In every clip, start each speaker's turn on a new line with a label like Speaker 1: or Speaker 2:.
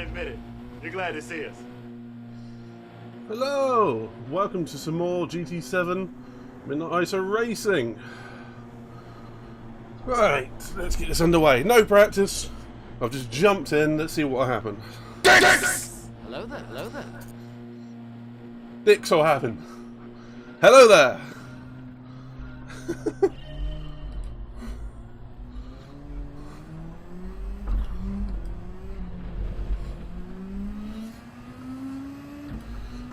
Speaker 1: admit it. You're glad to see us.
Speaker 2: Hello! Welcome to some more GT-7 Midnight ISO Racing. Right, let's get this underway. No practice. I've just jumped in. Let's see what will happen.
Speaker 3: Hello there, hello there.
Speaker 2: Dicks will happen. Hello there!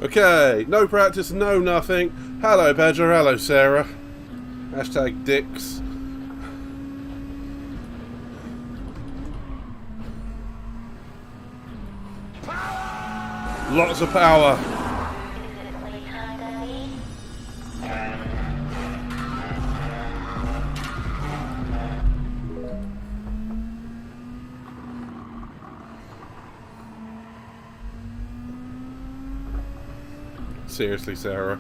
Speaker 2: Okay, no practice, no nothing. Hello Pedro, hello Sarah. Hashtag dicks. Lots of power. Seriously, Sarah.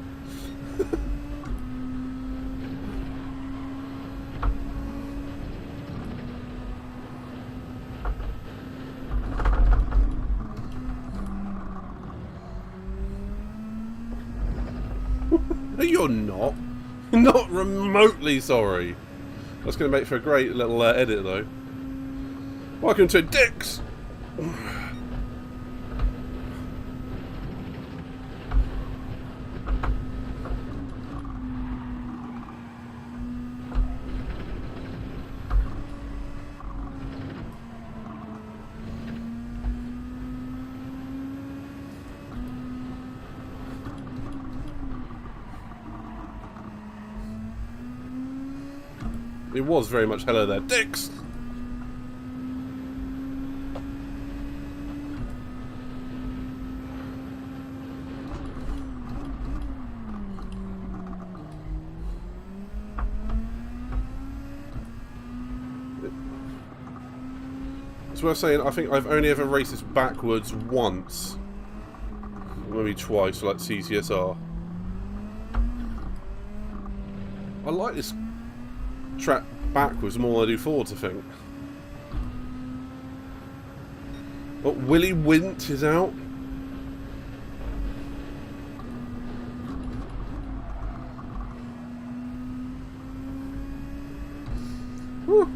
Speaker 2: You're not. Not remotely sorry. That's going to make for a great little edit, though. Welcome to Dicks! It was very much hello there, dicks! It's worth saying, I think I've only ever raced this backwards once. Maybe twice, like CCSR. I like this track backwards more than I do forwards, I think. But Willy Wint is out. Whew.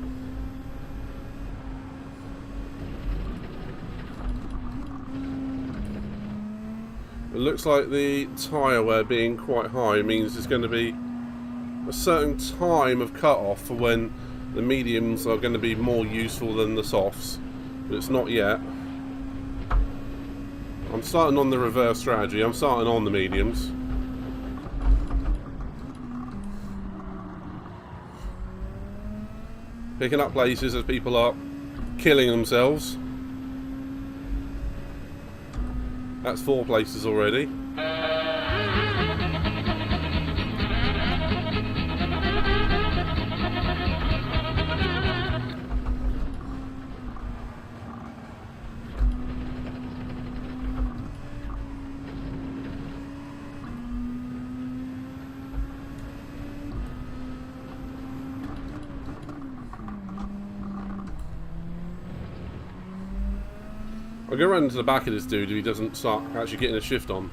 Speaker 2: It looks like the tyre wear being quite high means there's going to be a certain time of cut-off for when the mediums are going to be more useful than the softs, but it's not yet. I'm starting on the reverse strategy. I'm starting on the mediums. Picking up places as people are killing themselves. That's 4 places already. I'll go around to the back of this dude if he doesn't start actually getting a shift on.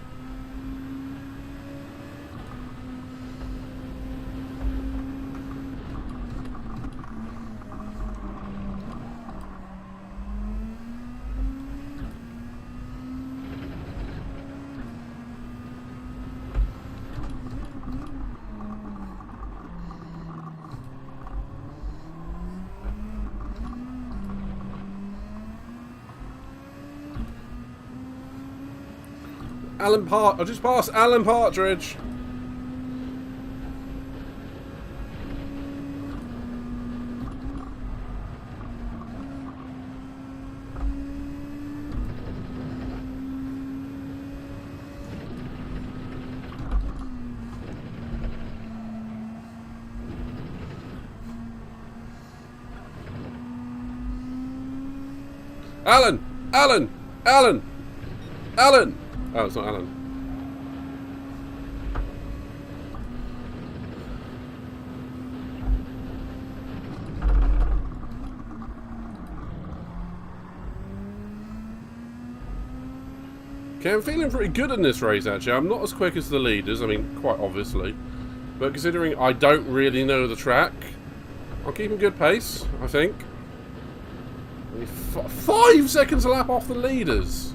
Speaker 2: I just passed Alan Partridge. Alan! Alan! Alan! Alan! Oh, it's not Alan. Okay, I'm feeling pretty good in this race, actually. I'm not as quick as the leaders, I mean, quite obviously. But considering I don't really know the track, I'm keeping good pace, I think. 5 seconds a lap off the leaders.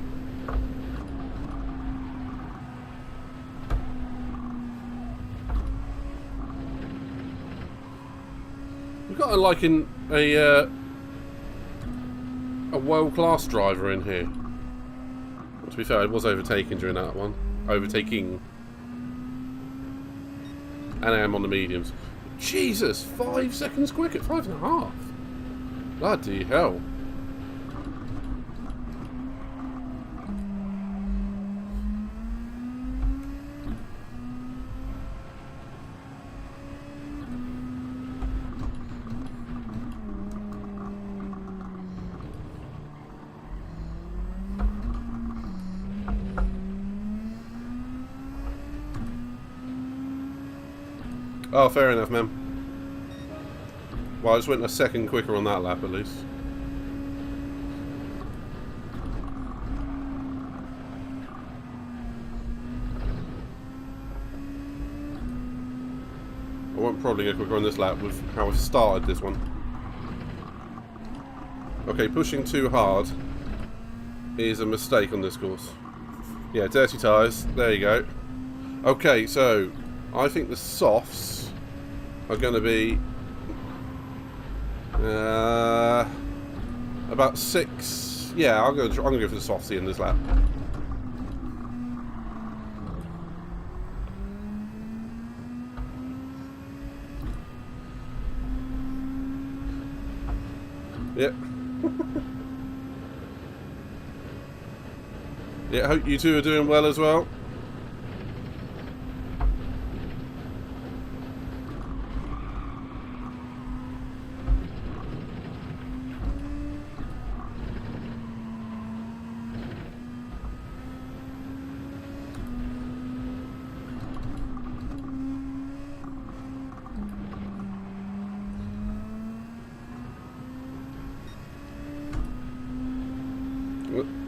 Speaker 2: We've got like a world-class driver in here. To be fair, I was overtaken during that one. Overtaking. And I am on the mediums. Jesus, 5 seconds quick at 5.5. Bloody hell. Oh, fair enough, man. Well, I just went a second quicker on that lap, at least. I won't probably go quicker on this lap with how I started this one. Okay, pushing too hard is a mistake on this course. Yeah, dirty tyres. There you go. Okay, so I think the softs are going to be about 6. Yeah, I'm going to go for the softs in this lap. Yep. Yeah, hope you two are doing well as well.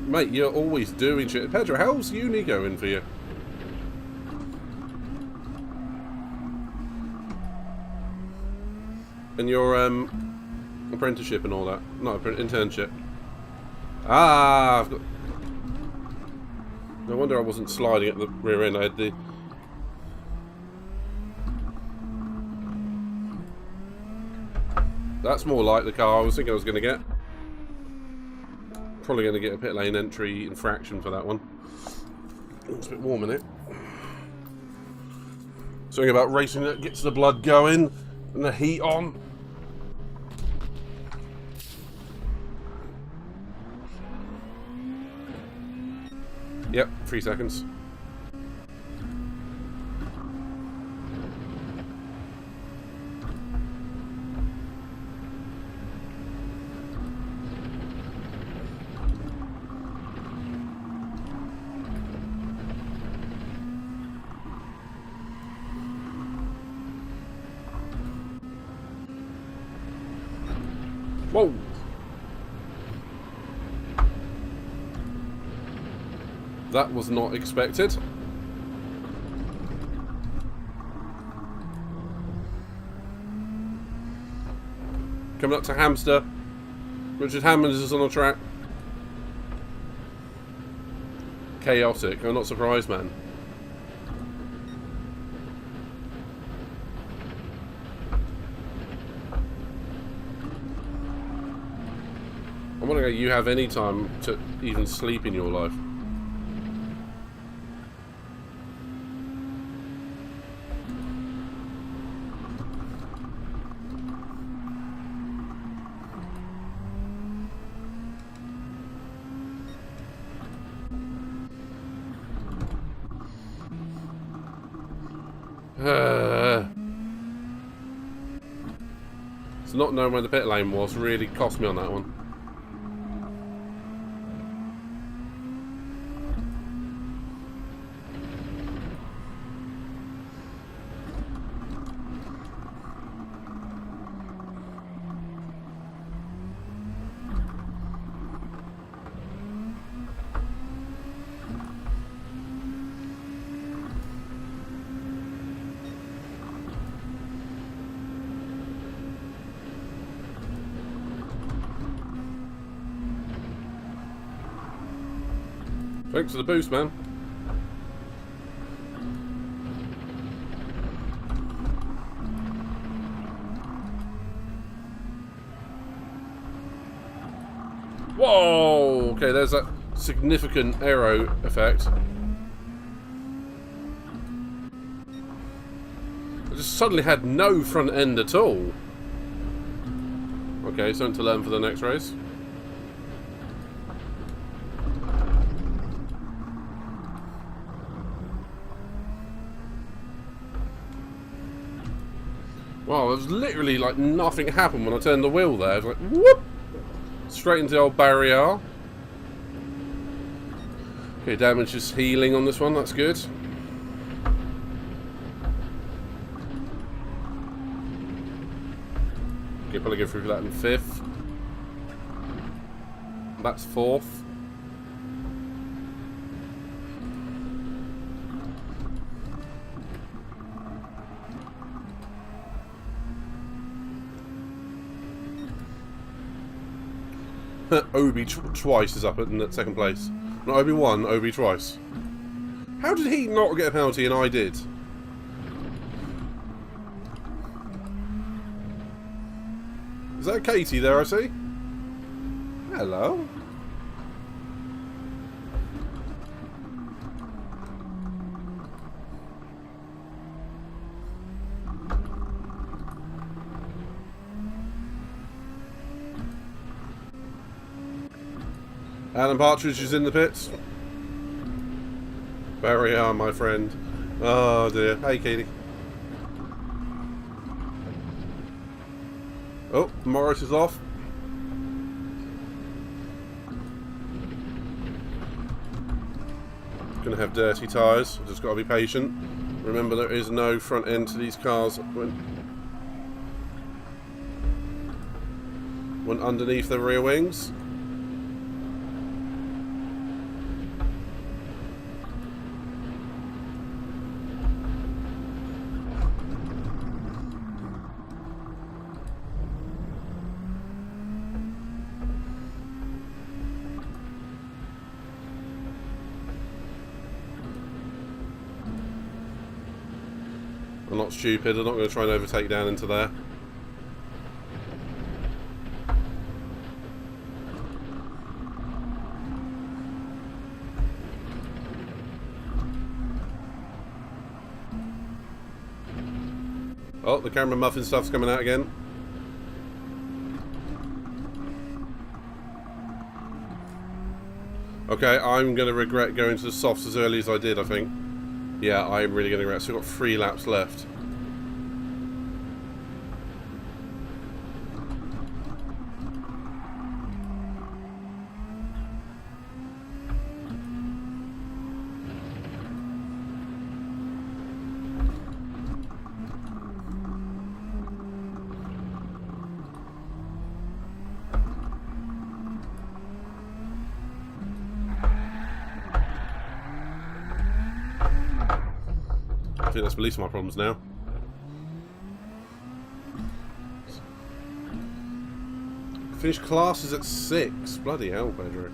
Speaker 2: Mate, you're always doing shit. Pedro, how's uni going for you? And your apprenticeship and all that? Not internship. Ah, I've got... No wonder I wasn't sliding at the rear end. I had the... That's more like the car I was thinking I was going to get. Probably going to get a pit lane entry infraction for that one. It's a bit warm in it. Something about racing that gets the blood going and the heat on. Yep, 3 seconds. Whoa! That was not expected. Coming up to Hamster. Richard Hammond is on the track. Chaotic. I'm not surprised, man. I'm wondering if you have any time to even sleep in your life. It's not knowing where the pit lane was really cost me on that one. Thanks for the boost, man. Whoa! Okay, there's that significant aero effect. I just suddenly had no front end at all. Okay, something to learn for the next race. Wow, there was literally like nothing happened when I turned the wheel there. It was like, whoop! Straight into the old barrier. Okay, damage is healing on this one, that's good. Okay, probably go through that in 5th. That's 4th. Obi twice is up in 2nd place. Not Obi won, Obi twice. How did he not get a penalty and I did? Is that Katie there, I see? Hello. Alan Partridge is in the pits. Barrier, my friend. Oh dear. Hey, Katie. Oh, Morris is off. Gonna have dirty tyres. Just got to be patient. Remember, there is no front end to these cars when underneath the rear wings. I'm not stupid, I'm not going to try and overtake down into there. Oh, the camera muffin stuff's coming out again. Okay, I'm going to regret going to the softs as early as I did, I think. Yeah, I'm really going to regret. So we've got 3 laps left. I think that's the least of my problems now. Finished classes at 6. Bloody hell, Pedro.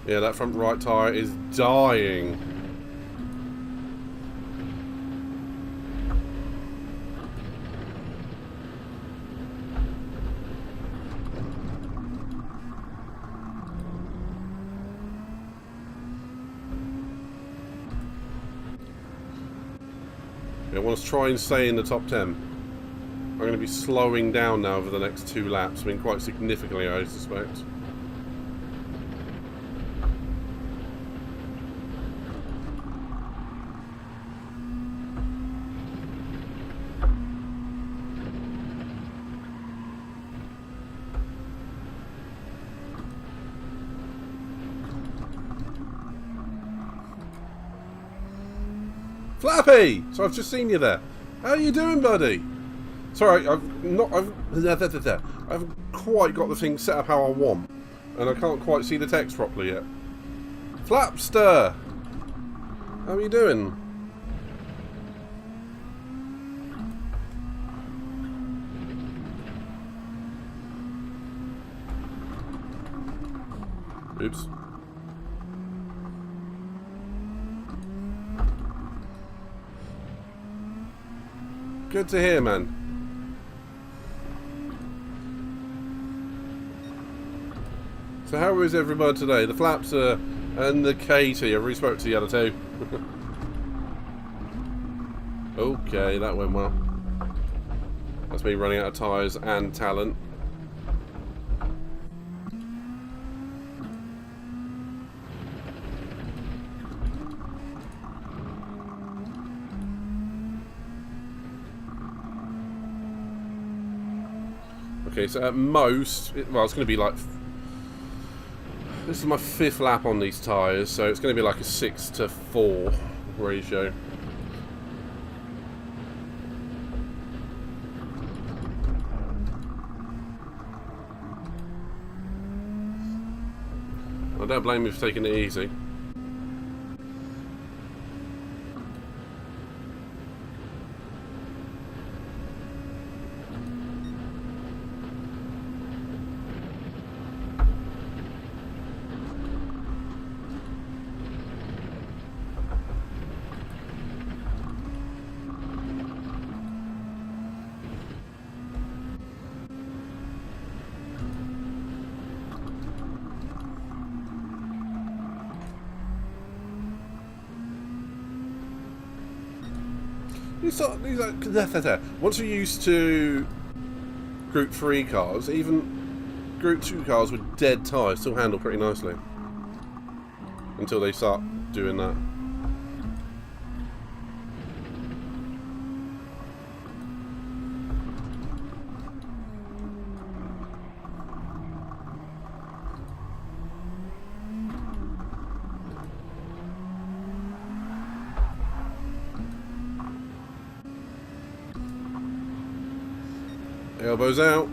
Speaker 2: Yeah, that front right tyre is dying. Yeah, I want to try and stay in the top 10. I'm going to be slowing down now over the next 2 laps. I mean, quite significantly, I suspect. Flappy! So I've just seen you there. How are you doing, buddy? Sorry, I haven't quite got the thing set up how I want, and I can't quite see the text properly yet. Flapster, how are you doing? Oops. Good to hear, man. So how is everybody today? The Flapster and the Katie. I already spoke to the other two. Okay, that went well. That's me running out of tyres and talent. Okay, so at most, well, it's going to be like... This is my 5th lap on these tyres, so it's going to be like a 6-to-4 ratio. I don't blame you for taking it easy. Once you're used to Group 3 cars, even Group 2 cars with dead tyres still handle pretty nicely. Until they start doing that. Elbows out.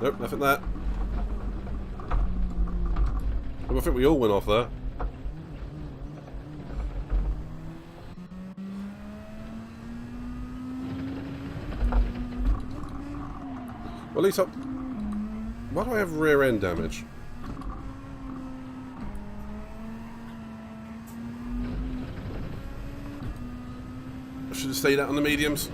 Speaker 2: Nope, nothing there. I think we all went off there. Well, at least I... Why do I have rear end damage? Should have stayed out on the mediums.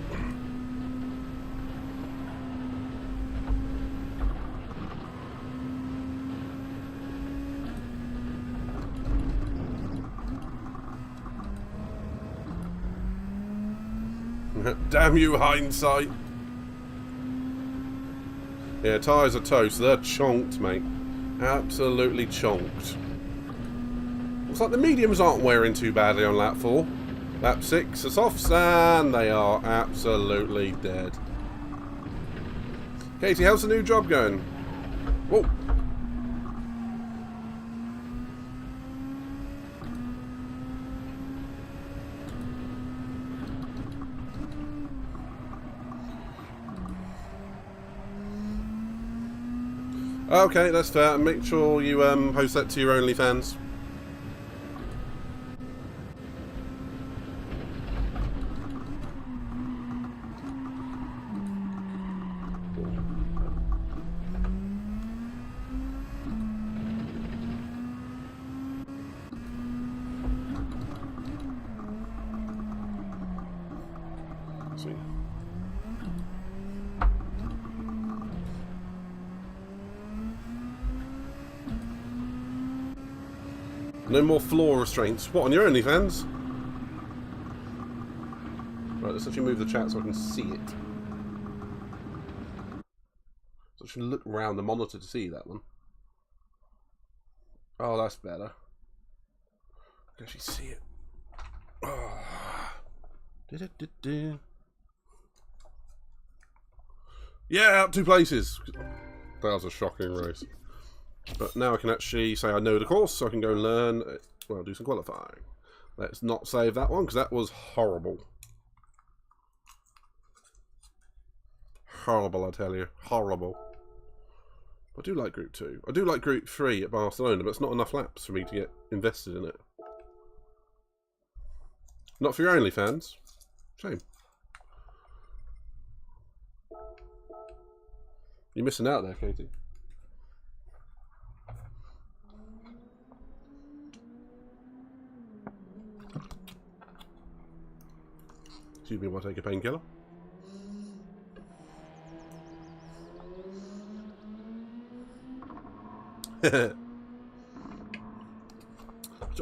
Speaker 2: Damn you, hindsight. Yeah, tyres are toast. They're chonked, mate. Absolutely chonked. Looks like the mediums aren't wearing too badly on lap 4. Lap 6, the softs, and they are absolutely dead. Katie, how's the new job going? Whoa. Okay, that's fair. Make sure you post that to your OnlyFans. See. No more floor restraints. What, on your OnlyFans? Right, let's actually move the chat so I can see it. So I should look around the monitor to see that one. Oh, that's better. I can actually see it. Oh. Yeah, up 2 places. That was a shocking race. But now I can actually say I know the course, so I can go and learn. well do some qualifying. Let's not save that one because that was horrible. Horrible, I tell you. Horrible. I do like Group 2. I do like Group 3 at Barcelona, but it's not enough laps for me to get invested in it. Not for your OnlyFans. Shame. You're missing out there, Katie. Excuse me while I take a painkiller. So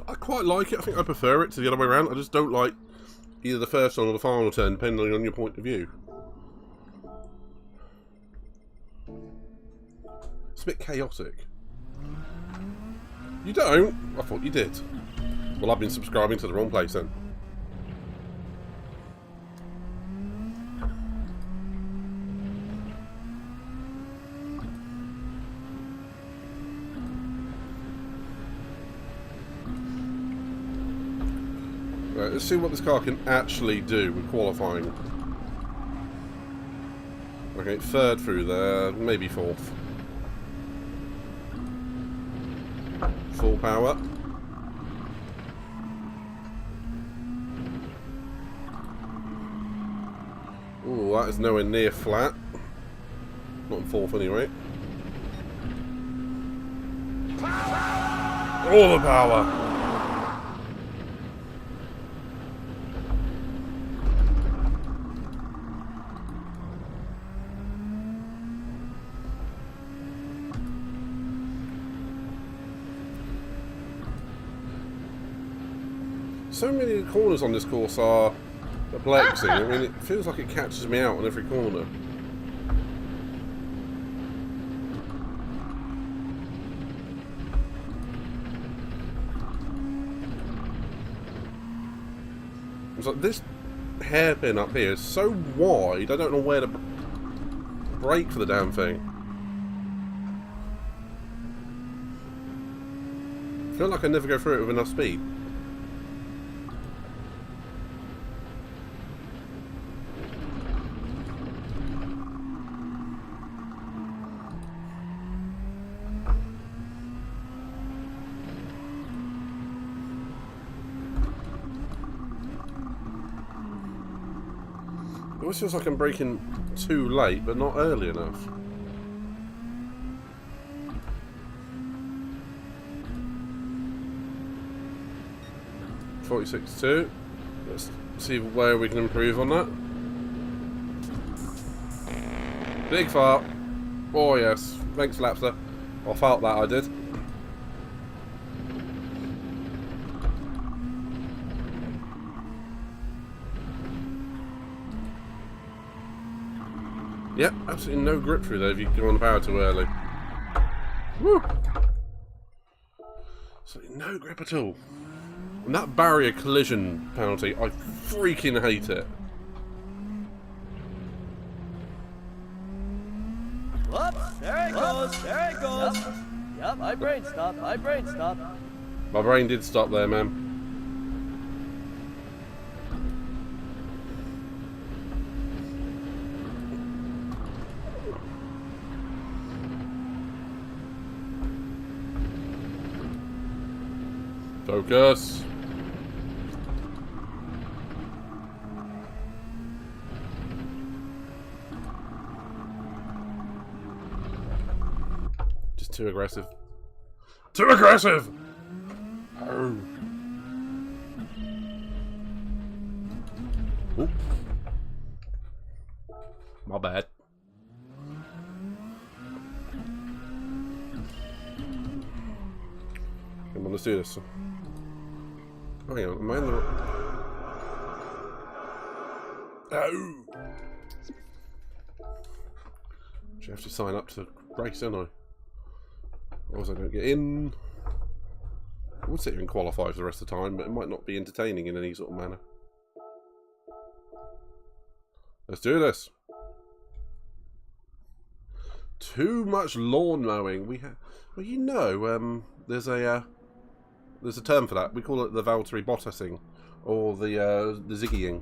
Speaker 2: I quite like it. I think I prefer it to the other way around. I just don't like either the first one or the final turn, depending on your point of view. It's a bit chaotic. You don't? I thought you did. Well, I've been subscribing to the wrong place then. Right, let's see what this car can actually do with qualifying. Okay, third through there, maybe fourth. Full power. Ooh, that is nowhere near flat. Not in fourth anyway. All the power! So many of the corners on this course are perplexing. I mean, it feels like it catches me out on every corner. It's like this hairpin up here is so wide, I don't know where to brake for the damn thing. I feel like I never go through it with enough speed. It always feels like I'm braking too late, but not early enough. .46.2. Let's see where we can improve on that. Big fart. Oh yes. Thanks, Lapster. I felt that I did. Yep, absolutely no grip through there if you go on the power too early. Woo! Absolutely no grip at all. And that barrier collision penalty, I freaking hate it.
Speaker 4: Whoops, there it goes, there it goes. Yep, my brain stopped, my brain stopped.
Speaker 2: My brain did stop there, man. Focus. Just too aggressive. Too aggressive! Oh. Oop. My bad. Come on, let's do this. Oh, hang on, am I in the... Oh! I have to sign up to the race, don't I? Otherwise I don't get in. I would sit here and qualify for the rest of the time, but it might not be entertaining in any sort of manner. Let's do this. Too much lawn mowing. We have... Well, you know, there's a There's a term for that. We call it the Valtteri Bottasing, or the ziggying.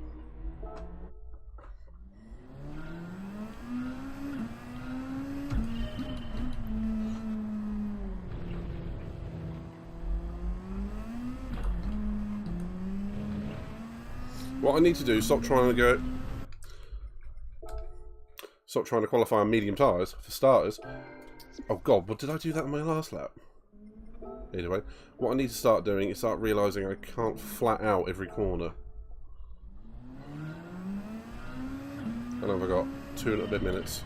Speaker 2: What I need to do is stop trying to qualify on medium tyres, for starters. Oh god, what did I do that on my last lap? Anyway, what I need to start doing is start realising I can't flat out every corner. And I've got 2 little bit minutes.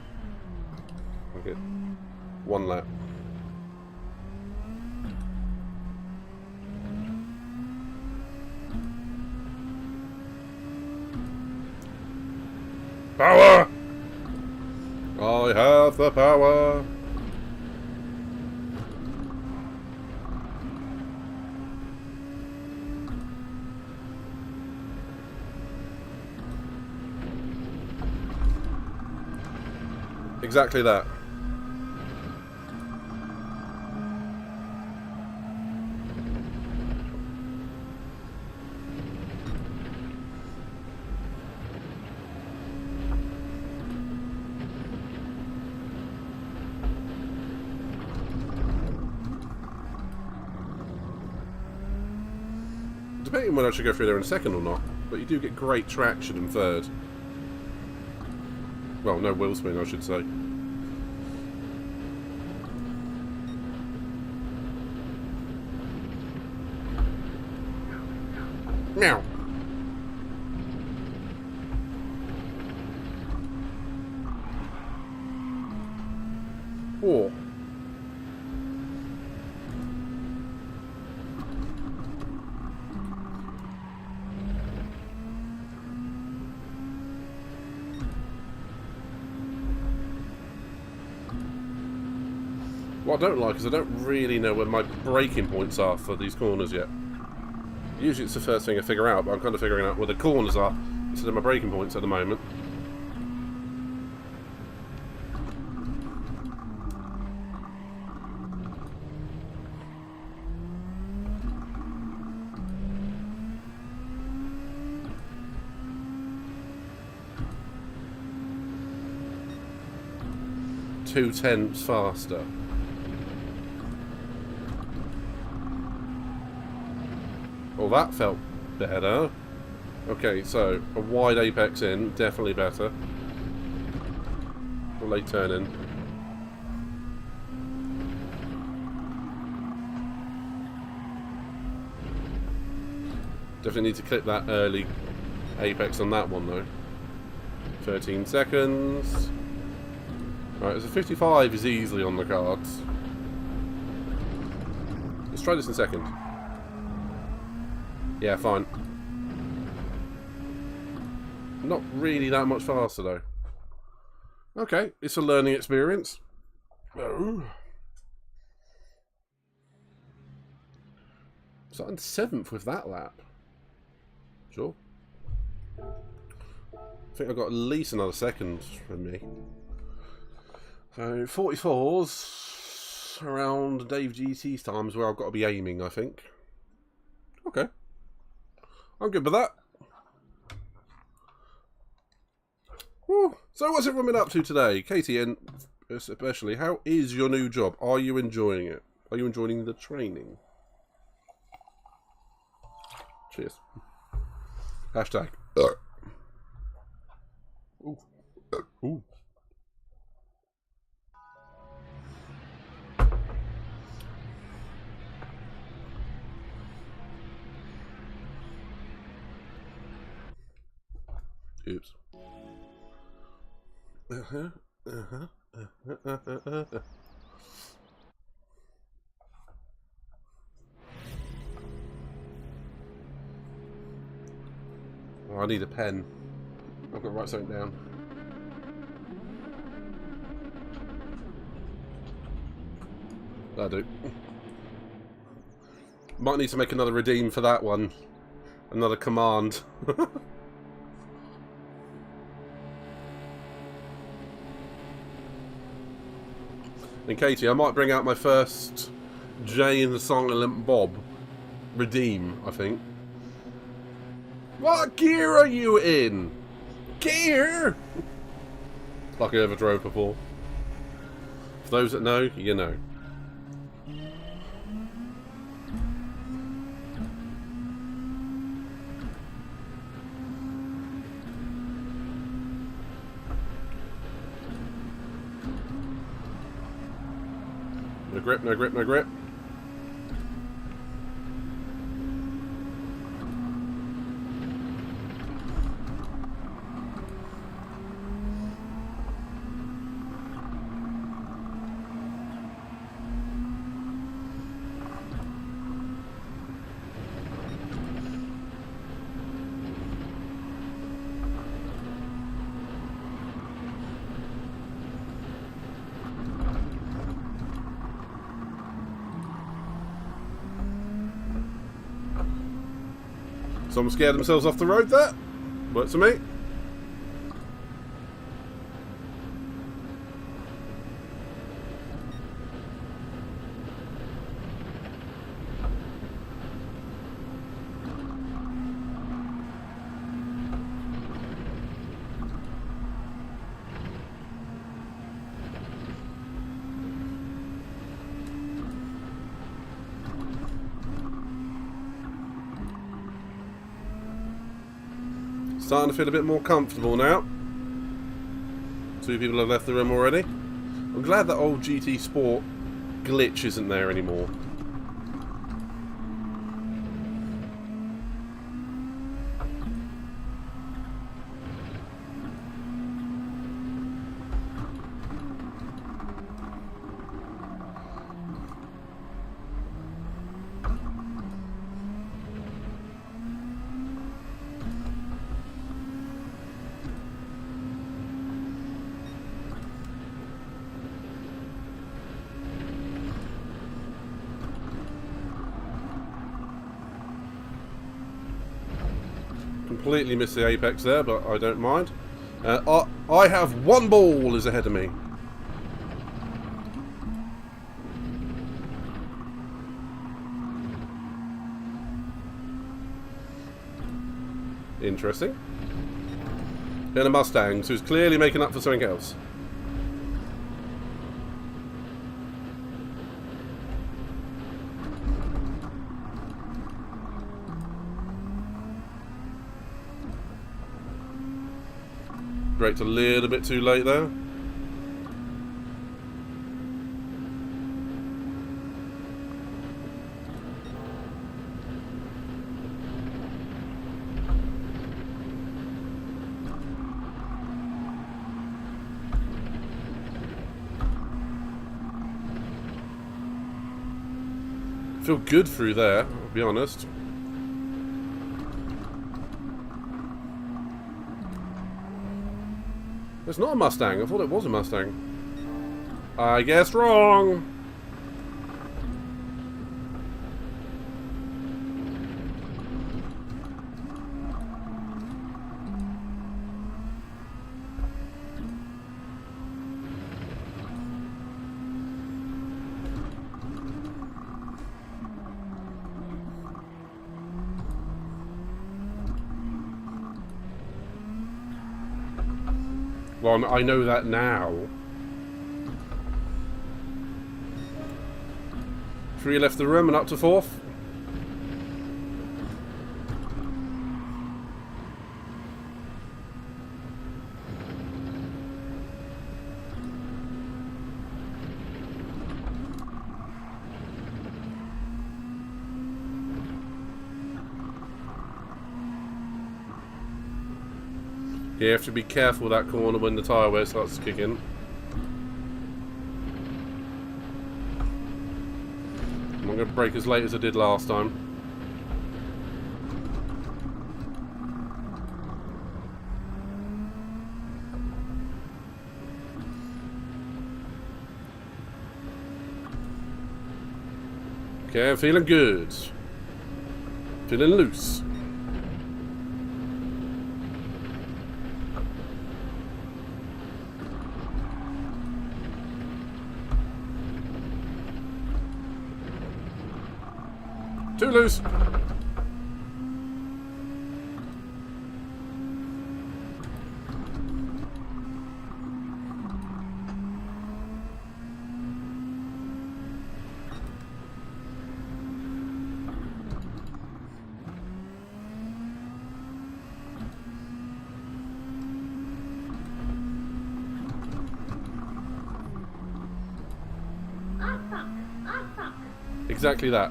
Speaker 2: Okay, 1 lap. Power! I have the power! Exactly that. Debating whether I should go through there in second or not, but you do get great traction in third. Well, no wheel spin, I should say. Meow. Oh. What I don't like is I don't really know where my braking points are for these corners yet. Usually it's the first thing I figure out, but I'm kind of figuring out where the corners are instead of my braking points at the moment. .2 faster. Well, that felt better. Okay, so a wide apex in, definitely better. A late turn in. Definitely need to clip that early apex on that one though. 13 seconds. Right, so 55 is easily on the cards. Let's try this in second. Yeah, fine. Not really that much faster though. Okay, it's a learning experience. Oh. So I'm 7th with that lap. Sure. I think I've got at least another second from me. So 44's around Dave GT's times where I've got to be aiming, I think. Okay. I'm good with that. Whew. So what's everyone been up to today? Katie, and especially, how is your new job? Are you enjoying it? Are you enjoying the training? Cheers. Hashtag. Ooh. Ooh. Oops. Oh, I need a pen. I've got to write something down. That'll do. Might need to make another redeem for that one. Another command. And Katie, I might bring out my first Jay and the Silent Bob redeem, I think. What gear are you in? Gear? Like I ever drove before. For those that know, you know. No grip, no grip, no grip. Someone scared themselves off the road there. Works for me. Starting to feel a bit more comfortable now. 2 people have left the room already. I'm glad that old GT Sport glitch isn't there anymore. Completely missed the apex there, but I don't mind. I have 1 ball is ahead of me. Interesting. And a Mustang, so he's clearly making up for something else. Braked a little bit too late there. Feel good through there, I'll be honest. It's not a Mustang. I thought it was a Mustang. I guessed wrong. Well, I know that now. 3 left the room and up to 4th. You have to be careful that corner when the tyre wear starts to kick in. I'm not going to brake as late as I did last time. Okay, I'm feeling good. Feeling loose. Too loose. Exactly that.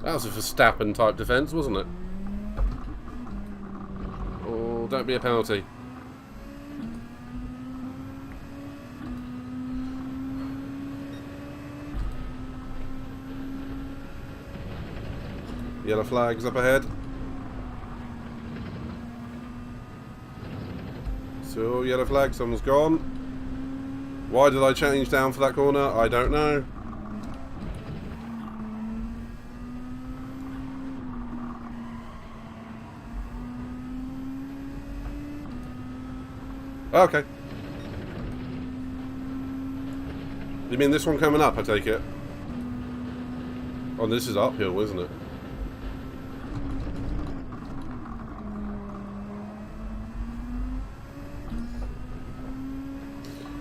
Speaker 2: That was a Verstappen type defence, wasn't it? Oh, don't be a penalty. Yellow flags up ahead. So, yellow flag, someone's gone. Why did I change down for that corner? I don't know. Okay. You mean this one coming up, I take it? Oh, this is uphill, isn't it?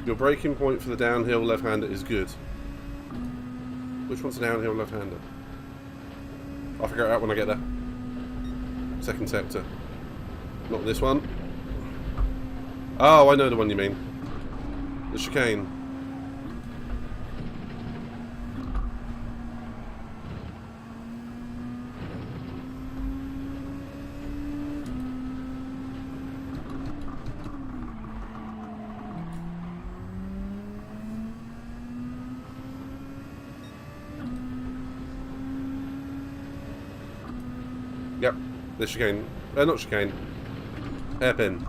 Speaker 2: Your braking point for the downhill left-hander is good. Which one's the downhill left-hander? I'll figure it out when I get there. Second sector. Not this one. Oh, I know the one you mean. The chicane. Yep, the chicane. Not chicane. Hairpin.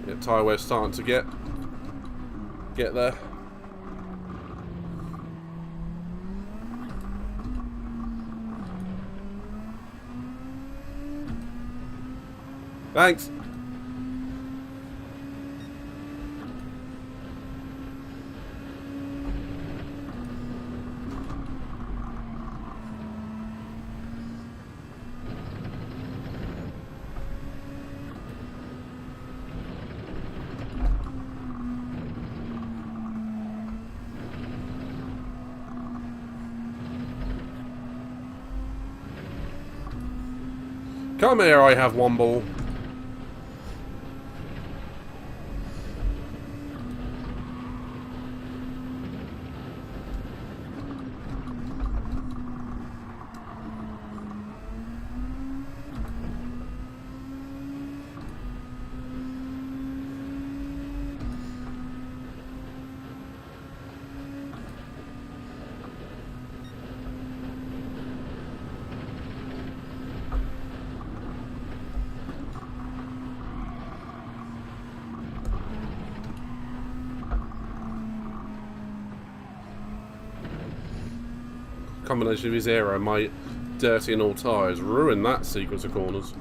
Speaker 2: Yeah, tyre wear's starting to get there. Thanks. Come here, I have one ball. Combination of his aero, my dirty and all tyres, ruined that sequence of corners.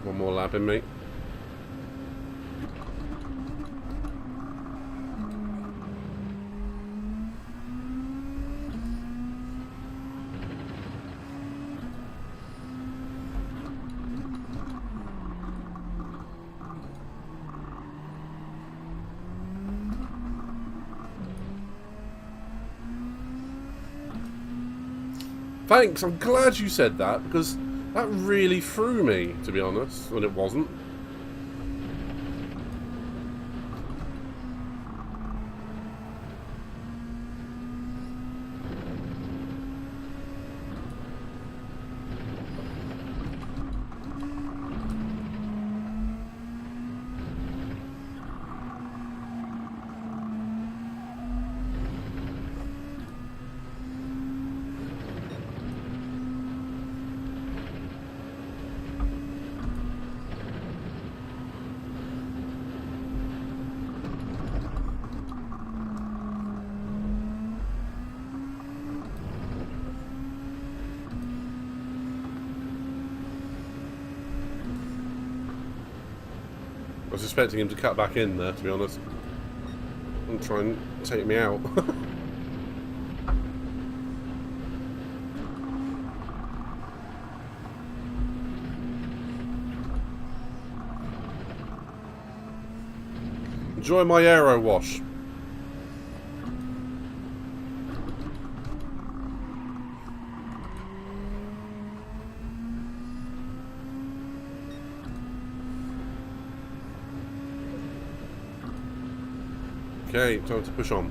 Speaker 2: One more lap in me. Thanks, I'm glad you said that, because that really threw me, to be honest, when it wasn't. was expecting him to cut back in there, to be honest. And try and take me out. Enjoy my aero wash. Okay, time to push on.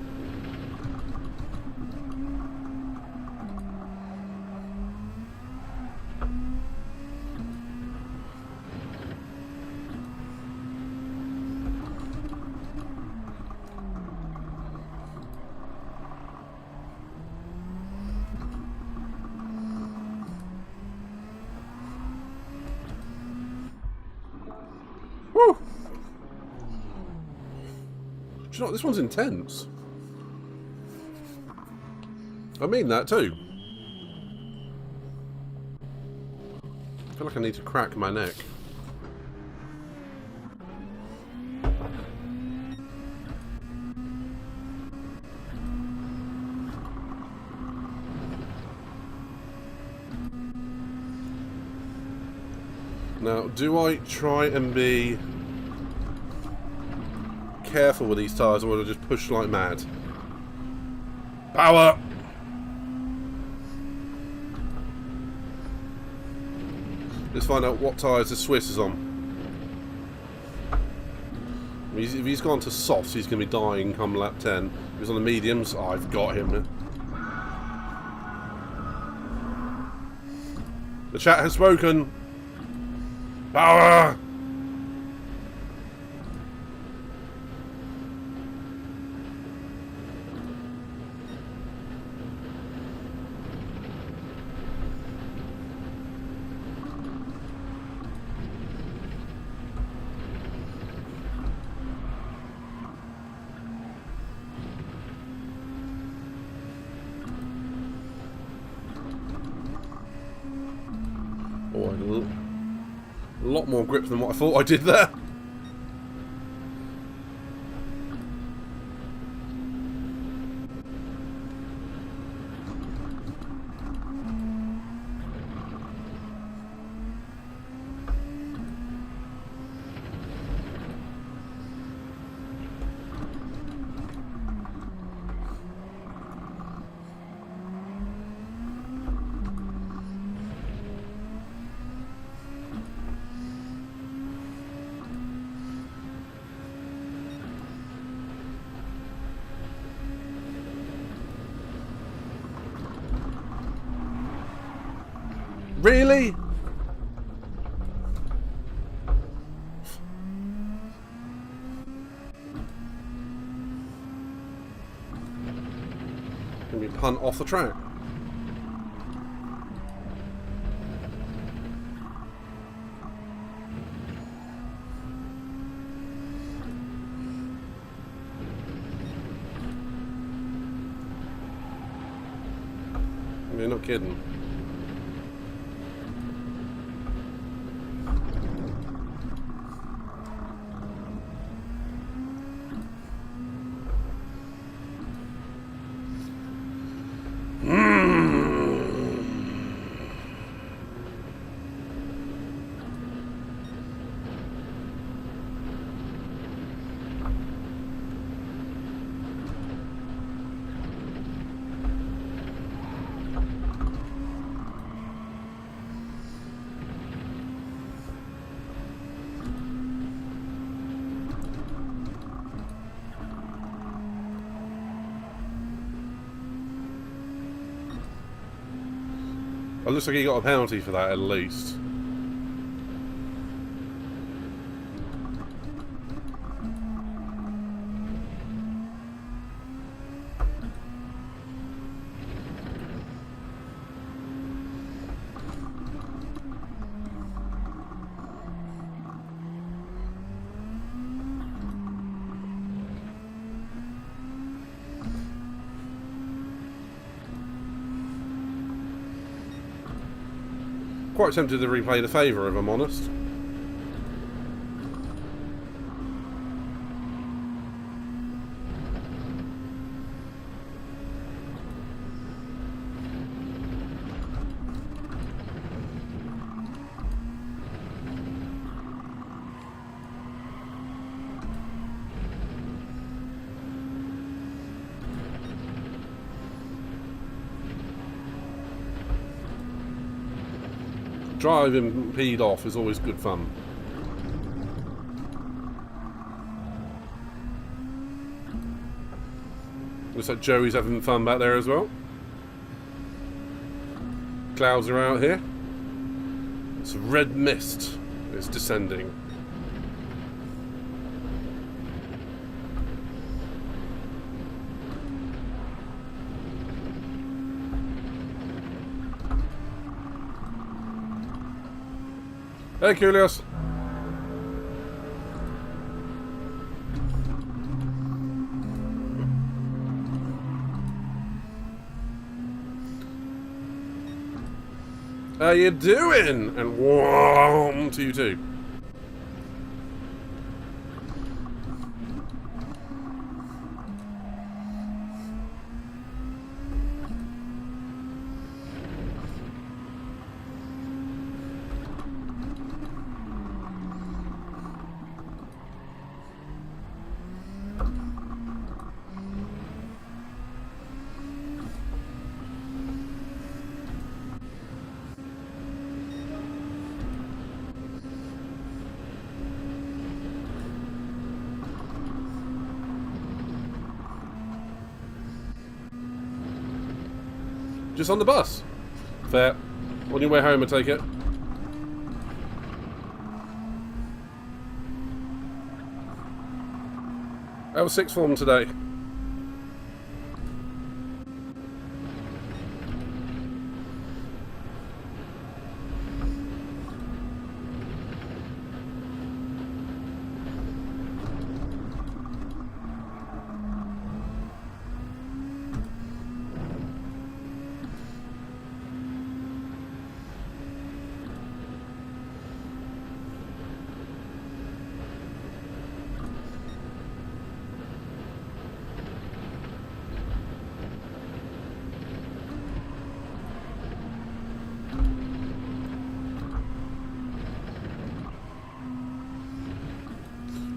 Speaker 2: Woo! Do you know what? This one's intense. I mean that too. I feel like I need to crack my neck. Now, do I try and be careful with these tyres, or will I just push like mad? Power! Let's find out what tyres the Swiss is on. If he's gone to softs, he's going to be dying come lap 10. If he's on the mediums, oh, I've got him. The chat has spoken. Power! Oh, I had a lot more grip than what I thought I did there. Really? Can we punt off the track? You're not kidding. It looks like he got a penalty for that at least. Quite tempted to replay the favour, if I'm honest. driving peed off is always good fun. Looks like Joey's having fun back there as well. Clouds are out here. It's red mist. It's descending. Hey, Kulios. How you doing? And warm to you too. Just on the bus. Fair. On your way home, I take it. How was sixth form today?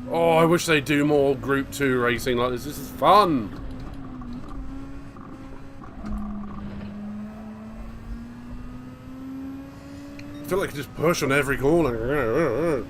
Speaker 2: Oh, I wish they'd do more Group 2 racing like this. This is fun! I feel like I just push on every corner.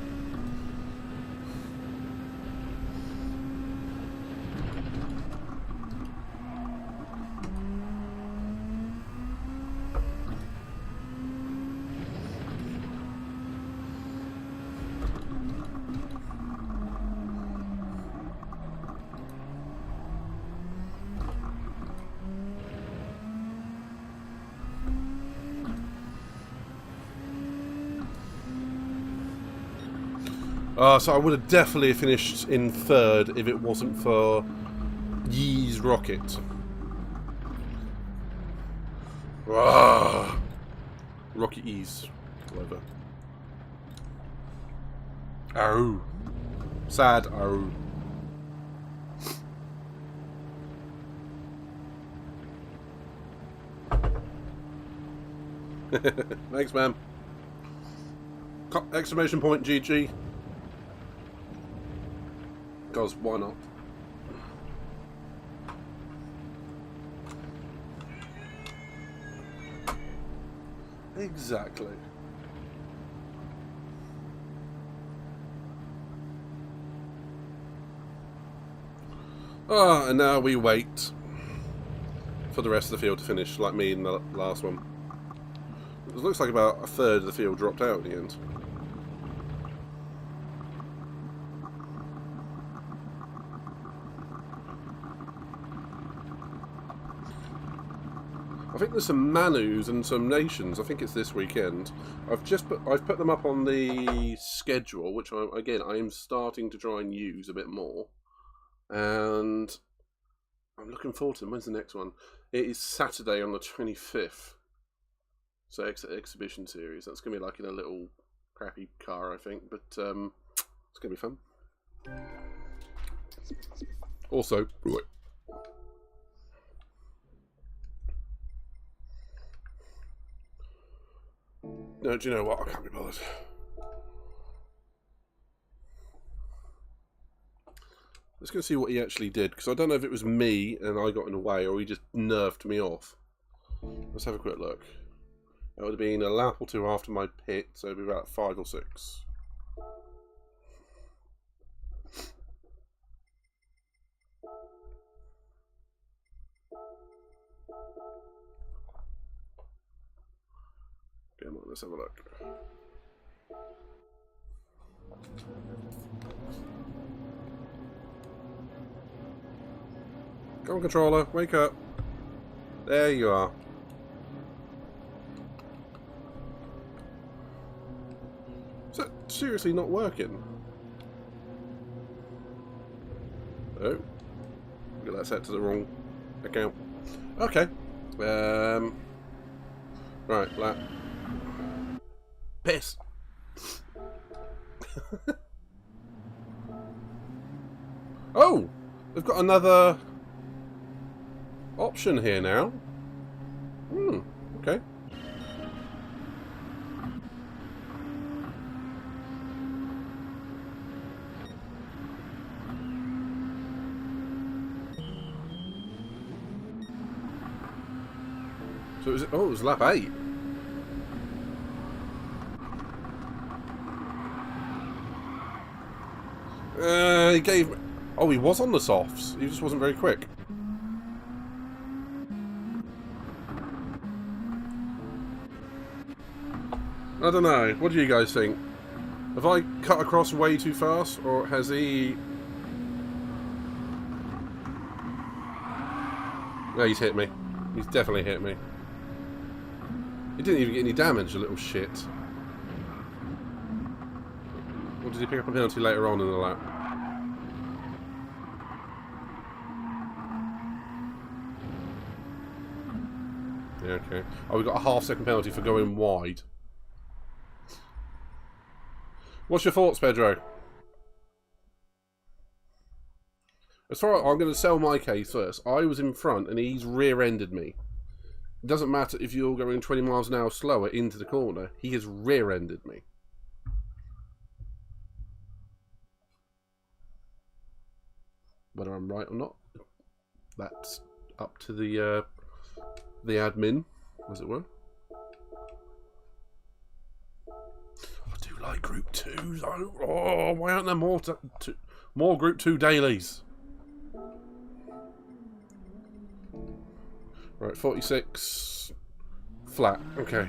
Speaker 2: So I would have definitely finished in third if it wasn't for Yee's rocket. Rocket Ease. Whatever. Oh. Sad. Oh. Thanks, man. Exclamation point GG. Because why not? Exactly. And now we wait for the rest of the field to finish, like me in the last one. It looks like about a third of the field dropped out in the end. I think there's some Manus and some Nations. I think it's this weekend. I've put them up on the schedule, which I am starting to try and use a bit more, and I'm looking forward to them. When's the next one? It is Saturday on the 25th. So exhibition series. That's gonna be like in a little crappy car, I think, but it's gonna be fun. Also, right. No, do you know what? I can't be bothered. Let's go see what he actually did, because I don't know if it was me and I got in the way or he just nerfed me off. Let's have a quick look. That would have been a lap or two after my pit, so it'd be about 5 or 6. Come on, let's have a look. Come on, controller, wake up. There you are. Is that seriously not working? Oh. Got that set to the wrong account. Okay. Right, lap. Piss. Oh! They've got another option here now. Okay. So it was lap 8. He gave... Oh, he was on the softs. He just wasn't very quick. I don't know. What do you guys think? Have I cut across way too fast, or has he... No, he's hit me. He's definitely hit me. He didn't even get any damage, a little shit. Or did he pick up a penalty later on in the lap? Yeah, okay. Oh, we got a half-second penalty for going wide. What's your thoughts, Pedro? As far as I'm going to sell my case first. I was in front and he's rear-ended me. It doesn't matter if you're going 20 miles an hour slower into the corner. He has rear-ended me. Whether I'm right or not, that's up to the admin, as it were. I do like Group 2s. Oh, why aren't there more Group 2 dailies? Right, 46 flat. Okay,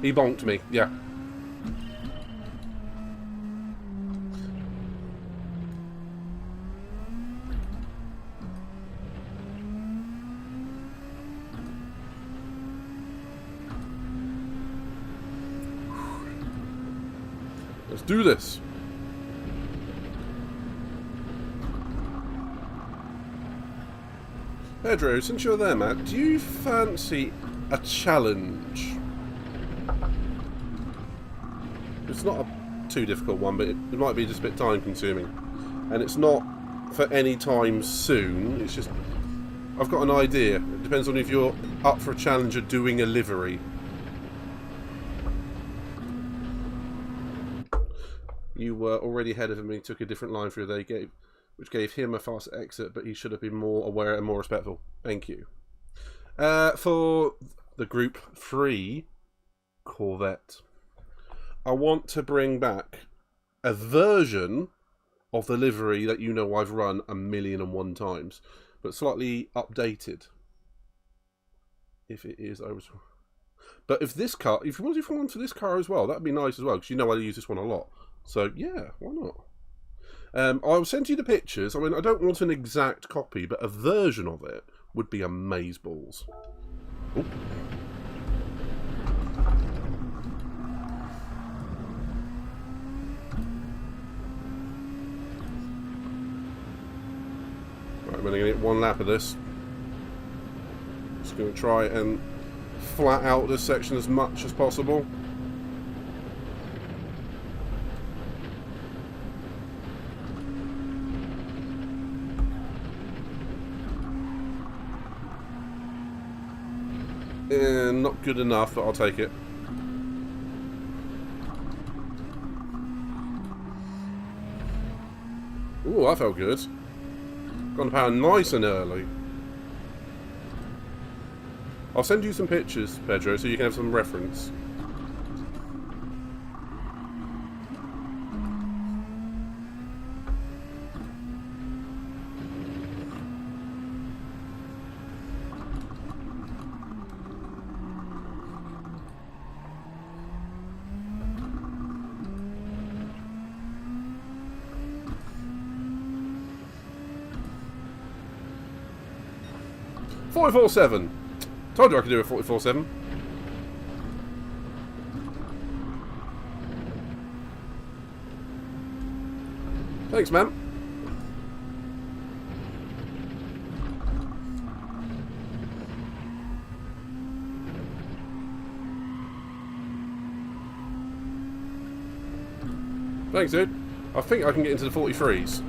Speaker 2: he bonked me. Yeah. Let's do this. Pedro, since you're there, Matt, do you fancy a challenge? It's not a too difficult one, but it might be just a bit time consuming. And it's not for any time soon, it's just... I've got an idea. It depends on if you're up for a challenge of doing a livery. You were already ahead of him and he took a different line through there, which gave him a faster exit, but he should have been more aware and more respectful. Thank you. For the Group 3 Corvette, I want to bring back a version of the livery that you know I've run 1,000,001 times, but slightly updated. If it is, but if this car, if you want to do one for this car as well, that'd be nice as well, because you know I use this one a lot. So yeah, why not? I'll send you the pictures. I mean, I don't want an exact copy, but a version of it would be amazeballs. Oh. Right, I'm only going to get one lap of this. Just going to try and flat out this section as much as possible. Not good enough, but I'll take it. Ooh, that felt good. Gone to power nice and early. I'll send you some pictures, Pedro, so you can have some reference. .44.7. Told you I could do a 44.7. Thanks, man. Thanks, dude. I think I can get into the 43s.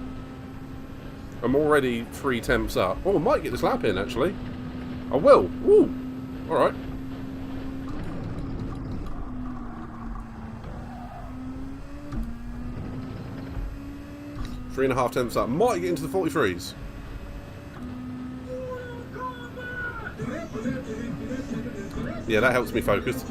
Speaker 2: I'm already 3 temps up. Oh, I might get this lap in, actually. I will. Ooh. Alright. Three and a half temps up. Might get into the 43s. Yeah, that helps me focus.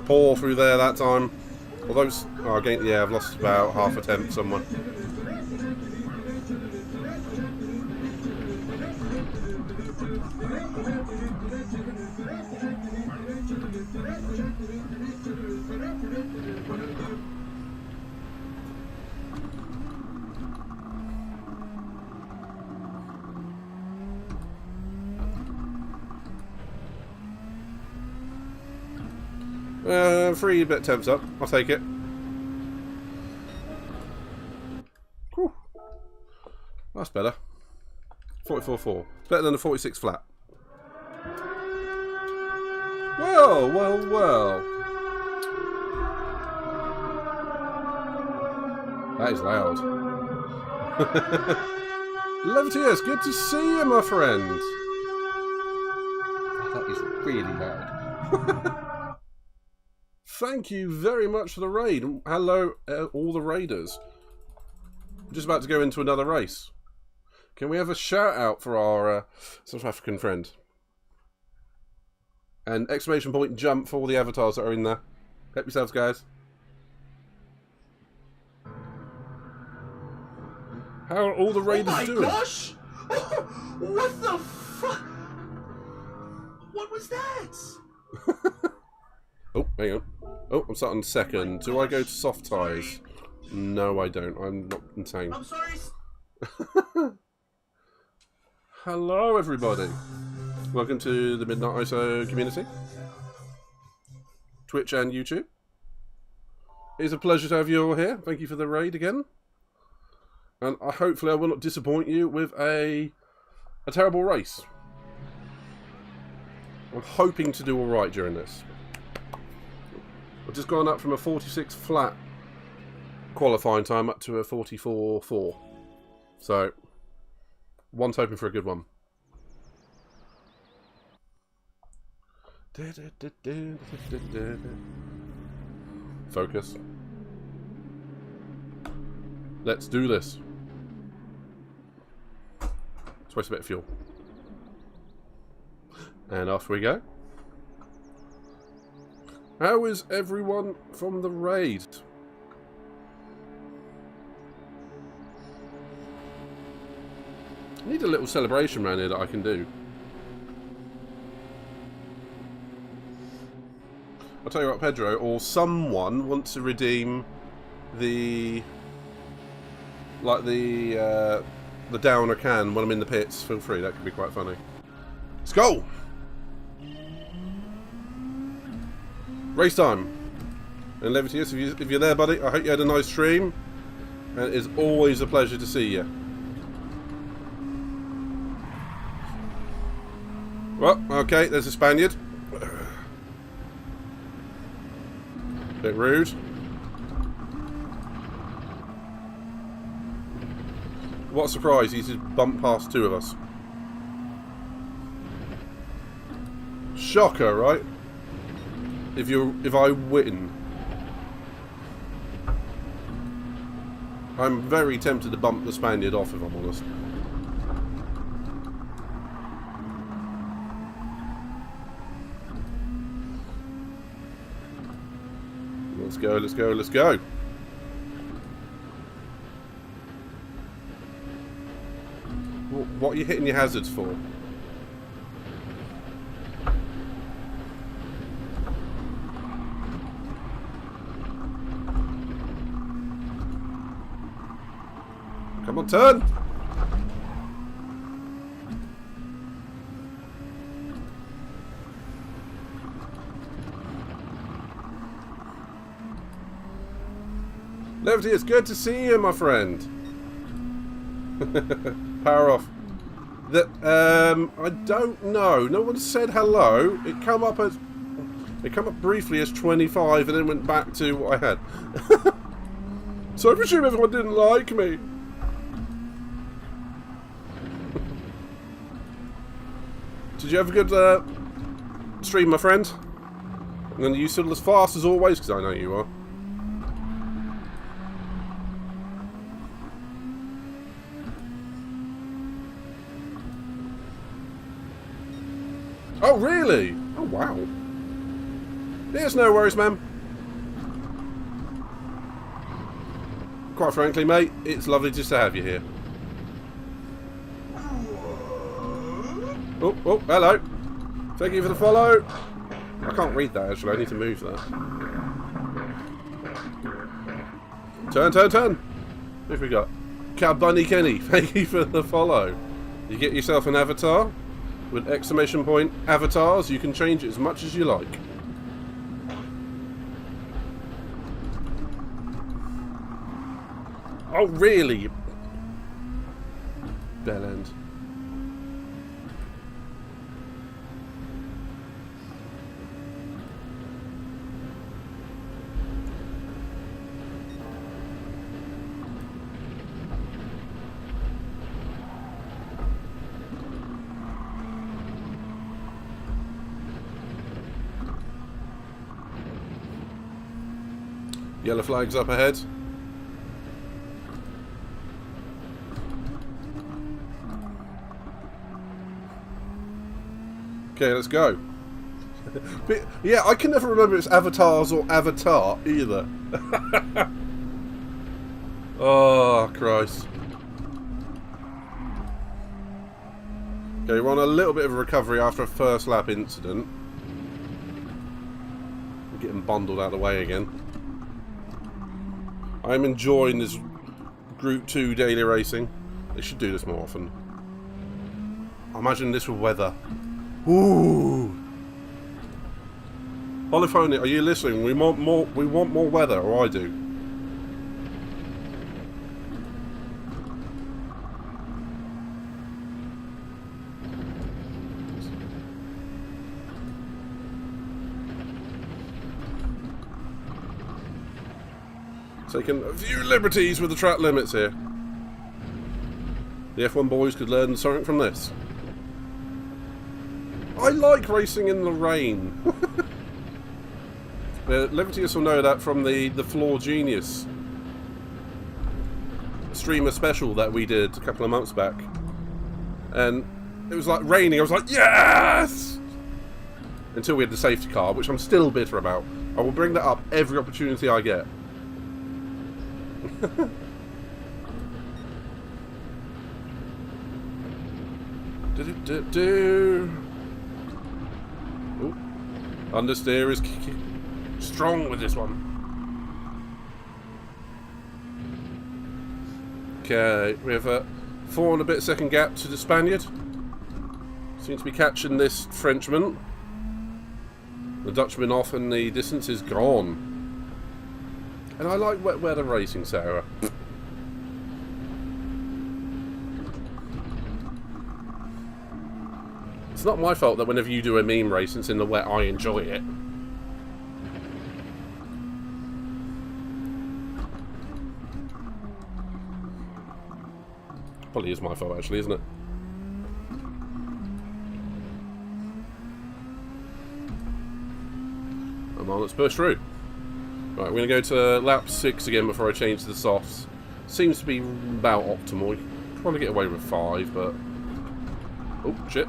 Speaker 2: Pour through there that time. Although, oh, again, yeah, I've lost about half a temp somewhere. Three bit temps up. I'll take it. Whew. That's better. 44.4. It's better than the 46 flat. Well, well, well. That is loud. Levitius, good to see you, my friend. That is really loud. Thank you very much for the raid. Hello, all the raiders. I'm just about to go into another race. Can we have a shout out for our South African friend? And exclamation point jump for all the avatars that are in there. Help yourselves, guys. How are all the raiders doing?
Speaker 1: Oh my gosh! What the fuck? What was that?
Speaker 2: Oh, hang on. Oh, I'm starting second. Do I go to soft ties? No, I don't. I'm not insane.
Speaker 1: I'm sorry.
Speaker 2: Hello, everybody. Welcome to the Midnight ISO community. Twitch and YouTube. It's a pleasure to have you all here. Thank you for the raid again. And hopefully I will not disappoint you with a terrible race. I'm hoping to do alright during this. I've just gone up from a 46 flat qualifying time up to a 44.4. So, one's hoping for a good one. Focus. Let's do this. Let's waste a bit of fuel. And off we go. How is everyone from the raid? I need a little celebration around here that I can do. I'll tell you what, Pedro, or someone wants to redeem the the downer can when I'm in the pits. Feel free, that could be quite funny. Let's go! Race time. And Levitius, if you're there, buddy, I hope you had a nice stream. And it is always a pleasure to see you. Well, okay, there's a Spaniard. Bit rude. What a surprise, he's just bumped past two of us. Shocker, right? If I win. I'm very tempted to bump the Spaniard off, if I'm honest. Let's go, let's go, let's go. What are you hitting your hazards for? Come on, turn! Levity, it's good to see you, my friend. Power off. I don't know. No one said hello. It come up briefly as 25 and then went back to what I had. So I presume everyone didn't like me. Did you have a good stream, my friend? I'm going to use Siddle as fast as always, because I know you are. Oh, really? Oh, wow. There's no worries, man. Quite frankly, mate, it's lovely just to have you here. Oh, oh, hello. Thank you for the follow. I can't read that, actually. I need to move that. Turn, turn, turn. Who have we got? Cow Bunny Kenny. Thank you for the follow. You get yourself an avatar. With exclamation point avatars, you can change it as much as you like. Oh, really? Bell end. Yellow flags up ahead. Okay, let's go. But, yeah, I can never remember if it's avatars or avatar either. Oh, Christ. Okay, we're on a little bit of a recovery after a first lap incident. We're getting bundled out of the way again. I'm enjoying this Group 2 daily racing. They should do this more often. Imagine this with weather. Ooh! Polyphony, are you listening? We want more weather, or I do. Taking a few liberties with the track limits here. The F1 boys could learn something from this. I like racing in the rain. Liberties will know that from the Floor Genius streamer special that we did a couple of months back. And it was like raining. I was like, yes! Until we had the safety car, which I'm still bitter about. I will bring that up every opportunity I get. Ooh. Understeer is strong with this one. Okay, we have a 4 and a bit second gap to the Spaniard. Seems to be catching this Frenchman. The Dutchman off and the distance is gone. And I like wet weather racing, Sarah. It's not my fault that whenever you do a meme race and it's in the wet, I enjoy it. Probably is my fault, actually, isn't it? Come on, let's push through. Right, we're going to go to lap 6 again before I change to the softs. Seems to be about optimal. Probably get away with 5, but... Oh, shit.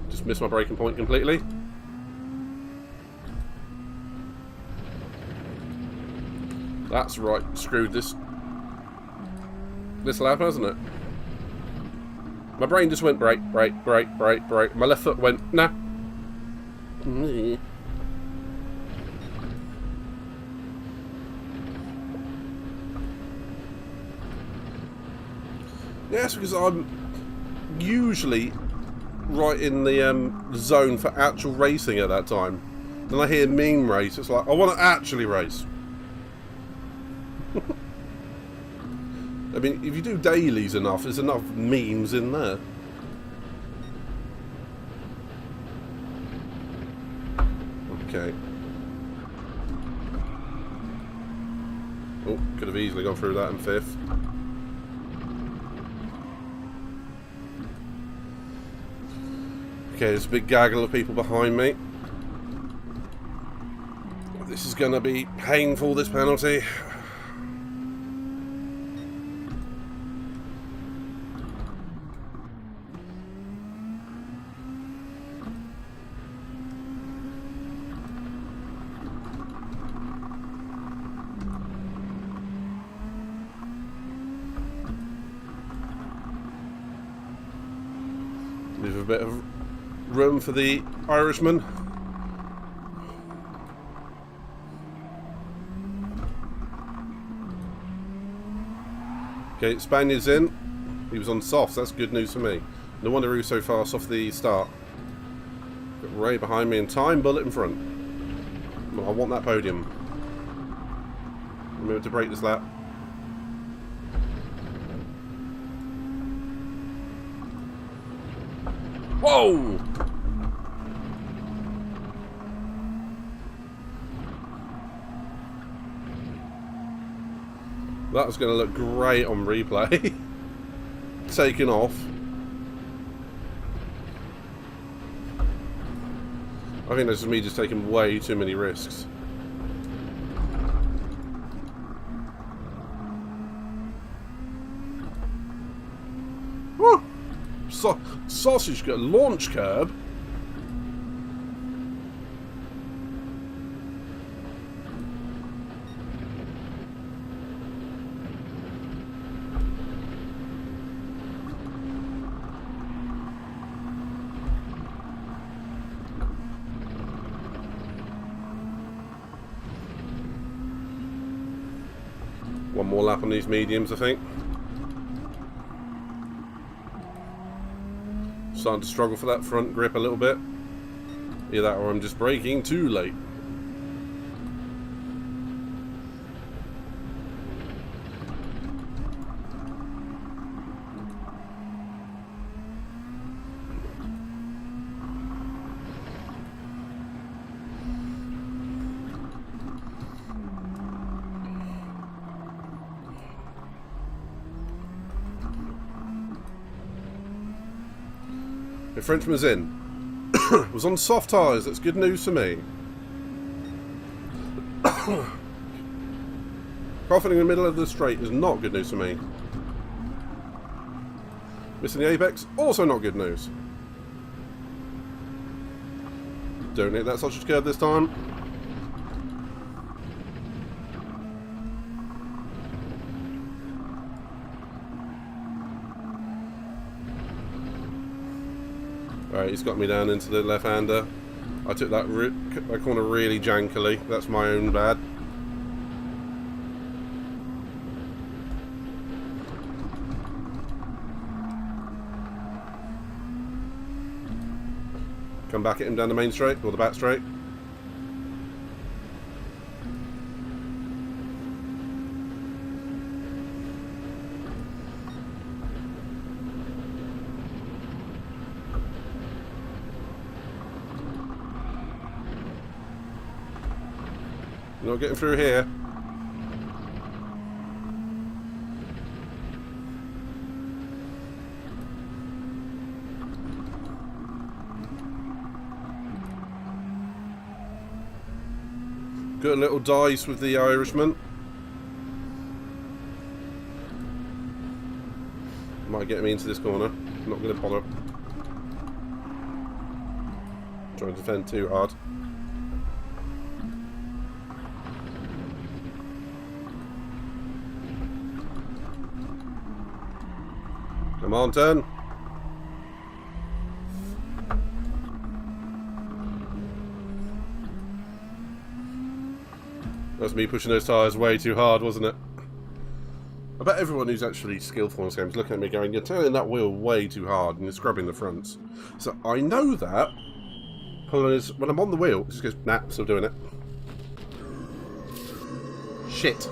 Speaker 2: Just missed my braking point completely. That's right, screwed this lap, hasn't it? My brain just went brake, brake, brake, brake, brake. My left foot went, nah. Yes, because I'm usually right in the zone for actual racing at that time. Then I hear meme race, it's like, I want to actually race. I mean, if you do dailies enough, there's enough memes in there. Okay. Oh, could have easily gone through that in 5th. Okay, there's a big gaggle of people behind me. This is going to be painful, this penalty. Leave a bit of room for the Irishman. Okay, Spaniard's in. He was on softs, that's good news for me. No wonder he was so fast off the start. Got Ray behind me and Time Bullet in front. Well, I want that podium. Remember to break this lap. Whoa! That was going to look great on replay. Taking off. I think this is me just taking way too many risks. Woo! Sausage got launch curb. One more lap on these mediums, I think. Starting to struggle for that front grip a little bit. Either that or I'm just braking too late. The Frenchman's in. Was on soft tyres, that's good news for me. Coughing in the middle of the straight is not good news for me. Missing the apex, also not good news. Don't hit that sausage curve this time. Alright, he's got me down into the left-hander. I took that corner really jankily. That's my own bad. Come back at him down the main straight, or the back straight. Not getting through here. Got a little dice with the Irishman. Might get me into this corner. Not going to bother. Trying to defend too hard. Come on, turn. That's me pushing those tyres way too hard, wasn't it? I bet everyone who's actually skillful in this game is looking at me going, you're turning that wheel way too hard and you're scrubbing the fronts. So I know that. When I'm on the wheel, it just goes, nah, still doing it. Shit.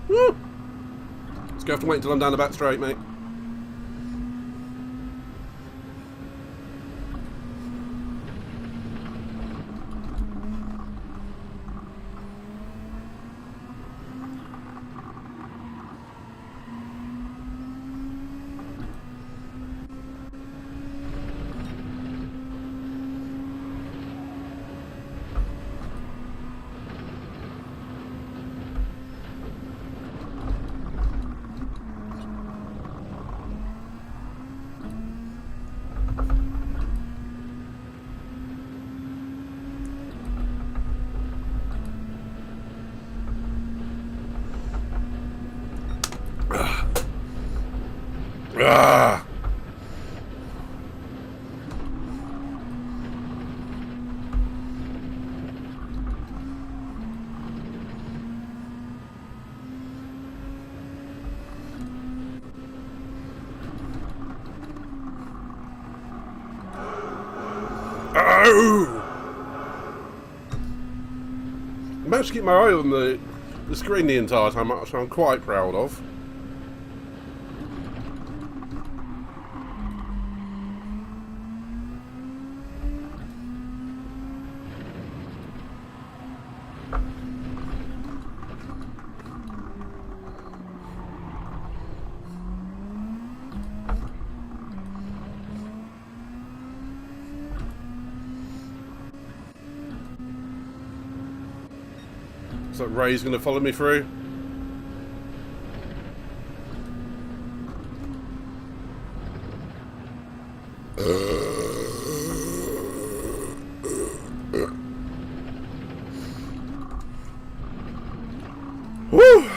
Speaker 2: Woo! Let's go have to wait until I'm down the back straight, mate. Ah! Oh! I managed to keep my eye on the screen the entire time, which I'm quite proud of. So Ray's going to follow me through. Woo!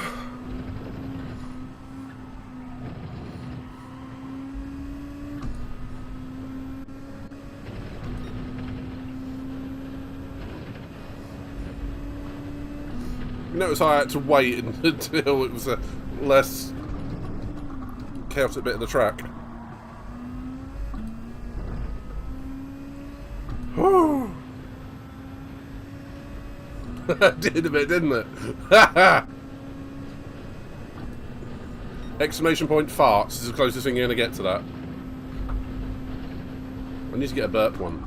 Speaker 2: Notice I had to wait until it was a less chaotic bit of the track. Whew. Did a bit, didn't it? Exclamation point farts is the closest thing you're going to get to that. I need to get a burp one.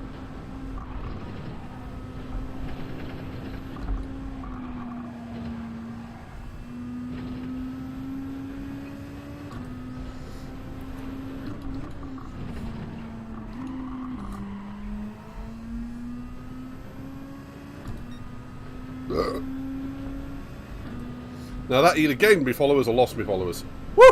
Speaker 2: Now that either gained me followers or lost me followers. Woo!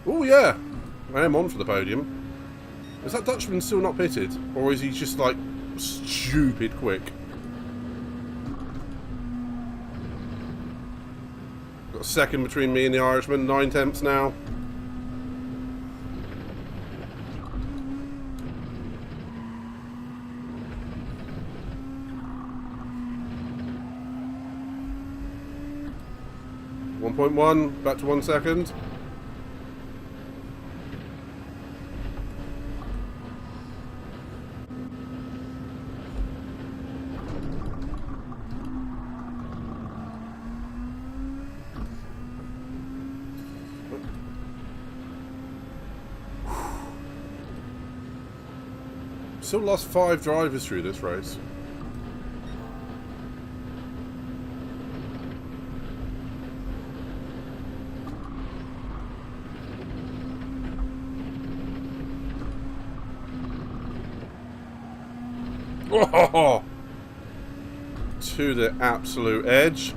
Speaker 2: Oh yeah, I am on for the podium. Is that Dutchman still not pitted? Or is he just, like, stupid quick? Got a second between me and the Irishman, 9 tenths now. .1, back to 1 second. Still lost 5 drivers through this race. Oh, to the absolute edge.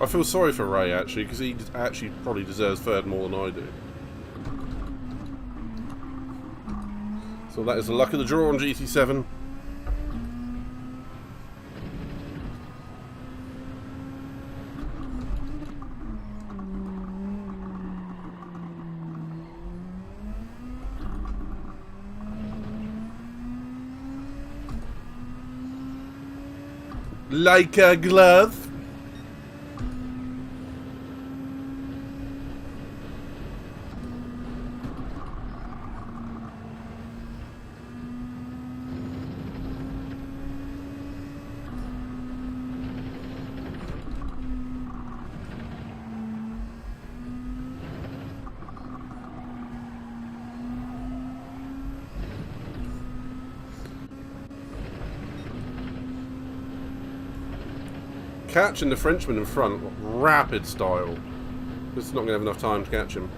Speaker 2: I feel sorry for Ray, actually, because he actually probably deserves third more than I do. So that is the luck of the draw on GT-7. Like a glove. Catching the Frenchman in front, rapid style. Just not going to have enough time to catch him.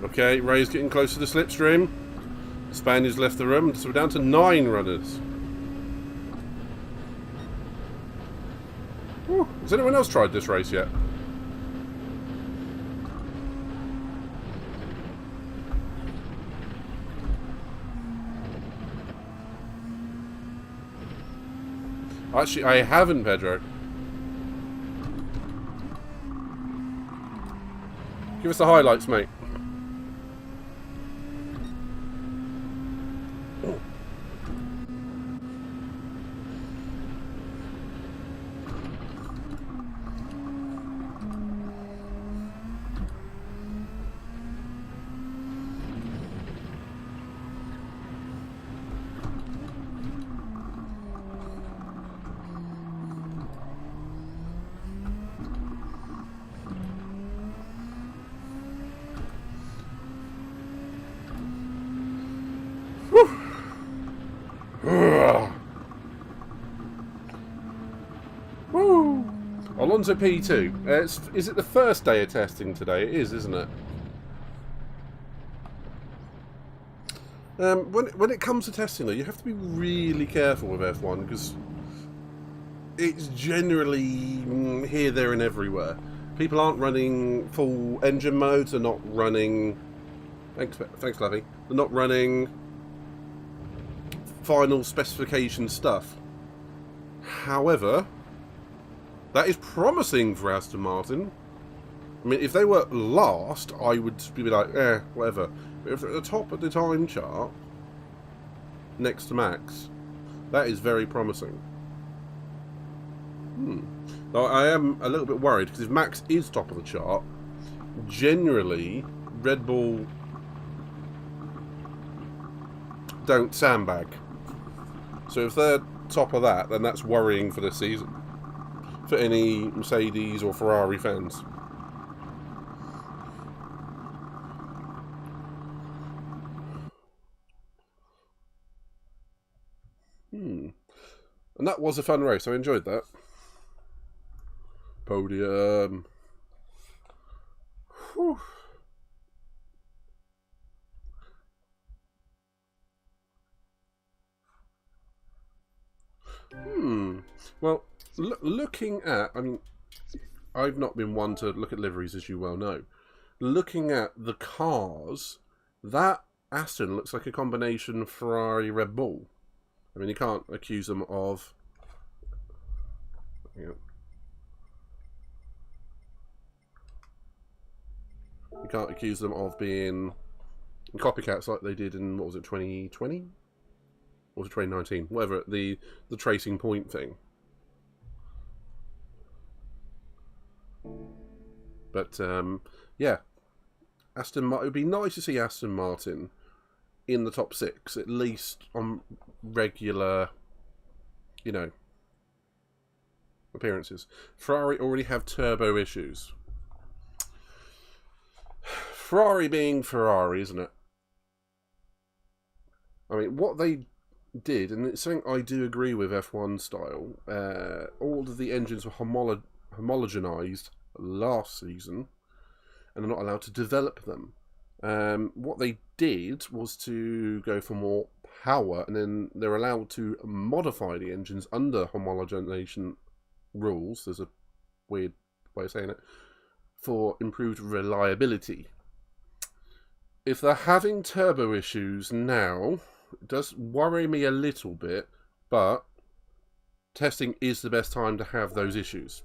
Speaker 2: Okay, Ray's getting close to the slipstream. Spaniard's left the room, so we're down to 9 runners. Whew. Has anyone else tried this race yet? Actually, I haven't, Pedro. Give us the highlights, mate. Alonso P2. Is it the first day of testing today? It is, isn't it? When it comes to testing, though, you have to be really careful with F1 because it's generally here, there, and everywhere. People aren't running full engine modes. They're not running. Thanks, Lovey. They're not running final specification stuff. However, that is promising for Aston Martin. I mean, if they were last, I would be like, whatever. But if they're at the top of the time chart, next to Max, that is very promising. Now, I am a little bit worried, because if Max is top of the chart, generally, Red Bull don't sandbag. So if they're top of that, then that's worrying for this season. For any Mercedes or Ferrari fans. And that was a fun race. I enjoyed that. Podium. Whew. Well, looking at, I mean, I've not been one to look at liveries, as you well know. Looking at the cars, that Aston looks like a combination Ferrari Red Bull. I mean, you can't accuse them of. You can't accuse them of being copycats like they did in, what was it, 2020? Or was it 2019? Whatever, the tracing point thing. But, yeah. It would be nice to see Aston Martin in the top 6, at least on regular, you know, appearances. Ferrari already have turbo issues. Ferrari being Ferrari, isn't it? I mean, what they did, and it's something I do agree with F1 style, all of the engines were homogenized last season, and are not allowed to develop them. What they did was to go for more power, and then they're allowed to modify the engines under homogenization rules. There's a weird way of saying it, for improved reliability. If they're having turbo issues now, it does worry me a little bit, but testing is the best time to have those issues.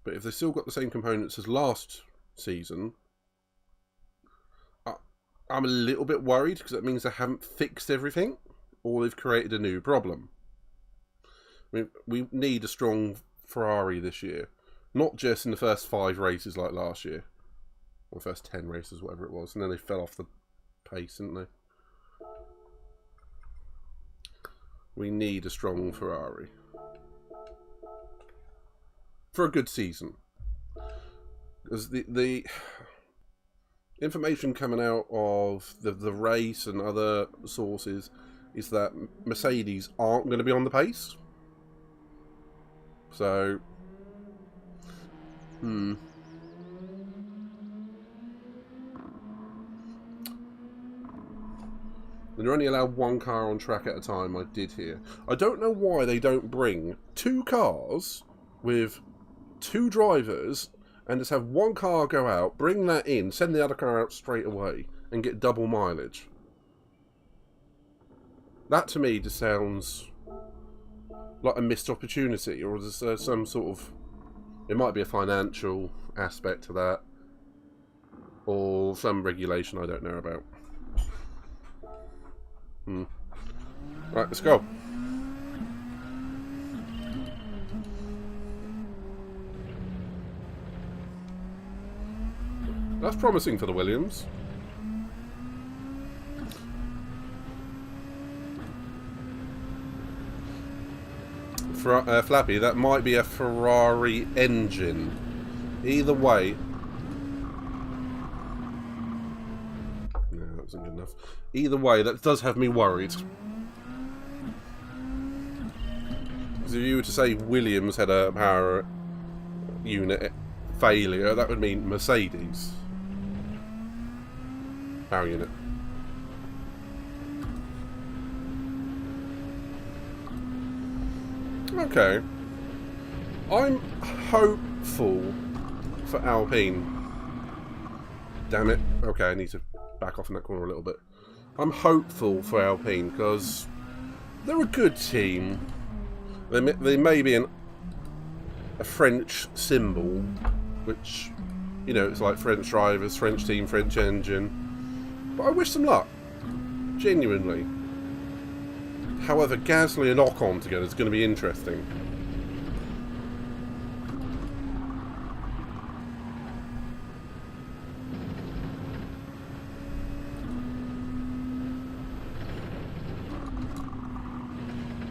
Speaker 2: But if they've still got the same components as last season, I'm a little bit worried, because that means they haven't fixed everything, or they've created a new problem. I mean, we need a strong Ferrari this year, not just in the first 5 races like last year, or the first 10 races, whatever it was, and then they fell off the pace, didn't they? We need a strong Ferrari for a good season. Because the information coming out of the race and other sources is that Mercedes aren't going to be on the pace. So, they're only allowed 1 car on track at a time, I did hear. I don't know why they don't bring 2 cars with 2 drivers and just have 1 car go out, bring that in, send the other car out straight away, and get double mileage. That to me just sounds like a missed opportunity, or is there some sort of... It might be a financial aspect to that, or some regulation I don't know about. Right, let's go. That's promising for the Williams. Flappy, that might be a Ferrari engine. Either way... No, that wasn't good enough. Either way, that does have me worried. Because if you were to say Williams had a power unit failure, that would mean Mercedes power unit. Okay. I'm hopeful for Alpine. Damn it. Okay, I need to back off in that corner a little bit. I'm hopeful for Alpine because they're a good team. They may be a French symbol, which, you know, it's like French drivers, French team, French engine. But I wish them luck. Genuinely. However, Gasly and Ocon together is going to be interesting.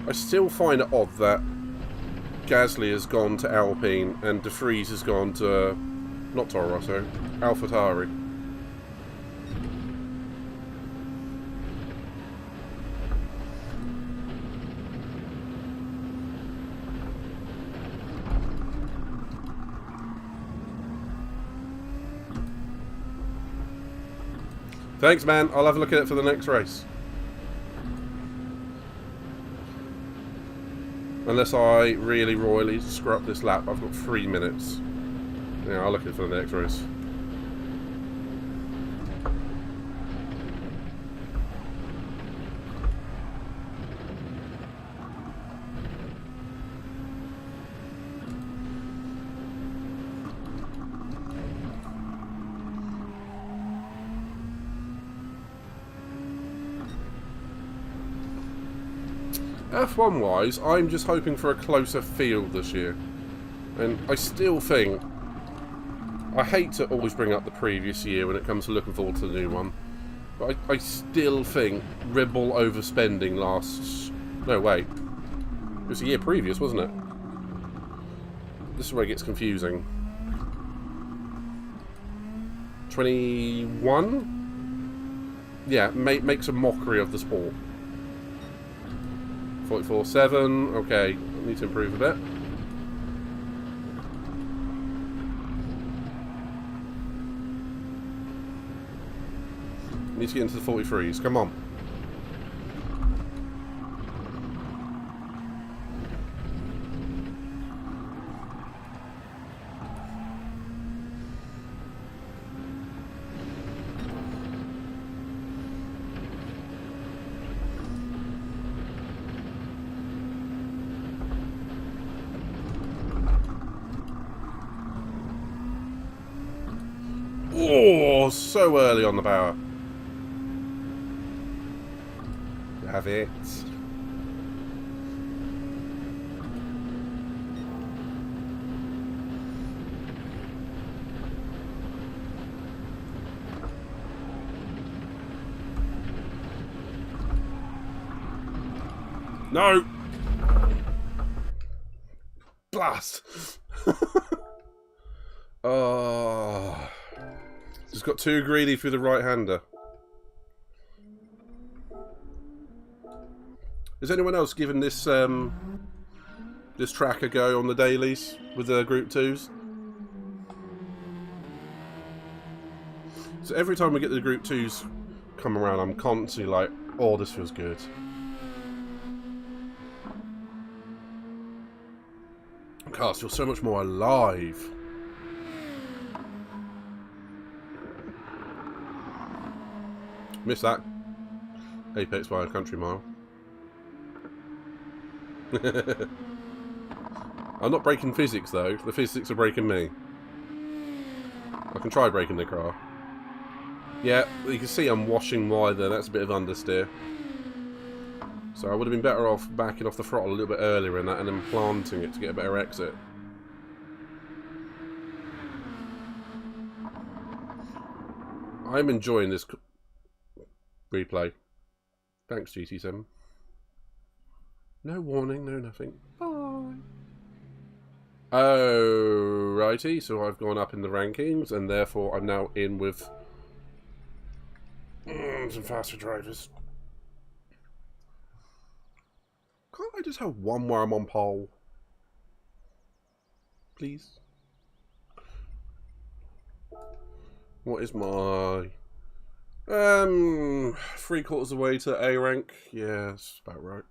Speaker 2: I still find it odd that Gasly has gone to Alpine and De Vries has gone to, not Toro Rosso, AlphaTauri. Thanks, man. I'll have a look at it for the next race. Unless I really royally screw up this lap, I've got 3 minutes. Yeah, I'll look at it for the next race. F1 wise, I'm just hoping for a closer field this year. And I still think, I hate to always bring up the previous year when it comes to looking forward to the new one, But I still think Red Bull overspending lasts... No, wait. It was a year previous, wasn't it? This is where it gets confusing. 21? Yeah, makes a mockery of the sport. 44.7. Okay, need to improve a bit. Need to get into the 43s. Come on. Oh, so early on the power. Have it. No! Blast! Oh. Just got too greedy through the right-hander. Has anyone else given this this track a go on the dailies with the Group 2s? So every time we get the Group 2s come around, I'm constantly like, oh, this feels good. Cars feel so much more alive. Missed that. Apex by a country mile. I'm not breaking physics though. The physics are breaking me. I can try breaking the car. Yeah, you can see I'm washing wide there. That's a bit of understeer. So I would have been better off backing off the throttle a little bit earlier in that and then planting it to get a better exit. I'm enjoying this replay. Thanks, GT-7. No warning, no nothing. Bye. Oh, righty. So I've gone up in the rankings, and therefore I'm now in with some faster drivers. Can't I just have one where I'm on pole? Please? What is my... 3/4 of the way to A rank. Yeah, that's about right.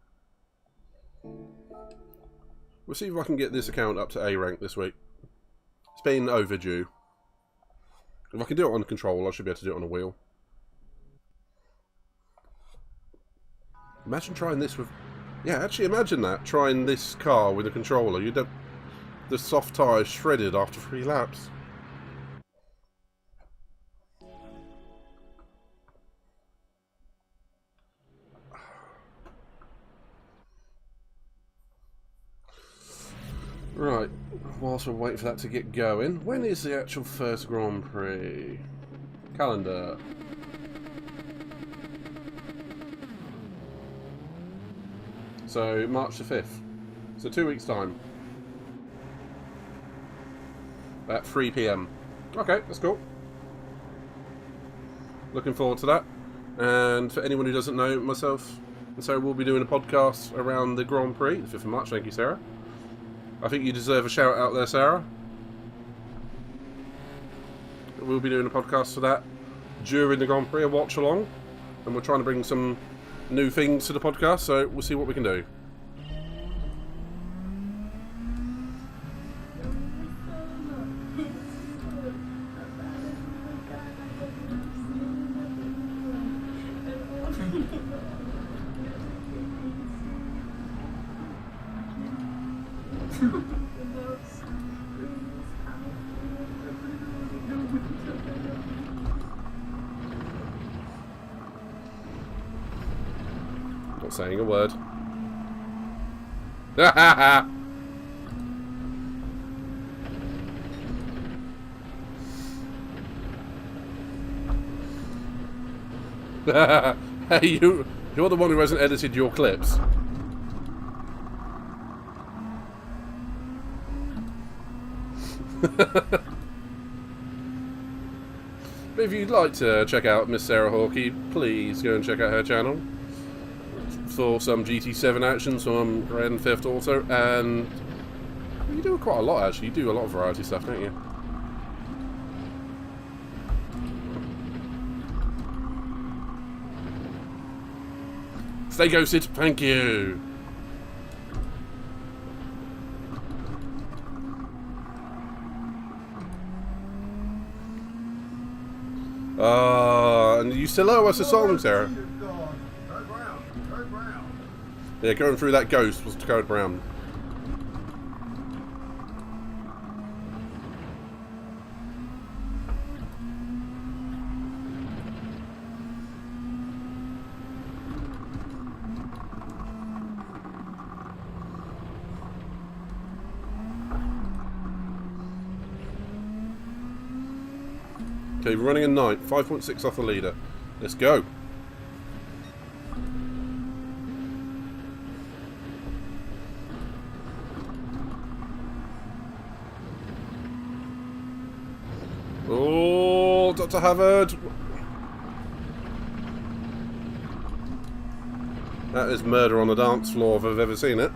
Speaker 2: We'll see if I can get this account up to A rank this week. It's been overdue. If I can do it on a controller, I should be able to do it on a wheel. Imagine trying this with... Yeah, actually imagine that. Trying this car with a controller. You'd have the soft tyres shredded after 3 laps. Right, whilst we're waiting for that to get going, when is the actual first Grand Prix? Calendar. So, March the 5th. So 2 weeks' time. At 3 PM. Okay, that's cool. Looking forward to that. And for anyone who doesn't know, myself and Sarah will be doing a podcast around the Grand Prix, the 5th of March. Thank you, Sarah. I think you deserve a shout out there, Sarah. We'll be doing a podcast for that during the Grand Prix, a watch along. And we're trying to bring some new things to the podcast, so we'll see what we can do. Not saying a word. Ha ha ha! Hey, you're the one who hasn't edited your clips. But if you'd like to check out Miss Sarah Hawkey, please go and check out her channel for some GT-7 action, some Grand Theft Auto, and you do quite a lot actually. You do a lot of variety stuff, don't you? Stay ghosted, thank you. And you still owe us a song, Sarah. Yeah, going through that ghost was Code Brown. Okay, we're running a 9, 5.6 off the leader. Let's go. Oh, Dr. Havard. That is murder on the dance floor if I've ever seen it.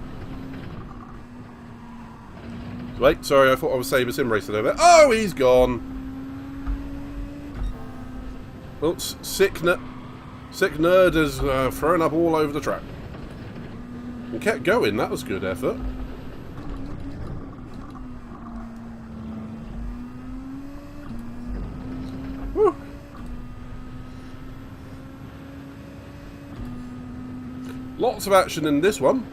Speaker 2: Wait, sorry, I thought I was Saber Sim racing over there. Oh, he's gone. Well, sick nerd has thrown up all over the track. And kept going, that was good effort. Woo. Lots of action in this one.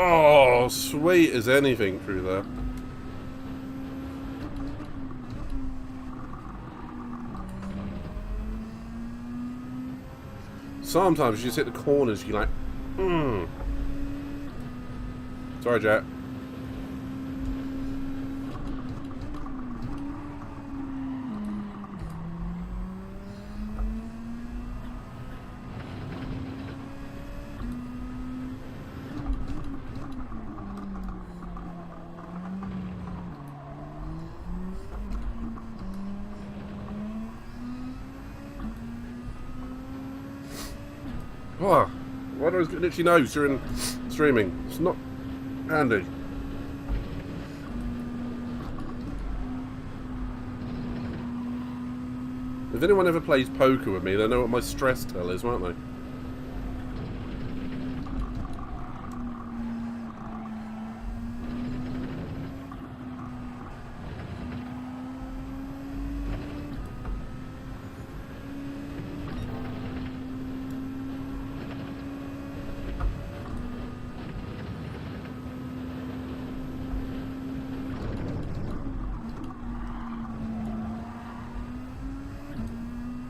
Speaker 2: Oh, sweet as anything through there. Sometimes you just hit the corners, you're like, Sorry, Jack. Oh, why do I get itchy nose during streaming? It's not handy. If anyone ever plays poker with me, they know what my stress tell is, won't they?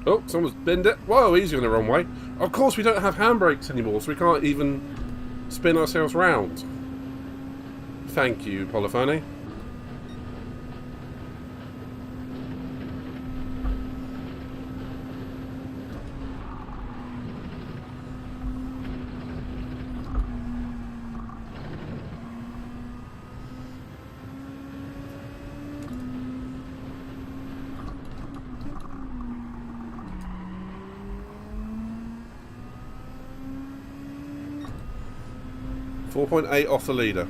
Speaker 2: Oh, someone's binned it. Whoa, he's going the wrong way. Of course, we don't have handbrakes anymore, so we can't even spin ourselves round. Thank you, Polyphony. .8 off the leader.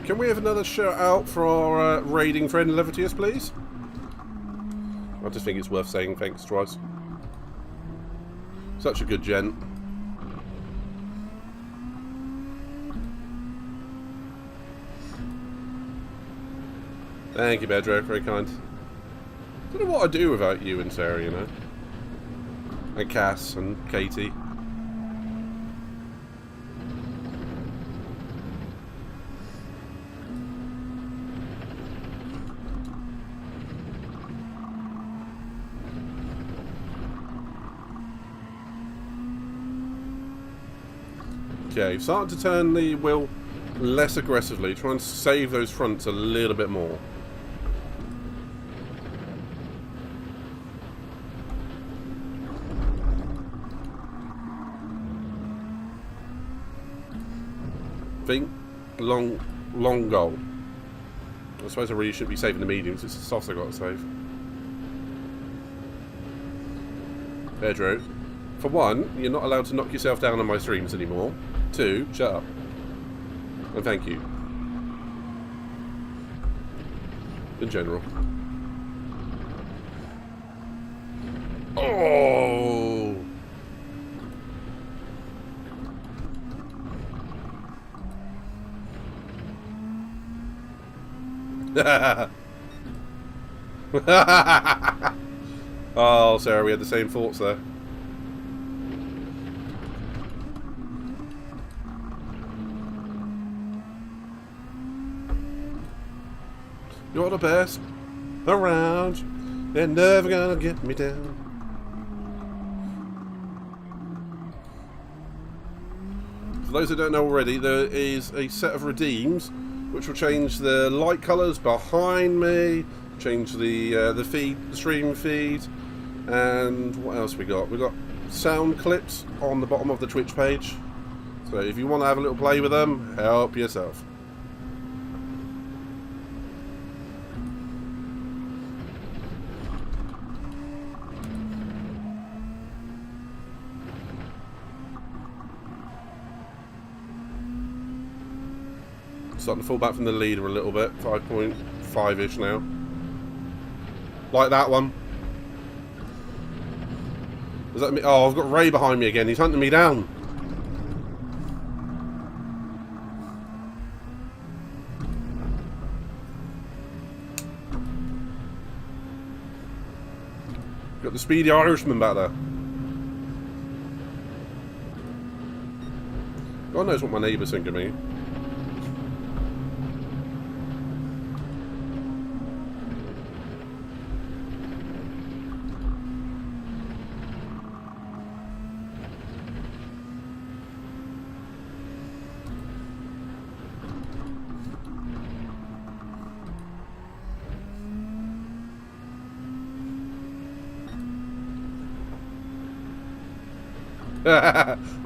Speaker 2: Can we have another shout out for our raiding friend Levitius, please? I just think it's worth saying thanks twice. Such a good gent. Thank you, Bedro. Very kind. I don't know what I'd do without you and Sarah, you know. And Cass and Katie. Okay, starting to turn the wheel less aggressively. Try and save those fronts a little bit more. Think long goal. I suppose I really should be saving the mediums. It's the softs I got to save. Pedro, for one, you're not allowed to knock yourself down on my streams anymore. 2, shut up. And thank you. In general. Oh! Oh, Sarah, we had the same thoughts there. You're the best around. They're never gonna get me down. For those who don't know already, there is a set of redeems which will change the light colours behind me, change the feed, the stream feed, and what else we got? We got sound clips on the bottom of the Twitch page. So if you want to have a little play with them, help yourself. Starting to fall back from the leader a little bit, 5.5-ish now. Like that one. Is that me? Oh, I've got Ray behind me again. He's hunting me down. Got the speedy Irishman back there. God knows what my neighbours think of me.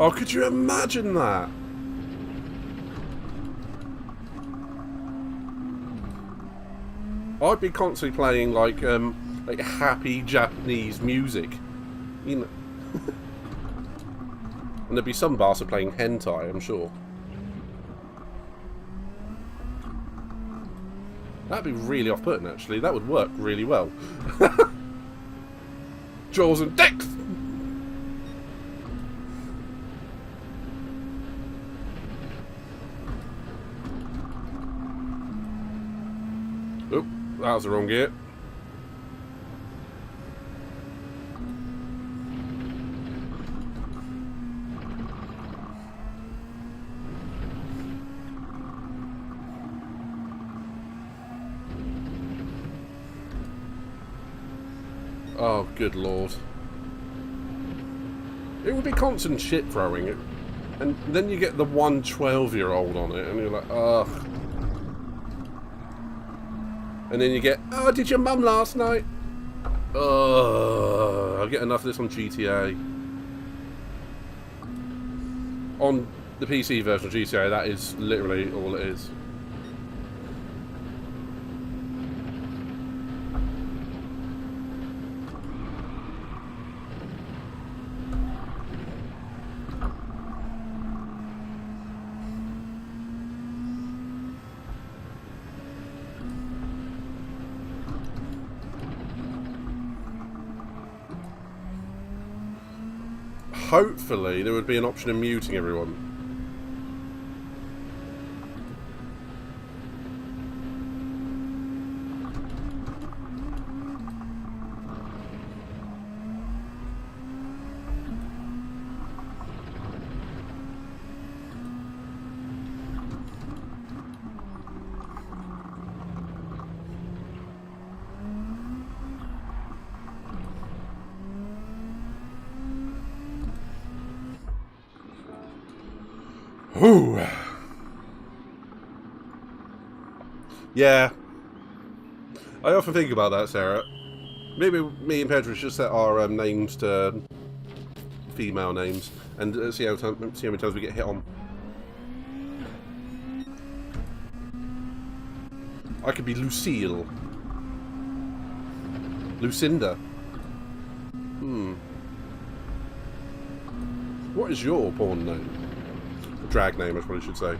Speaker 2: Oh, could you imagine that? I'd be constantly playing like happy Japanese music, you know. And there'd be some bastard playing hentai, I'm sure. That'd be really off-putting, actually. That would work really well. Jaws and dicks! Oop, that was the wrong gear. Oh, good lord. It would be constant shit throwing it. And then you get the 12-year-old on it, and you're like, ugh. And then you get, oh, did your mum last night? Ugh. I get enough of this on GTA. On the PC version of GTA, that is literally all it is. Hopefully there would be an option of muting everyone. Ooh. Yeah. I often think about that, Sarah. Maybe me and Pedro should set our names to female names and see how many times we get hit on. I could be Lucille. Lucinda. What is your porn name? Drag name, I probably should say.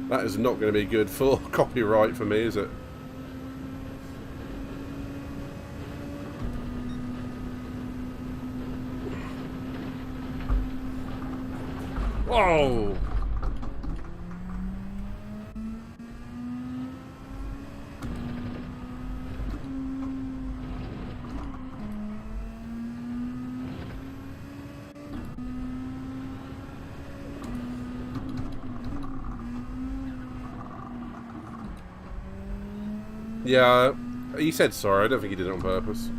Speaker 2: That is not going to be good for copyright for me, is it? Whoa! Yeah, he said sorry. I don't think he did it on purpose.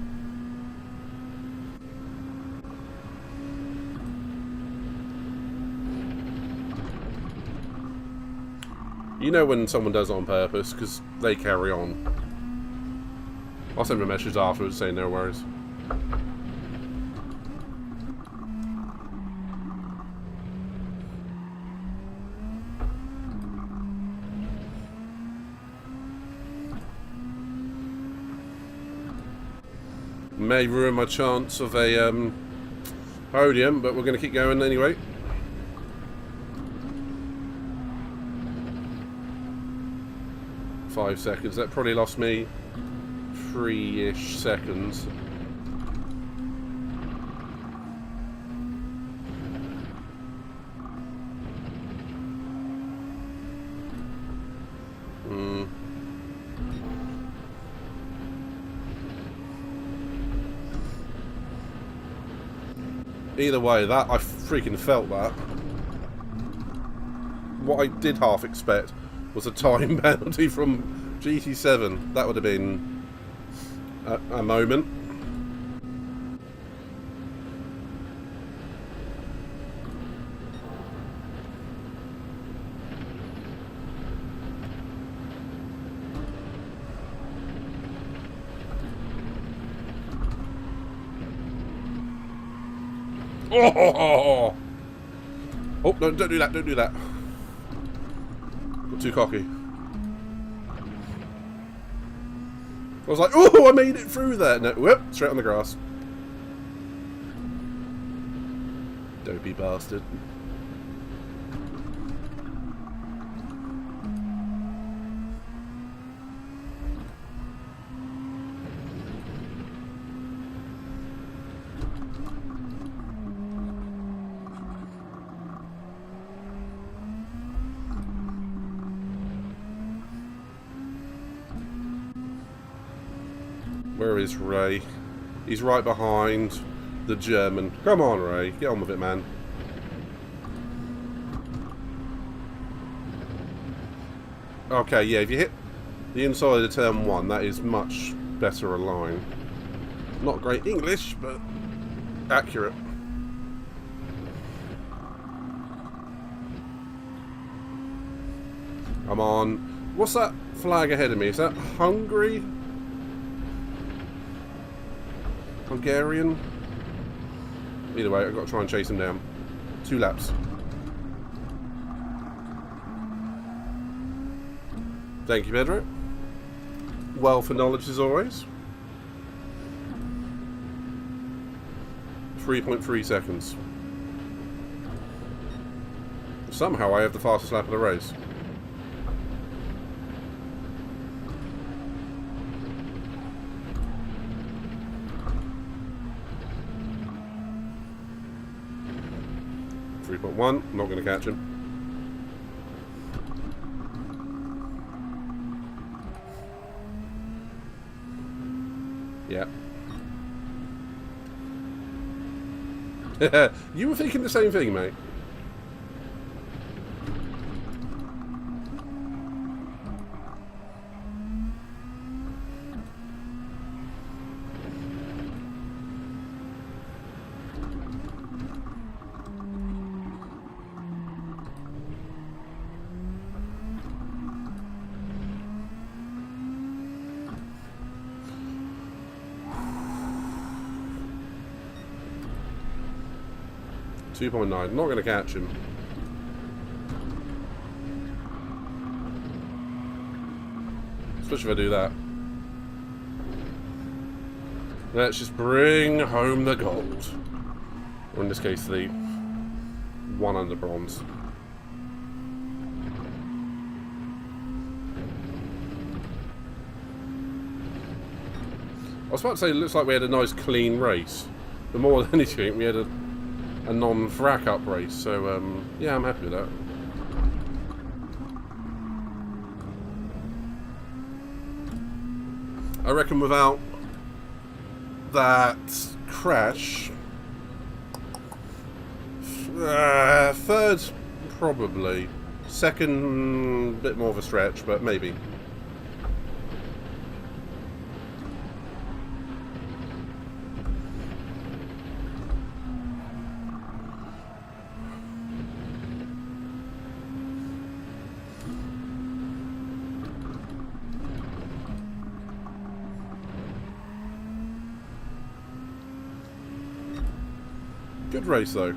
Speaker 2: You know when someone does it on purpose, because they carry on. I'll send him a message afterwards saying no worries. May ruin my chance of a podium, but we're going to keep going anyway. .5 seconds. That probably lost me 3-ish seconds. Either way, that I freaking felt that. What I did half expect was a time penalty from GT-7. That would have been a moment. Oh! Oh, no, don't do that, don't do that. Got too cocky. I was like, oh, I made it through there. No, whoop, straight on the grass. Dopey bastard. Where is Ray? He's right behind the German. Come on, Ray. Get on with it, man. Okay, yeah, if you hit the inside of turn 1, that is much better aligned. Not great English, but accurate. Come on. What's that flag ahead of me? Is that Hungary? Hungarian? Either way, I've got to try and chase him down. 2 laps. Thank you, Pedro. Wealth of knowledge as always. 3.3 seconds. Somehow I have the fastest lap of the race. Not going to catch him. Yeah. You were thinking the same thing, mate. .9, not going to catch him. Especially if I do that. Let's just bring home the gold. Or in this case, the 1 under bronze. I was about to say, it looks like we had a nice clean race. But more than anything, we had a non-frack up race. So, yeah, I'm happy with that. I reckon without that crash, third probably, second bit more of a stretch, but maybe. Good race though.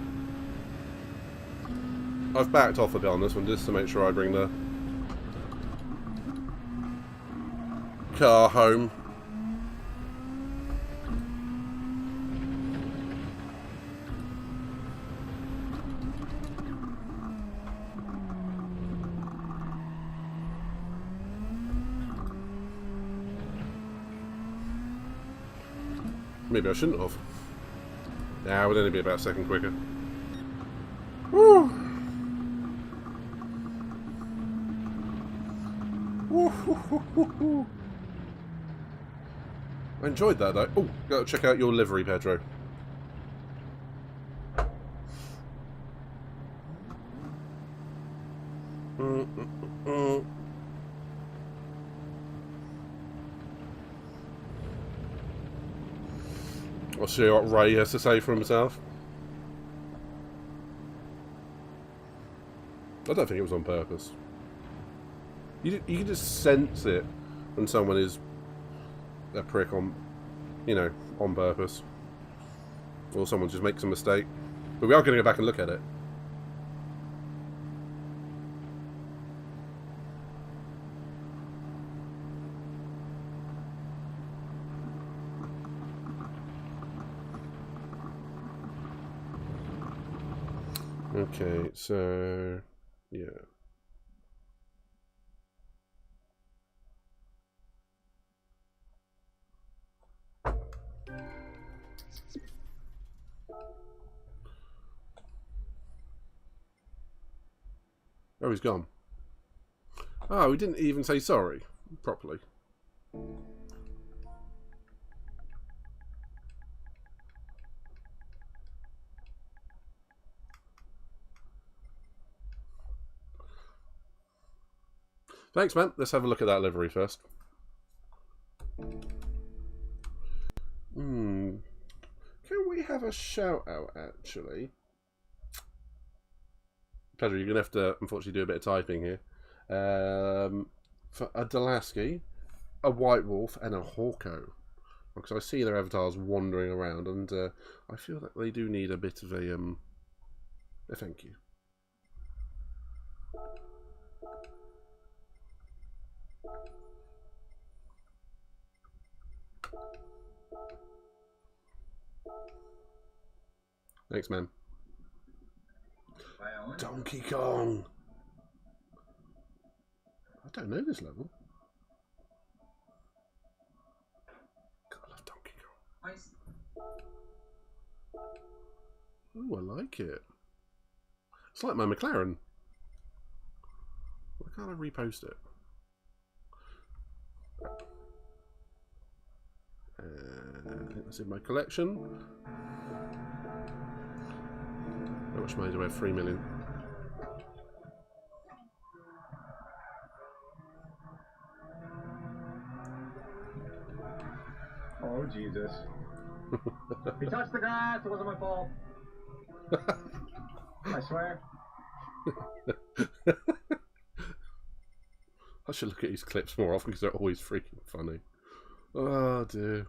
Speaker 2: I've backed off a bit on this one just to make sure I bring the car home. Maybe I shouldn't have. Nah, it would only be about a second quicker. Woo! Woo-hoo-hoo-hoo-hoo. I enjoyed that though. Oh, gotta check out your livery, Pedro. I'll see what Ray has to say for himself. I don't think it was on purpose. You can just sense it when someone is a prick on, you know, on purpose. Or someone just makes a mistake. But we are going to go back and look at it. Okay, so yeah. Oh, he's gone. Oh, we didn't even say sorry properly. Thanks, man. Let's have a look at that livery first. Can we have a shout out, actually? Pedro, you're going to have to, unfortunately, do a bit of typing here. For a Delaski, a White Wolf, and a Hawko. Because I see their avatars wandering around, and I feel that they do need a bit of a thank you. Thanks, man. Donkey Kong. I don't know this level. God, I love Donkey Kong. Oh, I like it. It's like my McLaren. Why can't I repost it? I think that's in my collection. How much money do I have? 3 million.
Speaker 5: Oh, Jesus. He touched the grass. It wasn't my fault. I swear.
Speaker 2: I should look at these clips more often because they're always freaking funny. Oh dear.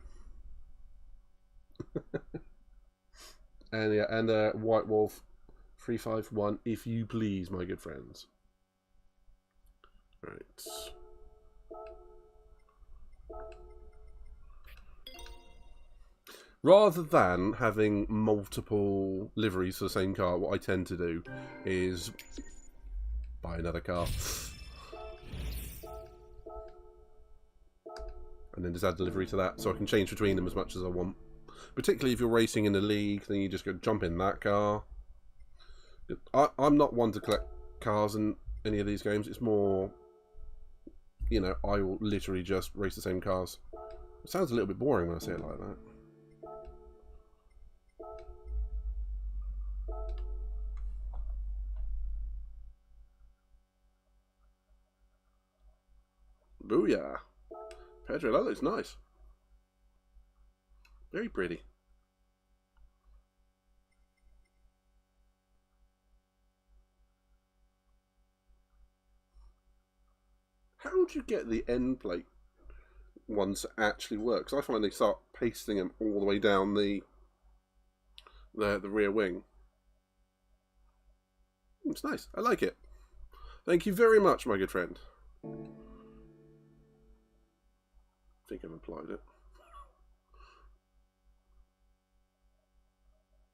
Speaker 2: And yeah, and White Wolf 351, if you please, my good friends. Right. Rather than having multiple liveries for the same car, what I tend to do is buy another car. And then just add delivery to that, so I can change between them as much as I want. Particularly if you're racing in the league, then you just go jump in that car. I'm not one to collect cars in any of these games. It's more, you know, I will literally just race the same cars. It sounds a little bit boring when I say it like that. Booyah! Pedro, that looks nice. Very pretty. How would you get the end plate ones to actually work? Because I find they start pasting them all the way down the rear wing. It's nice. I like it. Thank you very much, my good friend. I think I've applied it.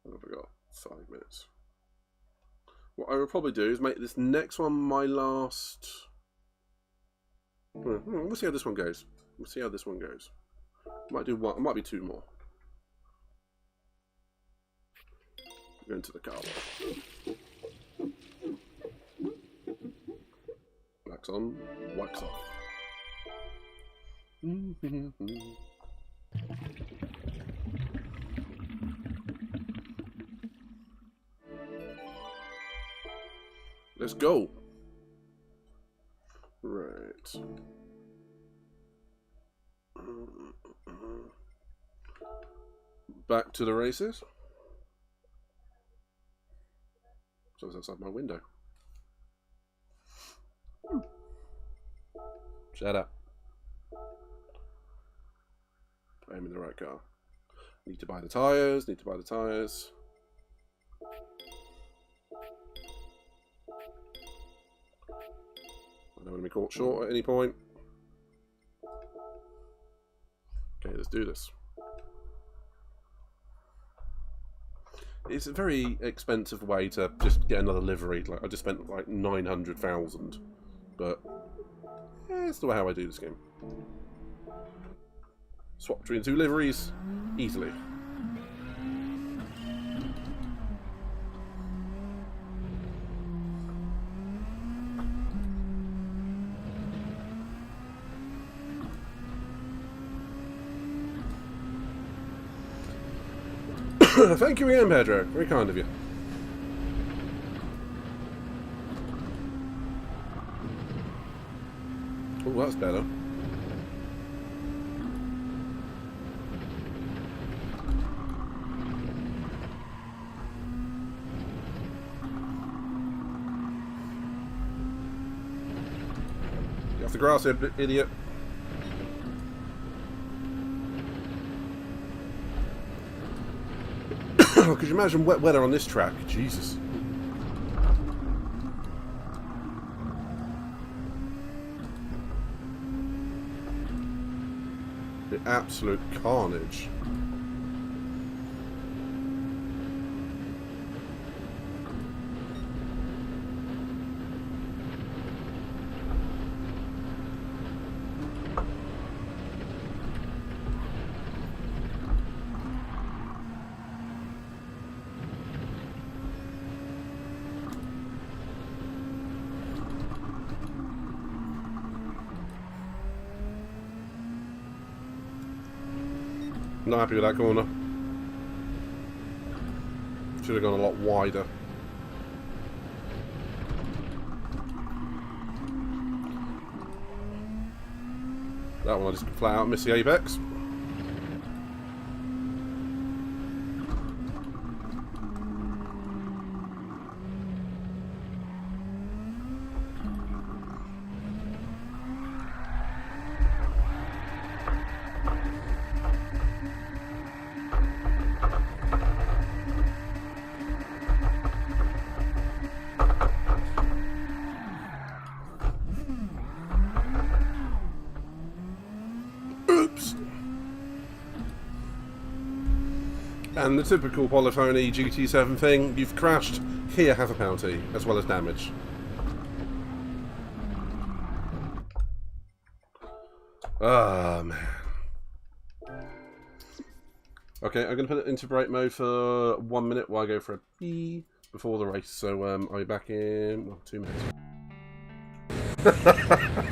Speaker 2: I've got 5 minutes. What I will probably do is make this next one my last. We'll see how this one goes. We'll see how this one goes. Might do one. Might be 2 more. Go into the car wash. Wax on, wax off. Let's go. Right. Back to the races. So it's outside my window. Shut up. I'm in the right car. Need to buy the tyres, need to buy the tyres. I don't want to be caught short at any point. Okay, let's do this. It's a very expensive way to just get another livery. Like I just spent like 900,000, but that's the way how I do this game. Swap between 2 liveries easily. Thank you again, Pedro. Very kind of you. Oh, that's better. Get off the grass, idiot. Could you imagine wet weather on this track? Jesus. The absolute carnage. Not happy with that corner. Should have gone a lot wider. That one I just flat out missed the apex. And the typical Polyphony GT-7 thing, you've crashed, here have a penalty, as well as damage. Ah, man. Okay, I'm going to put it into brake mode for 1 minute while I go for a pee before the race, so I'll be back in, well, 2 minutes.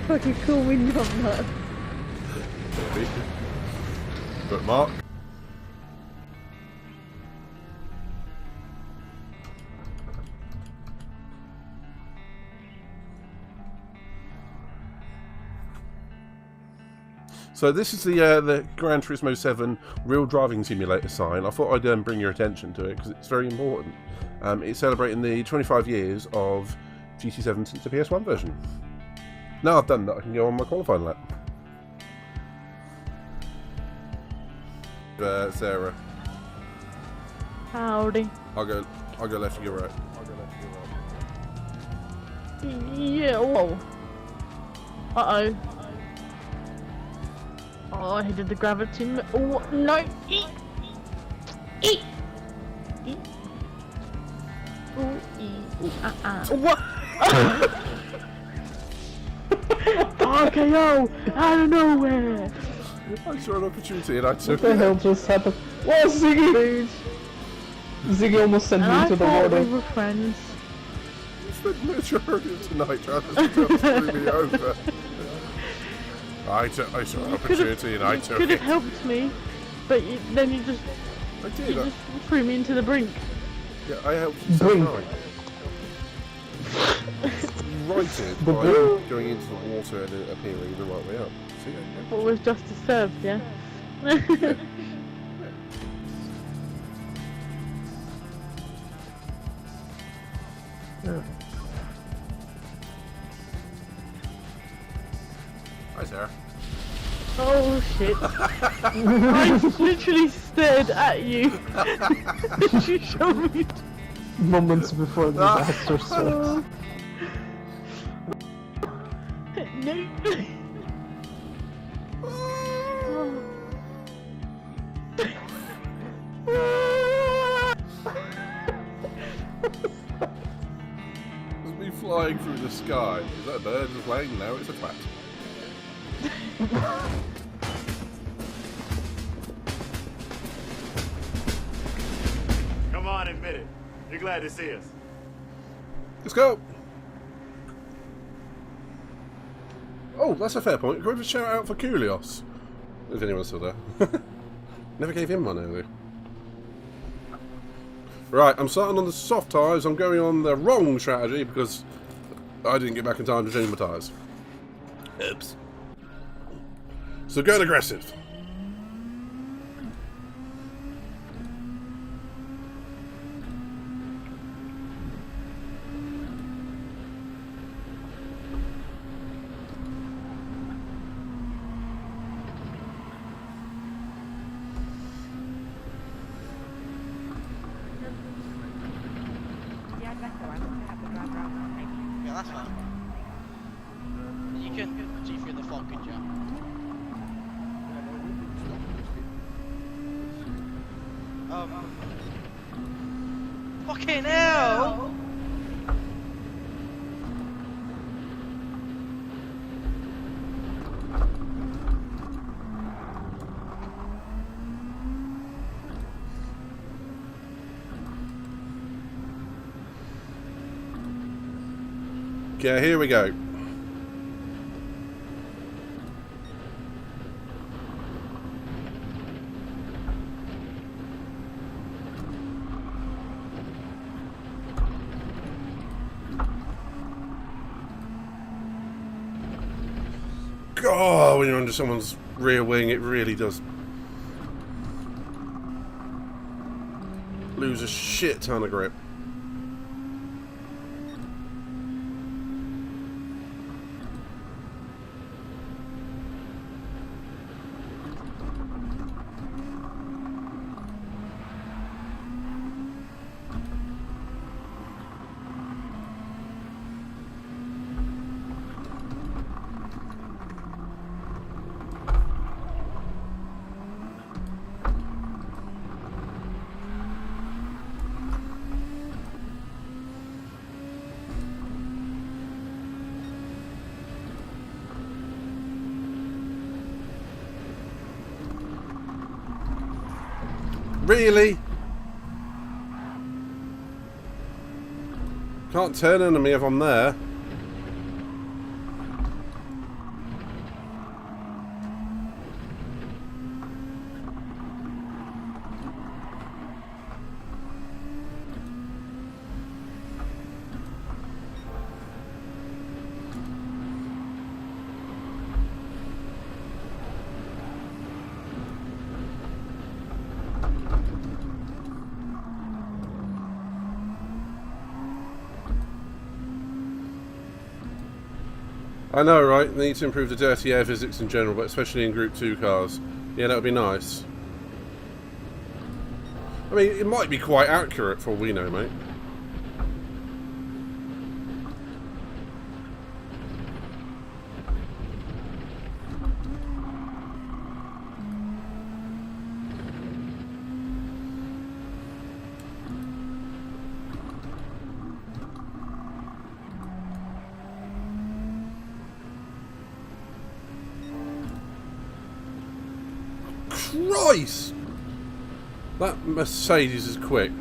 Speaker 6: Fucking cool wind on that.
Speaker 2: But Mark? So this is the Gran Turismo 7 Real Driving Simulator sign. I thought I'd bring your attention to it because it's very important. It's celebrating the 25 years of GT7 since the PS1 version. Now I've done that, I can go on my qualifying lap. Sarah.
Speaker 6: Howdy.
Speaker 2: I'll go left, you go right.
Speaker 6: Yeah, whoa. Uh-oh. Oh, I hit the gravity. Oh, no. Eat. Eat. Eat. Ooh, eat. What? RKO out of nowhere.
Speaker 2: I saw an opportunity and I took
Speaker 7: What the
Speaker 2: it.
Speaker 7: hell just happened? What, Ziggy? Ziggy almost sent me
Speaker 6: And
Speaker 7: into the
Speaker 6: I thought
Speaker 7: water.
Speaker 6: we were friends.
Speaker 2: You spent the majority of tonight trying to screw me over. I saw an opportunity and I took
Speaker 6: could
Speaker 2: it.
Speaker 6: have helped me, but then you just
Speaker 2: I did.
Speaker 6: you just threw me into the brink.
Speaker 2: Yeah, I helped you so
Speaker 7: Brink.
Speaker 2: right. You righted
Speaker 7: The
Speaker 2: by
Speaker 7: brink.
Speaker 2: going into the water and appearing the right way up. So yeah,
Speaker 6: What was justice served, yeah?
Speaker 2: Hi, Sarah.
Speaker 6: Oh shit. I literally stared at you. You showed me.
Speaker 7: Moments before the disaster starts.
Speaker 6: No.
Speaker 2: There's me flying through the sky. Is that a bird just laying? No, it's a cat.
Speaker 8: Come on, admit it. You're glad to see us.
Speaker 2: Let's go! Oh, that's a fair point. Can we have a shout out for Kulios? If anyone's still there. Never gave him one earlier. Right, I'm starting on the soft tyres. I'm going on the wrong strategy because I didn't get back in time to change my tyres. Oops. So going aggressive.
Speaker 3: Yeah, that's fine. You can see through the fog, can you? Fucking hell!
Speaker 2: Okay, here we go. God, when you're under someone's rear wing, it really does lose a shit ton of grip. Really? Can't turn into me if I'm there. I know, right? They need to improve the dirty air physics in general, but especially in Group 2 cars. Yeah, that would be nice. I mean, it might be quite accurate for all we know, mate. Christ! That Mercedes is quick.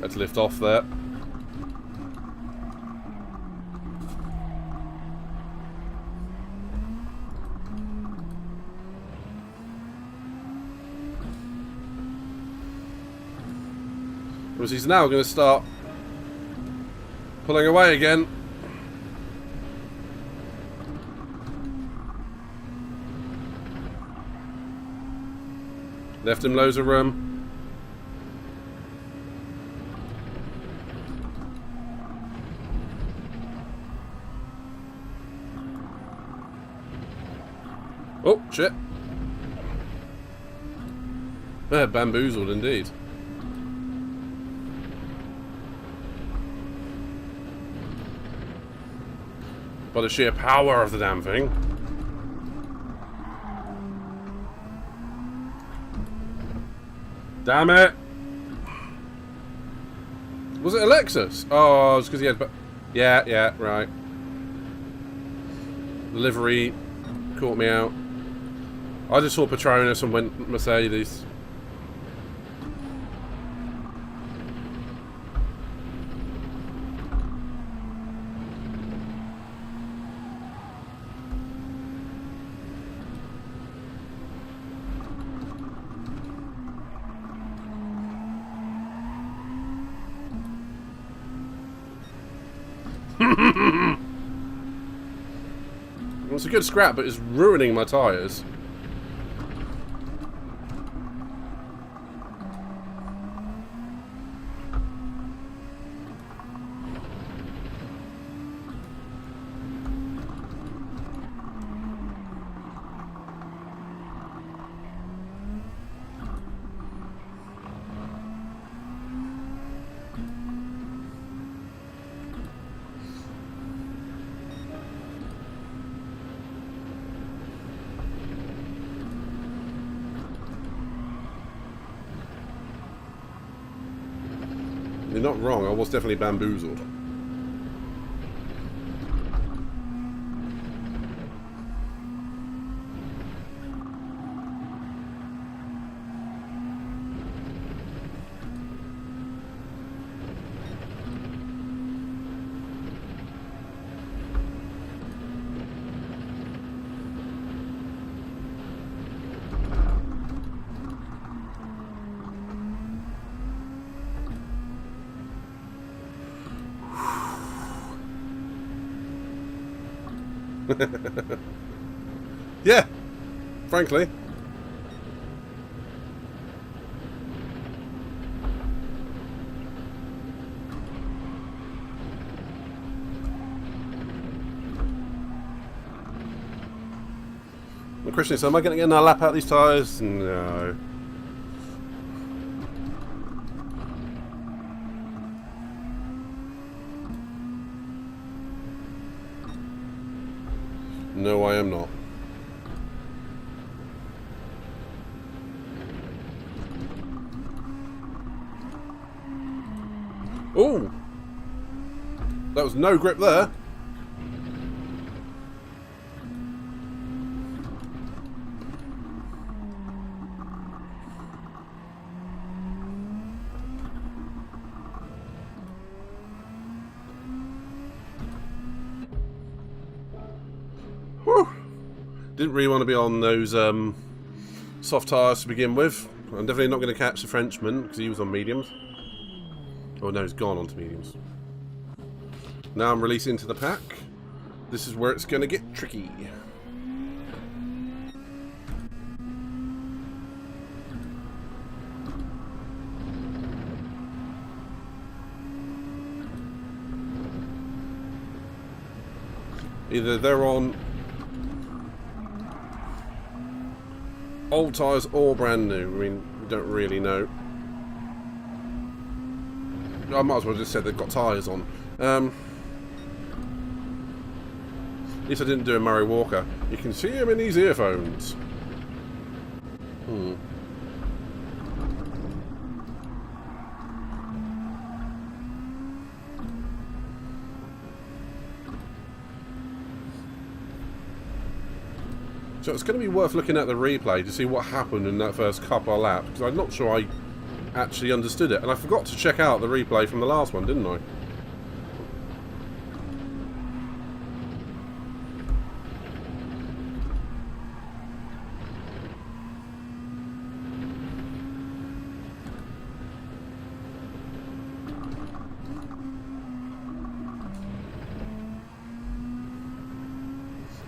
Speaker 2: Let's lift off there. Because he's now going to start pulling away again. Left him loads of room. Oh, shit. Bamboozled indeed. By the sheer power of the damn thing. Damn it! Was it a Lexus? Oh, it's because he had... Yeah, right. The livery caught me out. I just saw Petronas and went Mercedes. It's a good scrap, but it's ruining my tyres. You're not wrong, I was definitely bamboozled. Yeah, frankly. The question is, am I going to get another lap out of these tyres? No. No, I am not. Oh! That was no grip there. Whew. Didn't really want to be on those soft tyres to begin with. I'm definitely not going to catch the Frenchman because he was on mediums. Oh no, he's gone onto mediums. Now I'm releasing into the pack. This is where it's going to get tricky. Either they're on old tyres or brand new. I mean, we don't really know. I might as well just say they've got tyres on. At least I didn't do a Murray Walker. You can see him in these earphones. So it's going to be worth looking at the replay to see what happened in that first couple of laps, because I'm not sure I actually understood it. And I forgot to check out the replay from the last one, didn't I?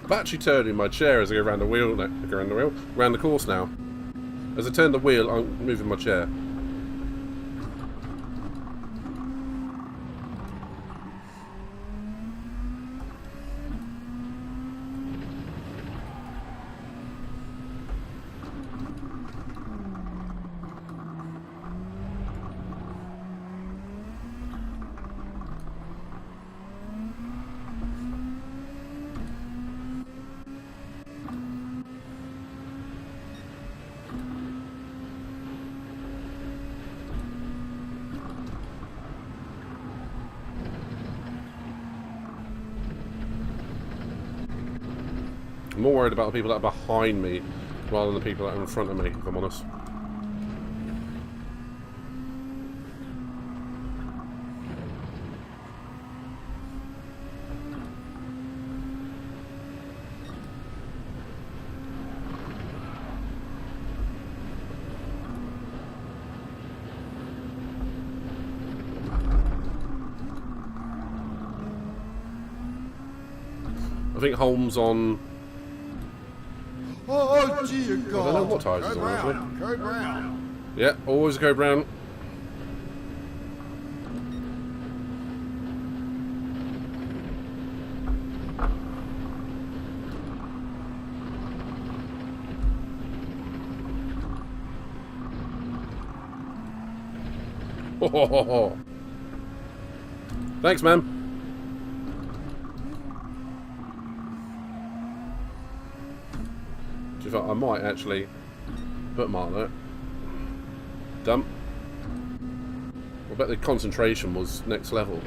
Speaker 2: I've actually turning my chair as I go around the wheel, around the course now. As I turn the wheel, I'm moving my chair. I'm more worried about the people that are behind me rather than the people that are in front of me, if I'm honest. I think Holmes on...
Speaker 1: Oh, dear God.
Speaker 2: I don't know what tyres he's on, actually.
Speaker 1: Go brown.
Speaker 2: Yeah, always go brown. Oh. Thanks, man. I might actually put mark that. Dump. I bet the concentration was next level.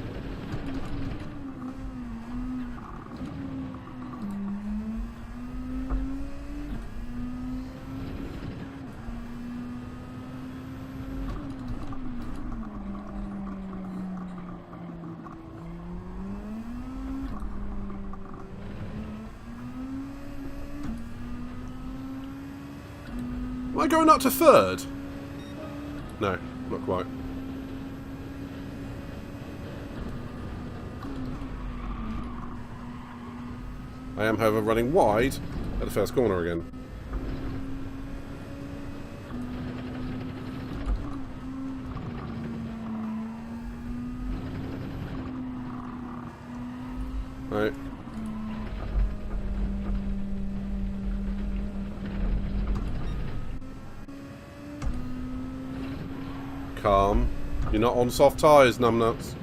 Speaker 2: Am I going up to third? No, not quite. I am, however, running wide at the first corner again. Right. Calm. You're not on soft tyres, numbnuts.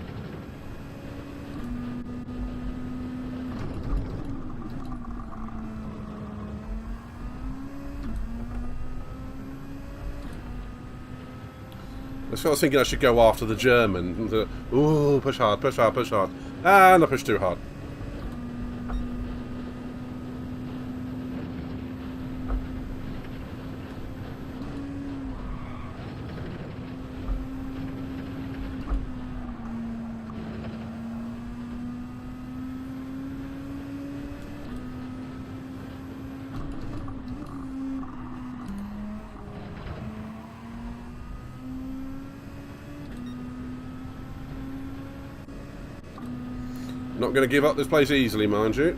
Speaker 2: I was thinking I should go after the German. Ooh, push hard, push hard, push hard. And I pushed too hard. Not going to give up this place easily, mind you.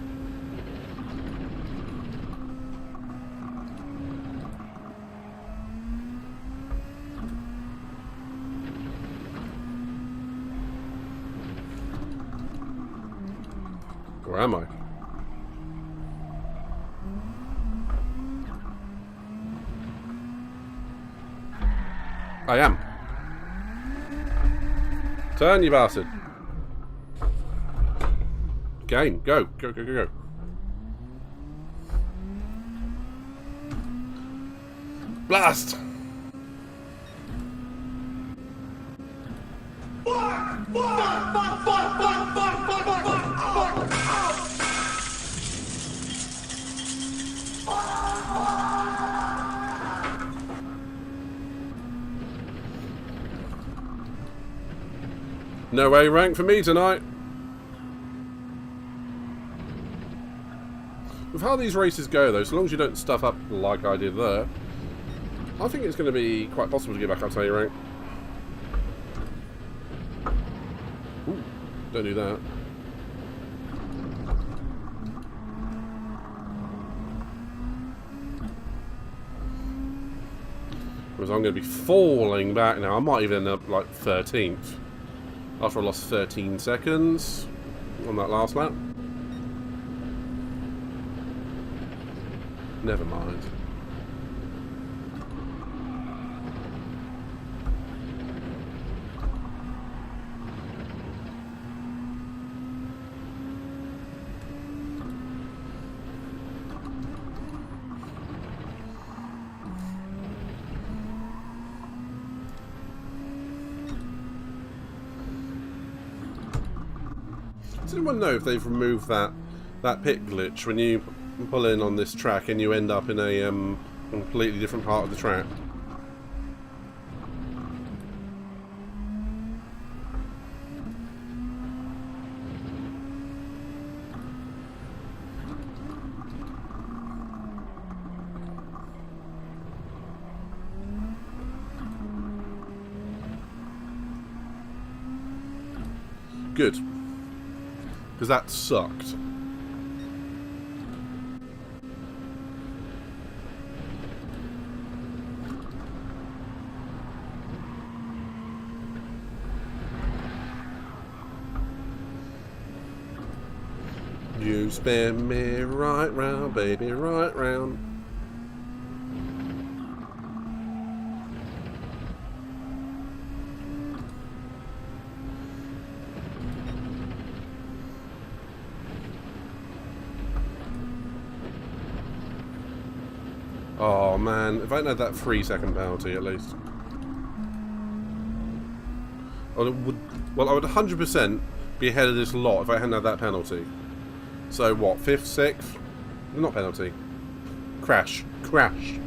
Speaker 2: Where am I? I am. Turn, you bastard. Game, go, go, go, go, go. Blast! No A rank for me tonight. With how these races go, though, so long as you don't stuff up like I did there, I think it's going to be quite possible to get back up to A rank. Ooh, don't do that. Because I'm going to be falling back now. I might even end up like 13th. After I lost 13 seconds on that last lap. Never mind. Does anyone know if they've removed that pit glitch when you pull in on this track and you end up in a completely different part of the track? Good. Because that sucked. You spin me right round, baby, right round. Oh man, if I hadn't had that 3-second penalty at least. I would 100% be ahead of this lot if I hadn't had that penalty. So what, 5th, 6th? Not penalty. Crash. Crash.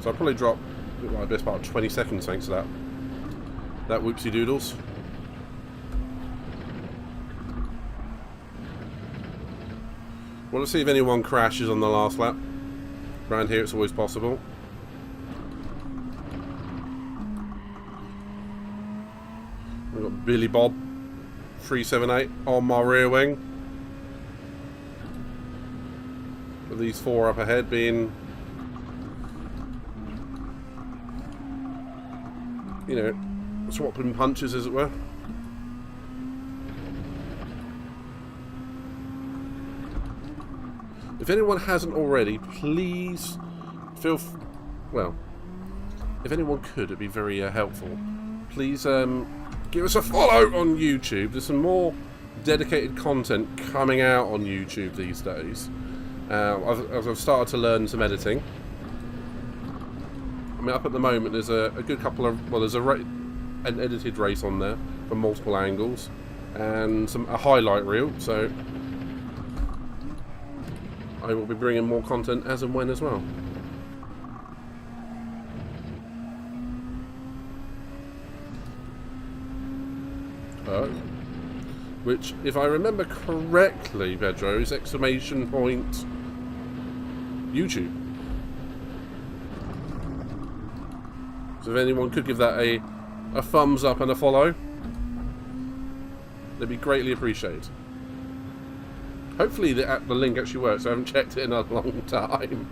Speaker 2: So I'll probably drop my best part of 20 seconds thanks to that whoopsie doodles. Well, let's see if anyone crashes on the last lap. Around here it's always possible. We've got Billy Bob 378 on my rear wing. With these 4 up ahead being, you know, swapping punches, as it were. If anyone hasn't already, please feel well, if anyone could, it'd be very helpful. Please give us a follow on YouTube. There's some more dedicated content coming out on YouTube these days. As I've started to learn some editing. I mean, up at the moment, there's a good couple of, well, there's an edited race on there from multiple angles, and a highlight reel. So I will be bringing more content as and when as well. Which, if I remember correctly, Pedro, is exclamation point YouTube. So if anyone could give that a thumbs up and a follow, they'd be greatly appreciated. Hopefully the link actually works. I haven't checked it in a long time.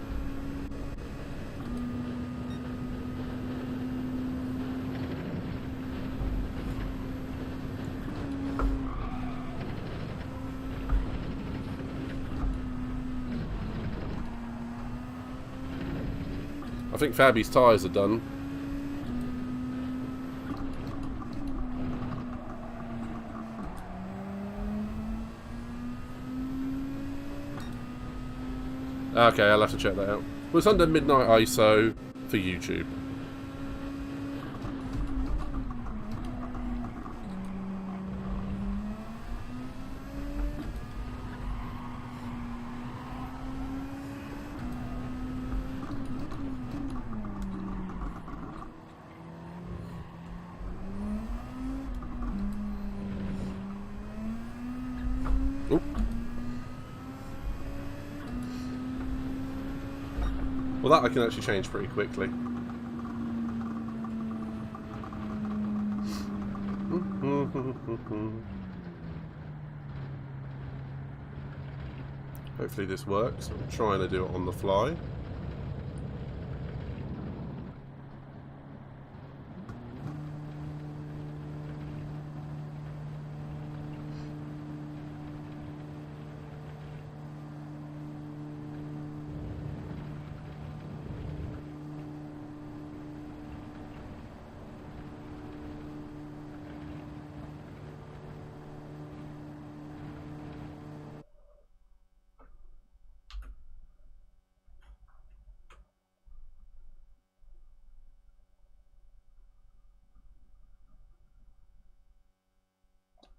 Speaker 2: I think Fabby's tyres are done. Okay, I'll have to check that out. Well, it's under midnight ISO for YouTube. Well, that I can actually change pretty quickly. Hopefully this works. I'm trying to do it on the fly.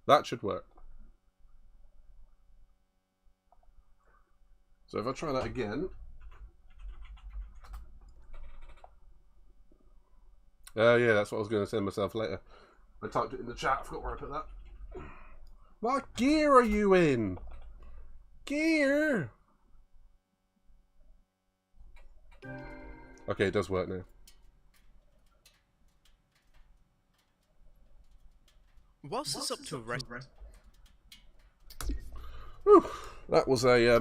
Speaker 2: That should work. So if I try that again. Yeah, that's what I was going to send myself later. I typed it in the chat, I forgot where I put that. What gear are you in? Gear! Okay, it does work now.
Speaker 9: Whilst it's up to a rest.
Speaker 2: Whew, that was a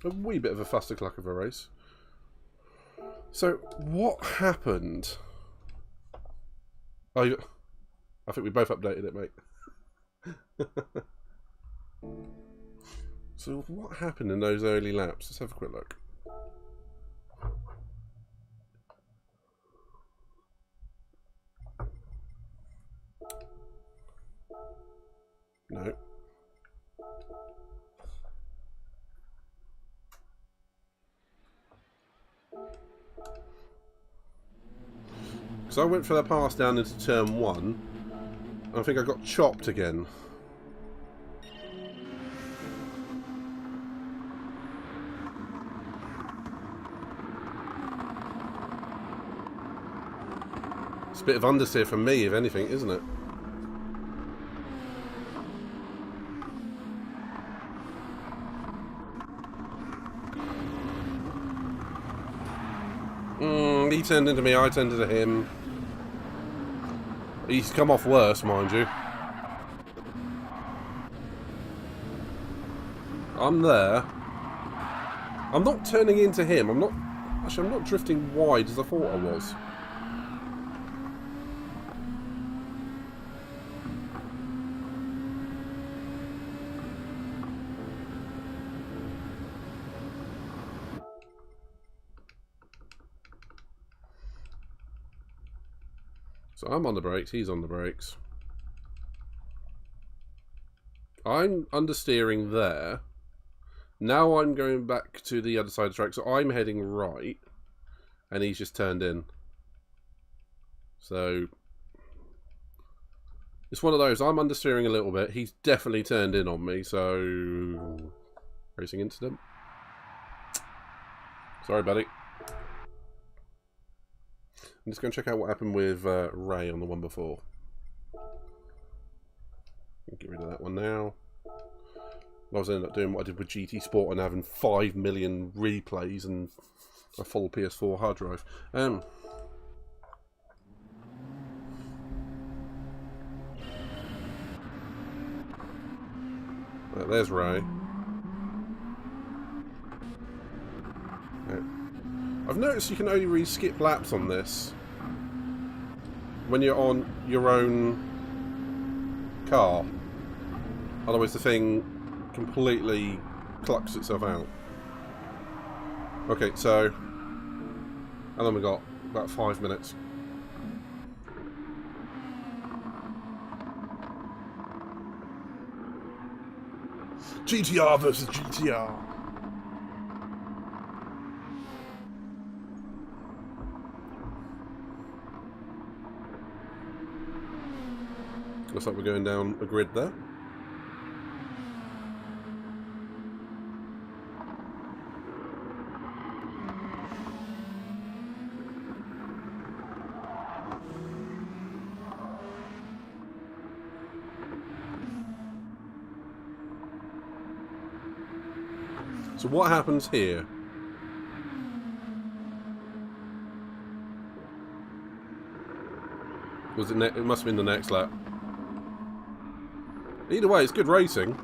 Speaker 2: wee bit of a fustercluck of a race. So, what happened? Oh, I think we both updated it, mate. So, what happened in those early laps? Let's have a quick look. No. So I went for the pass down into turn 1. I think I got chopped again. It's a bit of understeer from me, if anything, isn't it? He turned into me, I turned into him. He's come off worse, mind you. I'm there. I'm not turning into him. I'm not... Actually, I'm not drifting wide as I thought I was. So I'm on the brakes, he's on the brakes. I'm understeering there. Now I'm going back to the other side of the track, so I'm heading right, and he's just turned in. So it's one of those, I'm understeering a little bit, he's definitely turned in on me, so racing incident. Sorry, buddy. I'm just going to check out what happened with Ray on the one before. Get rid of that one now. I was ended up doing what I did with GT Sport and having 5 million replays and a full PS4 hard drive. There's Ray. I've noticed you can only really skip laps on this when you're on your own car. Otherwise the thing completely clucks itself out. Okay, so... and then we got about 5 minutes. GTR versus GTR. Looks like we're going down a grid there. So what happens here? Was it? It must have been the next lap. Either way, it's good racing.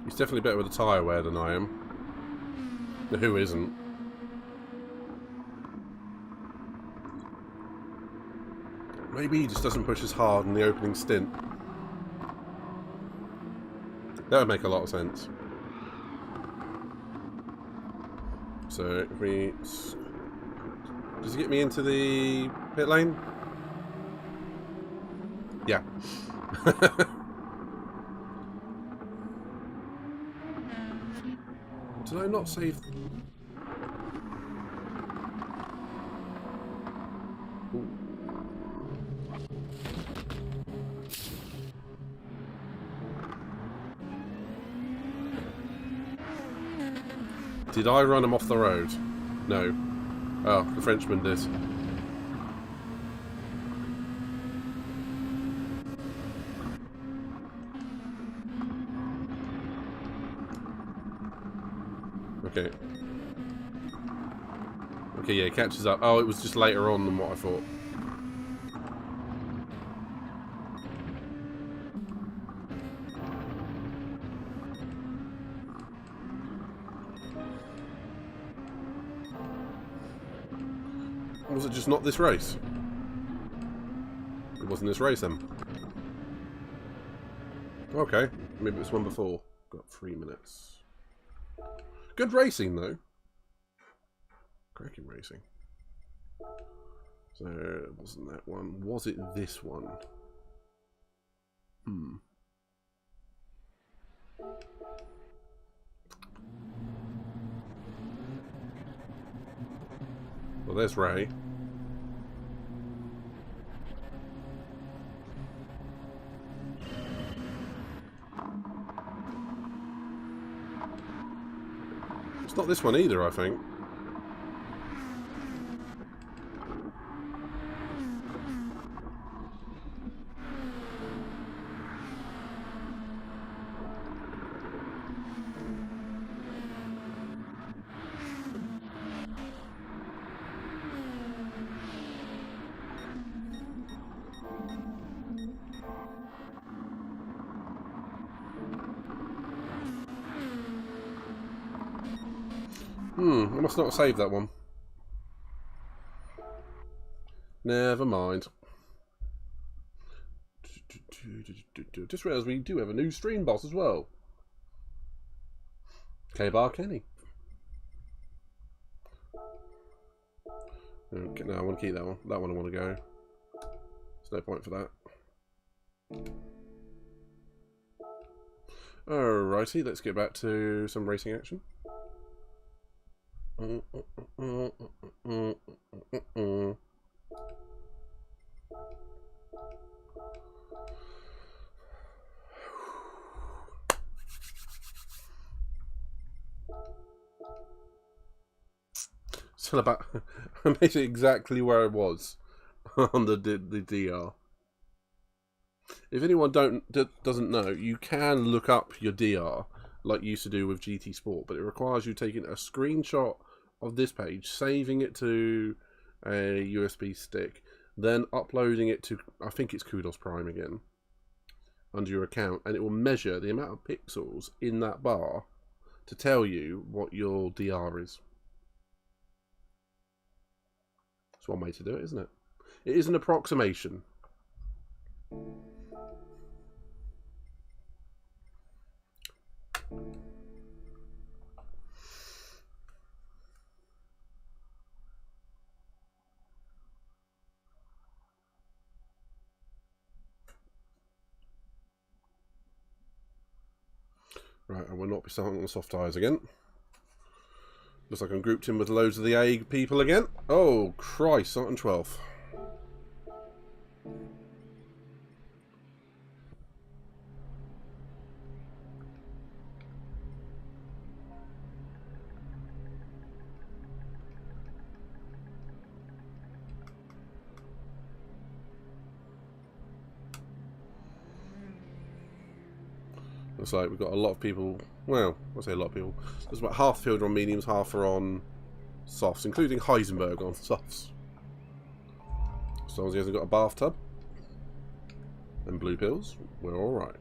Speaker 2: He's definitely better with a tyre wear than I am. Who isn't? Maybe he just doesn't push as hard in the opening stint. That would make a lot of sense. So, if we... does he get me into the pit lane? Yeah. Did I not save... Ooh. Did I run him off the road? No. Oh, the Frenchman did. Okay. Okay, yeah, he catches up. Oh, it was just later on than what I thought. Was it just not this race? It wasn't this race then. Okay, maybe it was one before. Got 3 minutes. Good racing though. Cracking racing. So, it wasn't that one. Was it this one? Well, there's Ray. It's not this one either, I think. I must not have saved that one. Never mind. Just realised we do have a new stream boss as well. K-Bar Kenny. Okay, no, I want to keep that one. That one I want to go. There's no point for that. Alrighty, let's get back to some racing action. Still about I'm basically exactly where I was on the DR. If anyone doesn't know, you can look up your DR like you used to do with GT Sport, but it requires you taking a screenshot of this page, saving it to a USB stick, then uploading it to, I think it's Kudos Prime again, under your account, and it will measure the amount of pixels in that bar to tell you what your DR is. That's one way to do it, isn't it? It is an approximation. Right, I will not be starting on the soft tyres again. Looks like I'm grouped in with loads of the A people again. Oh, Christ, starting 12th. Looks like we've got a lot of people, well, I say a lot of people, there's about half the field are on mediums, half are on softs, including Heisenberg on softs. As long as he hasn't got a bathtub and blue pills, we're alright.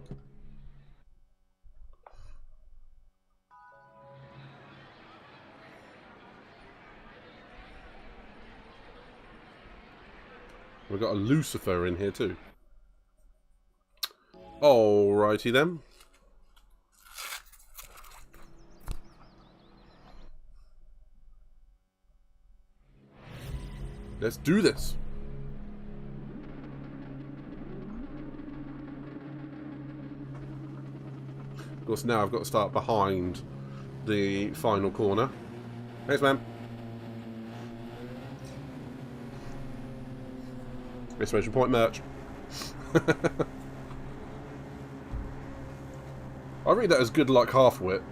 Speaker 2: We've got a Lucifer in here too. Alrighty then. Let's do this. Of course, now I've got to start behind the final corner. Thanks, man. Exclamation point merch. I read that as good luck half wit.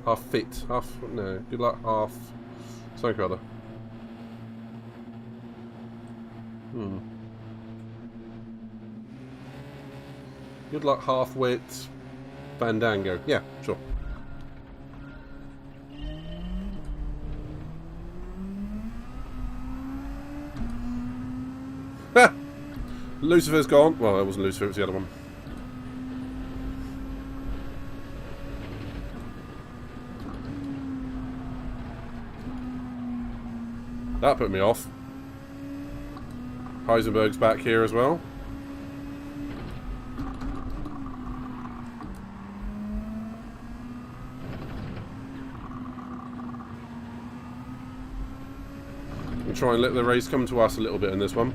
Speaker 2: Half fit. Half, no, good luck half something or other. Good luck, half-wit, Fandango. Yeah, sure. Ha! Lucifer's gone. Well, that wasn't Lucifer, it was the other one. That put me off. Heisenberg's back here as well. We'll try and let the race come to us a little bit in this one.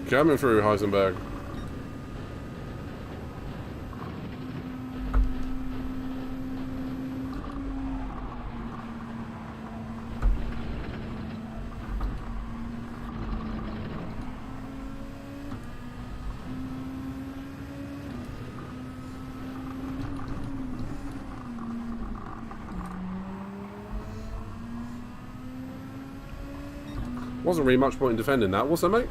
Speaker 2: Coming through, Heisenberg. Wasn't really much point in defending that, was there, mate?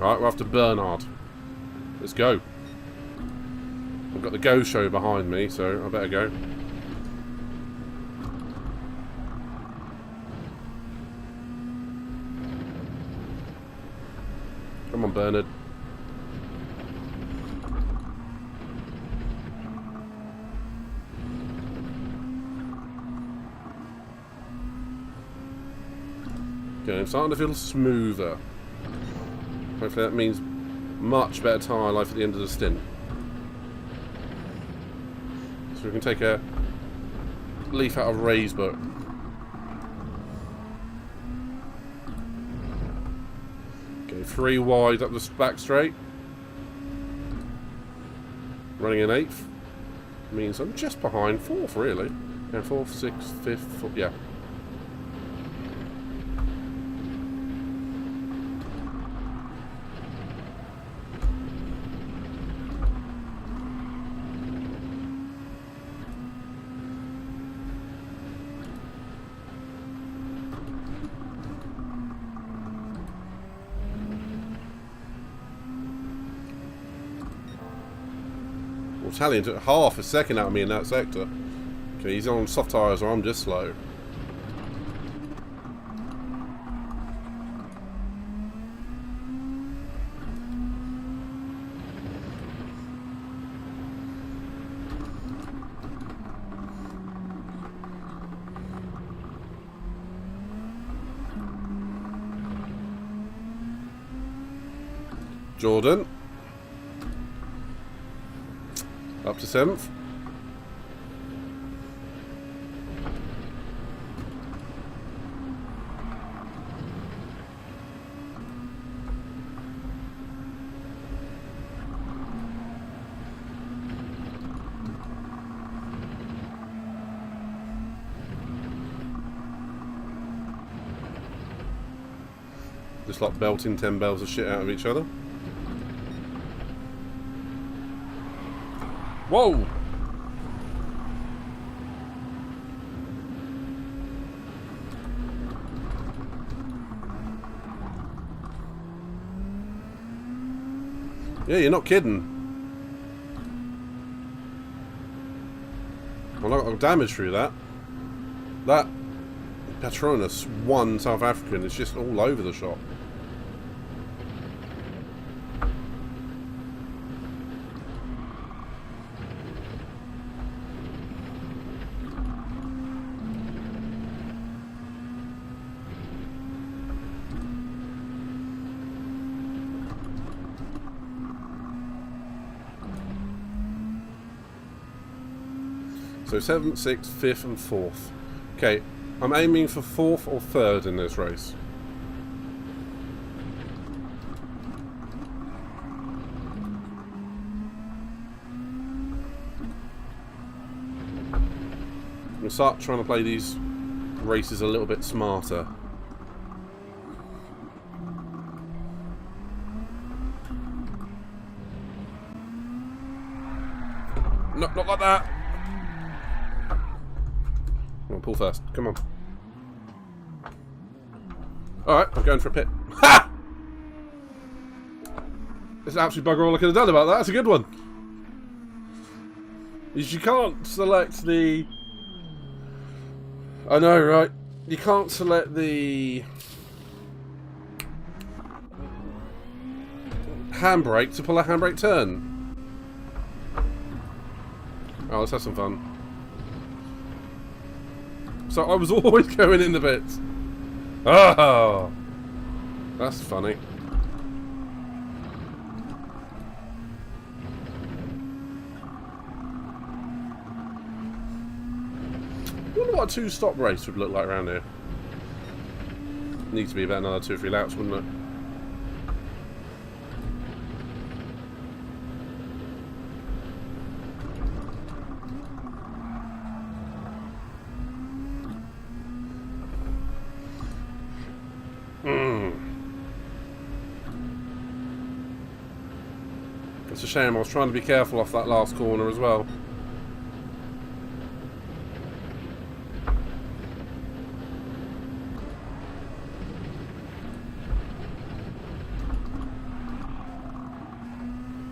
Speaker 2: Right, we're after Bernard. Let's go. I've got the Go Show behind me, so I better go. Come on, Bernard. Okay, I'm starting to feel smoother. Hopefully that means much better tyre life at the end of the stint. So we can take a leaf out of Ray's book. Okay, 3 wide up the back straight. Running in 8th. Means I'm just behind 4th, really. Yeah, 4th, 6th, 5th, 4th, yeah. Italian took half a second out of me in that sector. Okay, he's on soft tyres, or I'm just slow. Jordan. Up to 7th. Just like belting 10 bells of shit out of each other. Whoa! Yeah, you're not kidding. Well, I got damage through that. That Patronus 1 South African is just all over the shop. So 7th, 6th, 5th and 4th. Okay, I'm aiming for 4th or 3rd in this race. I'm going to start trying to play these races a little bit smarter. No, not like that! Pull first. Come on. Alright, I'm going for a pit. Ha! It's absolute bugger all I could have done about that. That's a good one. You can't select the... I know, right? You can't select the... handbrake to pull a handbrake turn. Oh, let's have some fun. So I was always going in the bits. Oh, that's funny. I wonder what a 2-stop race would look like around here. Needs to be about another 2 or 3 laps, wouldn't it? It's a shame, I was trying to be careful off that last corner as well.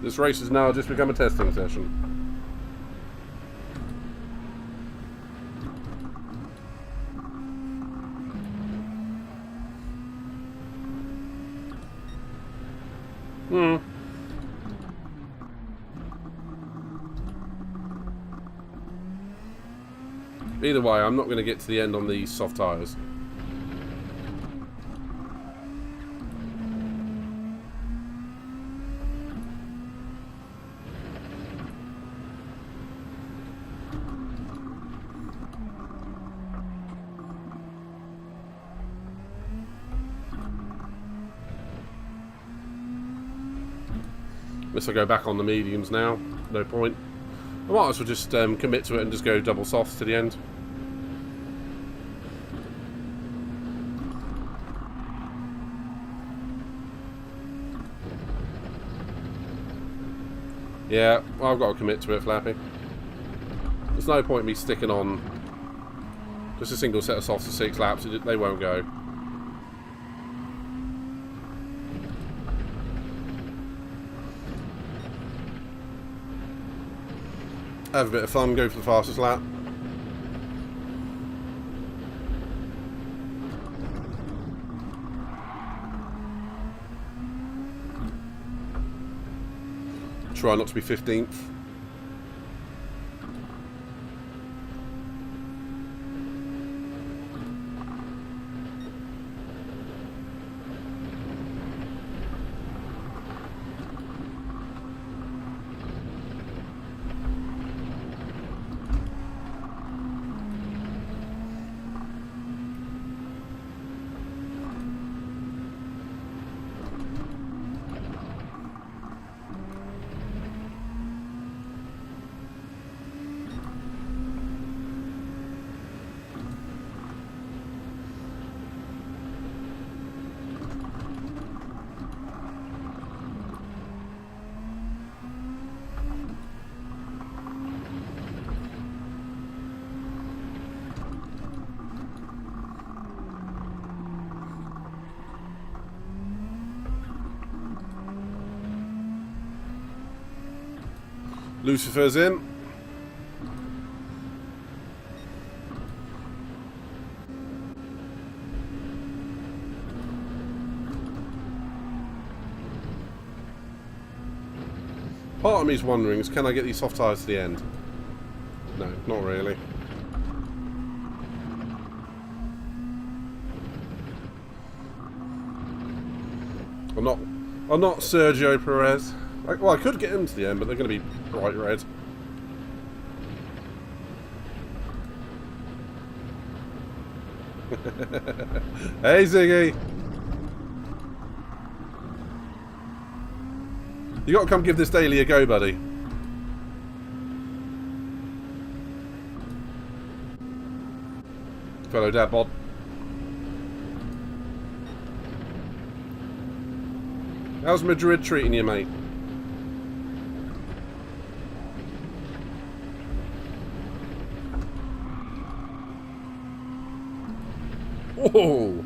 Speaker 2: This race has now just become a testing session. Either way, I'm not going to get to the end on these soft tyres. Unless I go back on the mediums now, no point. I might as well just commit to it and just go double softs to the end. Yeah, well, I've got to commit to it, Flappy. There's no point in me sticking on just a single set of softs for 6 laps. They won't go. Have a bit of fun, go for the fastest lap. Try not to be 15th. Lucifer's in. Part of me's wondering is, can I get these soft tyres to the end? No, not really. I'm not Sergio Perez. Well, I could get him to the end, but they're going to be bright red. Hey, Ziggy! You got to come give this daily a go, buddy. Fellow dad bod. How's Madrid treating you, mate? Whoa!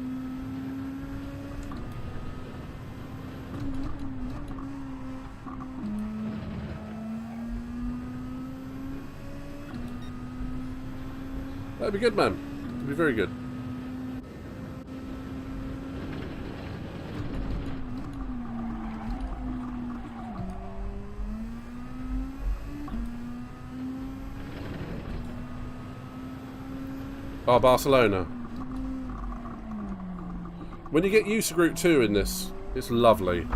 Speaker 2: That'd be good, man. That'd be very good. Oh, Barcelona. When you get used to Group 2 in this, it's lovely.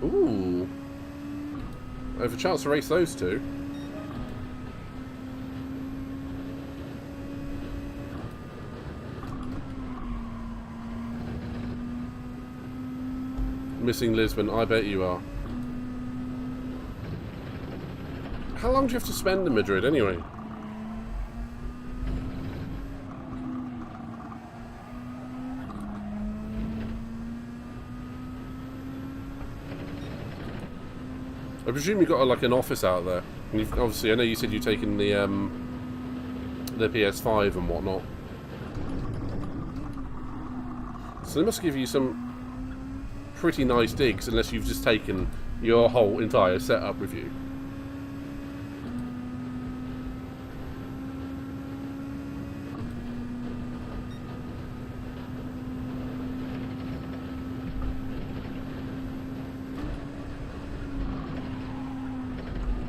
Speaker 2: Ooh. I have a chance to race those two. Missing Lisbon, I bet you are. How long do you have to spend in Madrid anyway? I presume you've got like an office out there. And you've, obviously, I know you said you've taken the PS5 and whatnot. So they must give you some pretty nice digs unless you've just taken your whole entire setup with you.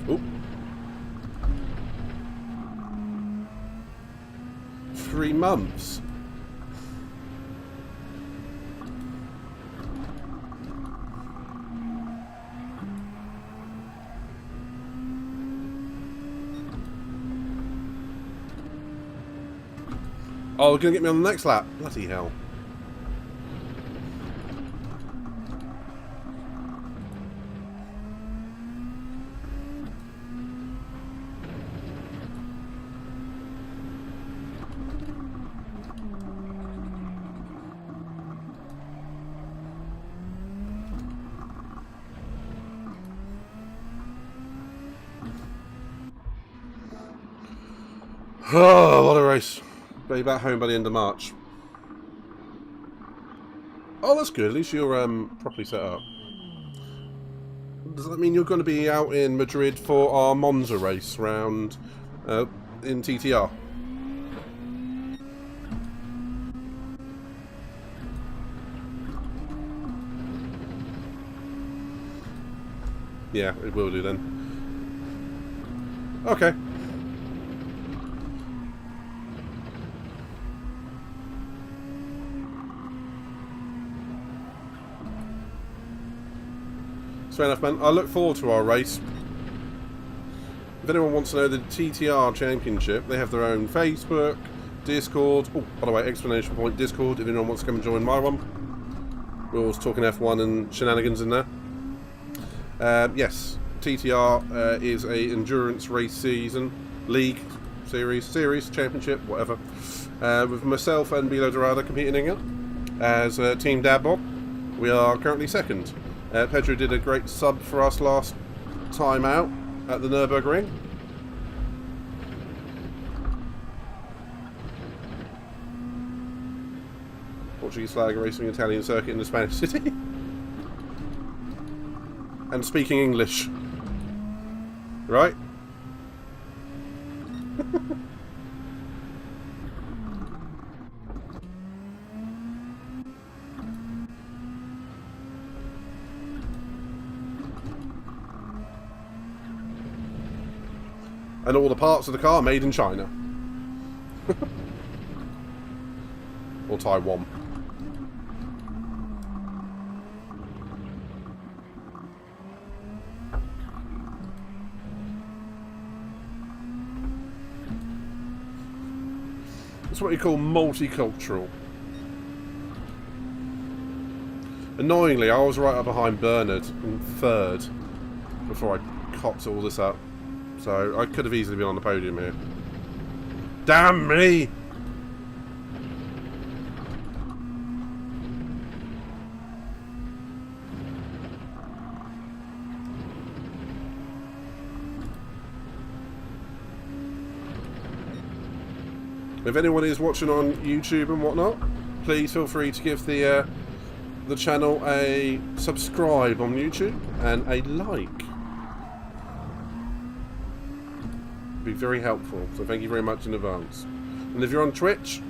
Speaker 2: Oop. 3 months. Oh, gonna get me on the next lap. Bloody hell. Oh, what a race. Be back home by the end of March. Oh, that's good. At least you're properly set up. Does that mean you're going to be out in Madrid for our Monza race round in TTR? Yeah, it will do then. Okay. Fair enough, man. I look forward to our race. If anyone wants to know the TTR Championship, they have their own Facebook, Discord. Oh, by the way, exclamation point Discord if anyone wants to come and join my one. We're always talking F1 and shenanigans in there. Yes, TTR is a endurance race season, league, series, championship, whatever. With myself and Bilo Dorado competing in it as Team Dadbot. We are currently second. Pedro did a great sub for us last time out at the Nürburgring. Portuguese flag racing Italian circuit in the Spanish city. And speaking English. Right? And all the parts of the car made in China. Or Taiwan. That's what you call multicultural. Annoyingly, I was right up behind Bernard in third before I copped all this up. So I could have easily been on the podium here. Damn me! If anyone is watching on YouTube and whatnot, please feel free to give the channel a subscribe on YouTube and a like. Be very helpful, so thank you very much in advance. And if you're on Twitch,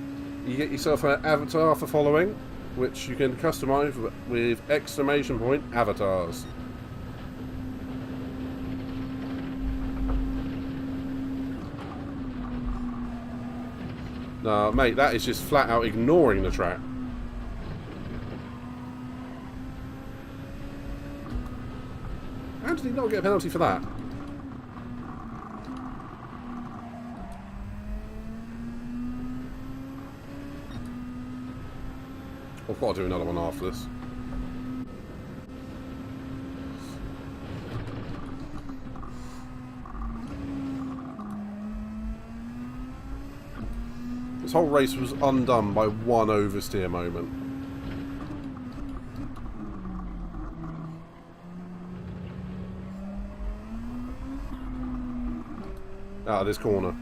Speaker 2: you get yourself an avatar for following, which you can customize with exclamation point avatars. Nah, mate, that is just flat out ignoring the track. How did he not get a penalty for that? I've got to do another one after this. This whole race was undone by one oversteer moment. Out of this corner.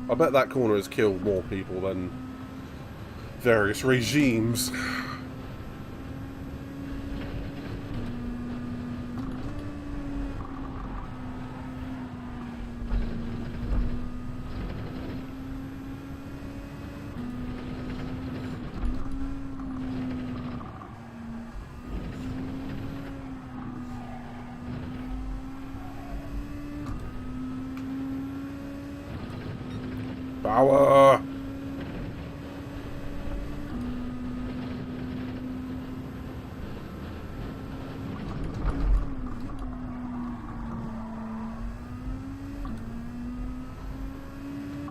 Speaker 2: I bet that corner has killed more people than various regimes. Power!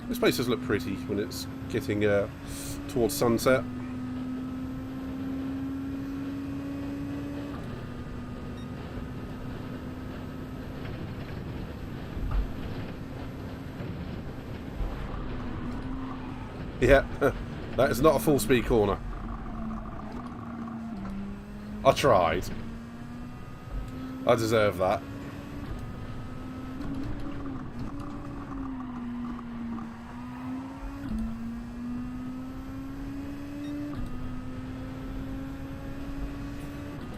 Speaker 2: This place does look pretty when it's getting towards sunset. Yeah, that is not a full speed corner. I tried. I deserve that.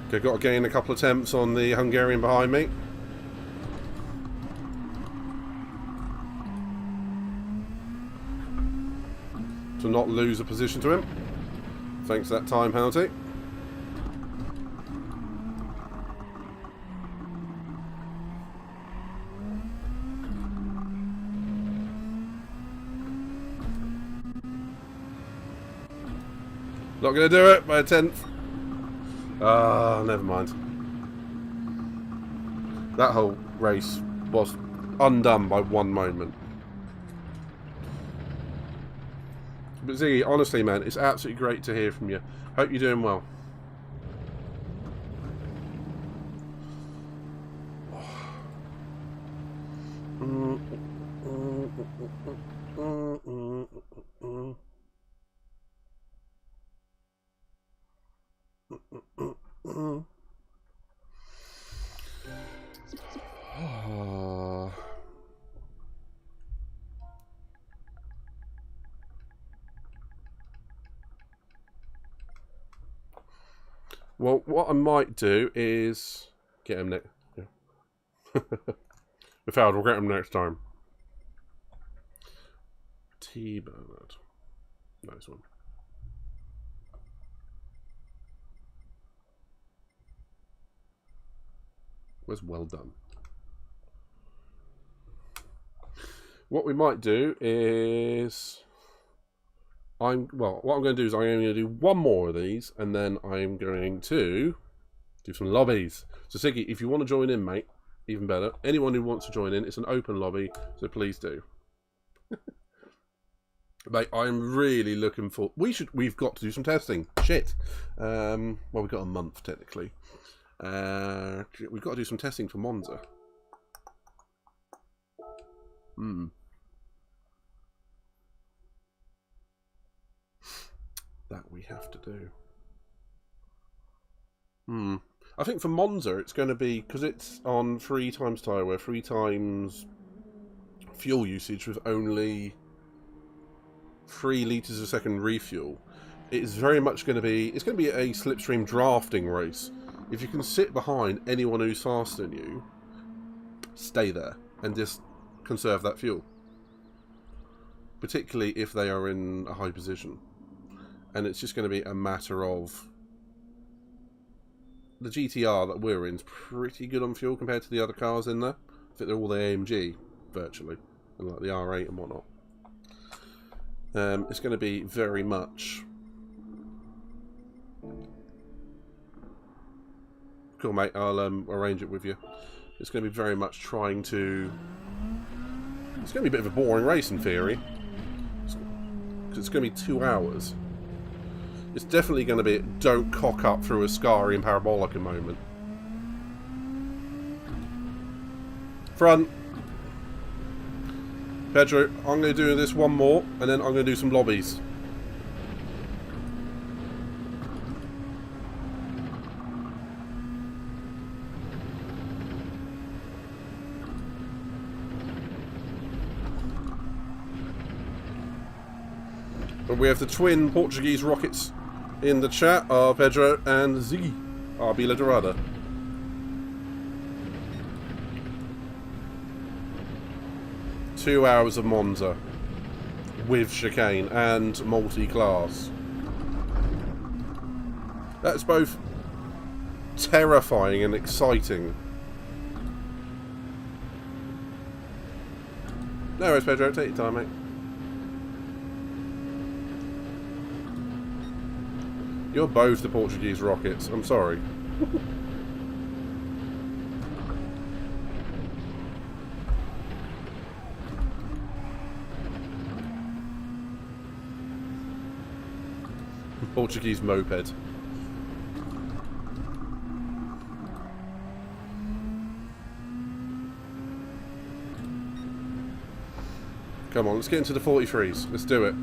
Speaker 2: Okay, got to gain a couple of attempts on the Hungarian behind me. To not lose a position to him. Thanks to that time penalty. Not going to do it by a 10th. Ah, never mind. That whole race was undone by one moment. But Ziggy, honestly, man, it's absolutely great to hear from you. Hope you're doing well. Well, what I might do is get him next. Yeah. We failed. We'll get him next time. T-Bernard. Nice one. Where's well done? What we might do is... what I'm going to do is I'm going to do one more of these, and then I'm going to do some lobbies. So, Siggy, if you want to join in, mate, even better. Anyone who wants to join in, it's an open lobby, so please do. Mate, I'm really looking for... We've got to do some testing. Shit. Well, we've got a month, technically. We've got to do some testing for Monza. That we have to do. I think for Monza it's going to be, because it's on 3 times tyre wear, 3 times fuel usage with only 3 litres a second refuel. It's very much going to be, it's going to be a slipstream drafting race. If you can sit behind anyone who's faster than you, stay there and just conserve that fuel. Particularly if they are in a high position. And it's just going to be a matter of... The GTR that we're in is pretty good on fuel compared to the other cars in there. I think they're all the AMG, virtually. And like the R8 and whatnot. It's going to be very much... Cool, mate. I'll arrange it with you. It's going to be very much trying to... It's going to be a bit of a boring race in theory. Because it's going to be 2 hours. It's definitely going to be don't cock up through a Ascari Parabolica moment. Front. Pedro, I'm going to do this one more, and then I'm going to do some lobbies. But we have the twin Portuguese rockets in the chat, Pedro and Ziggy, Bila Dorada. Two hours of Monza with chicane and multi-class. That's both terrifying and exciting. No worries, Pedro, take your time, mate. You're both the Portuguese rockets. I'm sorry. Portuguese moped. Come on, let's get into the 43s. Let's do it.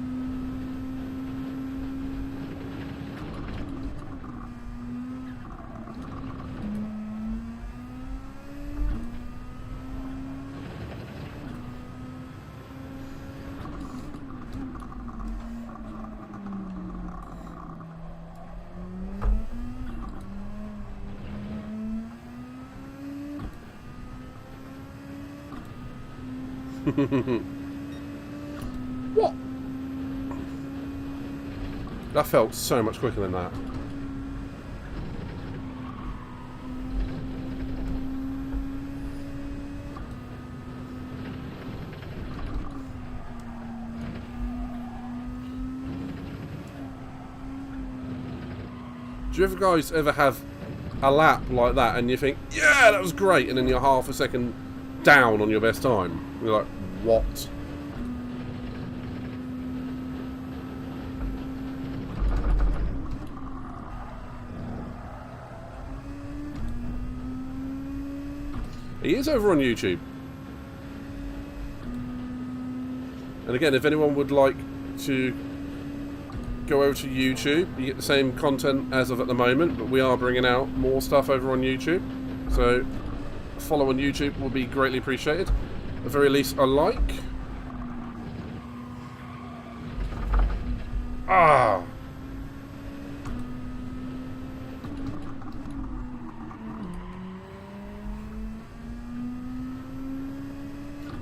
Speaker 2: What? That felt so much quicker than that. Do you guys ever have a lap like that and you think, yeah, that was great, and then you're half a second down on your best time? You're like, what? He is over on YouTube. And again, if anyone would like to go over to YouTube, you get the same content as of at the moment, but we are bringing out more stuff over on YouTube. So follow on YouTube will be greatly appreciated. At the very least, a like. Ah!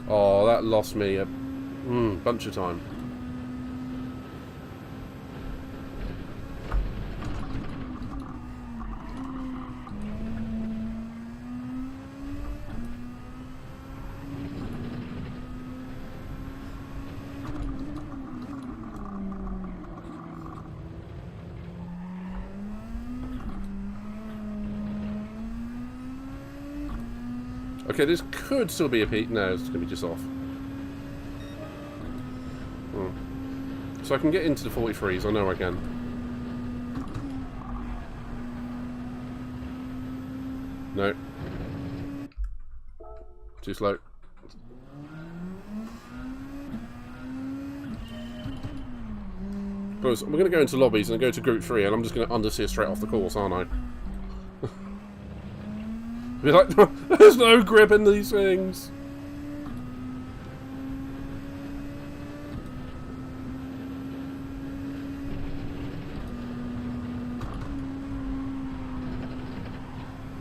Speaker 2: Oh, that lost me a bunch of time. Okay, this could still be a P. No, it's going to be just off. So I can get into the 43s. I know I can. No. Too slow. Because we're going to go into lobbies and go to Group 3, and I'm just going to understeer straight off the course, aren't I? Be like, there's no grip in these things.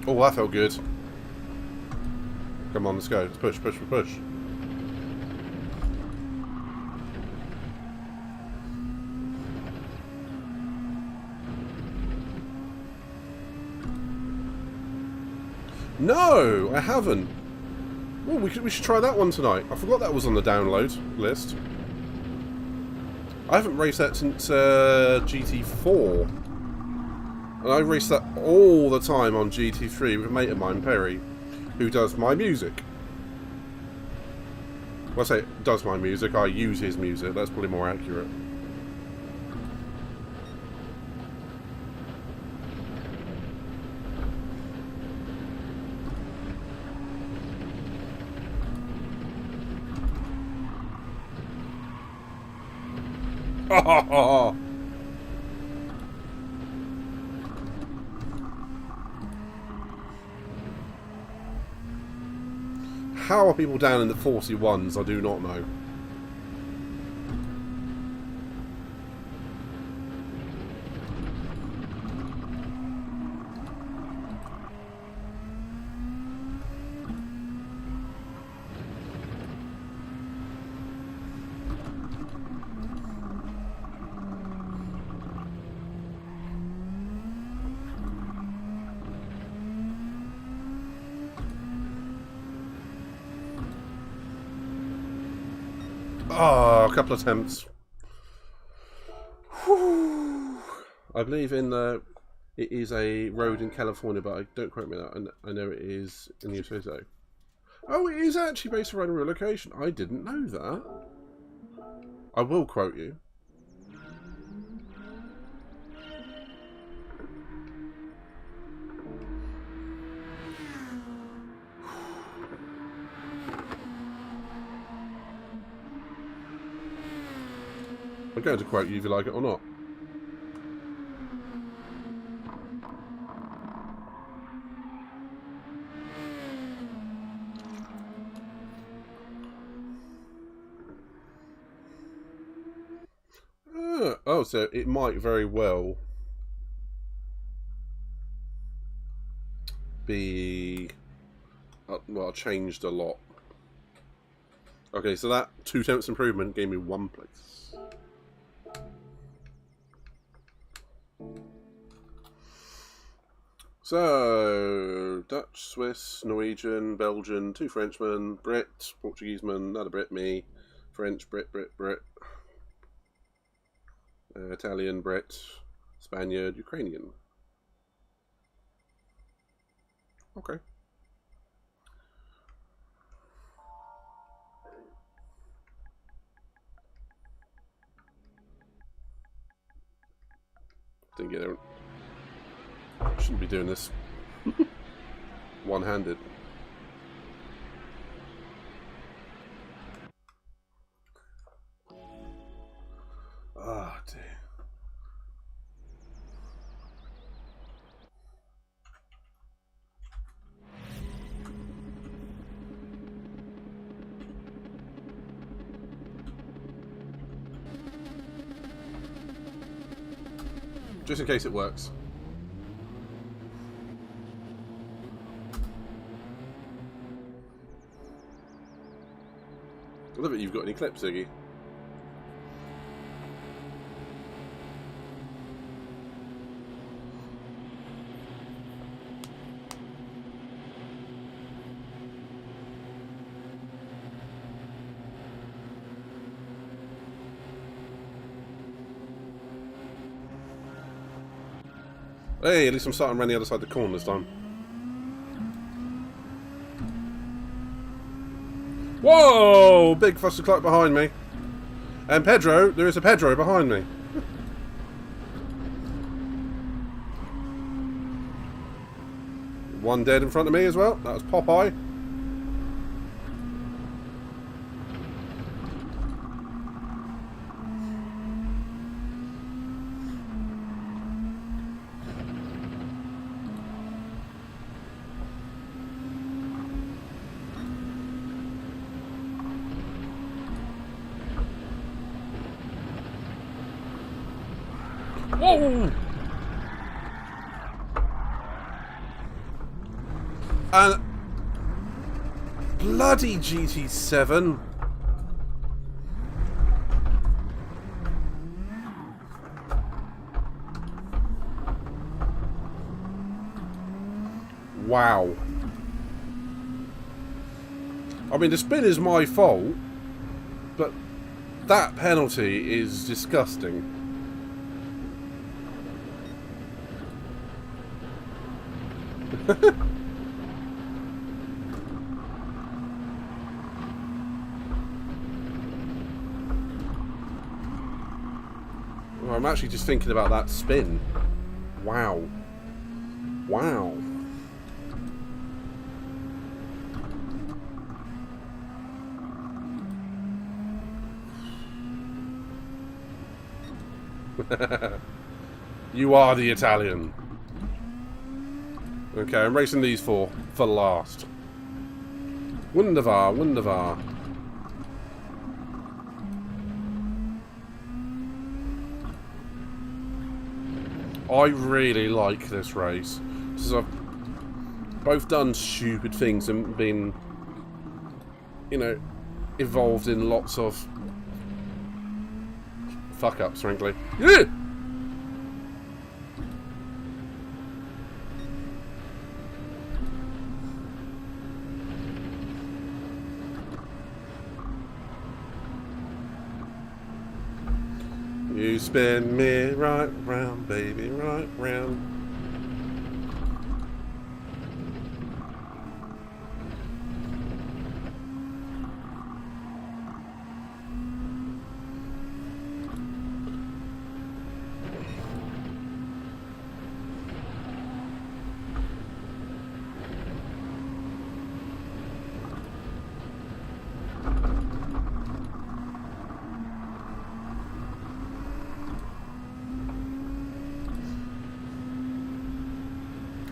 Speaker 2: Oh, that felt good. Come on, let's go. Let's push, push, push. No, I haven't. Well, we should try that one tonight. I forgot that was on the download list. I haven't raced that since GT4. And I race that all the time on GT3 with a mate of mine, Perry, who does my music. When I say does my music, I use his music. That's probably more accurate. How are people down in the 41s? I do not know. Oh, a couple of attempts. Whew. I believe in the... It is a road in California, but I don't quote me that. I know it is in the USA though. Oh, it is actually based around a real location. I didn't know that. I will quote you. I'm going to quote you if you like it or not. Oh, so it might very well be well, changed a lot. Okay, so that 2 tenths improvement gave me 1 place. So Dutch, Swiss, Norwegian, Belgian, 2 Frenchmen, Brit, Portugueseman, another Brit, me, French, Brit. Italian, Brit, Spaniard, Ukrainian. Okay. Didn't get it. Shouldn't be doing this one-handed. Ah, dear. Just in case it works. I love it you've got any clips, Ziggy. Hey, at least I'm starting around the other side of the corner this time. Whoa! Big fussy clock behind me. And Pedro, there is a Pedro behind me. One dead in front of me as well. That was Popeye. Whoa! And bloody GT-7. Wow. I mean, the spin is my fault, but that penalty is disgusting. Well, I'm actually just thinking about that spin. Wow. Wow. You are the Italian. Okay, I'm racing these four for last. Wunderbar, wunderbar. I really like this race. Because I've both done stupid things and been, you know, involved in lots of fuck-ups, frankly. Yeah! You spin me right round, baby, right round.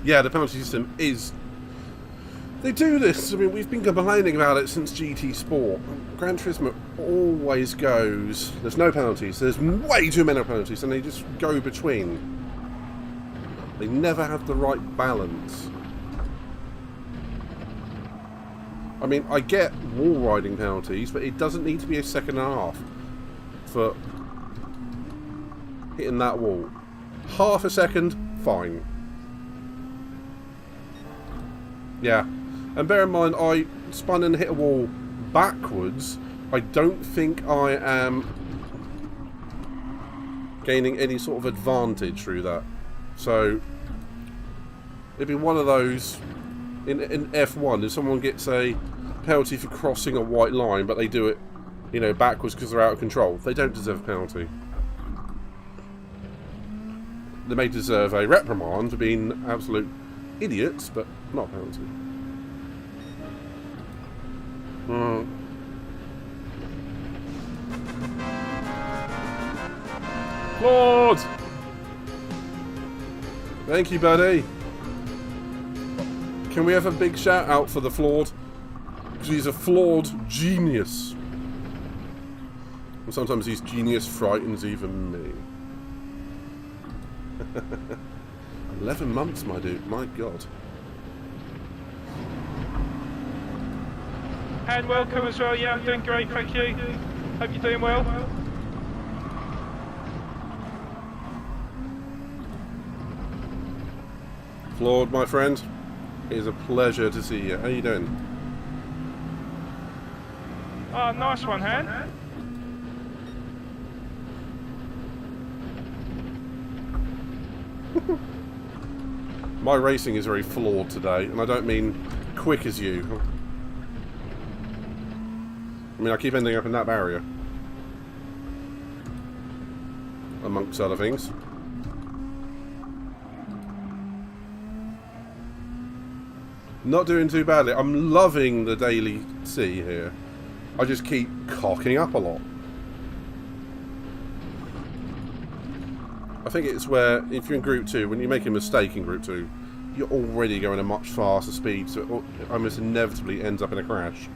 Speaker 2: Yeah, the penalty system is... They do this. I mean, we've been complaining about it since GT Sport. Gran Turismo always goes... There's no penalties. There's way too many penalties, and they just go between. They never have the right balance. I mean, I get wall riding penalties, but it doesn't need to be a second and a half for hitting that wall. Half a second, fine. Yeah, and bear in mind, I spun and hit a wall backwards. I don't think I am gaining any sort of advantage through that. So, it'd be one of those, in F1, if someone gets a penalty for crossing a white line, but they do it, you know, backwards because they're out of control, they don't deserve a penalty. They may deserve a reprimand for being absolute idiots, but not a penalty. Lord! Thank you, buddy. Can we have a big shout out for the flawed? Because he's a flawed genius. And sometimes his genius frightens even me. 11 months, my dude. My God.
Speaker 10: And welcome as well. Yeah, I'm doing great, thank you. Hope you're doing well.
Speaker 2: Flawed, my friend. It is a pleasure to see you. How you doing?
Speaker 10: Oh, nice one, Han.
Speaker 2: My racing is very flawed today, and I don't mean quick as you. I mean, I keep ending up in that barrier. Amongst other things. Not doing too badly. I'm loving the daily C here. I just keep cocking up a lot. I think it's where, if you're in Group 2, when you make a mistake in Group 2, you're already going at a much faster speed, so it almost inevitably ends up in a crash.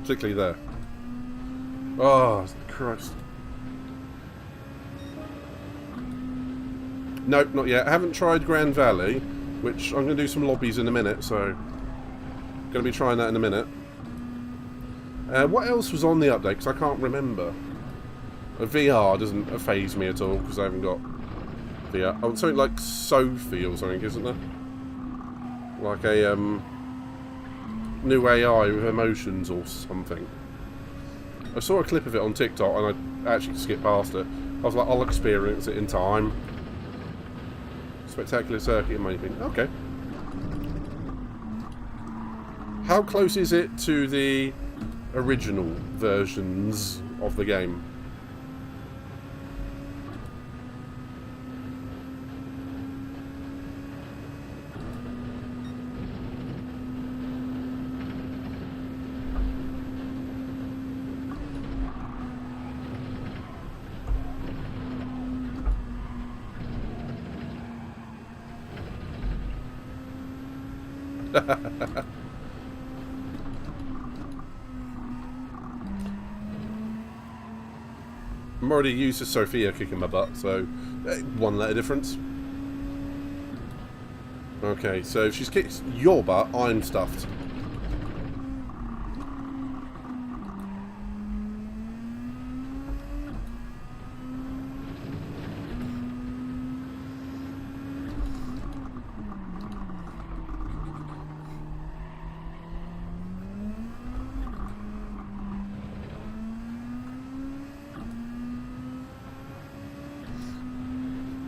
Speaker 2: Particularly there. Oh, Christ. Nope, not yet. I haven't tried Grand Valley, which I'm going to do some lobbies in a minute, so going to be trying that in a minute. What else was on the update? Because I can't remember. VR doesn't faze me at all, because I haven't got VR. Oh, something like Sophie or something, isn't there? Like a new AI with emotions or something. I saw a clip of it on TikTok and I actually skipped past it. I was like, I'll experience it in time. Spectacular circuit and anything. Okay. How close is it to the original versions of the game? I'm already used to Sophia kicking my butt, so one letter difference. Okay, so if she's kicked your butt, I'm stuffed.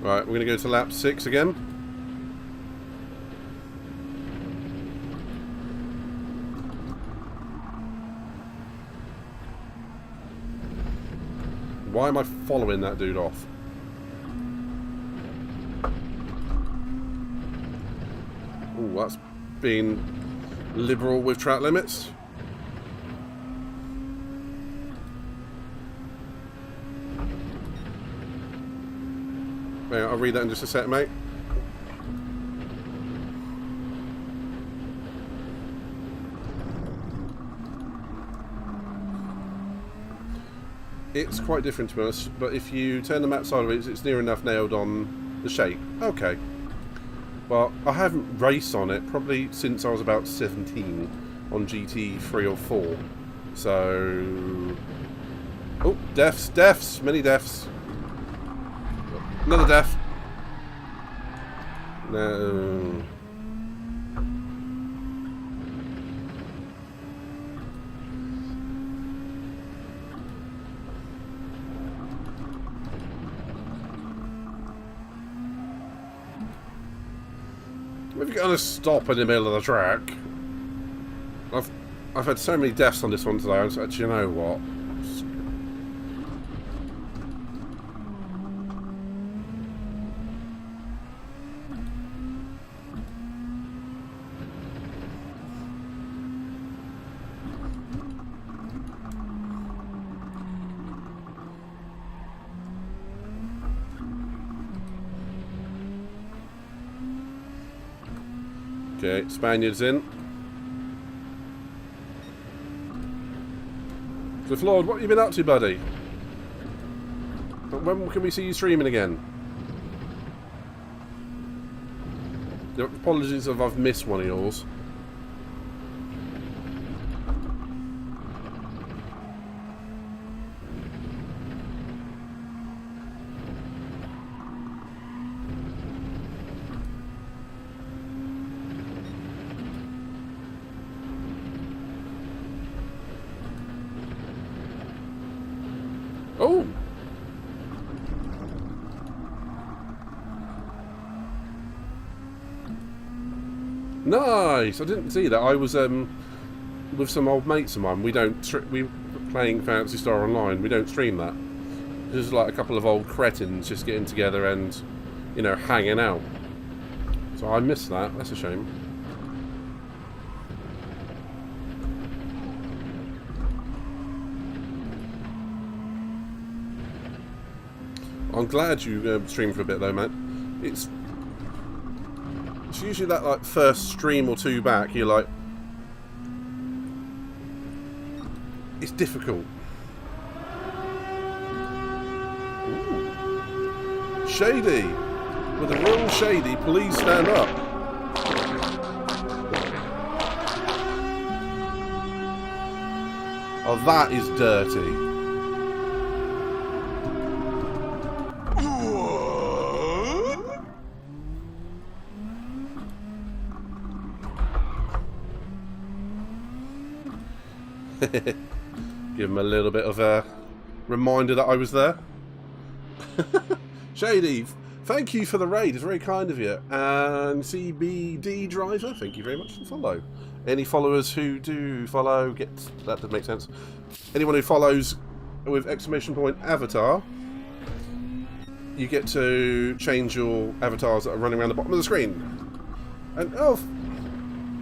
Speaker 2: Right, we're going to go to lap 6 again. Why am I following that dude off? Ooh, that's being liberal with track limits. Wait, I'll read that in just a sec, mate. It's quite different to be honest, but if you turn the map sideways, it's near enough nailed on the shape. Okay. Well, I haven't raced on it probably since I was about 17 on GT3 or 4. So... Oh, deaths, many deaths. Another death. No. If you're gonna stop in the middle of the track, I've had so many deaths on this one today. I was actually, you know what? Okay, Spaniards in. So, Floyd, what have you been up to, buddy? When can we see you streaming again? Apologies if I've missed one of yours. Oh! Nice! I didn't see that. I was with some old mates of mine. We were playing Phantasy Star Online. We don't stream that. Just like a couple of old cretins just getting together and, you know, hanging out. So I missed that. That's a shame. I'm glad you streamed for a bit though, man. It's usually that like first stream or two back, you're like, it's difficult. Ooh. Shady, with a real Shady, please stand up. Oh, that is dirty. Give him a little bit of a reminder that I was there. Shady, thank you for the raid. It's very kind of you. And CBD Driver, thank you very much for the follow. Any followers who do follow that does make sense. Anyone who follows with exclamation point avatar, you get to change your avatars that are running around the bottom of the screen. And oh,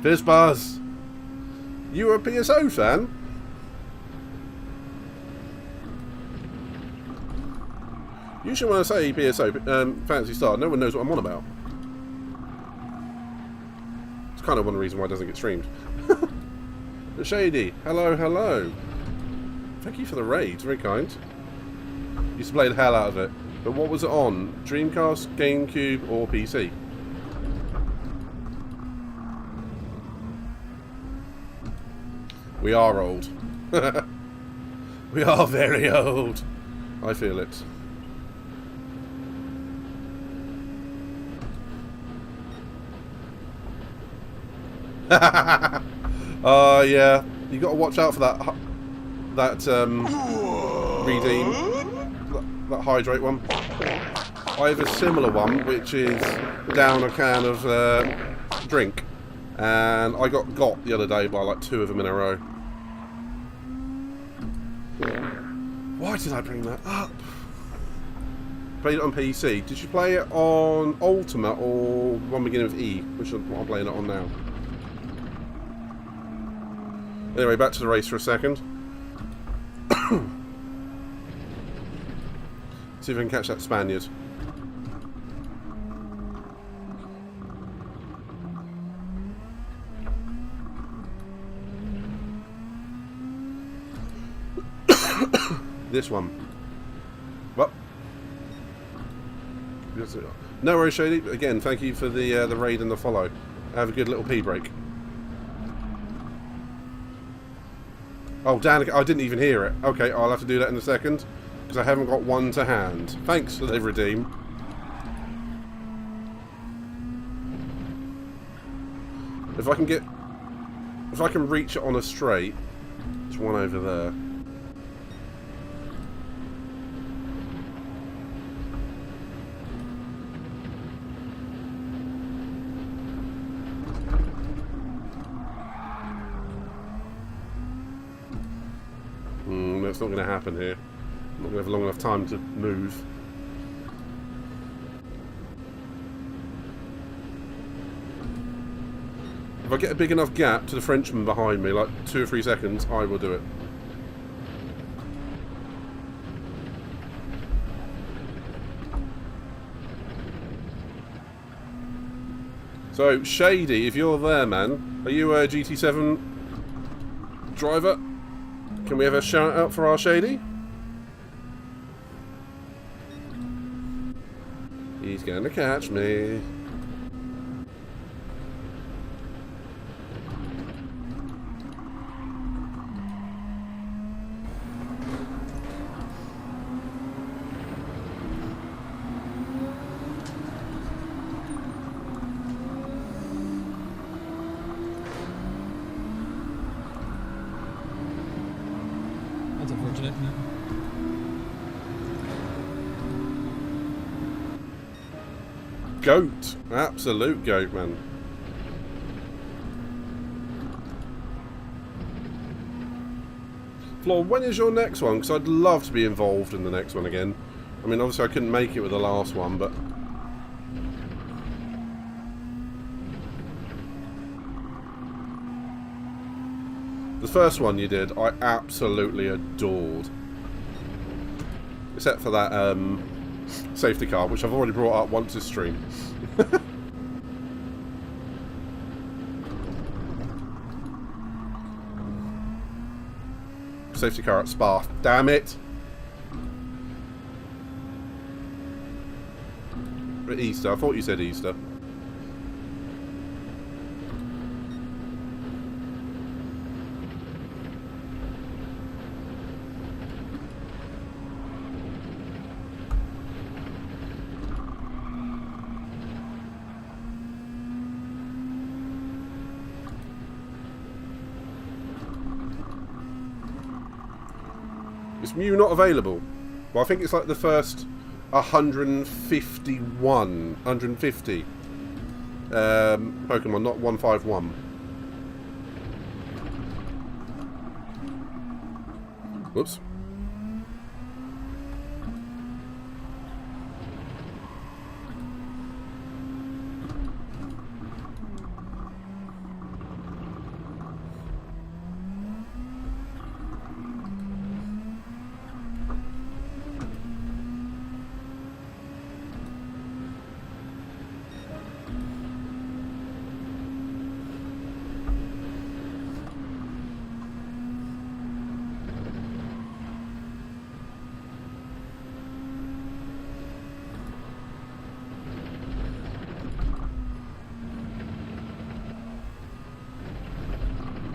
Speaker 2: Fizz Buzz, you were a PSO fan? Usually when I say PSO, Fantasy Star, no one knows what I'm on about. It's kind of one reason why it doesn't get streamed. But Shady, hello, hello. Thank you for the raid, very kind. Used to play the hell out of it. But what was it on? Dreamcast, GameCube, or PC? We are old. We are very old. I feel it. Yeah, you got to watch out for that redeem, that hydrate one. I have a similar one, which is down a can of drink, and I got the other day by like 2 of them in a row. Why did I bring that up? Played it on PC. Did you play it on Ultimate or one beginning with E, which is what I'm playing it on now? Anyway, back to the race for a second. See if I can catch that Spaniard. This one. What? No worries, Shady. Again, thank you for the raid and the follow. Have a good little pee break. Oh, Dan, I didn't even hear it. Okay, I'll have to do that in a second, because I haven't got one to hand. Thanks for the redeem. If I can reach it on a straight, there's one over there. That's not going to happen here. I'm not going to have long enough time to move. If I get a big enough gap to the Frenchman behind me, like 2 or 3 seconds, I will do it. So, Shady, if you're there, man, are you a GT-7 driver? Can we have a shout out for our Shady? He's going to catch me.
Speaker 11: That's unfortunate.
Speaker 2: Goat. Absolute goat, man. Floor, when is your next one? Because I'd love to be involved in the next one again. I mean, obviously I couldn't make it with the last one, but... the first one you did, I absolutely adored. Except for that safety car, which I've already brought up once this stream. Safety car at Spa. Damn it! Easter. I thought you said Easter. Is Mew not available? Well, I think it's like the first 150 Pokemon, not 151. Whoops.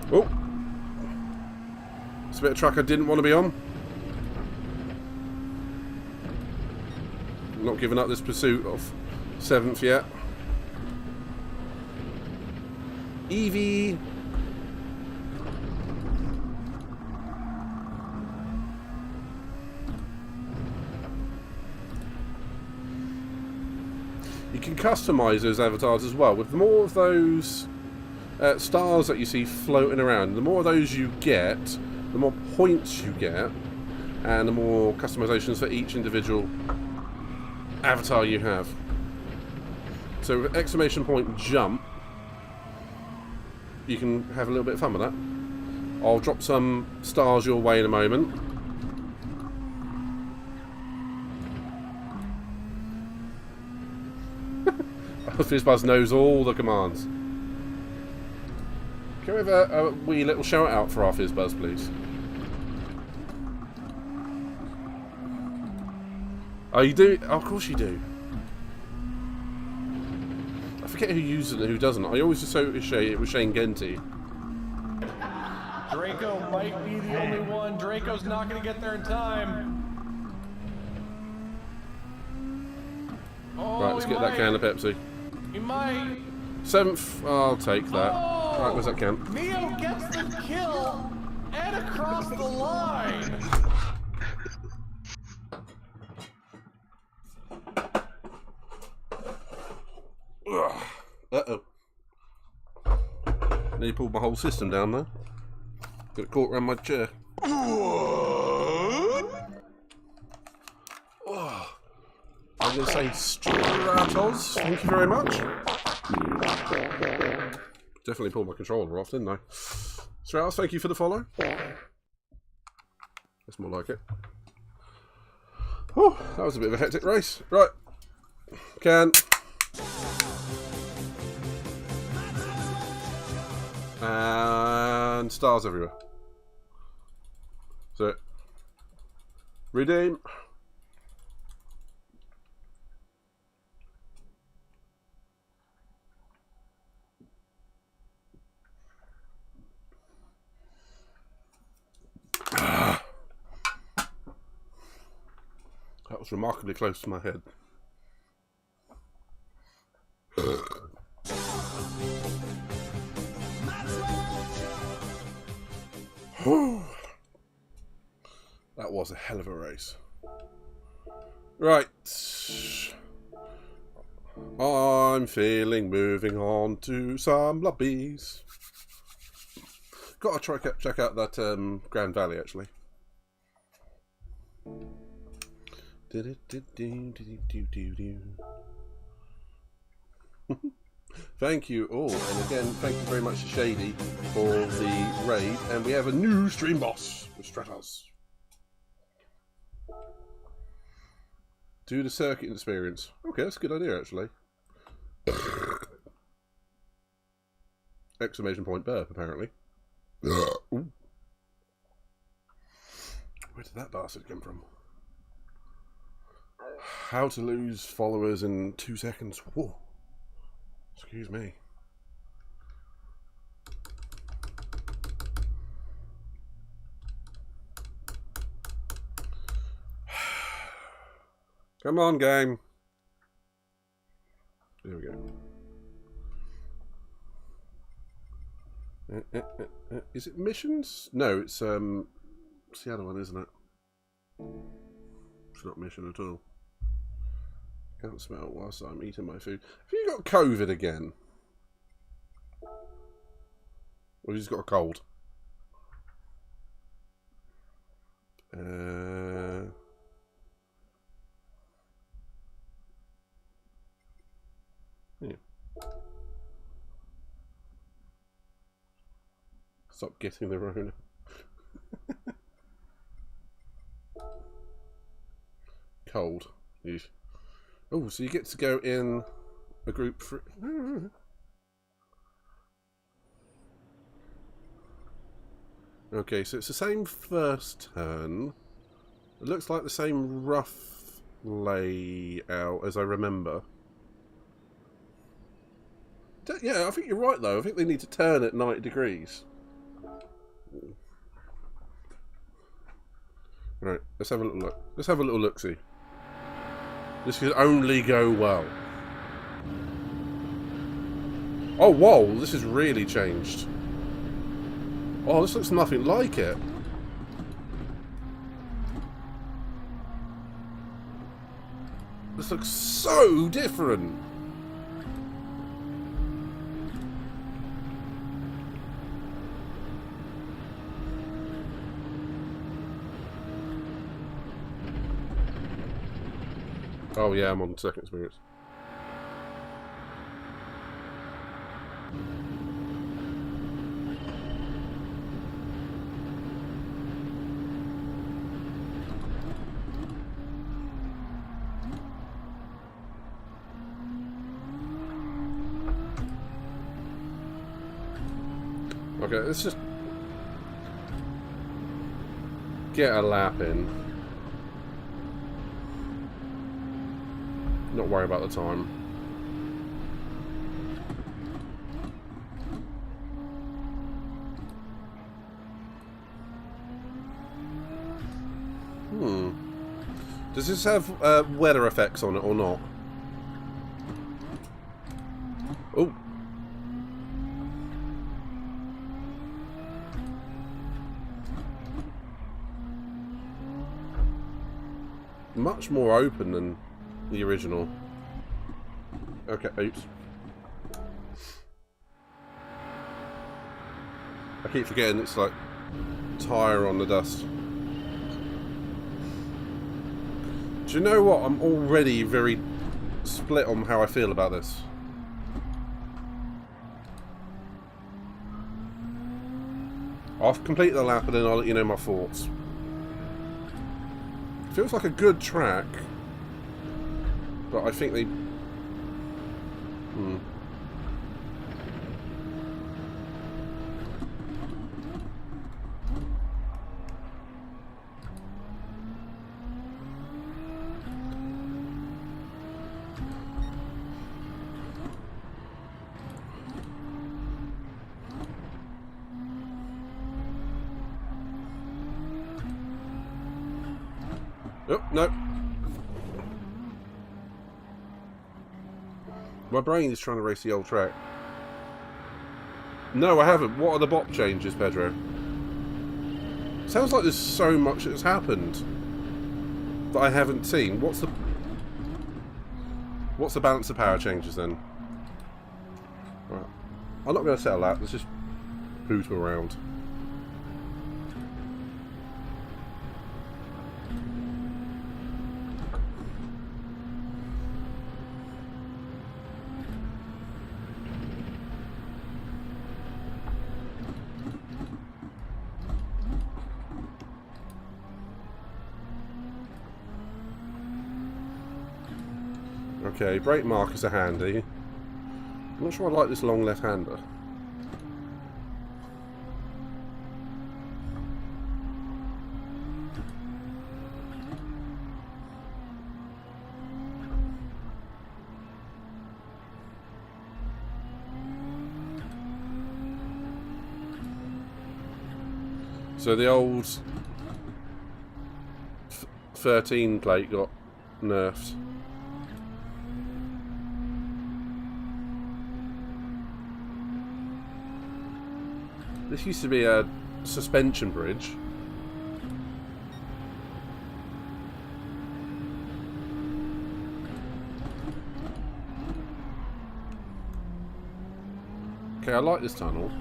Speaker 2: Oh, it's a bit of track I didn't want to be on. I'm not giving up this pursuit of 7th yet. Eevee. you can customise those avatars as well. With more of those stars that you see floating around, the more of those you get, the more points you get, and the more customisations for each individual avatar you have. So with exclamation point jump, you can have a little bit of fun with that. I'll drop some stars your way in a moment. Fizzbuzz knows all the commands. Can we have a wee little shout out for our Fizzbuzz, please? Oh, you do? Oh, of course you do. I forget who uses it and who doesn't. I always associate it with Shane Genty.
Speaker 12: Draco might be the only one. Draco's not going to get there in time. Oh,
Speaker 2: right, let's get that can of Pepsi.
Speaker 12: He might.
Speaker 2: 7th, I'll take that.
Speaker 12: Oh,
Speaker 2: right, where's that can?
Speaker 12: Neo gets the kill and across the line.
Speaker 2: Uh-oh. Nearly pulled my whole system down there. Got it caught around my chair. Oh. I'm going to say Stratos. Thank you very much. Definitely pulled my controller off, didn't I? Stratos, thank you for the follow. That's more like it. Oh, that was a bit of a hectic race. Right. Can. And stars everywhere. So, redeem. That was remarkably close to my head. That was a hell of a race. Right. I'm feeling moving on to some lobbies. Got to check out that Grand Valley actually. Thank you all, and again, thank you very much to Shady for the raid. And we have a new stream boss with Stratos. Do the circuit experience. Okay, that's a good idea actually. Exclamation point burp, apparently. Ooh. Where did that bastard come from? How to lose followers in 2 seconds. Whoa. Excuse me. Come on, game. There we go. Is it missions? No, it's the other one, isn't it? It's not mission at all. Can't smell whilst I'm eating my food. Have you got COVID again? Or you just got a cold? Yeah. Stop getting the Rona. Cold. Yeesh. Oh, so you get to go in a group for... Okay, so it's the same first turn. It looks like the same rough layout as I remember. Yeah, I think you're right though. I think they need to turn at 90 degrees. Right, let's have a little look. Let's have a little look-see. This could only go well. Oh, whoa, this has really changed. Oh, this looks nothing like it. This looks so different. Oh yeah, I'm on second experience. Okay, let's just get a lap in. Not worry about the time. Does this have weather effects on it or not? Oh. Much more open than the original. Okay, oops. I keep forgetting it's like tyre on the dust. Do you know what? I'm already very split on how I feel about this. I'll complete the lap and then I'll let you know my thoughts. Feels like a good track, but I think they... Oh, no. My brain is trying to race the old track. No, I haven't. What are the bop changes, Pedro? Sounds like there's so much that's happened that I haven't seen. What's the balance of power changes then? Right. I'm not going to settle that. Let's just boot around. Okay, brake markers are handy. I'm not sure I like this long left-hander. So the old 13 plate got nerfed. This used to be a suspension bridge. Okay, I like this tunnel.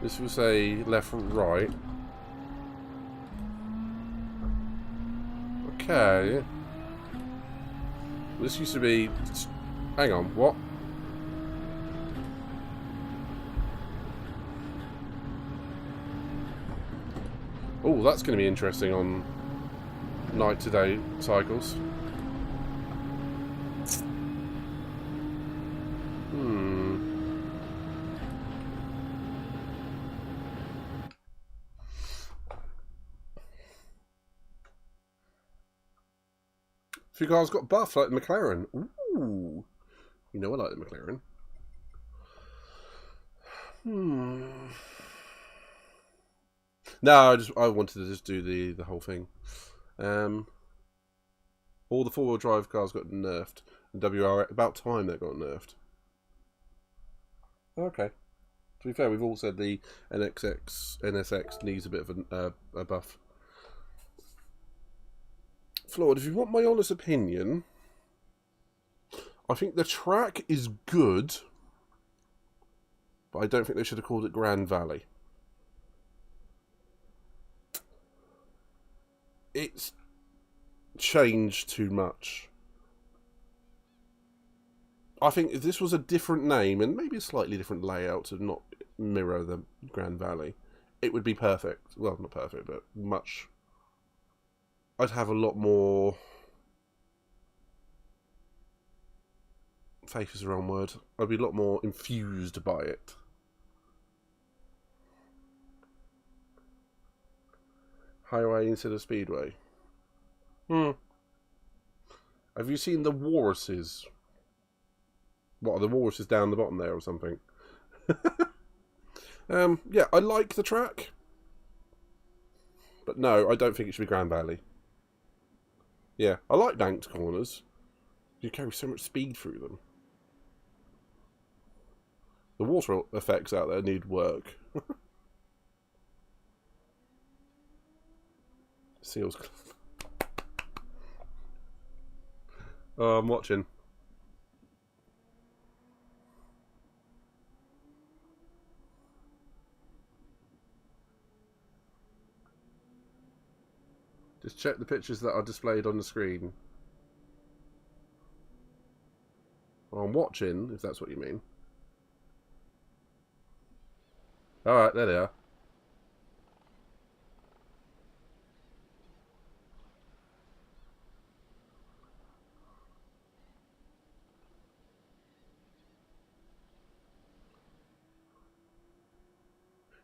Speaker 2: This was a left right. Okay. This used to be... Hang on, what? Oh, that's going to be interesting on night to day cycles. A few cars got buffed, like the McLaren. Ooh. You know I like the McLaren. No, I wanted to just do the whole thing. All the four-wheel drive cars got nerfed. And WR, about time they got nerfed. Okay. To be fair, we've all said the NSX needs a bit of a buff. Floyd, if you want my honest opinion, I think the track is good, but I don't think they should have called it Grand Valley. It's changed too much. I think if this was a different name and maybe a slightly different layout to not mirror the Grand Valley, it would be perfect. Well, not perfect, but much. I'd have a lot more. Faith is the wrong word. I'd be a lot more infused by it. Highway instead of speedway. Have you seen the walruses? What are the walruses down the bottom there or something? Yeah, I like the track. But no, I don't think it should be Grand Valley. Yeah, I like banked corners. You carry so much speed through them. The water effects out there need work. Seals. Oh, I'm watching. Just check the pictures that are displayed on the screen. Well, I'm watching, if that's what you mean. Alright, there they are.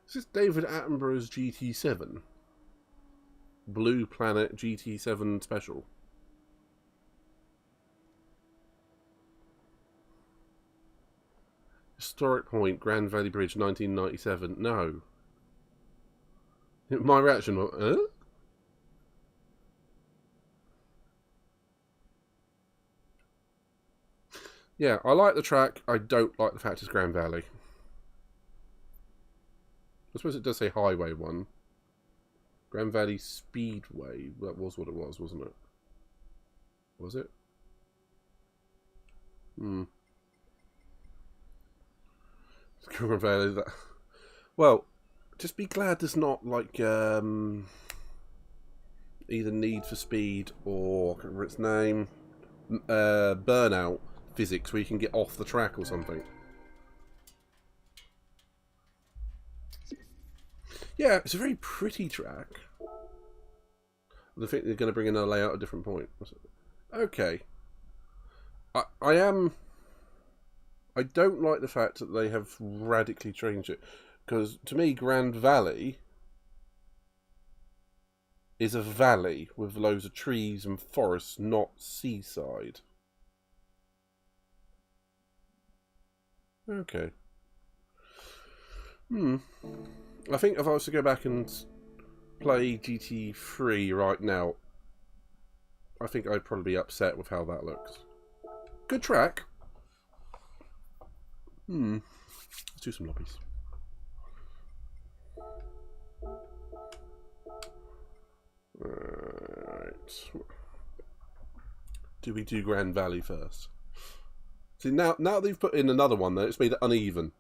Speaker 2: This is David Attenborough's GT-7. Blue Planet GT-7 Special. Historic Point, Grand Valley Bridge, 1997. No. My reaction was, huh? Yeah, I like the track. I don't like the fact it's Grand Valley. I suppose it does say Highway 1. Grand Valley Speedway. That was what it was, wasn't it? Was it? Grand Valley. That. Well, just be glad there's not like either Need for Speed or I can't remember its name. Burnout physics where you can get off the track or something. Yeah, it's a very pretty track. I think they're going to bring in a layout at a different point. Okay. I don't like the fact that they have radically changed it. Because to me, Grand Valley is a valley with loads of trees and forests, not seaside. Okay. I think if I was to go back and play GT3 right now, I think I'd probably be upset with how that looks. Good track. Let's do some lobbies. Alright. Do we do Grand Valley first? See, now they've put in another one there, it's made it uneven.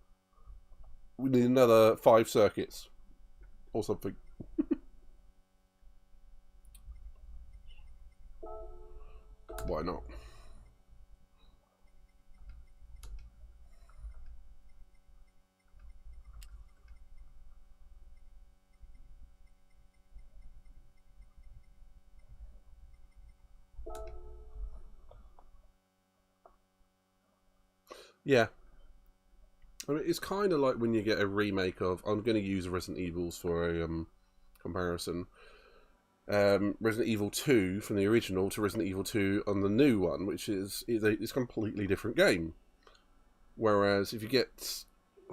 Speaker 2: We need another 5 circuits. Or something. Why not? Yeah. I mean, it's kind of like when you get a remake of... I'm going to use Resident Evils for a comparison. Resident Evil 2 from the original to Resident Evil 2 on the new one, which is a completely different game. Whereas if you get...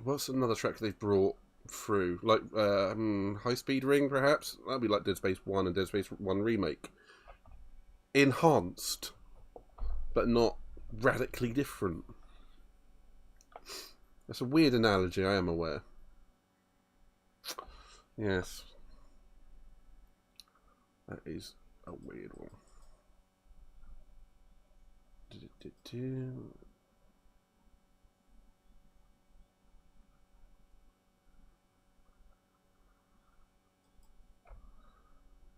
Speaker 2: What's another track they've brought through? Like High Speed Ring, perhaps? That'd be like Dead Space 1 and Dead Space 1 Remake. Enhanced, but not radically different. That's a weird analogy, I am aware. Yes. That is a weird one.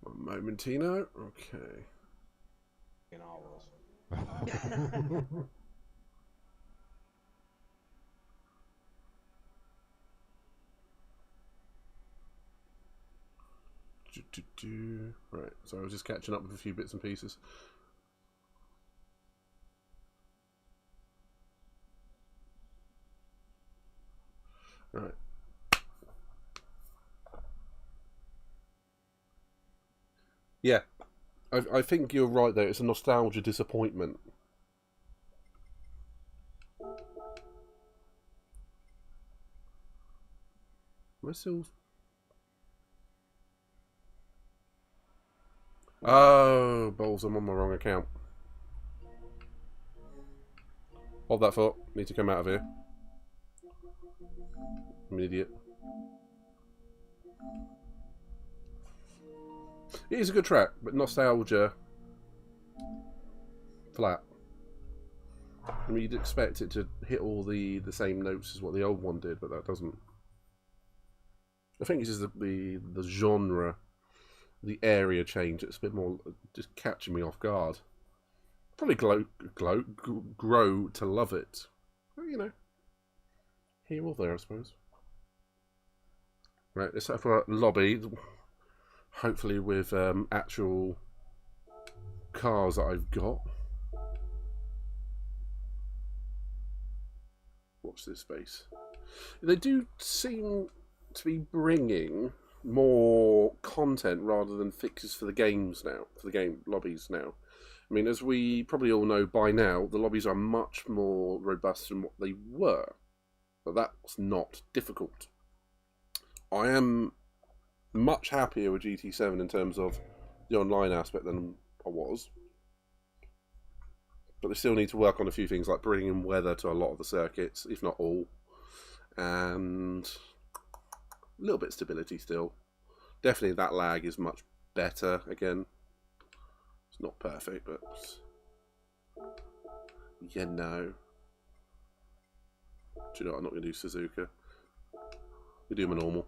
Speaker 2: One moment, Tino. Okay. Right, so I was just catching up with a few bits and pieces. Right. Yeah, I think you're right though. It's a nostalgia disappointment. Am I still? Oh, balls! I'm on my wrong account. Hold that thought. Need to come out of here. I'm an idiot. It is a good track, but nostalgia flat. I mean, you'd expect it to hit all the same notes as what the old one did, but that doesn't. I think it's just the genre, the area change. It's a bit more just catching me off guard. Probably grow to love it. Well, you know, here or there, I suppose. Right, let's have a lobby. Hopefully with actual cars that I've got. Watch this space. They do seem to be bringing more content rather than fixes for the games now, for the game lobbies now. I mean, as we probably all know by now, the lobbies are much more robust than what they were, but that's not difficult. I am much happier with GT-7 in terms of the online aspect than I was. But they still need to work on a few things like bringing weather to a lot of the circuits, if not all. And a little bit of stability still. Definitely that lag is much better again. It's not perfect, but you know. Do you know what? I'm not going to do Suzuka. We do my normal.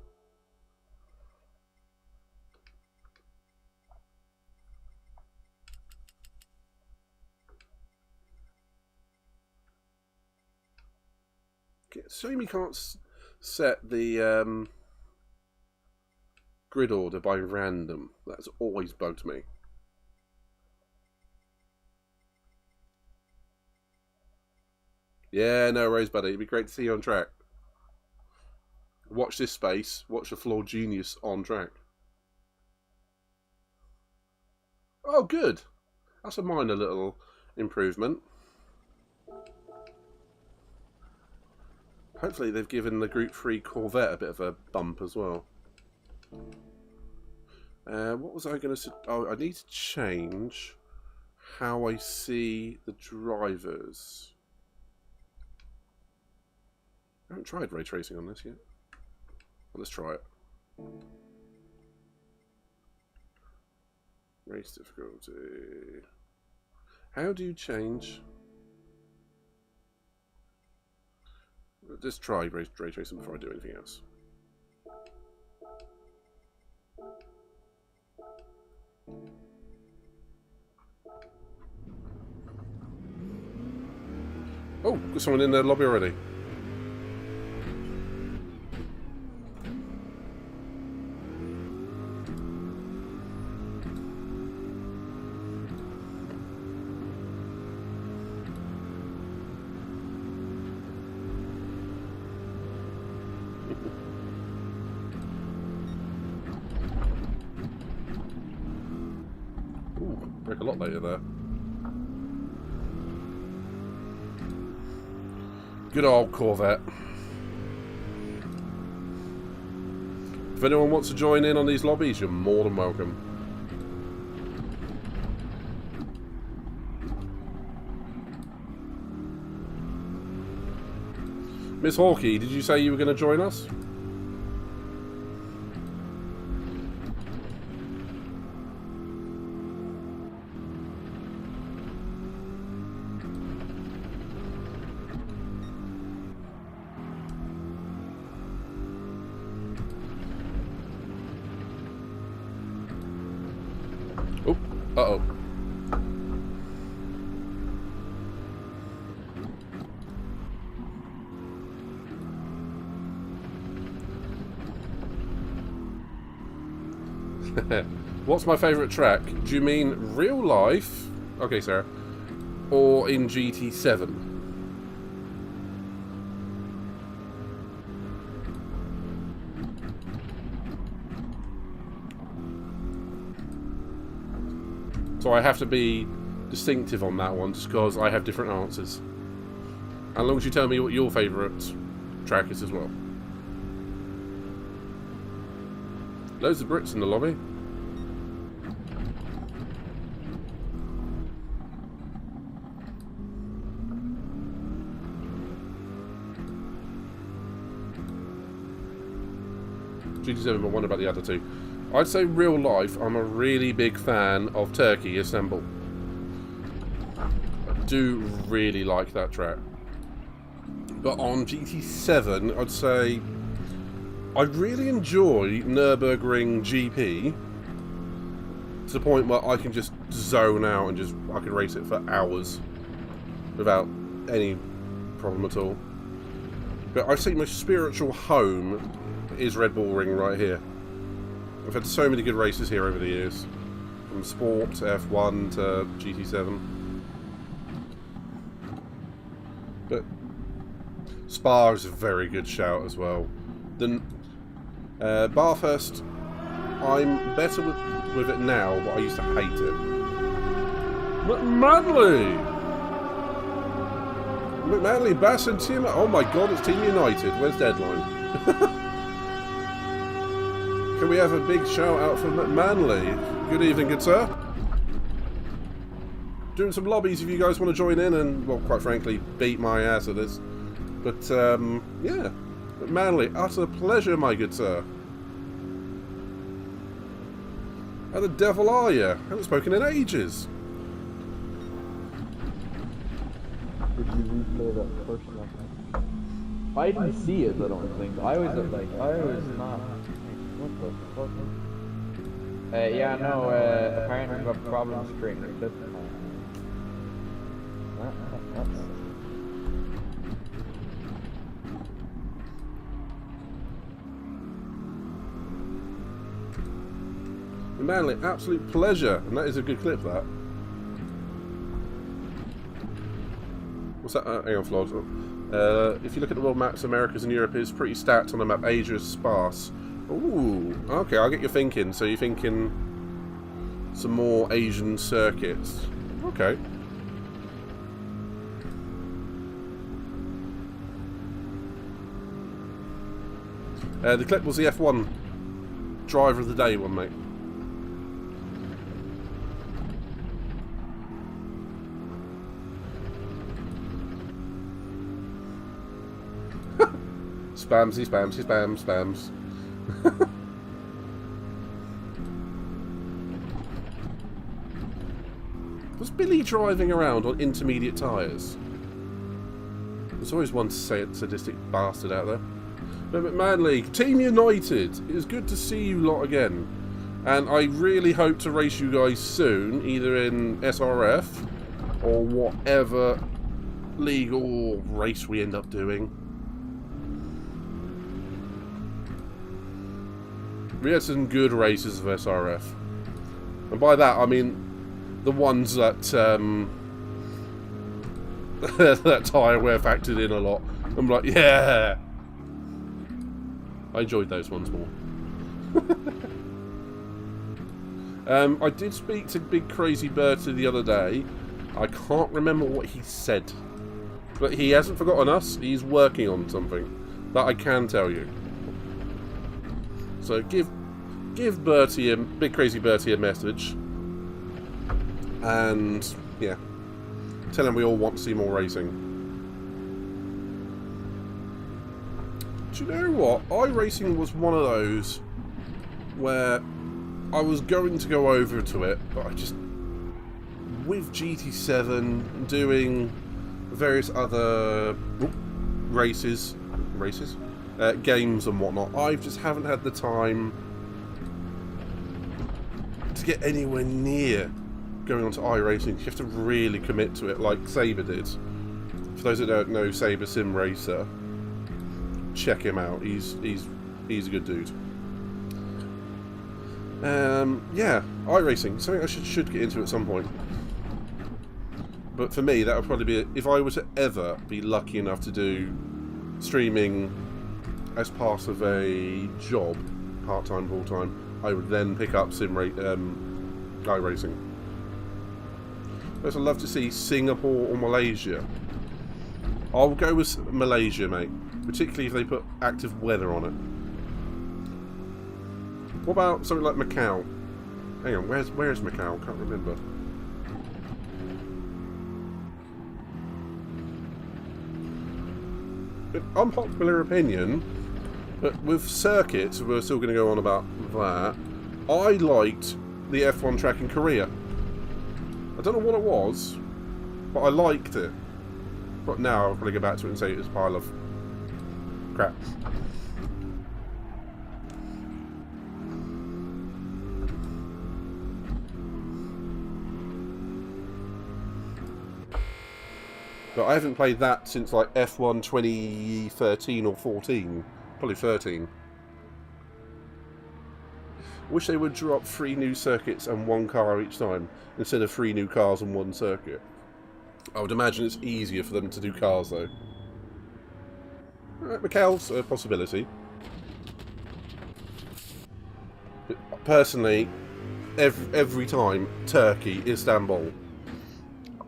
Speaker 2: Shame you can't set the grid order by random. That's always bugged me. Yeah, no worries, buddy. It'd be great to see you on track. Watch this space. Watch the Floor Genius on track. Oh, good. That's a minor little improvement. Hopefully they've given the Group 3 Corvette a bit of a bump as well. What was I going to say? Oh, I need to change how I see the drivers. I haven't tried ray tracing on this yet. Well, let's try it. Race difficulty. How do you change? Just try ray tracing before I do anything else. Oh, got someone in the lobby already. Break a lot later there. Good old Corvette. If anyone wants to join in on these lobbies, you're more than welcome. Miss Hawkey, did you say you were going to join us? Oh, uh-oh. What's my favourite track? Do you mean real life? Okay, Sarah. Or in GT-7? So I have to be distinctive on that one, just because I have different answers. As long as you tell me what your favourite track is as well. Loads of Brits in the lobby. GT-7, but what about the other two? I'd say real life, I'm a really big fan of Turkey, Istanbul. I do really like that track. But on GT-7, I'd say I really enjoy Nürburgring GP to the point where I can just zone out and I can race it for hours without any problem at all. But I'd say my spiritual home is Red Bull Ring right here. I've had so many good races here over the years, from Sport to F1 to GT7. But Spa is a very good shout as well. Then Bathurst, I'm better with it now, but I used to hate it. McManley, Bass and Tim. Oh my God, it's Team United. Where's Deadline? Can we have a big shout out for McManley? Good evening, good sir. Doing some lobbies if you guys want to join in and, well, quite frankly, beat my ass at this. But, yeah. McManley, utter pleasure, my good sir. How the devil are you? Haven't spoken in ages.
Speaker 7: Did you replay that first one? I didn't see it, I don't think. I was not. What the fuck? Yeah, no, apparently I've got problems streaming the clip.
Speaker 2: Manly, absolute pleasure, and that is a good clip, that. What's that? Hang on, Flod. If you look at the world maps, Americas and Europe is pretty stacked on the map. Asia is sparse. Ooh, okay, I'll get you thinking. So you're thinking some more Asian circuits. Okay. The clip was the F1 driver of the day one, mate. Spamsy, spamsy, spam, spams. Was Billy driving around on intermediate tyres? There's always one sadistic bastard out there. But McManley, Team United, it is good to see you lot again. And I really hope to race you guys soon, either in SRF or whatever legal race we end up doing. We had some good races of SRF. And by that, I mean the ones that that tyre wear factored in a lot. I'm like, yeah! I enjoyed those ones more. I did speak to Big Crazy Bertie the other day. I can't remember what he said. But he hasn't forgotten us. He's working on something. That I can tell you. So give Bertie, Big Crazy Bertie, a message. And, yeah. Tell him we all want to see more racing. Do you know what? iRacing was one of those where I was going to go over to it, but I just, with GT-7 doing various other races, games and whatnot, I just haven't had the time to get anywhere near going on to iRacing. You have to really commit to it, like Saber did. For those that don't know, Saber Sim Racer, check him out. He's a good dude. Yeah, iRacing, something I should get into at some point. But for me, that would probably be if I were to ever be lucky enough to do streaming as part of a job, part-time, full-time, I would then pick up iRacing. But I'd love to see Singapore or Malaysia. I'll go with Malaysia, mate. Particularly if they put active weather on it. What about something like Macau? Hang on, where's Macau? Can't remember. Unpopular opinion, but with circuits, we're still going to go on about that. I liked the F1 track in Korea. I don't know what it was, but I liked it. But now I'll probably go back to it and say it was a pile of crap. But I haven't played that since like F1 2013 or 14. Probably 13. Wish they would drop 3 new circuits and 1 car each time, instead of 3 new cars and 1 circuit. I would imagine it's easier for them to do cars though. Macau's a possibility. But personally, every time, Turkey, Istanbul.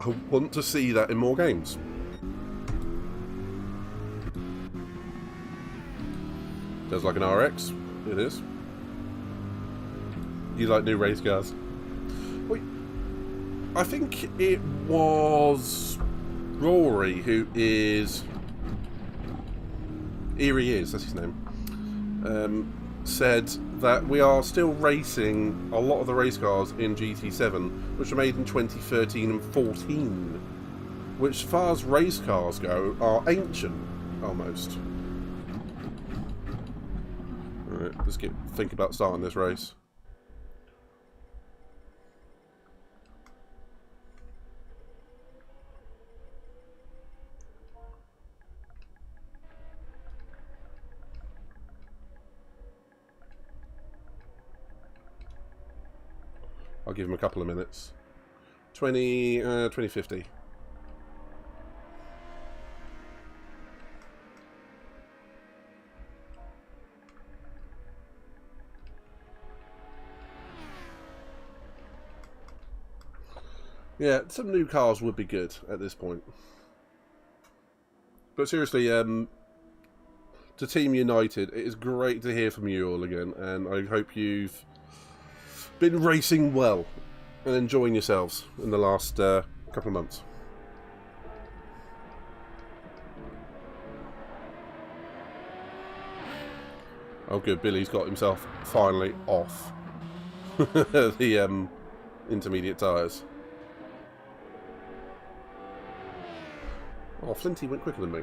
Speaker 2: I want to see that in more games. Does like an RX? It is. You like new race cars? Wait, I think it was Rory who is... Erie is, that's his name. Said that we are still racing a lot of the race cars in GT-7, which were made in 2013 and 14, which, as far as race cars go, are ancient, almost. Alright, let's think about starting this race. I'll give him a couple of minutes. 2050. Yeah, some new cars would be good at this point. But seriously, to Team United, it is great to hear from you all again, and I hope you've been racing well and enjoying yourselves in the last couple of months. Oh good, Billy's got himself finally off the intermediate tyres. Oh, Flinty went quicker than me.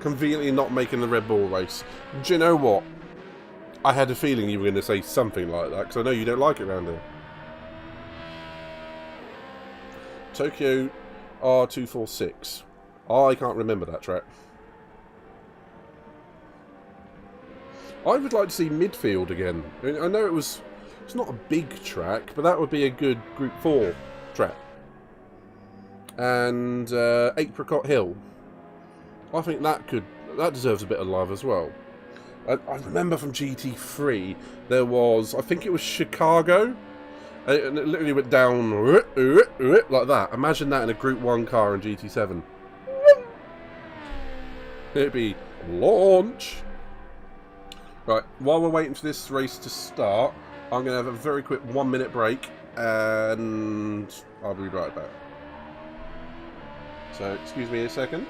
Speaker 2: Conveniently not making the Red Bull race. Do you know what? I had a feeling you were going to say something like that, because I know you don't like it around here. Tokyo R246. I can't remember that track. I would like to see midfield again. I mean, I know it's not a big track, but that would be a good Group 4 track. And Apricot Hill. I think that deserves a bit of love as well. I remember from GT3 there was, I think it was Chicago, and it literally went down like that. Imagine that in a Group 1 car in GT7. It'd be launch. Right, while we're waiting for this race to start, I'm going to have a very quick 1-minute break, and I'll be right back. So, excuse me a second.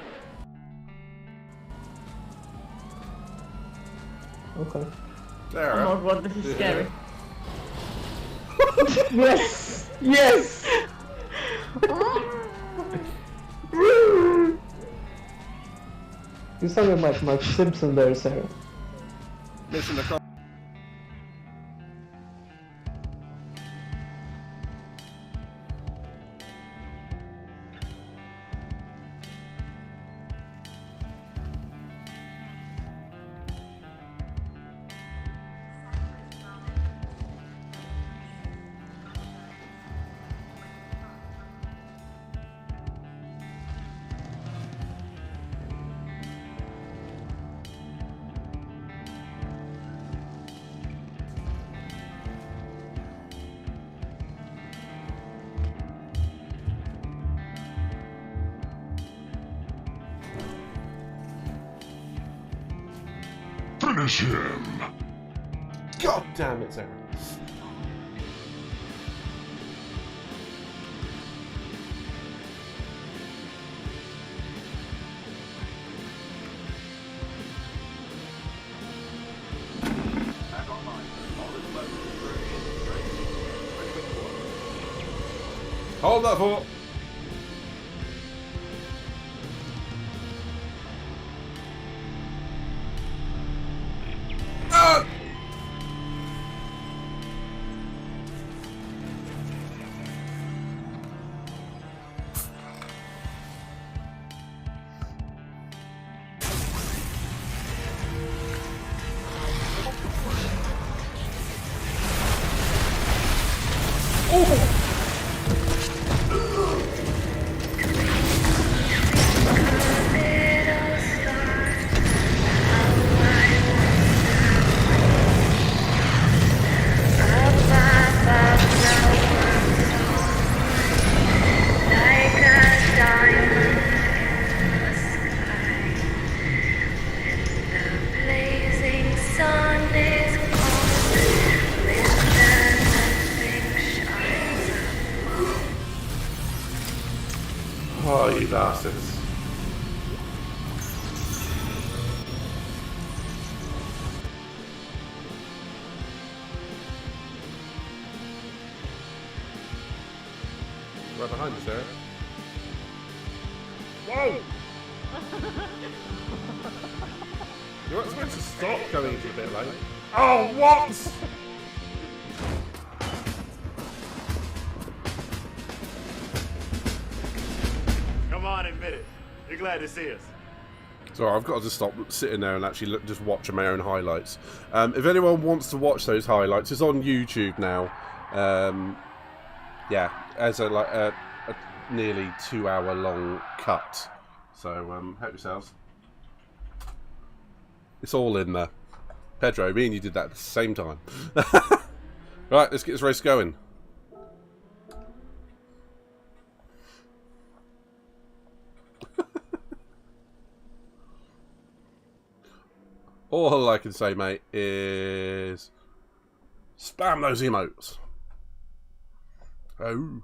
Speaker 6: Okay.
Speaker 2: Sarah.
Speaker 6: Oh my god, this is scary. Yes! Yes!
Speaker 13: You sounded like Mark Simpson there, Sarah.
Speaker 2: Mission accomplished.
Speaker 14: Finish him.
Speaker 2: God damn it, Sarah. Hold that for. Ah! Oh! Oh, you bastards. Right behind you, Sarah. Whoa! You're not supposed to stop going a bit late. Oh, what?
Speaker 8: Come on, admit it. You're glad to see us.
Speaker 2: Sorry, I've got to just stop sitting there and actually just watching my own highlights. If anyone wants to watch those highlights, it's on YouTube now. Yeah, as a nearly 2 hour long cut. So help yourselves. It's all in there. Pedro, me and you did that at the same time. Right, let's get this race going. All I can say, mate, is spam those emotes. Oh.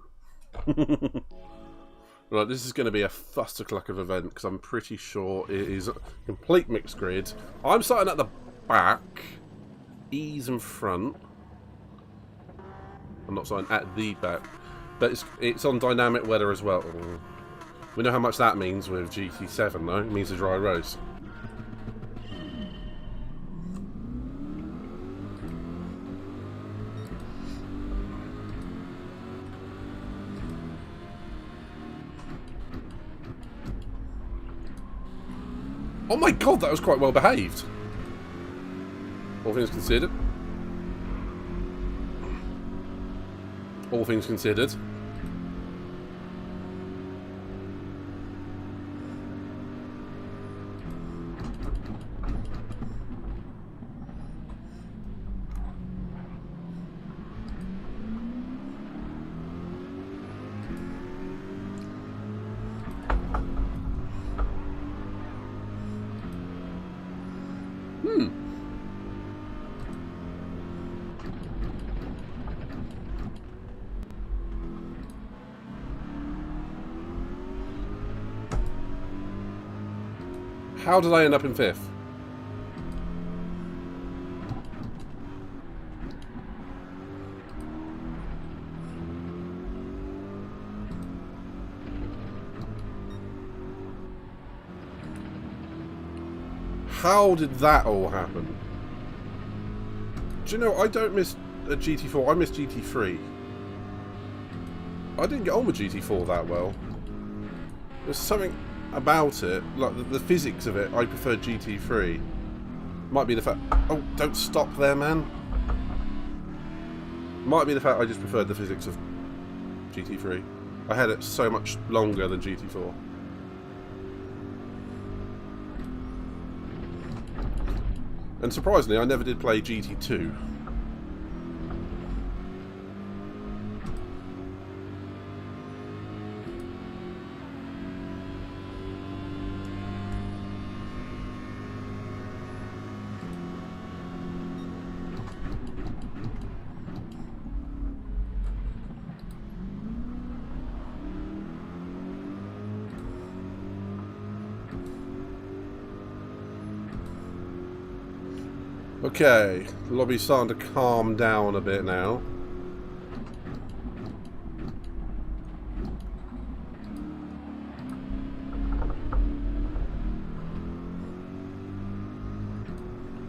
Speaker 2: Right, this is going to be a fustercluck of an event because I'm pretty sure it is a complete mixed grid. I'm starting at the back. E's in front. I'm not starting at the back. But it's on dynamic weather as well. We know how much that means with GT-7, though. It means a dry race. Oh my god, that was quite well behaved. All things considered. All things considered. How did I end up in 5th? How did that all happen? Do you know, I don't miss a GT4, I miss GT3. I didn't get on with GT4 that well. There's something about it, like the physics of it, I prefer GT3. Might be the fact... Oh, don't stop there, man. Might be the fact I just preferred the physics of GT3. I had it so much longer than GT4. And surprisingly, I never did play GT2. Okay, the lobby's starting to calm down a bit now.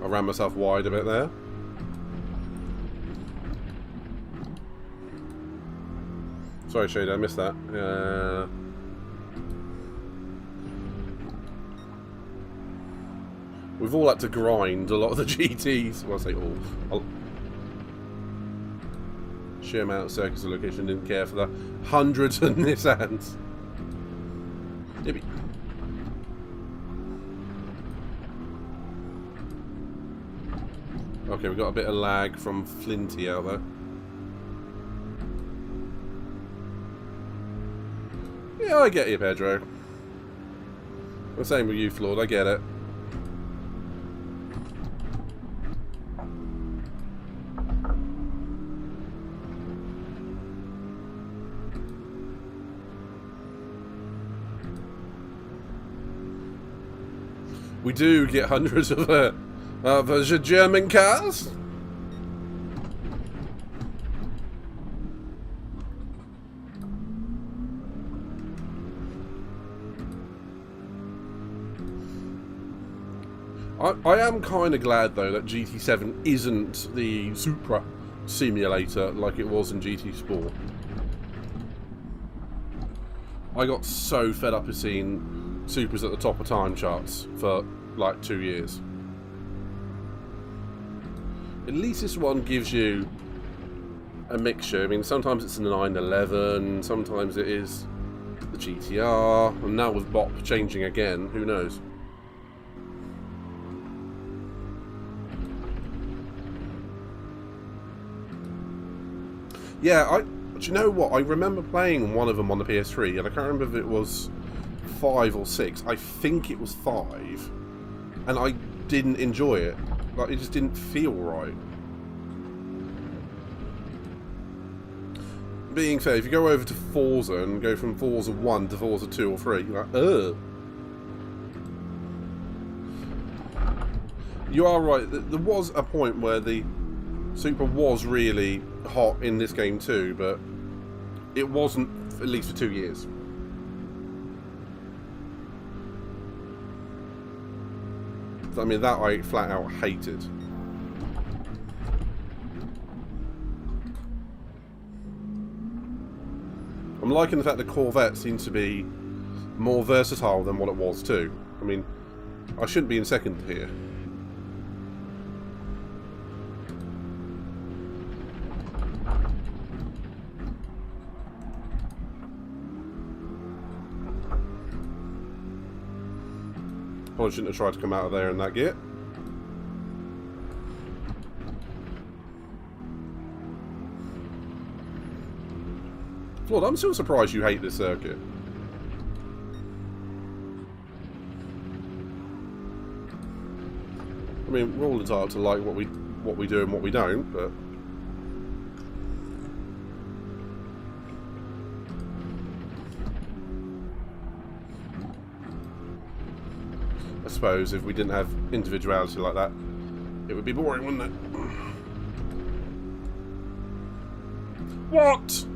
Speaker 2: I ran myself wide a bit there. Sorry, Shade, I missed that. We've all had to grind a lot of the GTs. Well, I say all. Sheer amount of circuits and location, didn't care for the hundreds of Nissans. Maybe. Okay, we've got a bit of lag from Flinty out there. Yeah, I get you, Pedro. The same with you, Flawed, I get it. We do get hundreds of German cars. I am kind of glad though that GT-7 isn't the Supra simulator like it was in GT Sport. I got so fed up of seeing Supras at the top of time charts for like 2 years. At least this one gives you a mixture. I mean, sometimes it's a 911, sometimes it is the GTR, and now with BOP changing again, who knows? Yeah, do you know what? I remember playing one of them on the PS3, and I can't remember if it was 5 or 6. I think it was 5, and I didn't enjoy it. Like, it just didn't feel right. Being fair, if you go over to Forza and go from Forza 1 to Forza 2 or 3, you're like, ugh. You are right. There was a point where the Supra was really hot in this game too, but it wasn't, at least for 2 years. I mean, that I flat out hated. I'm liking the fact the Corvette seems to be more versatile than what it was too. I mean, I shouldn't be in second here. Probably shouldn't have tried to come out of there in that gear. Lord, I'm still surprised you hate this circuit. I mean, we're all entitled to like what we do and what we don't, but I suppose if we didn't have individuality like that, it would be boring, wouldn't it? What?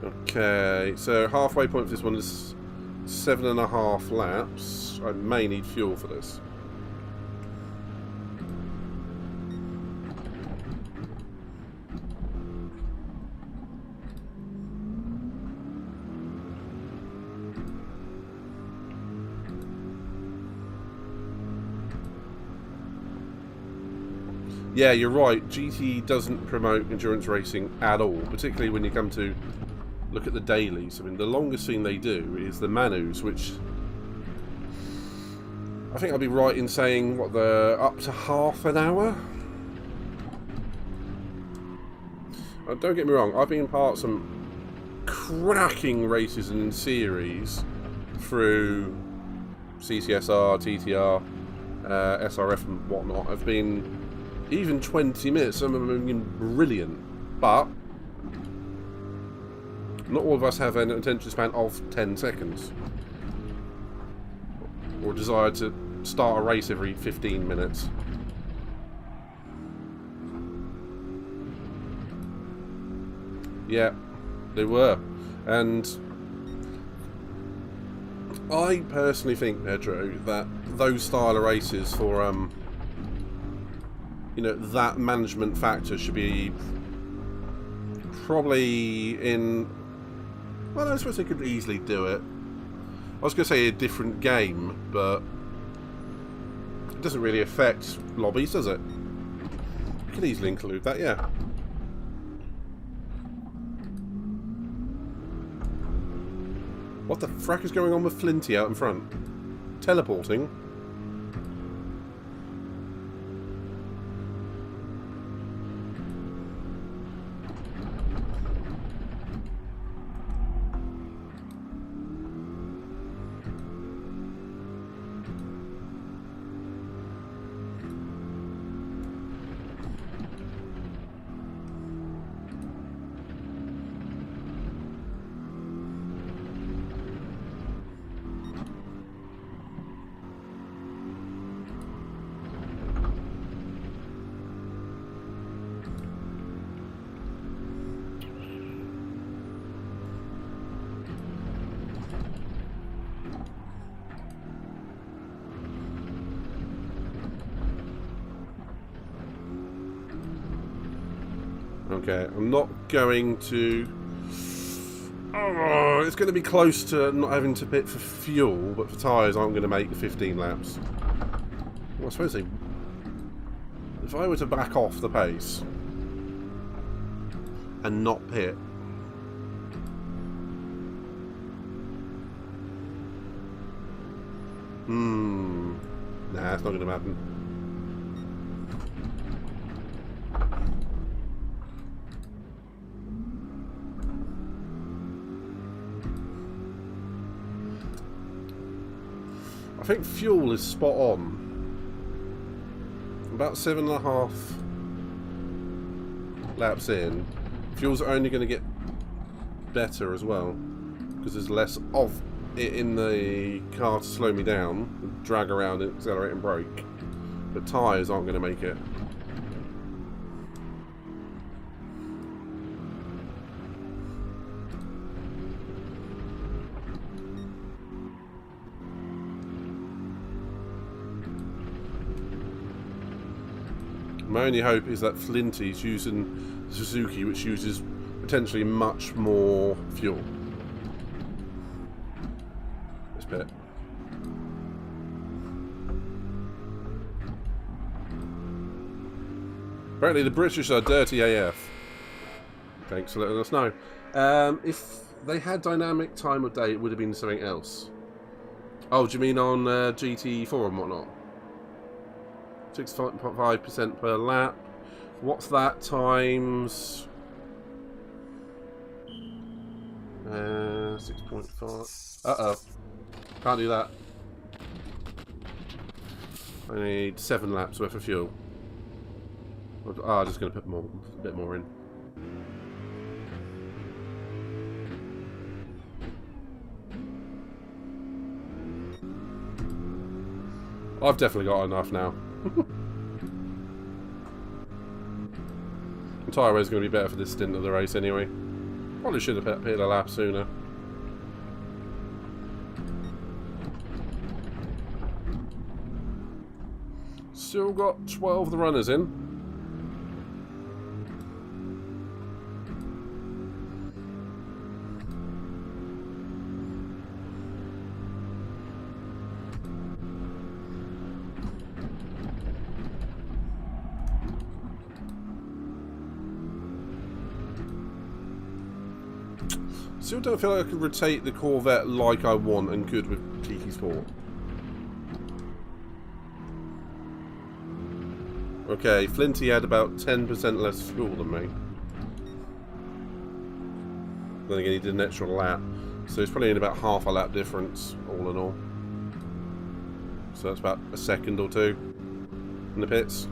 Speaker 2: Okay, so halfway point for this one is 7.5 laps. I may need fuel for this. Yeah, you're right. GT doesn't promote endurance racing at all, particularly when you come to look at the dailies. I mean, the longest thing they do is the Manus, which I think I'll be right in saying, what, they're up to half an hour? Don't get me wrong, I've been part of some cracking races and series through CCSR, TTR, SRF and whatnot. I've been even 20 minutes, some of them have been brilliant, but not all of us have an attention span of 10 seconds. Or a desire to start a race every 15 minutes. Yeah, they were. And I personally think, Pedro, that those style of races for, you know, that management factor should be probably in... Well, I suppose they could easily do it. I was going to say a different game, but it doesn't really affect lobbies, does it? You could easily include that, yeah. What the frack is going on with Flinty out in front? Teleporting? Okay, I'm not going to... Oh, it's going to be close to not having to pit for fuel, but for tyres I'm going to make the 15 laps. Well, I suppose they... If I were to back off the pace and not pit... Nah, it's not going to happen. I think fuel is spot on. About 7.5 laps in. Fuel's only going to get better as well, because there's less of it in the car to slow me down, drag around and accelerate and brake. But tyres aren't going to make it. My only hope is that Flinty's using Suzuki, which uses potentially much more fuel. This bit. Apparently the British are dirty AF. Thanks for letting us know. If they had dynamic time of day, it would have been something else. Oh, do you mean on GT-4 and whatnot? 6.5% per lap. What's that times 6.5? Uh-oh. Can't do that. I need 7 laps worth of fuel. I'm just going to put a bit more in. I've definitely got enough now. The tyre wear is going to be better for this stint of the race anyway. Probably should have pitted a lap sooner. Still got 12 of the runners in. Still don't feel like I could rotate the Corvette like I want and could with GT Sport. Okay, Flinty had about 10% less fuel than me. Then again, he did an extra lap, so it's probably in about half a lap difference, all in all. So that's about a second or two in the pits.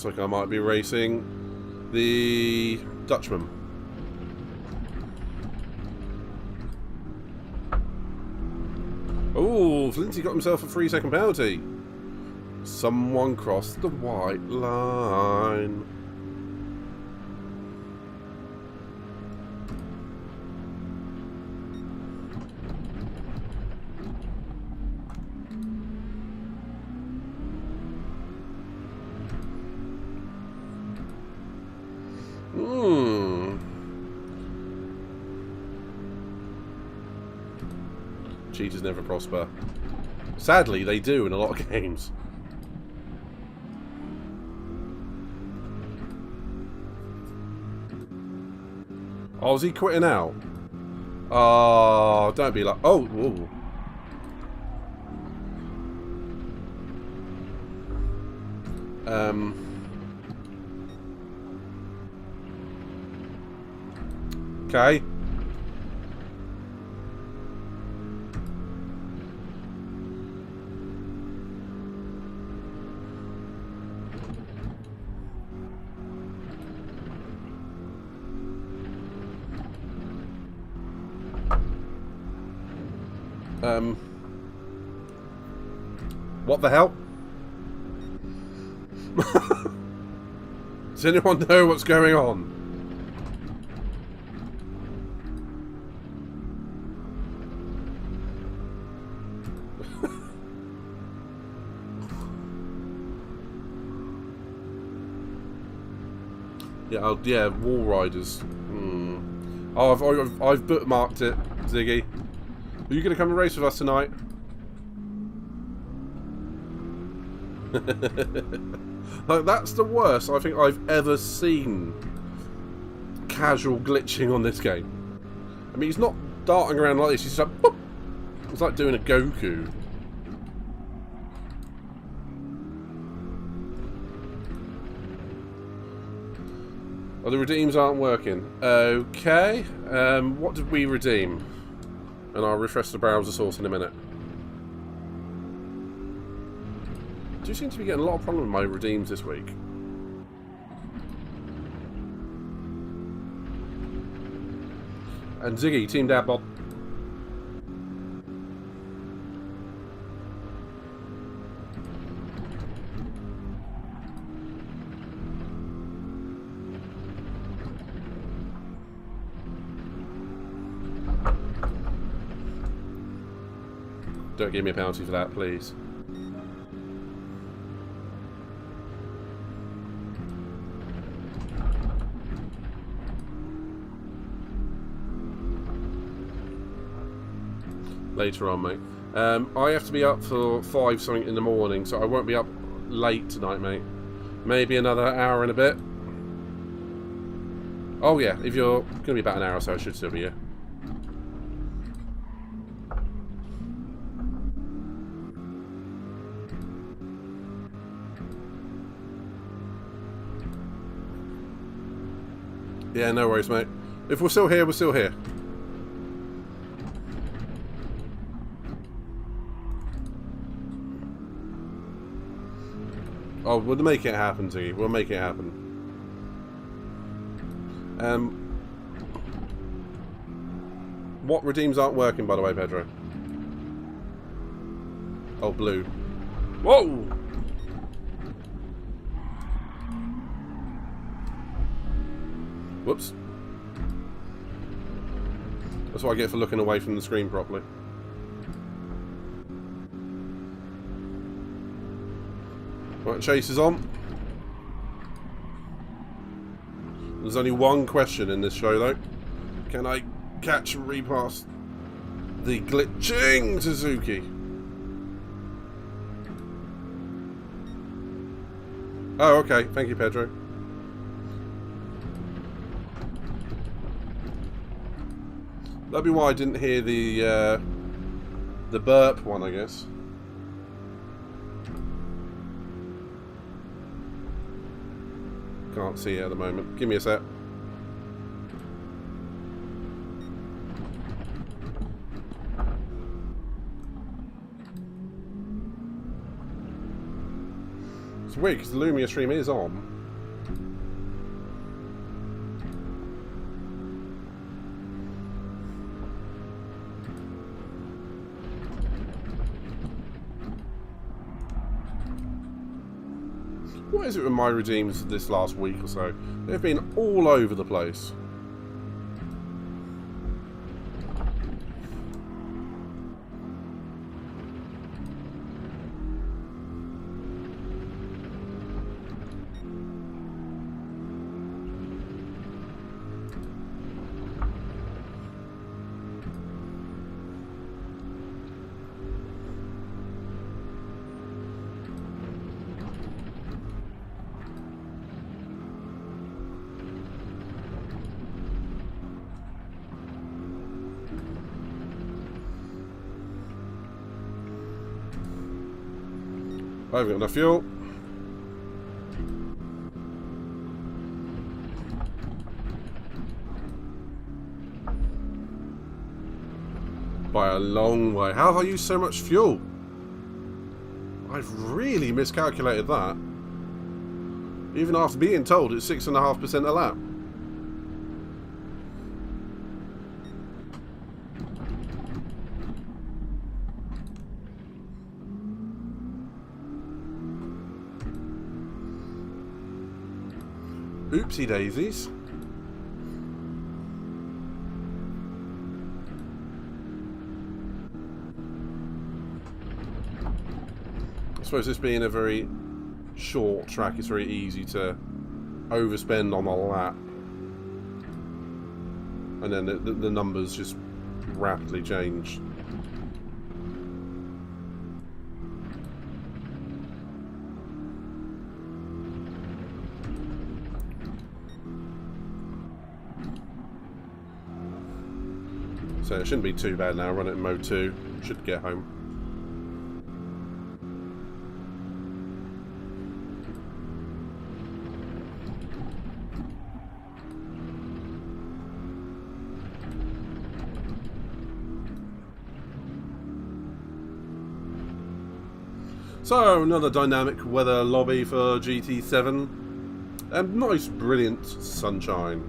Speaker 2: like I might be racing the Dutchman. Oh, Flinty got himself a 3-second penalty. Someone crossed the white line. Cheaters never prosper. Sadly, they do in a lot of games. Oh, is he quitting out? Oh, don't be like... Oh, whoa. Okay. What the hell? Does anyone know what's going on? Yeah, Wall Riders. Oh, I've bookmarked it, Ziggy. Are you going to come and race with us tonight? Like, that's the worst I think I've ever seen casual glitching on this game. I mean, he's not darting around like this, he's just like, boop. It's like doing a Goku. Oh, the redeems aren't working. Okay. What did we redeem? And I'll refresh the browser source in a minute. I do seem to be getting a lot of problems with my redeems this week. And Ziggy, Team Dad Bod. Don't give me a penalty for that, please. Later on, mate. I have to be up for 5 something in the morning, so I won't be up late tonight, mate. Maybe another hour and a bit. Oh yeah, if you're going to be about an hour or so, I should still be here. Yeah, no worries, mate. If we're still here, we're still here. Oh, we'll make it happen, Ziggy. We'll make it happen. What redeems aren't working, by the way, Pedro? Oh, blue. Whoa! Whoops. That's what I get for looking away from the screen properly. Right, chase is on. There's only one question in this show, though. Can I catch and repass the glitching Suzuki? Oh, okay. Thank you, Pedro. That'd be why I didn't hear the burp one, I guess. Can't see it at the moment. Give me a sec. It's weird because the Lumia stream is on. What is it with my redeems this last week or so? They've been all over the place. I haven't got enough fuel. By a long way. How have I used so much fuel? I've really miscalculated that. Even after being told it's 6.5% a lap. Oopsie daisies. I suppose this being a very short track, it's very easy to overspend on a lap. And then the numbers just rapidly change. So it shouldn't be too bad now. Run it in mode 2. Should get home. So another dynamic weather lobby for GT-7. And nice brilliant sunshine.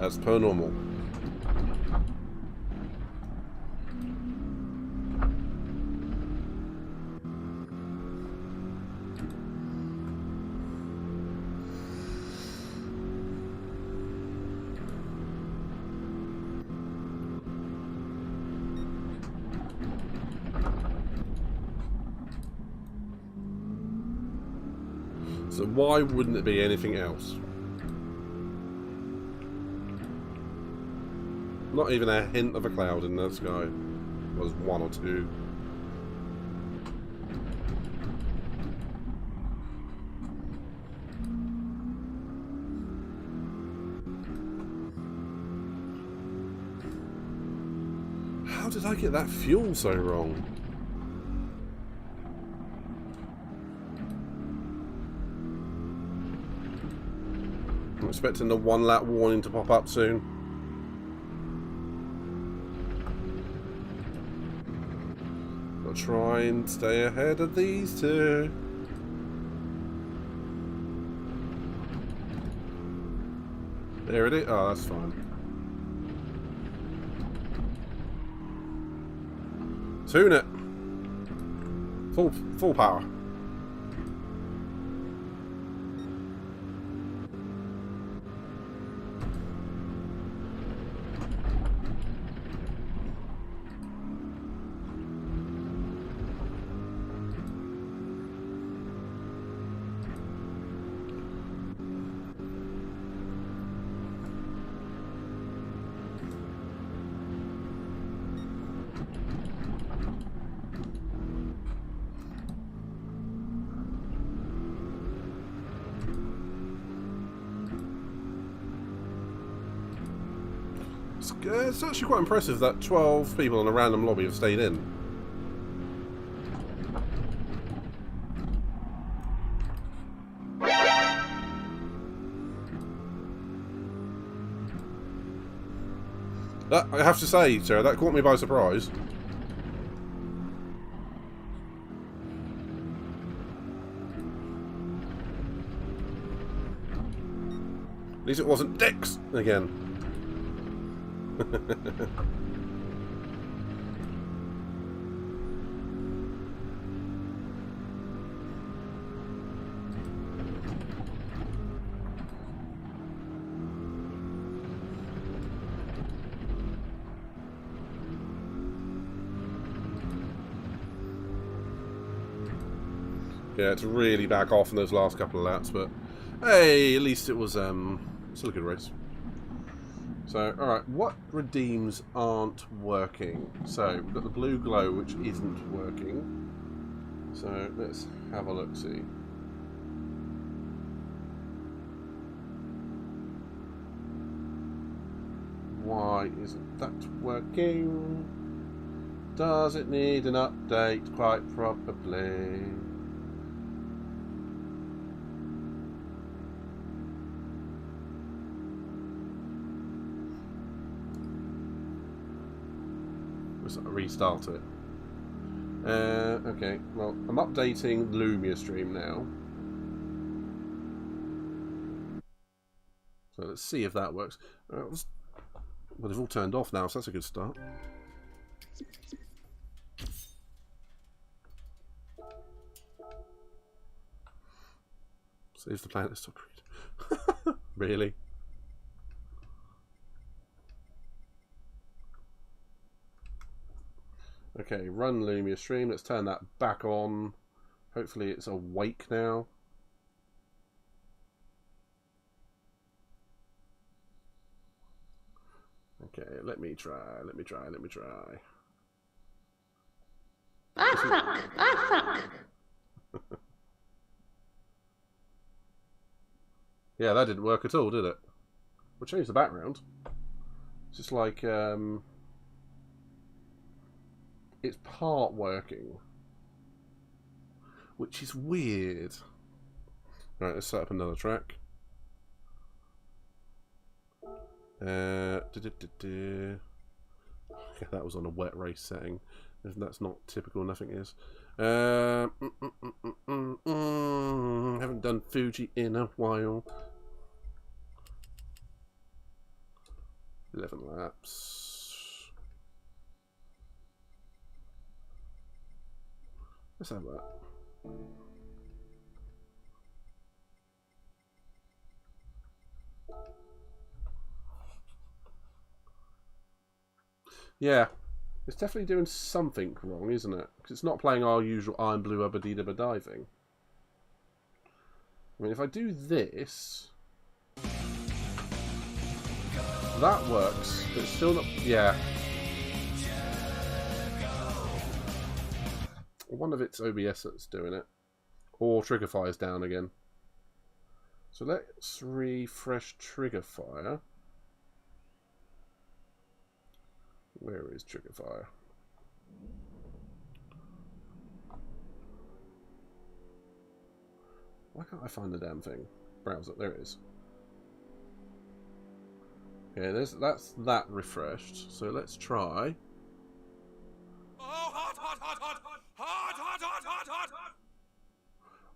Speaker 2: As per normal. So why wouldn't it be anything else? Not even a hint of a cloud in the sky. Was one or two. How did I get that fuel so wrong? I'm expecting the 1 lap warning to pop up soon. I'll try and stay ahead of these two. There it is. Oh, that's fine. Tune it. Full power. It's actually quite impressive that 12 people in a random lobby have stayed in. That, I have to say, Sarah, that caught me by surprise. At least it wasn't Dix again. Yeah, to really back off in those last couple of laps, but hey, at least it was still a good race. So, alright, what redeems aren't working? So, we've got the blue glow, which isn't working. So, let's have a look-see. Why isn't that working? Does it need an update quite probably? Let's restart it. Okay, well, I'm updating Lumia stream now. So let's see if that works. Well, they've all turned off now, so that's a good start. Saves the planet, stop read. Really? Okay, run Lumia stream. Let's turn that back on. Hopefully it's awake now. Okay, let me try.
Speaker 6: Ah, fuck! Ah, fuck!
Speaker 2: Yeah, that didn't work at all, did it? We'll change the background. It's just like, it's part working. Which is weird. Right, let's set up another track. Yeah, that was on a wet race setting. That's not typical, nothing is. Haven't done Fuji in a while. 11 laps. Let's have that. Yeah, it's definitely doing something wrong, isn't it? Because it's not playing our usual Iron Blue Ubba Dee Dibba diving. I mean, if I do this, that works, but it's still not. Yeah. One of it's OBS that's doing it, or trigger fire's down again. So let's refresh trigger fire. Where is trigger fire? Why can't I find the damn thing? Browser, there it is. Okay, that's that refreshed. So let's try.
Speaker 8: Oh, hot, hot, hot, hot, hot, hot, hot, hot, hot, hot, hot.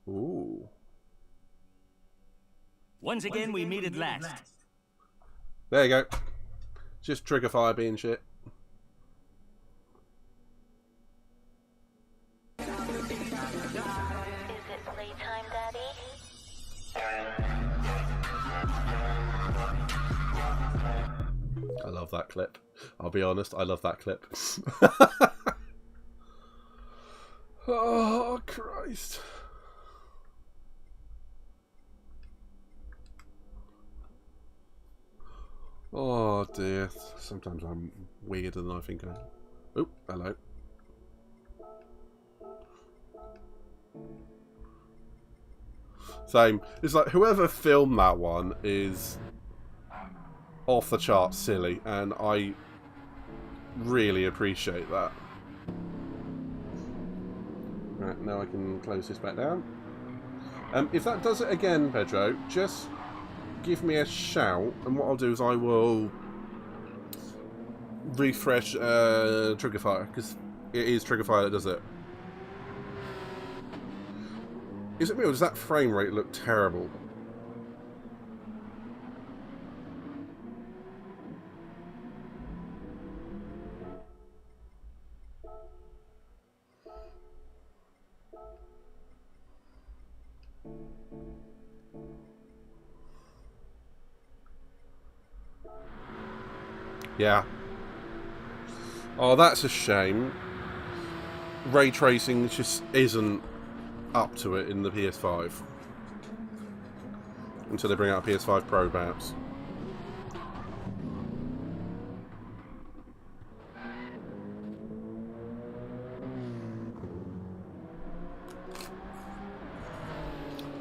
Speaker 2: Ooh.
Speaker 14: Once again, we meet at last.
Speaker 2: There you go. Just trigger fire being shit. I love that clip. I'll be honest, I love that clip. Oh, Christ. Oh, dear. Sometimes I'm weirder than I think I am. Oh, hello. Same. It's like whoever filmed that one is off the charts silly, and I really appreciate that. Right, now I can close this back down. If that does it again, Pedro, just give me a shout, and what I'll do is I will refresh trigger fire, because it is trigger fire that does it. Is it me, or does that frame rate look terrible? Yeah. Oh, that's a shame. Ray tracing just isn't up to it in the PS5. Until they bring out a PS5 Pro, perhaps.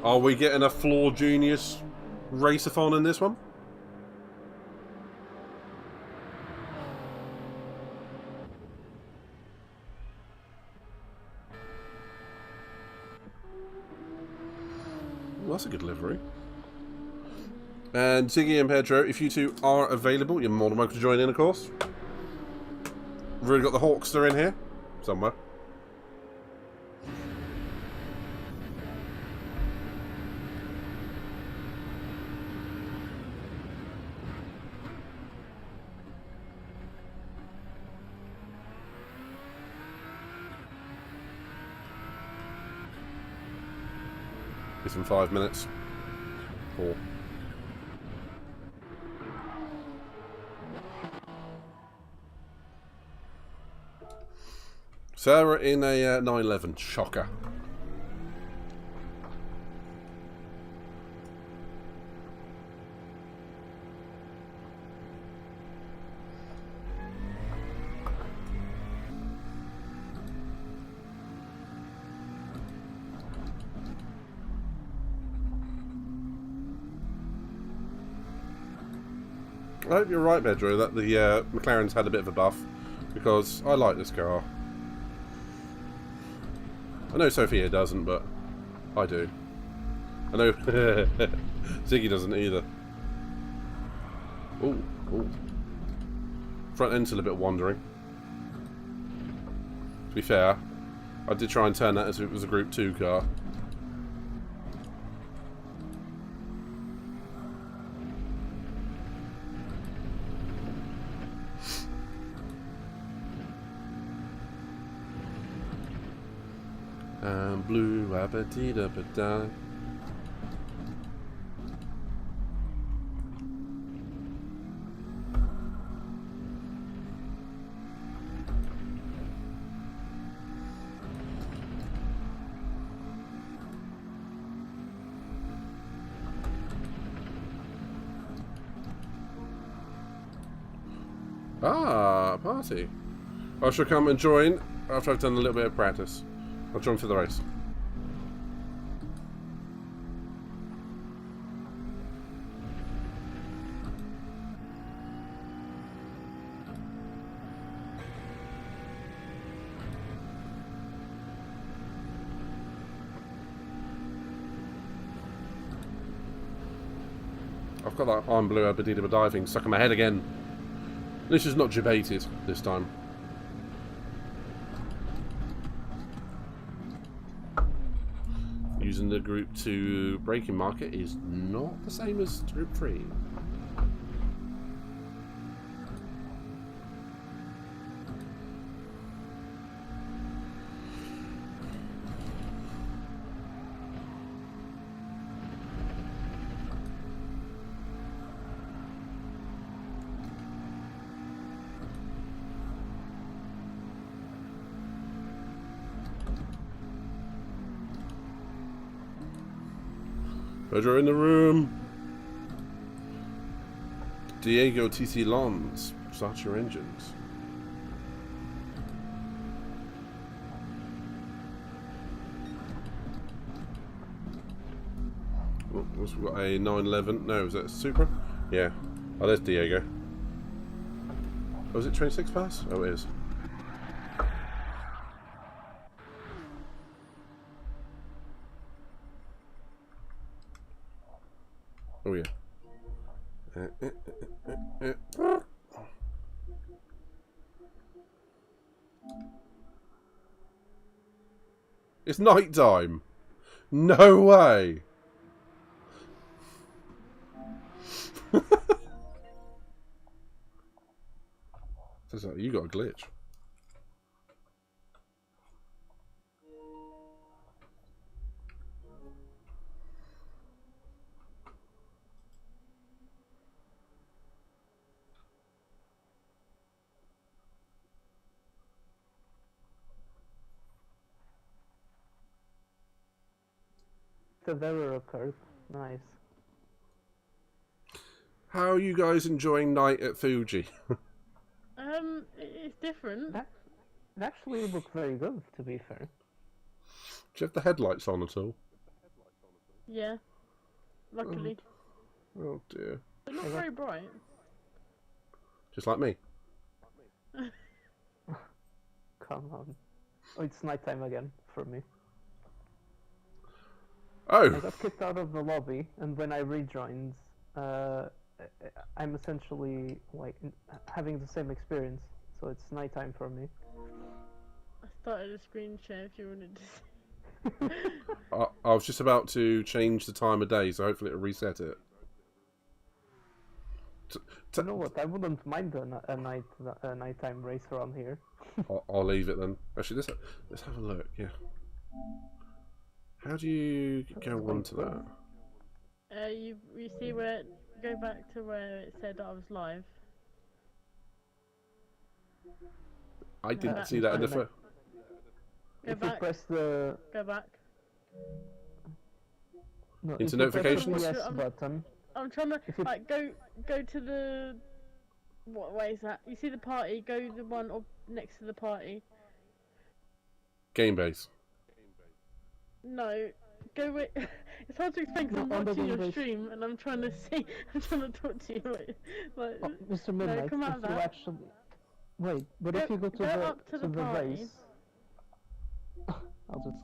Speaker 2: Are we getting a Floor Juniors race-a-thon in this one? Well, that's a good livery. And Ziggy and Pedro, if you two are available, you're more than welcome to join in, of course. We've already got the Hawkster in here, somewhere. It's in 5 minutes. 4. Sarah in a 911. Shocker. I hope you're right, Pedro, that the McLaren's had a bit of a buff, because I like this car. I know Sophia doesn't, but I do. I know Ziggy doesn't either. Ooh, ooh. Front end's a little bit wandering. To be fair, I did try and turn that as if it was a Group 2 car. Blue abba-dee-da-ba-da. Ah, party. I shall come and join after I've done a little bit of practice. I'll join for the race. I've got that iron blue abba-dee-da-ba diving stuck in my head again. This is not debated this time. Using the Group 2 braking market is not the same as Group 3. Pedro in the room. Diego TC Lons, start your engines. Oh, we've got a 911. No, is that a Supra? Yeah. Oh, there's Diego. Oh, is it 26 pass? Oh, it is. Oh yeah. It's night time. No way. You got a glitch.
Speaker 13: unexpected error occurred. Nice.
Speaker 2: How are you guys enjoying night at Fuji?
Speaker 6: It's different.
Speaker 13: That actually looked very good, to be fair.
Speaker 2: Do you have the headlights on at all?
Speaker 6: Yeah. Luckily.
Speaker 2: Oh dear.
Speaker 6: But not very bright.
Speaker 2: Just like me.
Speaker 13: Come on. Oh, it's nighttime again for me.
Speaker 2: Oh!
Speaker 13: I got kicked out of the lobby, and when I rejoined, I'm essentially like having the same experience. So it's nighttime for me.
Speaker 6: I started a screen share if you wanted to see.
Speaker 2: I was just about to change the time of day, so hopefully it'll reset it.
Speaker 13: You know what? I wouldn't mind a nighttime race around here.
Speaker 2: I'll leave it then. Actually, let's have a look. Yeah. How do you go onto that?
Speaker 6: You see where go back to where it said I was live.
Speaker 2: I didn't see that in the first.
Speaker 6: Go back.
Speaker 13: Press the
Speaker 6: Go back.
Speaker 13: No,
Speaker 2: into notifications.
Speaker 13: Yes button.
Speaker 6: I'm trying to like go to the what way is that? You see the party? Go the one up next to the party.
Speaker 2: Game base.
Speaker 6: No, go with. It's hard to explain because I'm watching your stream and I'm trying to see. I'm trying to talk to you. Like,
Speaker 13: Mr. Midnight,
Speaker 6: come out of
Speaker 13: if you
Speaker 6: that.
Speaker 13: actually wait, but if you go to
Speaker 6: up to the party.
Speaker 13: race, I'll just.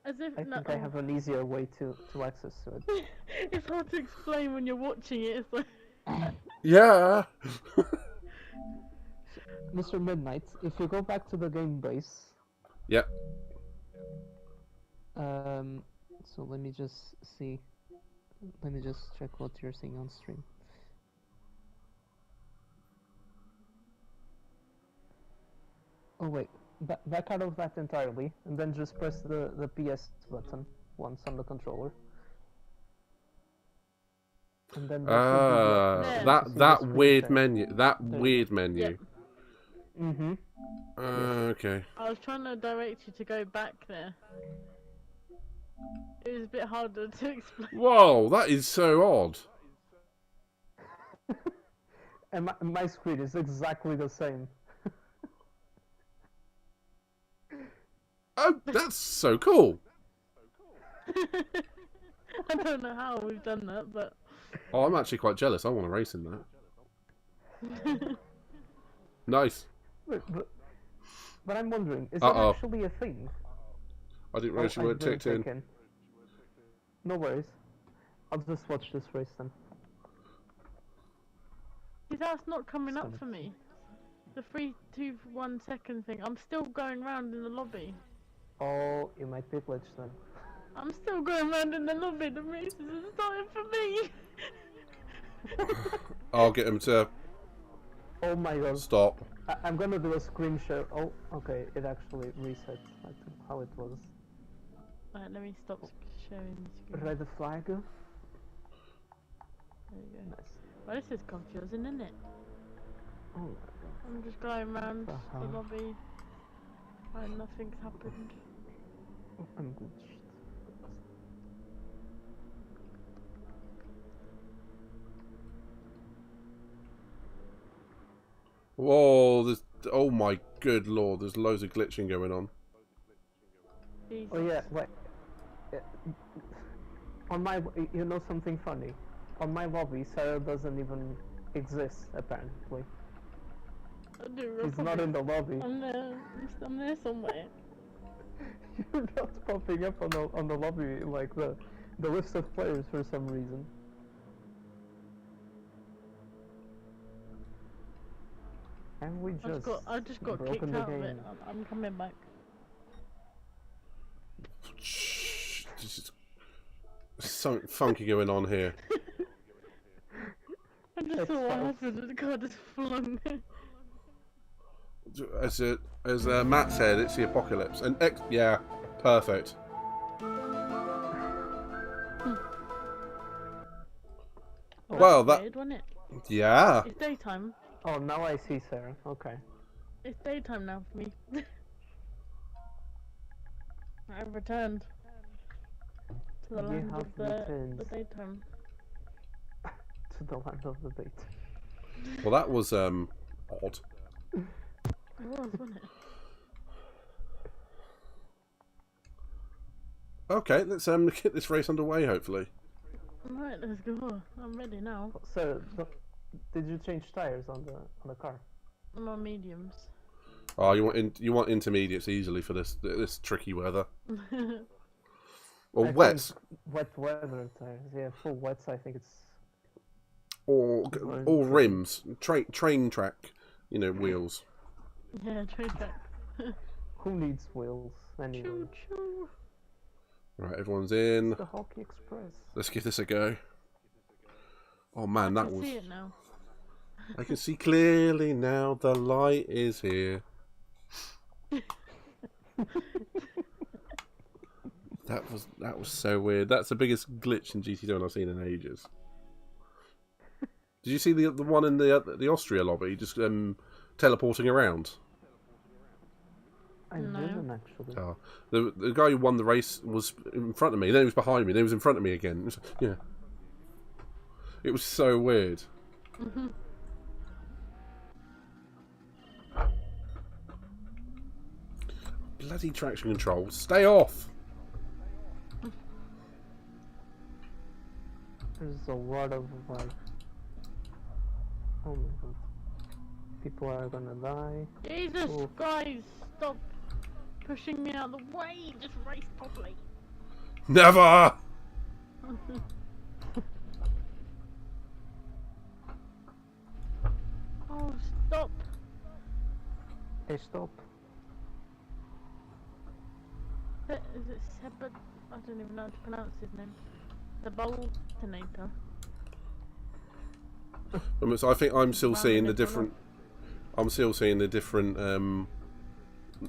Speaker 6: As if
Speaker 13: I think I have an easier way to access to it.
Speaker 6: It's hard to explain when you're watching it. It's like.
Speaker 2: Yeah.
Speaker 13: Mr. Midnight, if you go back to the game base.
Speaker 2: Yep.
Speaker 13: So let me just see. Let me just check what you're seeing on stream. Oh wait, back out of that entirely, and then just press the PS button once on the controller. And then
Speaker 2: that weird menu. That weird menu.
Speaker 6: Yep.
Speaker 13: Mhm.
Speaker 2: Okay.
Speaker 6: I was trying to direct you to go back there. It was a bit harder to explain.
Speaker 2: Whoa, that is so odd.
Speaker 13: And my screen is exactly the same.
Speaker 2: Oh, that's so cool.
Speaker 6: I don't know how we've done that, but...
Speaker 2: Oh, I'm actually quite jealous. I want to race in that. Nice.
Speaker 13: But I'm wondering, is it actually a thing?
Speaker 2: I didn't realise you weren't ticked in.
Speaker 13: No worries. I'll just watch this race then.
Speaker 6: See, that's not coming up for me. The 3, 2, 1 second thing. I'm still going round in the lobby.
Speaker 13: Oh, you might be glitched then.
Speaker 6: I'm still going round in the lobby. The race is starting for me.
Speaker 2: I'll get him to.
Speaker 13: Oh my god.
Speaker 2: Stop.
Speaker 13: I'm gonna do a screen share. Oh, okay. It actually reset how it was.
Speaker 6: Alright, let me stop sharing the screen.
Speaker 13: Red flag. There
Speaker 6: you go. Nice. Well, this is confusing, isn't it?
Speaker 13: Oh my god.
Speaker 6: I'm just going around the lobby and nothing's happened.
Speaker 13: Oh, I'm glitched.
Speaker 2: Whoa, there's. Oh my good lord, there's loads of glitching going on.
Speaker 6: Jesus.
Speaker 13: Oh yeah, wait. On my, you know something funny? On my lobby, Sarah doesn't even exist apparently. She's not in the lobby.
Speaker 6: I'm there somewhere.
Speaker 13: You're not popping up on the lobby like the list of players for some reason. And we
Speaker 6: I just got kicked out of it. I'm coming back.
Speaker 2: Shh, there's something funky going on here.
Speaker 6: I just saw what happened and the car just flung.
Speaker 2: As Matt said, it's the apocalypse. And yeah, perfect.
Speaker 6: Oh,
Speaker 2: well, that
Speaker 6: weird, wasn't it?
Speaker 2: Yeah.
Speaker 6: It's daytime.
Speaker 13: Oh, now I see Sarah. Okay.
Speaker 6: It's daytime now for me. I've returned to the
Speaker 13: You
Speaker 6: land
Speaker 13: have
Speaker 6: of
Speaker 13: returned.
Speaker 6: the daytime.
Speaker 13: To the land of the daytime.
Speaker 2: Well, that was odd.
Speaker 6: It was, wasn't it?
Speaker 2: Okay, let's get this race underway. Hopefully.
Speaker 6: Right, let's go. I'm ready now.
Speaker 13: So, did you change tires on the car?
Speaker 6: I'm on mediums.
Speaker 2: Oh, you want intermediates easily for this tricky weather. Or wets.
Speaker 13: Wet weather tires. Yeah, full wets. I think it's.
Speaker 2: Or rims, train track, wheels.
Speaker 6: Yeah, train track.
Speaker 13: Who needs wheels anyway?
Speaker 6: Choo choo.
Speaker 2: Right, everyone's in.
Speaker 13: The Hockey Express.
Speaker 2: Let's give this a go. Oh man,
Speaker 6: I can see it now.
Speaker 2: I can see clearly now. The light is here. That was so weird. That's the biggest glitch in GT7 I've seen in ages. Did you see the one in the Austria lobby just teleporting around?
Speaker 13: I didn't actually.
Speaker 2: Oh, the guy who won the race was in front of me. Then he was behind me. Then he was in front of me again. Yeah, it was so weird. Bloody traction control! Stay off.
Speaker 13: There's a lot of like. Oh my god. People are gonna die.
Speaker 6: Jesus, guys, stop pushing me out of the way. Just race properly.
Speaker 2: Never!
Speaker 6: Oh, stop.
Speaker 13: Hey, stop.
Speaker 6: Is it Seba? I don't even know how to pronounce his name. The Boltonator.
Speaker 2: So I think I'm still seeing the different. I'm still seeing the different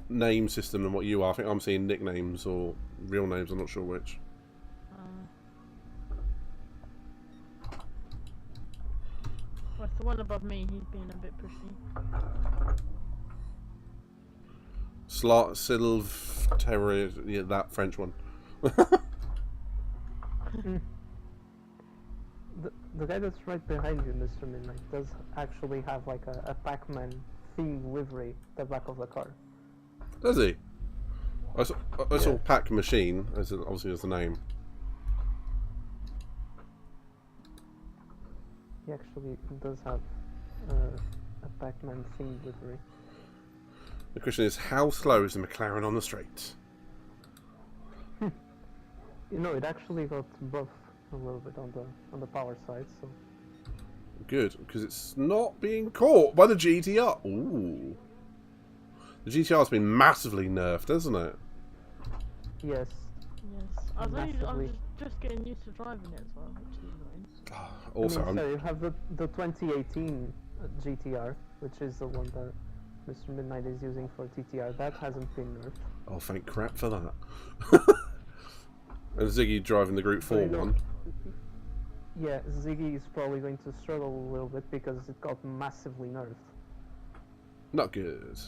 Speaker 2: name system than what you are. I think I'm seeing nicknames or real names. I'm not sure which.
Speaker 6: Well, the one above me, he's being a bit pushy.
Speaker 2: Sylve Terror, yeah, that French one.
Speaker 13: The guy that's right behind you, Mr. Midnight, does actually have like a Pac-Man themed livery at the back of the car.
Speaker 2: Does he? I saw Pac Machine, obviously as the name.
Speaker 13: He actually does have a Pac-Man themed livery.
Speaker 2: The question is, how slow is the McLaren on the straight?
Speaker 13: You know, it actually got buffed a little bit on the power side, so.
Speaker 2: Good, because it's not being caught by the GTR. Ooh. The GTR's been massively nerfed, hasn't it?
Speaker 13: Yes.
Speaker 6: Yes. I was just getting used to driving it as well, which is annoying.
Speaker 2: Also,
Speaker 13: so you have the 2018 GTR, which is the one that Mr. Midnight is using for TTR. That hasn't been nerfed.
Speaker 2: Oh, thank crap for that. And Ziggy driving the Group 4 one.
Speaker 13: Yeah, Ziggy is probably going to struggle a little bit because it got massively nerfed.
Speaker 2: Not good.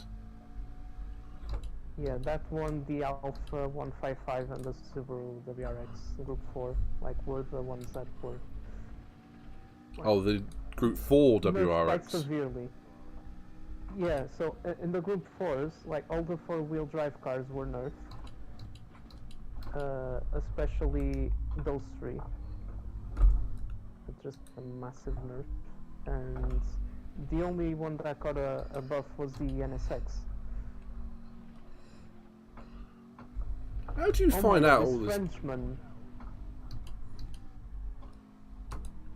Speaker 13: Yeah, that one, the Alpha 155 and the Subaru WRX Group 4, like, were the ones that were... Like,
Speaker 2: oh, the Group 4 WRX.
Speaker 13: Quite severely. Yeah, so in the Group 4s, like, all the four-wheel drive cars were nerfed. Especially those three. Just a massive nerf. And the only one that got a buff was the NSX.
Speaker 2: How do you find out all this?
Speaker 13: Frenchman.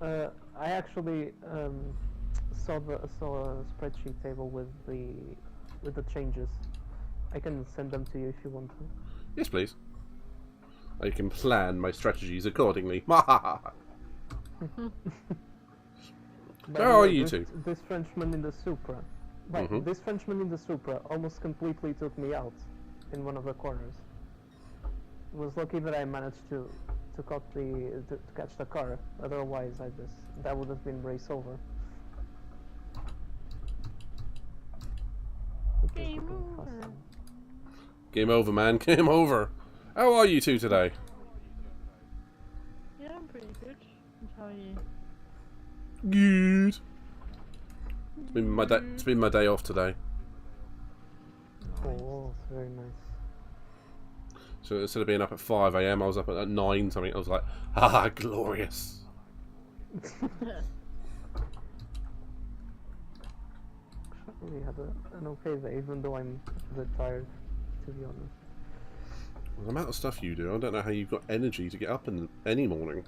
Speaker 13: I actually saw a spreadsheet table with the changes. I can send them to you if you want to.
Speaker 2: Yes, please. I can plan my strategies accordingly. Where are you two?
Speaker 13: This Frenchman in the Supra. Like, this Frenchman in the Supra almost completely took me out in one of the corners. It was lucky that I managed to catch the car. Otherwise, that would have been race over.
Speaker 6: Game over.
Speaker 2: Game over, man. Game over. How are you two today?
Speaker 6: Yeah, I'm pretty good. And how are you?
Speaker 2: Good. It's been my day off today.
Speaker 13: Oh, very nice.
Speaker 2: So instead of being up at 5 AM, I was up at 9 something. I was like, ah, glorious.
Speaker 13: We had an okay day, even though I'm a bit tired, to be honest.
Speaker 2: The amount of stuff you do, I don't know how you've got energy to get up in any morning.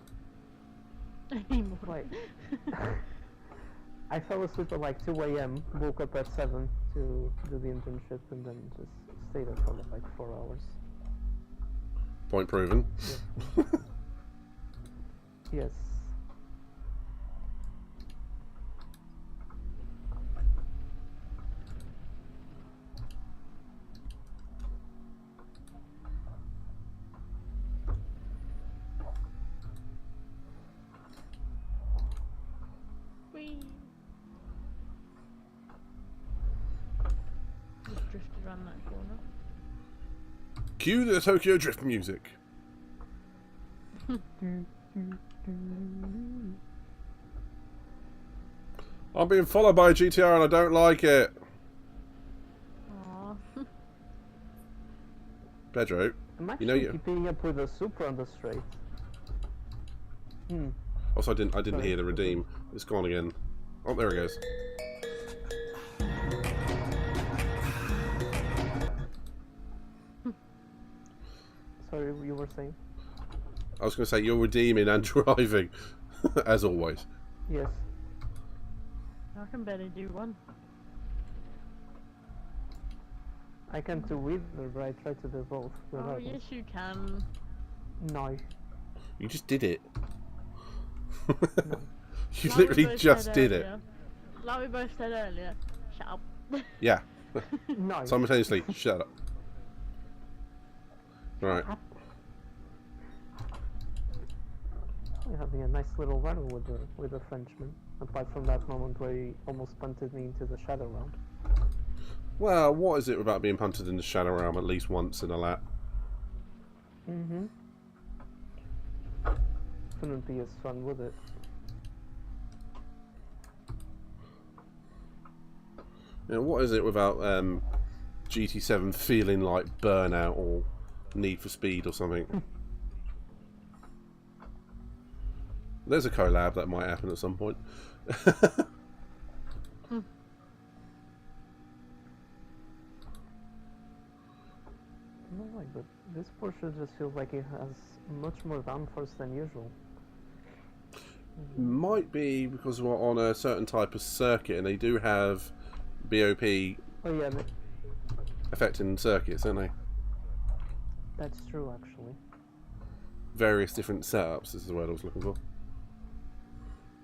Speaker 13: Like, I fell asleep at like 2 AM, woke up at 7 to do the internship, and then just stayed up for like 4 hours.
Speaker 2: Point proven.
Speaker 13: Yeah. Yes.
Speaker 6: Whee! Just drifted around that corner.
Speaker 2: Cue the Tokyo Drift music. I'm being followed by a GTR and I don't like it.
Speaker 6: Aww.
Speaker 2: Pedro,
Speaker 13: I'm
Speaker 2: you know
Speaker 13: actually keeping up with the Supra on the straight.
Speaker 2: Also, I didn't hear the redeem. It's gone again. Oh, there it goes.
Speaker 13: Sorry, you were saying?
Speaker 2: I was going to say you're redeeming and driving, as always.
Speaker 13: Yes.
Speaker 6: I can barely do one.
Speaker 13: I can't do either, but I try to do both.
Speaker 6: Oh, yes you can.
Speaker 13: No.
Speaker 2: You just did it.
Speaker 13: No.
Speaker 2: You
Speaker 6: Like
Speaker 2: literally just did it.
Speaker 6: Like we both said earlier. Shut up.
Speaker 2: Yeah.
Speaker 13: No.
Speaker 2: Simultaneously, shut up. Right.
Speaker 13: We're having a nice little run with the Frenchman. Apart from that moment where he almost punted me into the shadow realm.
Speaker 2: Well, what is it about being punted in the shadow realm at least once in a lap?
Speaker 13: Couldn't be as fun, would it?
Speaker 2: You know, what is it without GT-7 feeling like Burnout or Need for Speed or something? There's a collab that might happen at some point.
Speaker 13: No way, but this Porsche just feels like it has much more downforce than usual.
Speaker 2: Might be because we're on a certain type of circuit and they do have BOP affecting circuits, don't they?
Speaker 13: That's true, actually.
Speaker 2: Various different setups is the word I was looking for.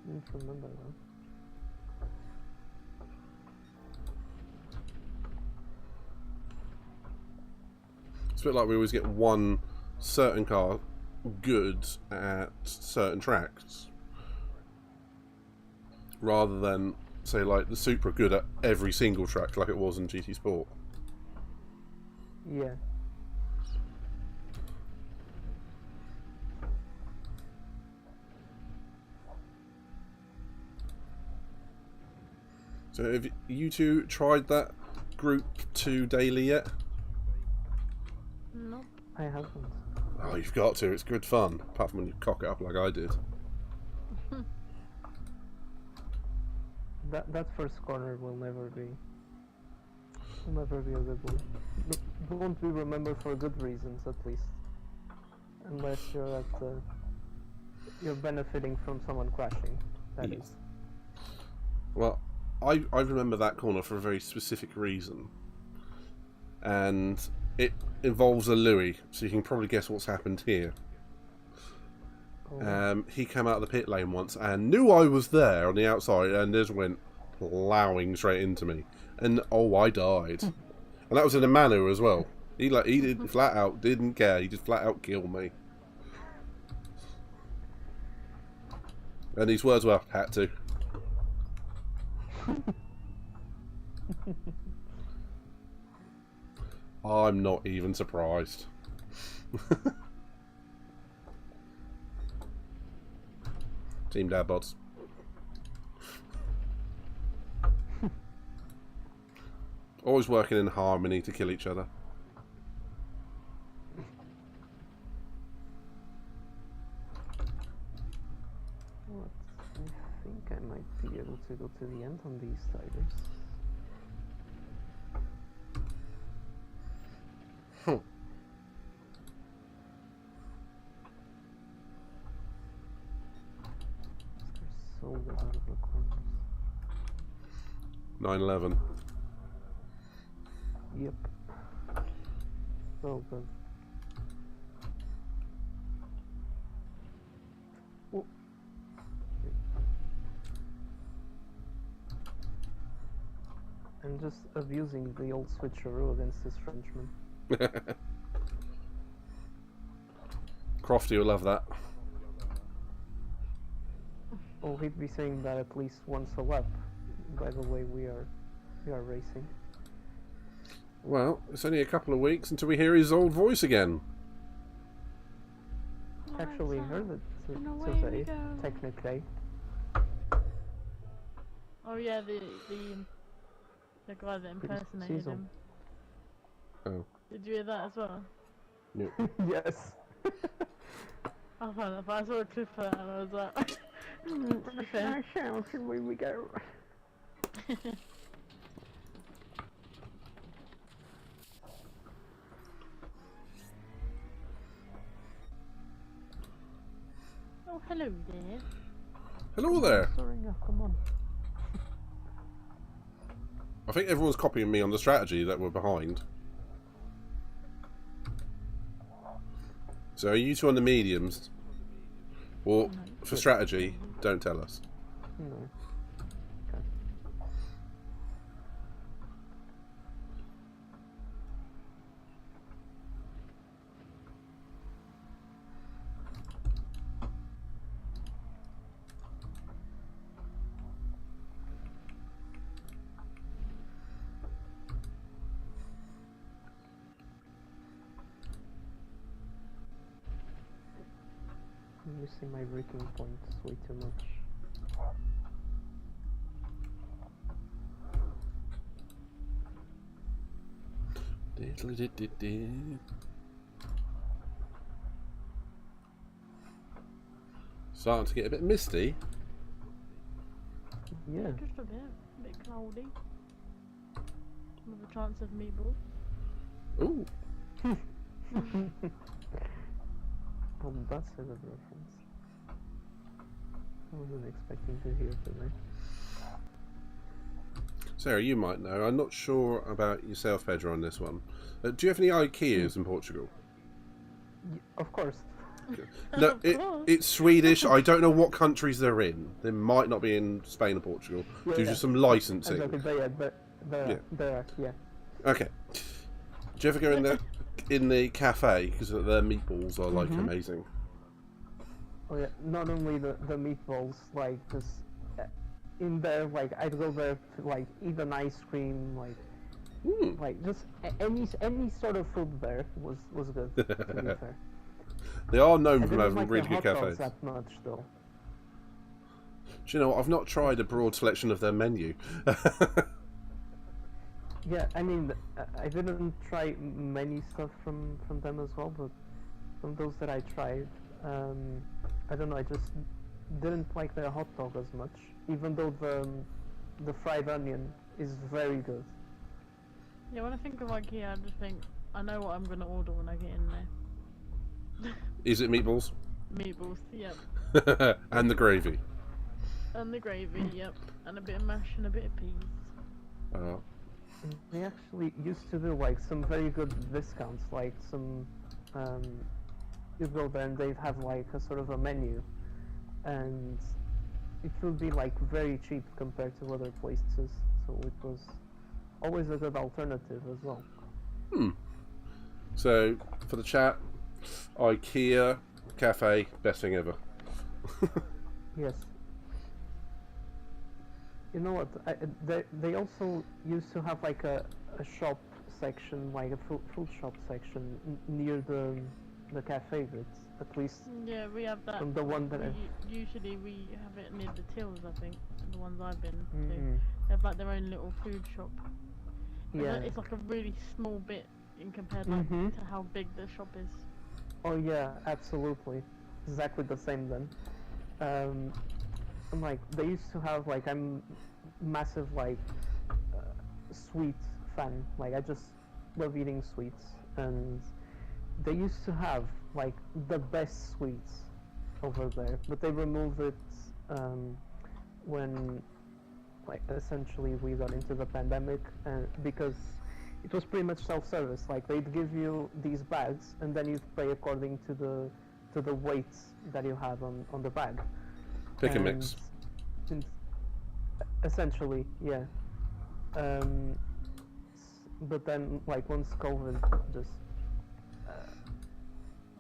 Speaker 13: I don't remember that.
Speaker 2: It's a bit like we always get one certain car good at certain tracks, rather than say like the Supra good at every single track like it was in GT Sport.
Speaker 13: Yeah.
Speaker 2: So have you two tried that Group 2 daily yet?
Speaker 6: Nope.
Speaker 13: I haven't.
Speaker 2: Oh, you've got to. It's good fun. Apart from when you cock it up like I did.
Speaker 13: That first corner will never be a good one. It won't be remembered for good reasons, at least. Unless you're benefiting from someone crashing. That is.
Speaker 2: Well, I remember that corner for a very specific reason. And it involves a Louis, so you can probably guess what's happened here.
Speaker 13: Oh.
Speaker 2: He came out of the pit lane once and knew I was there on the outside and just went plowing straight into me. And oh, I died. And that was in a manner as well. He did flat out didn't care. He just flat out killed me. And his words were, had to. I'm not even surprised. Team Dad Bods. Always working in harmony to kill each other.
Speaker 13: What? I think I might be able to go to the end on these tigers. So good out of the corners.
Speaker 2: 9/11.
Speaker 13: Yep. So good. Oh. I'm just abusing the old switcheroo against this Frenchman.
Speaker 2: Crofty will love that.
Speaker 13: Oh, he'd be saying that at least once a lap. By the way, we are racing.
Speaker 2: Well, it's only a couple of weeks until we hear his old voice again.
Speaker 13: Actually heard it today, technically.
Speaker 6: Oh yeah, the guy that impersonated him.
Speaker 2: Oh.
Speaker 6: Did you hear that as well?
Speaker 2: No.
Speaker 13: Yes.
Speaker 6: I found that, but I saw a clip of that and I was like, okay.
Speaker 13: Here we go.
Speaker 6: Oh, hello there.
Speaker 2: Hello there.
Speaker 13: Sorry, no, come on.
Speaker 2: I think everyone's copying me on the strategy that we're behind. So are you two on the mediums? Or for strategy, don't tell us.
Speaker 13: No. I'm missing my braking points way too much.
Speaker 2: Starting to get a bit misty.
Speaker 13: Yeah.
Speaker 6: Just a bit cloudy. With a chance of meatballs.
Speaker 2: Ooh.
Speaker 13: Oh, that's a good reference. I wasn't expecting to hear today.
Speaker 2: Sarah, you might know. I'm not sure about yourself, Pedro, on this one. Do you have any IKEAs in Portugal?
Speaker 13: Of course.
Speaker 2: No, it's Swedish. I don't know what countries they're in. They might not be in Spain or Portugal due to some licensing.
Speaker 13: Yeah.
Speaker 2: Okay. Do you ever go in the cafe because their meatballs are like amazing?
Speaker 13: Oh yeah. Not only the meatballs, like just in there, like I'd go there to like eat an ice cream, like just any sort of food there was good. To be fair.
Speaker 2: They are known for having
Speaker 13: like
Speaker 2: really good
Speaker 13: hot dogs
Speaker 2: cafes.
Speaker 13: that much though.
Speaker 2: Do you know what? I've not tried a broad selection of their menu.
Speaker 13: Yeah, I mean, I didn't try many stuff from them as well, but from those that I tried, I don't know, I just didn't like their hot dog as much, even though the fried onion is very good.
Speaker 6: Yeah, when I think of IKEA, I just think, I know what I'm going to order when I get in there.
Speaker 2: Is it meatballs?
Speaker 6: Meatballs, yep.
Speaker 2: And the gravy.
Speaker 6: And the gravy, yep. And a bit of mash and a bit of peas.
Speaker 2: Oh.
Speaker 13: They actually used to do like some very good discounts, like some, you go there and they'd have like a sort of a menu, and it would be like very cheap compared to other places, so it was always a good alternative as well.
Speaker 2: So, for the chat, IKEA cafe, best thing ever.
Speaker 13: Yes. You know what? They also used to have like a shop section, like a food shop section near the cafe bits, at least.
Speaker 6: Yeah, we have that.
Speaker 13: From the one that
Speaker 6: usually we have it near the tills, I think. The ones I've been to.
Speaker 13: Mm-hmm.
Speaker 6: They have like their own little food shop.
Speaker 13: Yeah.
Speaker 6: It's like a really small bit in compared to how big the shop is.
Speaker 13: Oh yeah, absolutely, exactly the same then. And like they used to have like I'm massive like sweet fan. Like I just love eating sweets, and they used to have like the best sweets over there, but they removed it when like essentially we got into the pandemic, because it was pretty much self-service. Like they'd give you these bags, and then you'd pay according to the weight that you had on the bag.
Speaker 2: Pick and mix.
Speaker 13: Essentially, yeah. But then, like once COVID just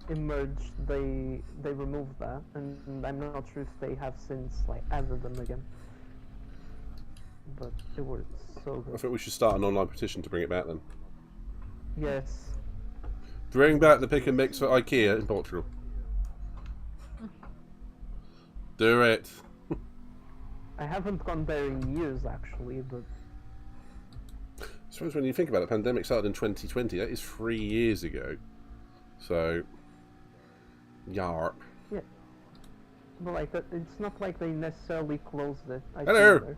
Speaker 13: emerged, they removed that, and I'm not sure if they have since like added them again. But it was so good.
Speaker 2: I think we should start an online petition to bring it back then.
Speaker 13: Yes.
Speaker 2: Bring back the pick and mix for IKEA in Portugal. Do it.
Speaker 13: I haven't gone there in years actually, but
Speaker 2: I suppose when you think about it, the pandemic started in 2020. That is 3 years ago. So, yarp.
Speaker 13: Yeah. But like it's not like they necessarily closed it.
Speaker 2: Hello.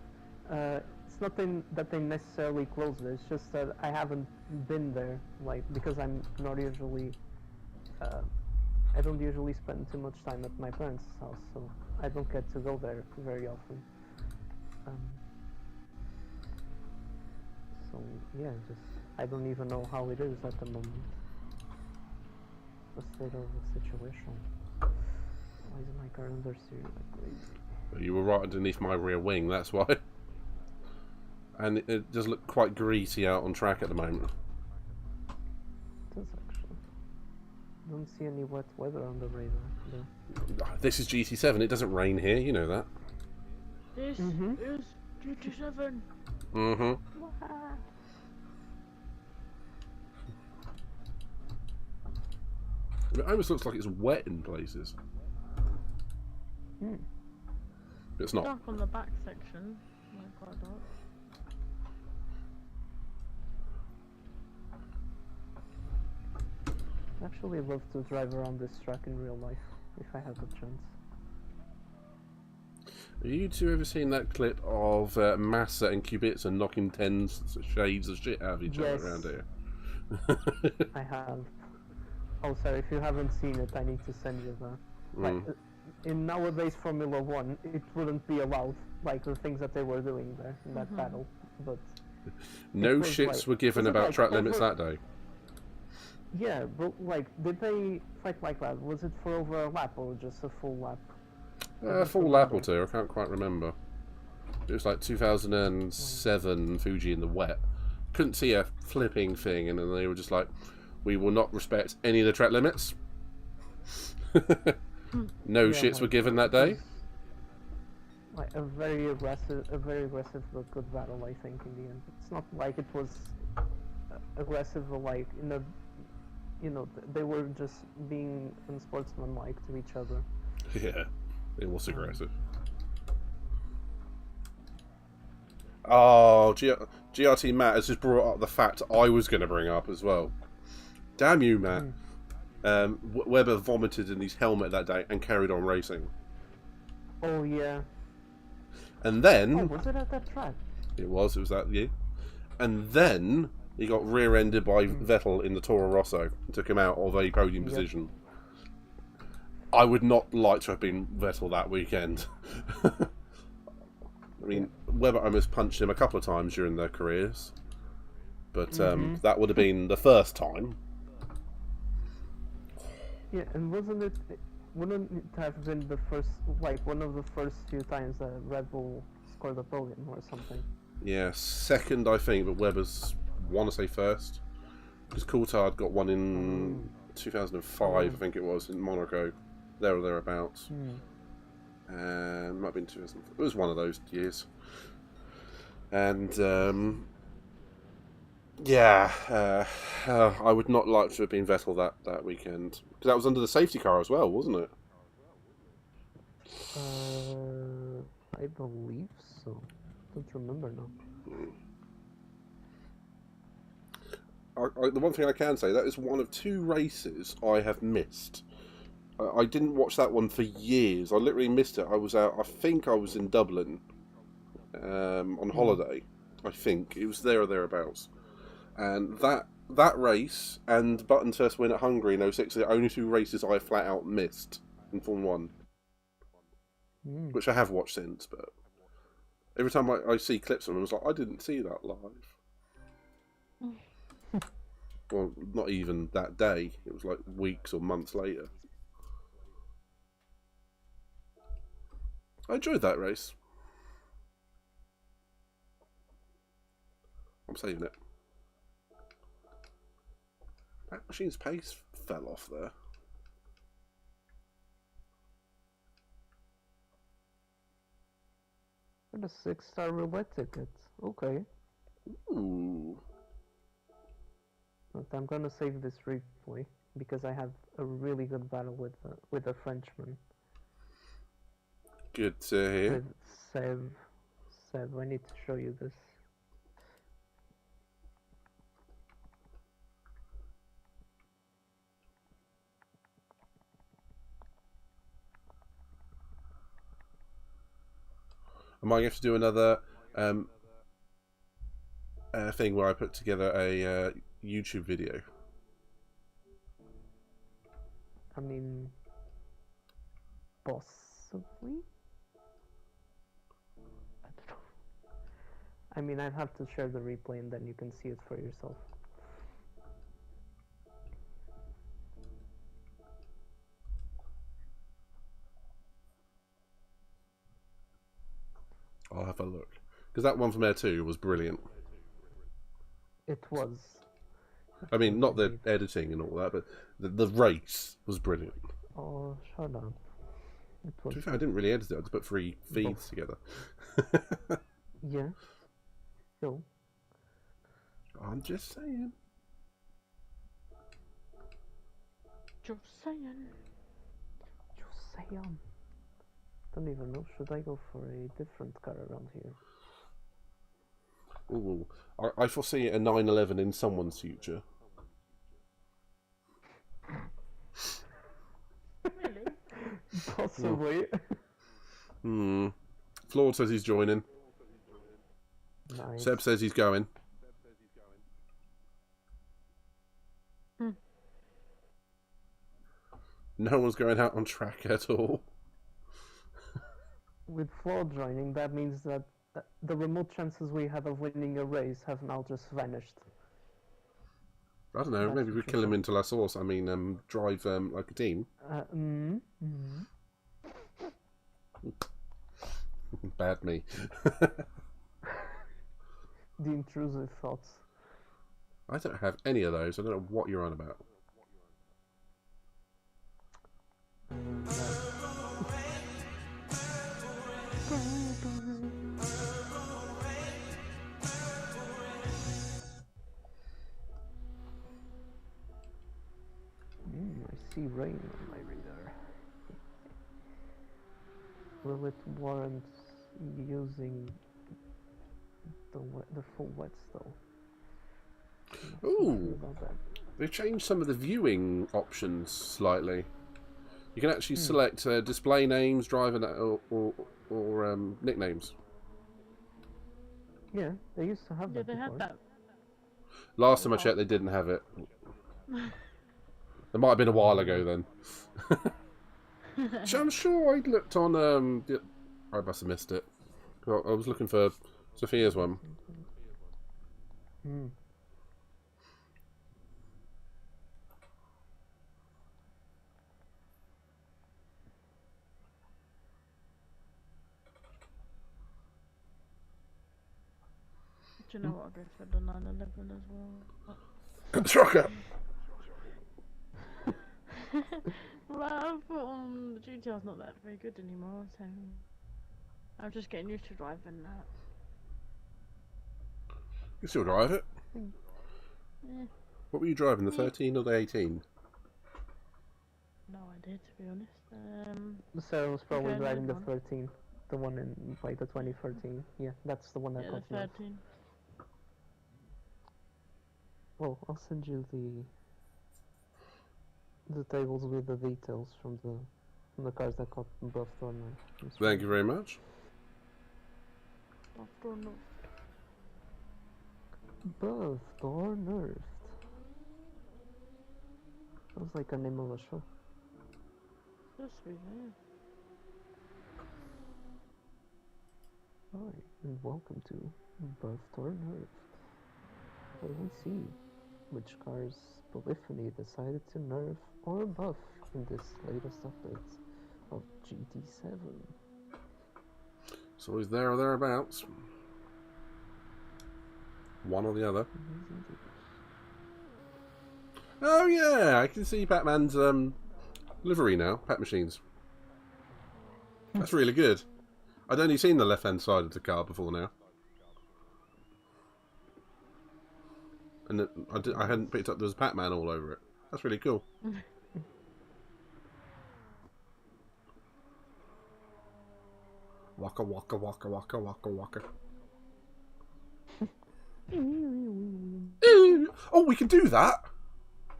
Speaker 13: It's not that they necessarily closed it. It's just that I haven't been there, like because I'm not usually. I don't usually spend too much time at my parents' house, so I don't get to go there very often. So yeah, just I don't even know how it is at the moment. The state of the situation. Why is my car under steer like crazy?
Speaker 2: You were right underneath my rear wing, that's why. And it does look quite greasy out on track at the moment.
Speaker 13: It does actually. Don't see any wet weather on the radar. No.
Speaker 2: This is GT-7, it doesn't rain here, you know that.
Speaker 6: This is GT-7.
Speaker 2: Mm-hmm. It almost looks like it's wet in places.
Speaker 13: Hmm.
Speaker 2: But it's not.
Speaker 6: Dark on the back section. Like quite dark.
Speaker 13: I'd actually love to drive around this track in real life, if I had the chance.
Speaker 2: Have you two ever seen that clip of Massa and Kubica knocking 10 shades of shit out of each other around here?
Speaker 13: I have. Oh, sorry, if you haven't seen it, I need to send you that. Like, in nowadays Formula 1, it wouldn't be allowed, like the things that they were doing there in that battle, but...
Speaker 2: No shits
Speaker 13: like,
Speaker 2: were given about
Speaker 13: like
Speaker 2: track limits that day.
Speaker 13: Yeah, but like, did they fight like that? Was it for over a lap or just a full lap?
Speaker 2: A full lap or two, I can't quite remember. It was like 2007 Fuji in the wet. Couldn't see a flipping thing, and then they were just like, we will not respect any of the track limits. No shits were given that day.
Speaker 13: Like a very aggressive but good battle, I think, in the end. It's not like it was aggressive or like in a, you know, they were just being unsportsmanlike to each other.
Speaker 2: Yeah, it was aggressive. Oh, GRT Matt has just brought up the fact I was going to bring up as well. Damn you, Matt. Webber vomited in his helmet that day and carried on racing.
Speaker 13: Oh, yeah.
Speaker 2: And then...
Speaker 13: Oh, was it at that track?
Speaker 2: It was that year. And then he got rear-ended by Vettel in the Toro Rosso and took him out of a podium position. I would not like to have been Vettel that weekend. I mean, Webber almost punched him a couple of times during their careers. But that would have been the first time.
Speaker 13: Yeah, and wouldn't it have been the first, like, one of the first few times that Red Bull scored a podium or something?
Speaker 2: Yeah, second, I think, but Webber's, want to say first. Because Coulthard got one in 2005, I think it was, in Monaco. There or thereabouts. And might have been 2004. It was one of those years. And, Yeah, I would not like to have been Vettel that weekend. Because that was under the safety car as well, wasn't it?
Speaker 13: I believe so. Don't remember now.
Speaker 2: The one thing I can say, that is one of 2 races I have missed. I didn't watch that one for years. I literally missed it. I was out, I think I was in Dublin on holiday. I think. It was there or thereabouts. And that race and Button's first win at Hungary in 06 are the only 2 races I flat out missed in Formula 1. Which I have watched since, but every time I see clips of them, I was like, I didn't see that live. Well, not even that day. It was like weeks or months later. I enjoyed that race. I'm saving it. That machine's pace fell off there.
Speaker 13: And a 6-star roulette ticket. Okay.
Speaker 2: Ooh.
Speaker 13: But I'm gonna save this replay because I have a really good battle with a Frenchman.
Speaker 2: Good to hear.
Speaker 13: With Seb, I need to show you this.
Speaker 2: I might have to do another thing where I put together a YouTube video.
Speaker 13: I mean, possibly? I don't know. I mean, I'd have to share the replay and then you can see it for yourself.
Speaker 2: I'll have a look. Because that one from Air 2 was brilliant.
Speaker 13: It was.
Speaker 2: I mean, not the editing and all that, but the race was brilliant.
Speaker 13: Oh, shut up. It was.
Speaker 2: To be fair, I didn't really edit it. I just put 3 feeds together.
Speaker 13: Yeah. So.
Speaker 2: I'm just saying.
Speaker 6: Just saying.
Speaker 13: Just saying. Don't even know. Should I go for a different car around here?
Speaker 2: Ooh, I foresee a 911 in someone's future.
Speaker 6: Really?
Speaker 13: Possibly.
Speaker 2: Flawed says he's joining.
Speaker 13: Nice.
Speaker 2: Seb says he's going. No one's going out on track at all.
Speaker 13: With Flaw joining, that means that the remote chances we had of winning a race have now just vanished.
Speaker 2: I don't know, maybe we kill him into La Source. I mean, drive like a team. Bad me.
Speaker 13: The intrusive thoughts.
Speaker 2: I don't have any of those. I don't know what you're on about.
Speaker 13: I see rain on my radar. Will it warrant using the full wet though?
Speaker 2: Ooh, they've changed some of the viewing options slightly. You can actually select display names, driver or nicknames.
Speaker 13: Yeah, they used to have that.
Speaker 6: Yeah, they had that.
Speaker 2: Last time I checked, they didn't have it. It might have been a while ago then. I'm sure I looked on. I must have missed it. I was looking for Sophia's one.
Speaker 6: Do you know what? I'll go for the 911 as well.
Speaker 2: Trucker!
Speaker 6: Well, I thought the GTR's not that very good anymore, so I'm just getting used to driving that.
Speaker 2: You still drive it? What were you driving, the 13 or the 18?
Speaker 6: No idea, to be honest.
Speaker 13: Sarah was probably
Speaker 6: okay,
Speaker 13: driving the
Speaker 6: one.
Speaker 13: 13. The one in like the 2013. Yeah, that's the one that
Speaker 6: Yeah,
Speaker 13: got
Speaker 6: the
Speaker 13: me.
Speaker 6: 13.
Speaker 13: Well, I'll send you the tables with the details from the cars that got buffed or not.
Speaker 2: Thank you very much.
Speaker 6: Buffed or not.
Speaker 13: Buffed or nerfed? Sounds like a name of a show.
Speaker 6: Just be there.
Speaker 13: Hi, and welcome to Buffed or Nerfed, where we see which cars Polyphony decided to nerf or buff in this latest update of GT-7.
Speaker 2: It's always there or thereabouts. One or the other. Oh yeah, I can see Batman's livery now, Pat Machines. That's really good. I'd only seen the left-hand side of the car before now. And I hadn't picked up there was Batman all over it. That's really cool. Waka waka waka waka waka waka. Oh, we can do that!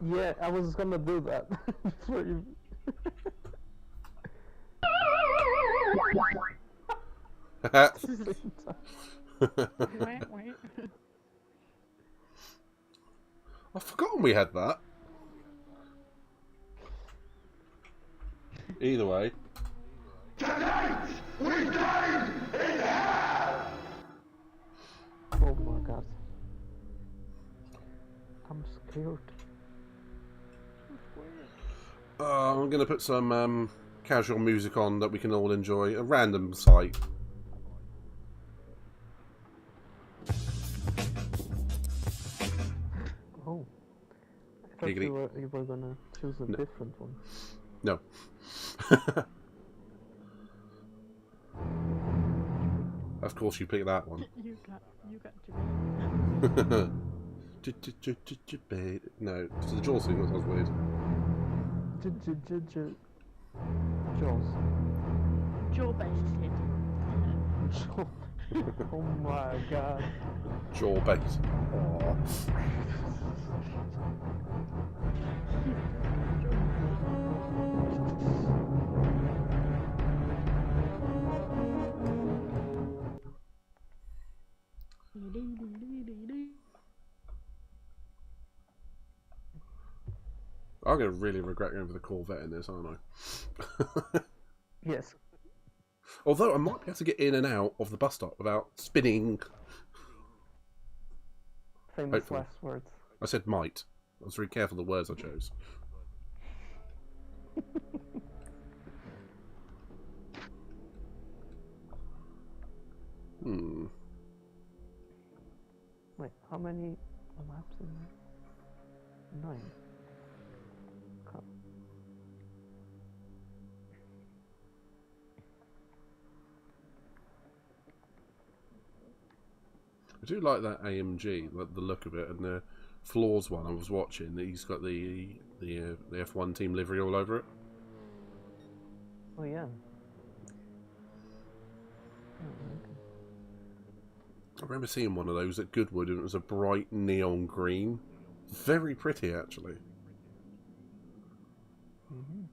Speaker 13: Yeah, I was gonna do that. For you.
Speaker 2: I've forgotten we had that. Either way.
Speaker 8: Tonight, we died in hell!
Speaker 13: Oh my god. I'm scared.
Speaker 2: I'm going to put some casual music on that we can all enjoy. A random site.
Speaker 13: Oh. I thought you were gonna choose a different one.
Speaker 2: No. Of course you pick that one.
Speaker 6: You got
Speaker 2: No, it's the Jaws thing that sounds weird.
Speaker 13: Jaws.
Speaker 6: Jaw-based.
Speaker 13: Oh my god.
Speaker 2: Jaw bait. Aww. I'm going to really regret going for the Corvette in this, aren't I?
Speaker 13: Yes.
Speaker 2: Although I might be able to get in and out of the bus stop without spinning.
Speaker 13: Famous
Speaker 2: Hopefully.
Speaker 13: last words.
Speaker 2: I said might. I was very careful of the words I chose.
Speaker 13: Wait, how many laps in there? 9. Come.
Speaker 2: I do like that AMG, like the look of it, and the Floors one I was watching. He's got the F1 team livery all over it.
Speaker 13: Oh yeah.
Speaker 2: I remember seeing one of those at Goodwood, and it was a bright neon green. Very pretty, actually.
Speaker 13: Mm-hmm.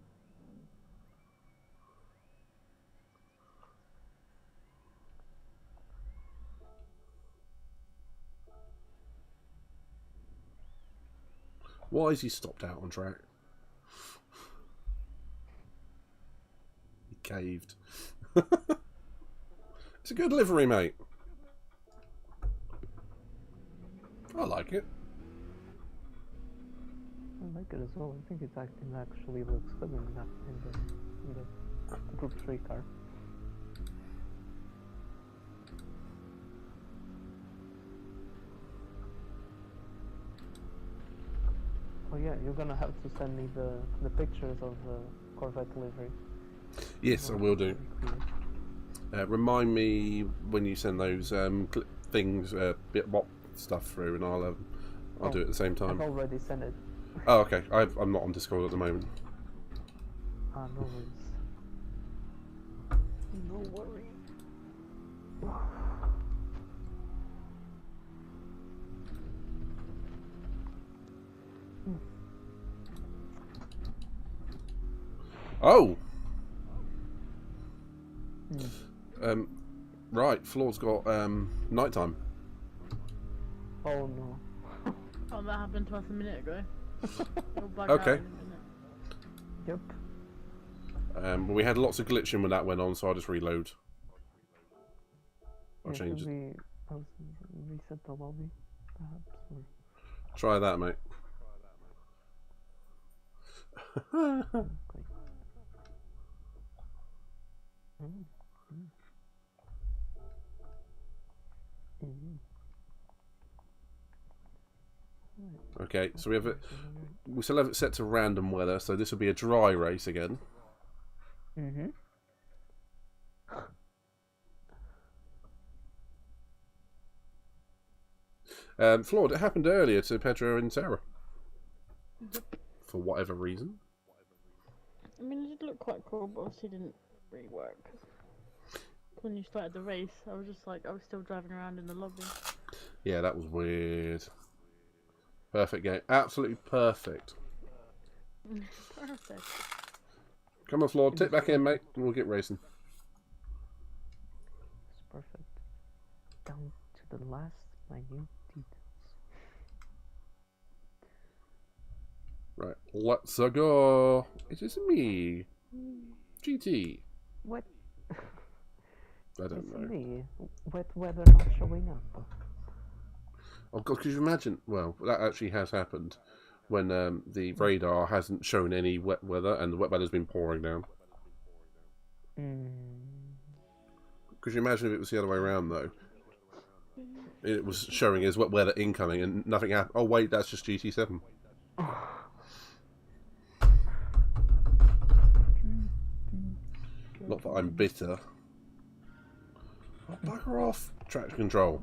Speaker 2: Why is he stopped out on track? He caved. It's a good livery, mate. I like it.
Speaker 13: I like it as well. I think it actually looks good in the Group 3 car. Oh yeah, you're gonna have to send me the pictures of the Corvette livery.
Speaker 2: Yes, I will do. Remind me when you send those things, bit bop stuff through, and I'll do it at the same time.
Speaker 13: I've already sent it.
Speaker 2: Oh, okay. I'm not on Discord at the moment.
Speaker 13: Ah, no worries. No worries.
Speaker 2: Oh! Right, Floor's got nighttime.
Speaker 13: Oh no.
Speaker 6: Oh, that happened to us a minute ago.
Speaker 2: Okay.
Speaker 13: Yep.
Speaker 2: Well, we had lots of glitching when that went on, so I'll just reload. I'll
Speaker 13: Yeah,
Speaker 2: change
Speaker 13: should
Speaker 2: it.
Speaker 13: we reset the lobby, perhaps? Or...
Speaker 2: Try that, mate.
Speaker 13: Okay.
Speaker 2: Okay, so we still have it set to random weather, so this will be a dry race again. Flawed, it happened earlier to Pedro and Sarah. For whatever reason.
Speaker 6: I mean, it did look quite cool, but obviously didn't really work. When you started the race, I was just like, I was still driving around in the lobby.
Speaker 2: Yeah, that was weird. Perfect game. Absolutely perfect.
Speaker 6: Perfect.
Speaker 2: Come on, Flawed, take back in, mate, and we'll get racing.
Speaker 13: It's perfect. Down to the last minute details.
Speaker 2: Right, let's go. It is me, GT.
Speaker 13: What?
Speaker 2: I don't know.
Speaker 13: Me. Wet weather not showing up.
Speaker 2: Oh God, could you imagine? Well, that actually has happened when the radar hasn't shown any wet weather and the wet weather's been pouring down. Could you imagine if it was the other way around though? It was showing as wet weather incoming and nothing happened. Oh wait, that's just GT-7. Not that I'm bitter. Oh, bugger off. Traction control.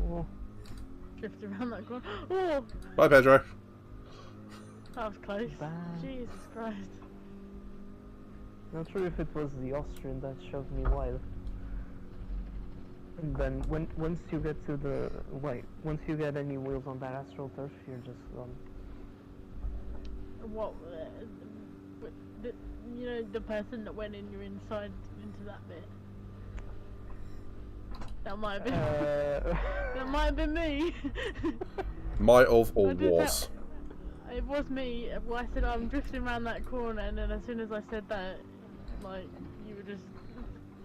Speaker 6: Oh. Drift around that corner. Oh!
Speaker 2: Bye, Pedro.
Speaker 6: That was close.
Speaker 13: Bye.
Speaker 6: Jesus Christ.
Speaker 13: Not sure if it was the Austrian that shoved me wide. And then once you get to the once you get any wheels on that astral turf, you're just gone.
Speaker 6: What? You know, the person that went in your inside into that bit. That might have been. That might have been me.
Speaker 2: Might have or was.
Speaker 6: It was me. Well, I said I'm drifting around that corner, and then as soon as I said that, like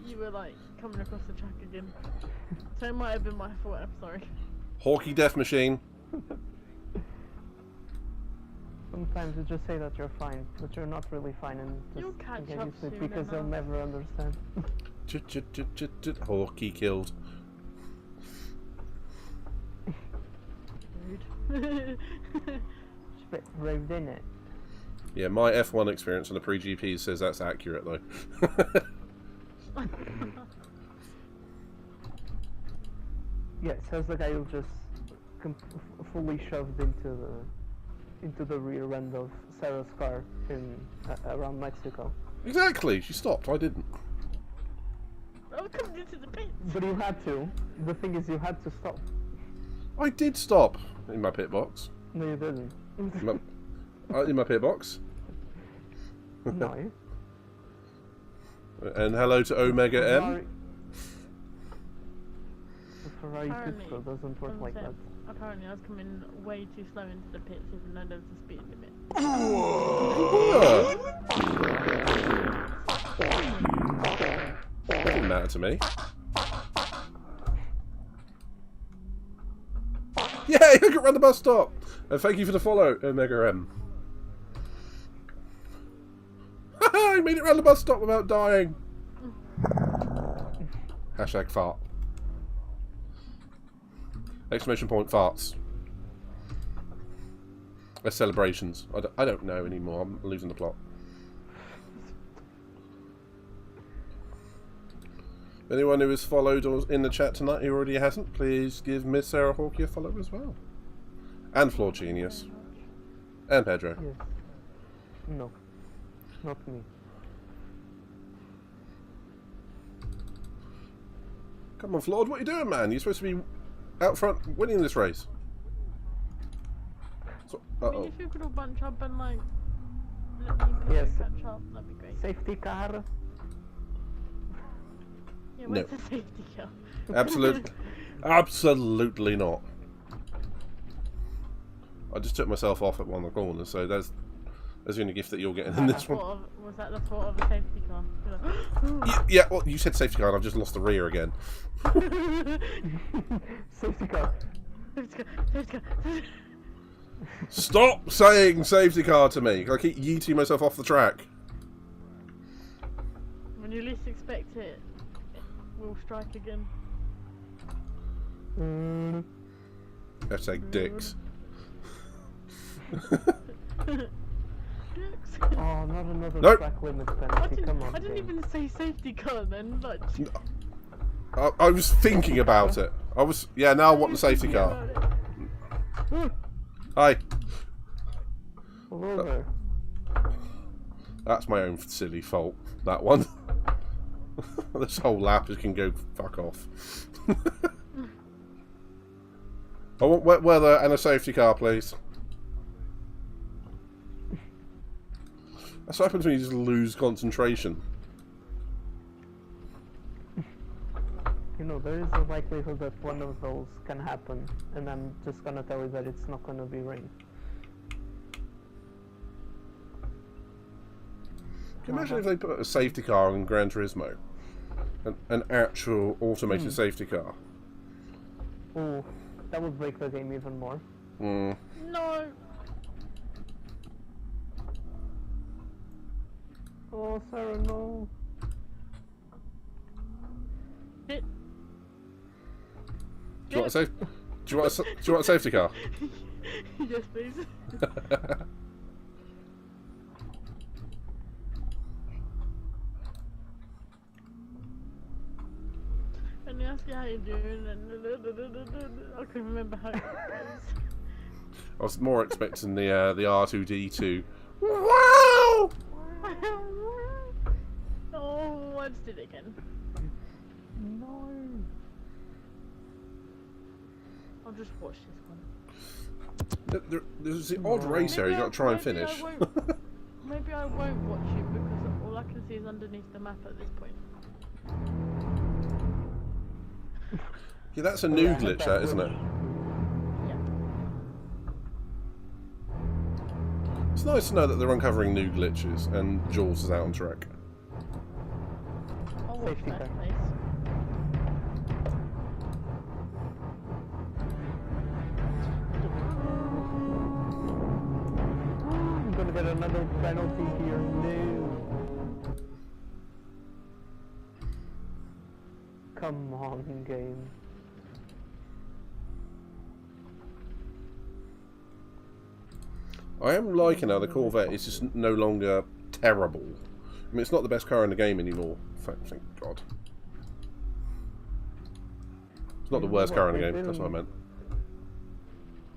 Speaker 6: you were like coming across the track again. So it might have been my fault. I'm sorry.
Speaker 2: Hawkeye Death Machine.
Speaker 13: Sometimes you just say that you're fine, but you're not really fine, and just get used to it because they'll never understand.
Speaker 2: Hawkeye killed.
Speaker 6: Rude.
Speaker 13: Raved in it.
Speaker 2: Yeah, my F1 experience on the pre-GP says that's accurate though.
Speaker 13: Yeah, it says the guy who just fully shoved into the rear end of Sarah's car in around Mexico.
Speaker 2: Exactly, she stopped. I didn't.
Speaker 6: I was coming into the pit.
Speaker 13: But you had to. The thing is, you had to stop.
Speaker 2: I did stop in my pit box.
Speaker 13: No, you didn't.
Speaker 2: In my pit box.
Speaker 13: No.
Speaker 2: And hello to Omega M.
Speaker 13: The Ferrari pit doesn't work like that.
Speaker 6: Apparently I was coming way too slow into the pits even though there was a speed limit.
Speaker 2: That didn't matter to me. Yeah, you can run the bus stop! And thank you for the follow, Omega M. I made it around the bus stop without dying. Hashtag fart. Exclamation point farts. Celebrations. I don't know anymore. I'm losing the plot. Anyone who has followed or in the chat tonight who already hasn't, please give Miss Sarah Hawkey a follow as well. And Floor Genius. And Pedro.
Speaker 13: Yes. No. Not me.
Speaker 2: Come on, Floyd, what are you doing, man? You're supposed to be out front winning this race. So,
Speaker 6: I mean, if you could all bunch up and like let me and Pedro catch up, that'd be great.
Speaker 13: Safety car.
Speaker 6: Yeah, where's the safety car?
Speaker 2: Absolutely not. I just took myself off at one of the corners, so that's the only gift that you're getting in this one.
Speaker 6: Was that the fault of a safety car?
Speaker 2: Yeah, well, you said safety car and I've just lost the rear again.
Speaker 13: Safety car.
Speaker 6: Safety car. Safety car.
Speaker 2: Stop saying safety car to me! I keep yeeting myself off the track.
Speaker 6: When you least expect it, we'll strike again.
Speaker 2: Hashtag dicks.
Speaker 13: Oh, not another track limit penalty. Come on.
Speaker 6: I didn't even say safety car then. Like.
Speaker 2: I was thinking about it. Yeah, now I want the safety car. Hi.
Speaker 13: Hello there.
Speaker 2: That's my own silly fault, that one. This whole lap can go fuck off. I want wet weather and a safety car, please. That's what happens when you just lose concentration.
Speaker 13: You know, there is a likelihood that one of those can happen, and I'm just gonna tell you that it's not gonna be rain.
Speaker 2: Can you imagine if they put a safety car in Gran Turismo? An actual automated safety car?
Speaker 13: Oh, that would break the game even more.
Speaker 2: Mm.
Speaker 6: No!
Speaker 13: Oh, Sarah, no.
Speaker 6: It.
Speaker 2: Do you want a safety car?
Speaker 6: Yes, please. And ask you how you're doing, and I can remember how it goes.
Speaker 2: I was more expecting the R2D2. Wow!
Speaker 6: Oh, I just did it again.
Speaker 13: No.
Speaker 6: I'll just watch this one.
Speaker 2: There's the odd race here you got to try and finish.
Speaker 6: Maybe I won't watch it because all I can see is underneath the map at this point.
Speaker 2: Yeah, that's a new glitch, that, isn't it?
Speaker 6: Yeah.
Speaker 2: It's nice to know that they're uncovering new glitches and Jules is out on track.
Speaker 6: I'll watch that place.
Speaker 13: I'm gonna get another penalty here. No. Come on, game.
Speaker 2: I am liking how the Corvette is just no longer terrible. I mean, it's not the best car in the game anymore. Thank God. It's not the worst car in the game. That's what I meant.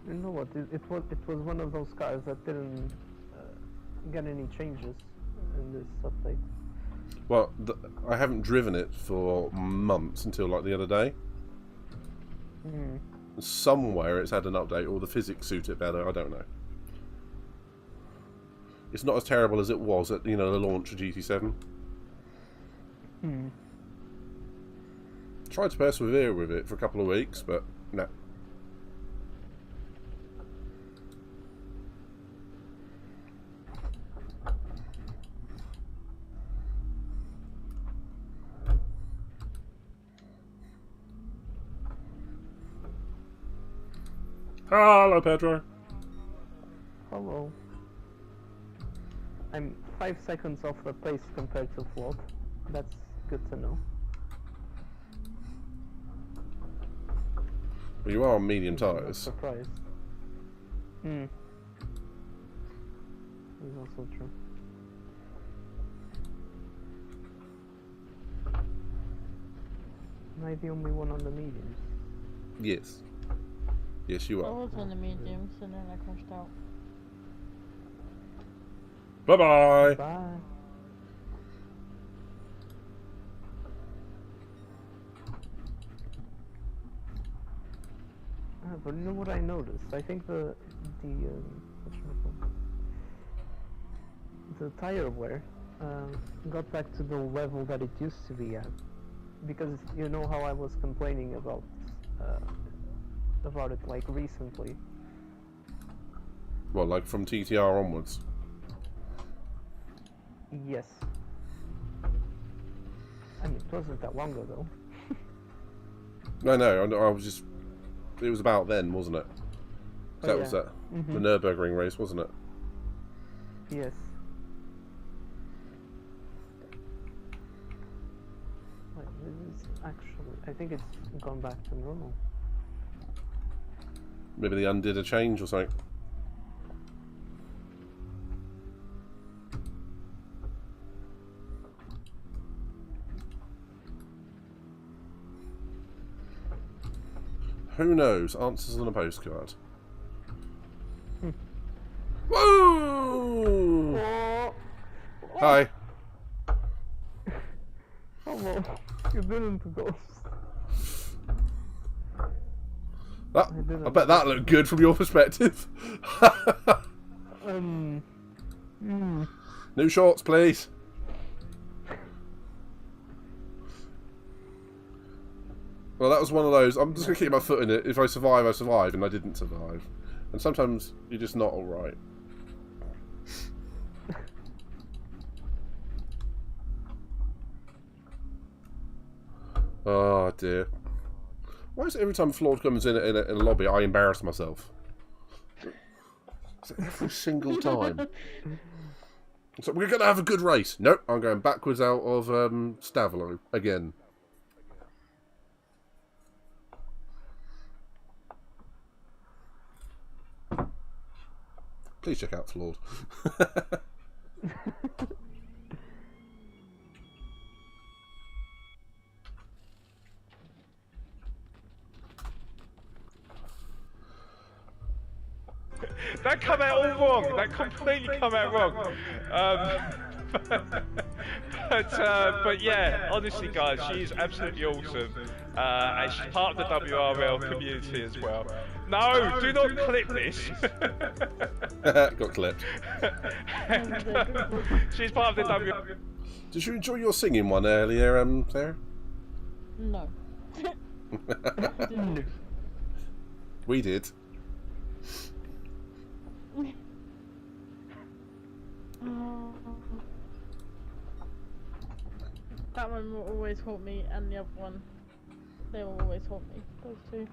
Speaker 13: You know what? It was one of those cars that didn't get any changes in this update.
Speaker 2: Well, I haven't driven it for months until like the other day. Somewhere it's had an update, or the physics suit it better. I don't know. It's not as terrible as it was at the launch of GT-7. Tried to persevere with it for a couple of weeks, but no. Hello, Pedro.
Speaker 13: Hello. I'm 5 seconds off the pace compared to Float. That's good to know.
Speaker 2: But you are on medium tyres.
Speaker 13: Surprised. is also true. Am I the only one on the mediums?
Speaker 2: Yes. Yes, you
Speaker 6: I
Speaker 2: are.
Speaker 6: was on the mediums and then I crashed out.
Speaker 2: Bye-bye.
Speaker 13: Bye. But you know what I noticed? I think the tire wear got back to the level that it used to be at, because you know how I was complaining about it like recently.
Speaker 2: Well, like from TTR onwards.
Speaker 13: Yes. I mean, it wasn't that long ago.
Speaker 2: No, I was just. It was about then, wasn't it? That was that the Nürburgring race, wasn't it?
Speaker 13: Yes. Like, this is actually, I think it's gone back to normal.
Speaker 2: Maybe they undid a change or something. Who knows? Answers on a postcard. Whoa! Hi.
Speaker 13: Hello. You didn't go.
Speaker 2: I bet that looked good from your perspective. New shorts, please. Well, that was one of those. I'm just going to keep my foot in it. If I survive, I survive, and I didn't survive. And sometimes you're just not alright. Oh dear. Why is it every time Flawed comes in a lobby, I embarrass myself? It's every single time. So we're going to have a good race. Nope, I'm going backwards out of Stavelo again. Please check out Flawed.
Speaker 10: That come out all wrong. That completely come out wrong. But yeah, honestly, guys, she's absolutely awesome, and she's part of the WRL community as well. No, do not clip this.
Speaker 2: Got clipped.
Speaker 10: She's part of the WRL.
Speaker 2: Did you enjoy your singing one earlier, Sarah?
Speaker 6: No.
Speaker 2: We did.
Speaker 6: That one will always haunt me, and the other one, they will always haunt me. Those two.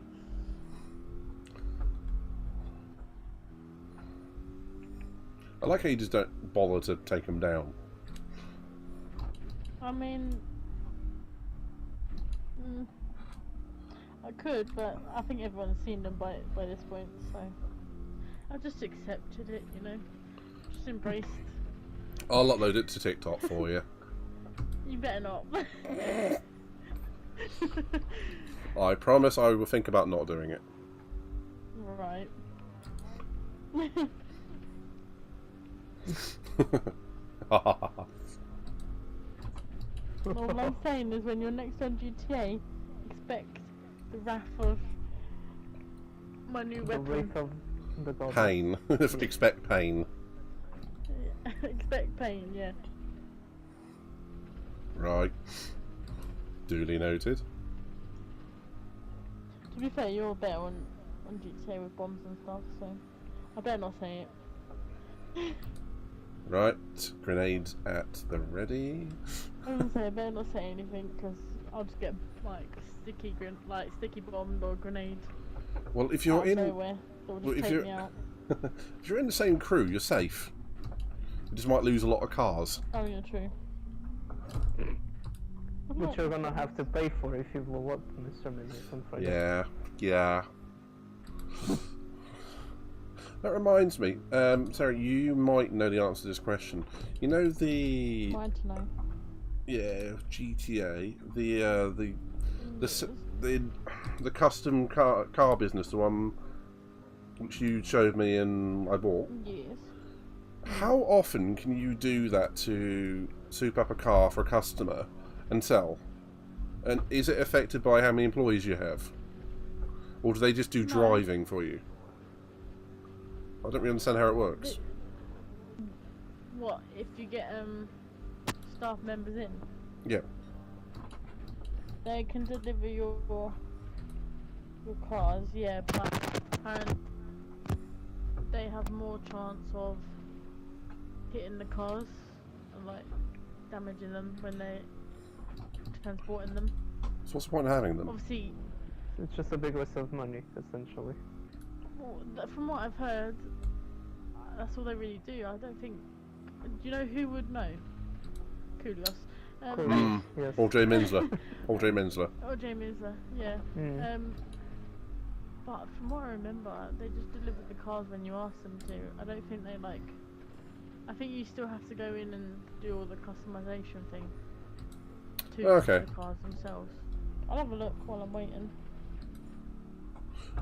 Speaker 2: I like how you just don't bother to take them down.
Speaker 6: I mean, I could, but I think everyone's seen them by this point, so I just accepted it, you know, just embraced.
Speaker 2: I'll upload it to TikTok for you.
Speaker 6: You better not.
Speaker 2: I promise I will think about not doing it.
Speaker 6: Right. All I'm saying is when you're next on GTA, expect the wrath of my new weapon.
Speaker 2: Pain. Expect pain.
Speaker 6: Expect pain, yeah.
Speaker 2: Right. Duly noted.
Speaker 6: To be fair, you're better on GTA with bombs and stuff, so I better not say it.
Speaker 2: Right. Grenades at the ready.
Speaker 6: I was gonna say I better not say anything because I'll just get like sticky bombed or grenade.
Speaker 2: Well, if you're in
Speaker 6: nowhere, if
Speaker 2: you're in the same crew, you're safe. You just might lose a lot of cars.
Speaker 6: Oh yeah, true.
Speaker 13: Which you're gonna have to pay for if you blow up Mr. Million.
Speaker 2: Yeah, yeah. That reminds me, Sarah, you might know the answer to this question. You know the
Speaker 6: Mine to know.
Speaker 2: yeah GTA, the custom car business, the one which you showed me and I bought.
Speaker 6: Yes.
Speaker 2: How often can you do that to soup up a car for a customer and sell? And is it affected by how many employees you have? Or do they just do driving for you? I don't really understand how it works.
Speaker 6: What, if you get staff members in?
Speaker 2: Yeah.
Speaker 6: They can deliver your cars, yeah, but apparently they have more chance of hitting the cars and like damaging them when they're transporting them.
Speaker 2: So what's the point of having them?
Speaker 6: Obviously,
Speaker 13: it's just a big waste of money, essentially.
Speaker 6: Well, from what I've heard, that's all they really do. I don't think. Do you know who would know? Kudos.
Speaker 13: Yes.
Speaker 2: Or Jay Minsler. Or Jay Minsler.
Speaker 6: Or Jay Minsler, yeah. But from what I remember, they just deliver the cars when you ask them to. I don't think they like. I think you still have to go in and do all the customization thing to the cars themselves. I'll have a look while I'm waiting.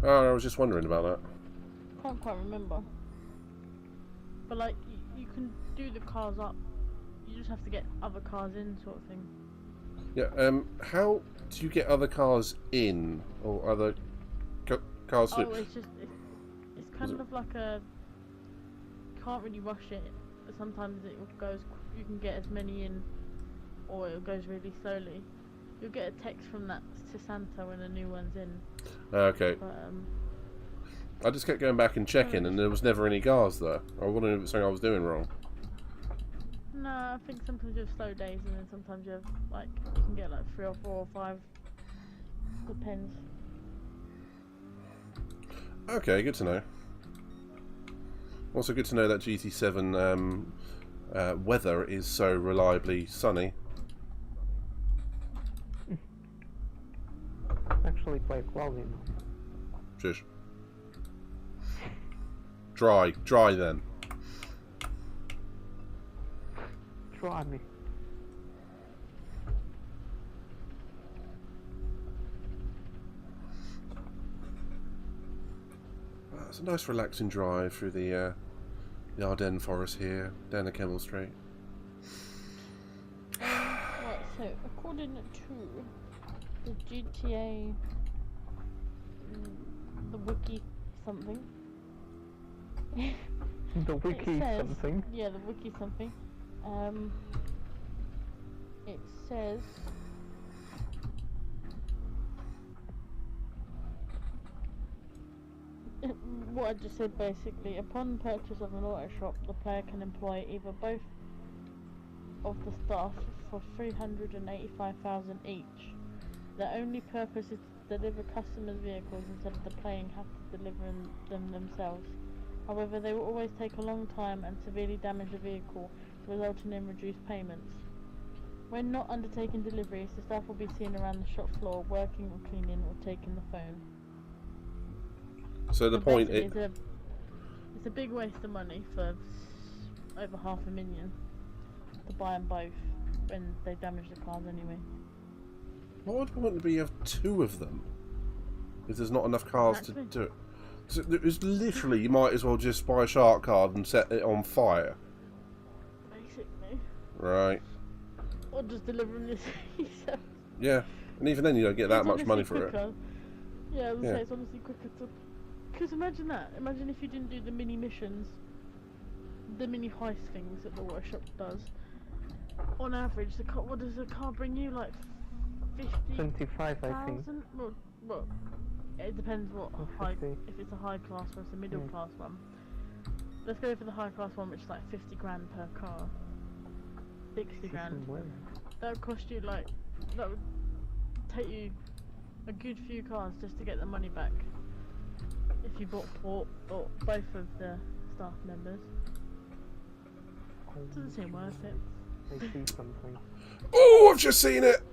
Speaker 2: Oh, I was just wondering about that.
Speaker 6: Can't quite remember. But like, you can do the cars up. You just have to get other cars in, sort of thing.
Speaker 2: Yeah. How do you get other cars in, or other cars?
Speaker 6: Oh, it's just it's kind of like a. You can't really rush it. Sometimes it goes. You can get as many in, or it goes really slowly. You'll get a text from that to Santa when a new one's in.
Speaker 2: Okay.
Speaker 6: But,
Speaker 2: I just kept going back and checking, and there was never any cars there. I wondered if it was something I was doing wrong.
Speaker 6: No, I think sometimes you have slow days, and then sometimes you have like you can get like 3 or 4 or 5. Depends.
Speaker 2: Okay, good to know. Also good to know that GT-7 weather is so reliably sunny.
Speaker 13: Actually quite cloudy now.
Speaker 2: Shush. Dry then.
Speaker 13: Try me.
Speaker 2: It's a nice relaxing drive through the Ardennes forest here, down the Kemmel Street.
Speaker 6: Right, so according to the GTA, the wiki something.
Speaker 13: The wiki something?
Speaker 6: Yeah, the wiki something. It says what I just said basically. Upon purchase of an auto shop, the player can employ either both of the staff for 385,000 each. Their only purpose is to deliver customers' vehicles instead of the playing have to deliver them themselves. However, they will always take a long time and severely damage a vehicle, resulting in reduced payments. When not undertaking deliveries, the staff will be seen around the shop floor, working or cleaning or taking the phone.
Speaker 2: So the point is...
Speaker 6: It's a big waste of money for over $500,000 to buy them both when they damage the cars anyway.
Speaker 2: What would the point be of 2 of them? If there's not enough cars to do it. So it's literally, you might as well just buy a shark card and set it on fire.
Speaker 6: Basically.
Speaker 2: Right.
Speaker 6: Or just deliver them yourself.
Speaker 2: Yeah, and even then you don't get that much money for it.
Speaker 6: Yeah, I was say it's honestly quicker to... Because imagine that. Imagine if you didn't do the mini missions, the mini heist things that the workshop does. On average, the car, what does the car bring you? Like
Speaker 13: 25, I think.
Speaker 6: Well, it depends what high. If it's a high class or it's a middle class one. Let's go for the high class one, which is like 50 grand per car. 60 grand. That would cost you like. That would take you a good few cars just to get the money back. If you bought or both of the staff members. Doesn't seem worth it.
Speaker 13: I see something.
Speaker 2: Oh, I've just seen it!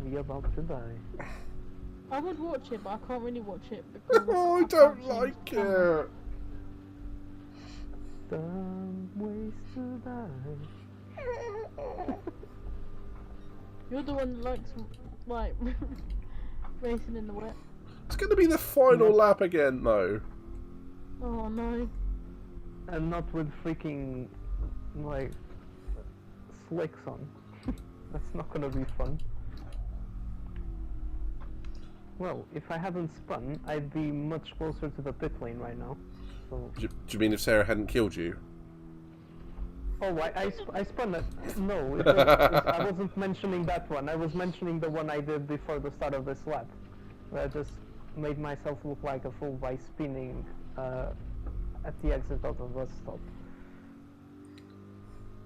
Speaker 13: We about to die.
Speaker 6: I would watch it, but I can't really watch it because
Speaker 2: Oh, I don't like it.
Speaker 13: Some ways to die.
Speaker 6: You're the one that likes, like, racing in the wet.
Speaker 2: It's going to be the final lap again, though.
Speaker 6: Oh no.
Speaker 13: And not with freaking, like, slicks on. That's not gonna be fun. Well, if I hadn't spun, I'd be much closer to the pit lane right now. So...
Speaker 2: Do you mean if Sarah hadn't killed you?
Speaker 13: Oh, I spun it. No, I wasn't mentioning that one. I was mentioning the one I did before the start of this lap. Where I just made myself look like a fool by spinning at the exit of the bus stop.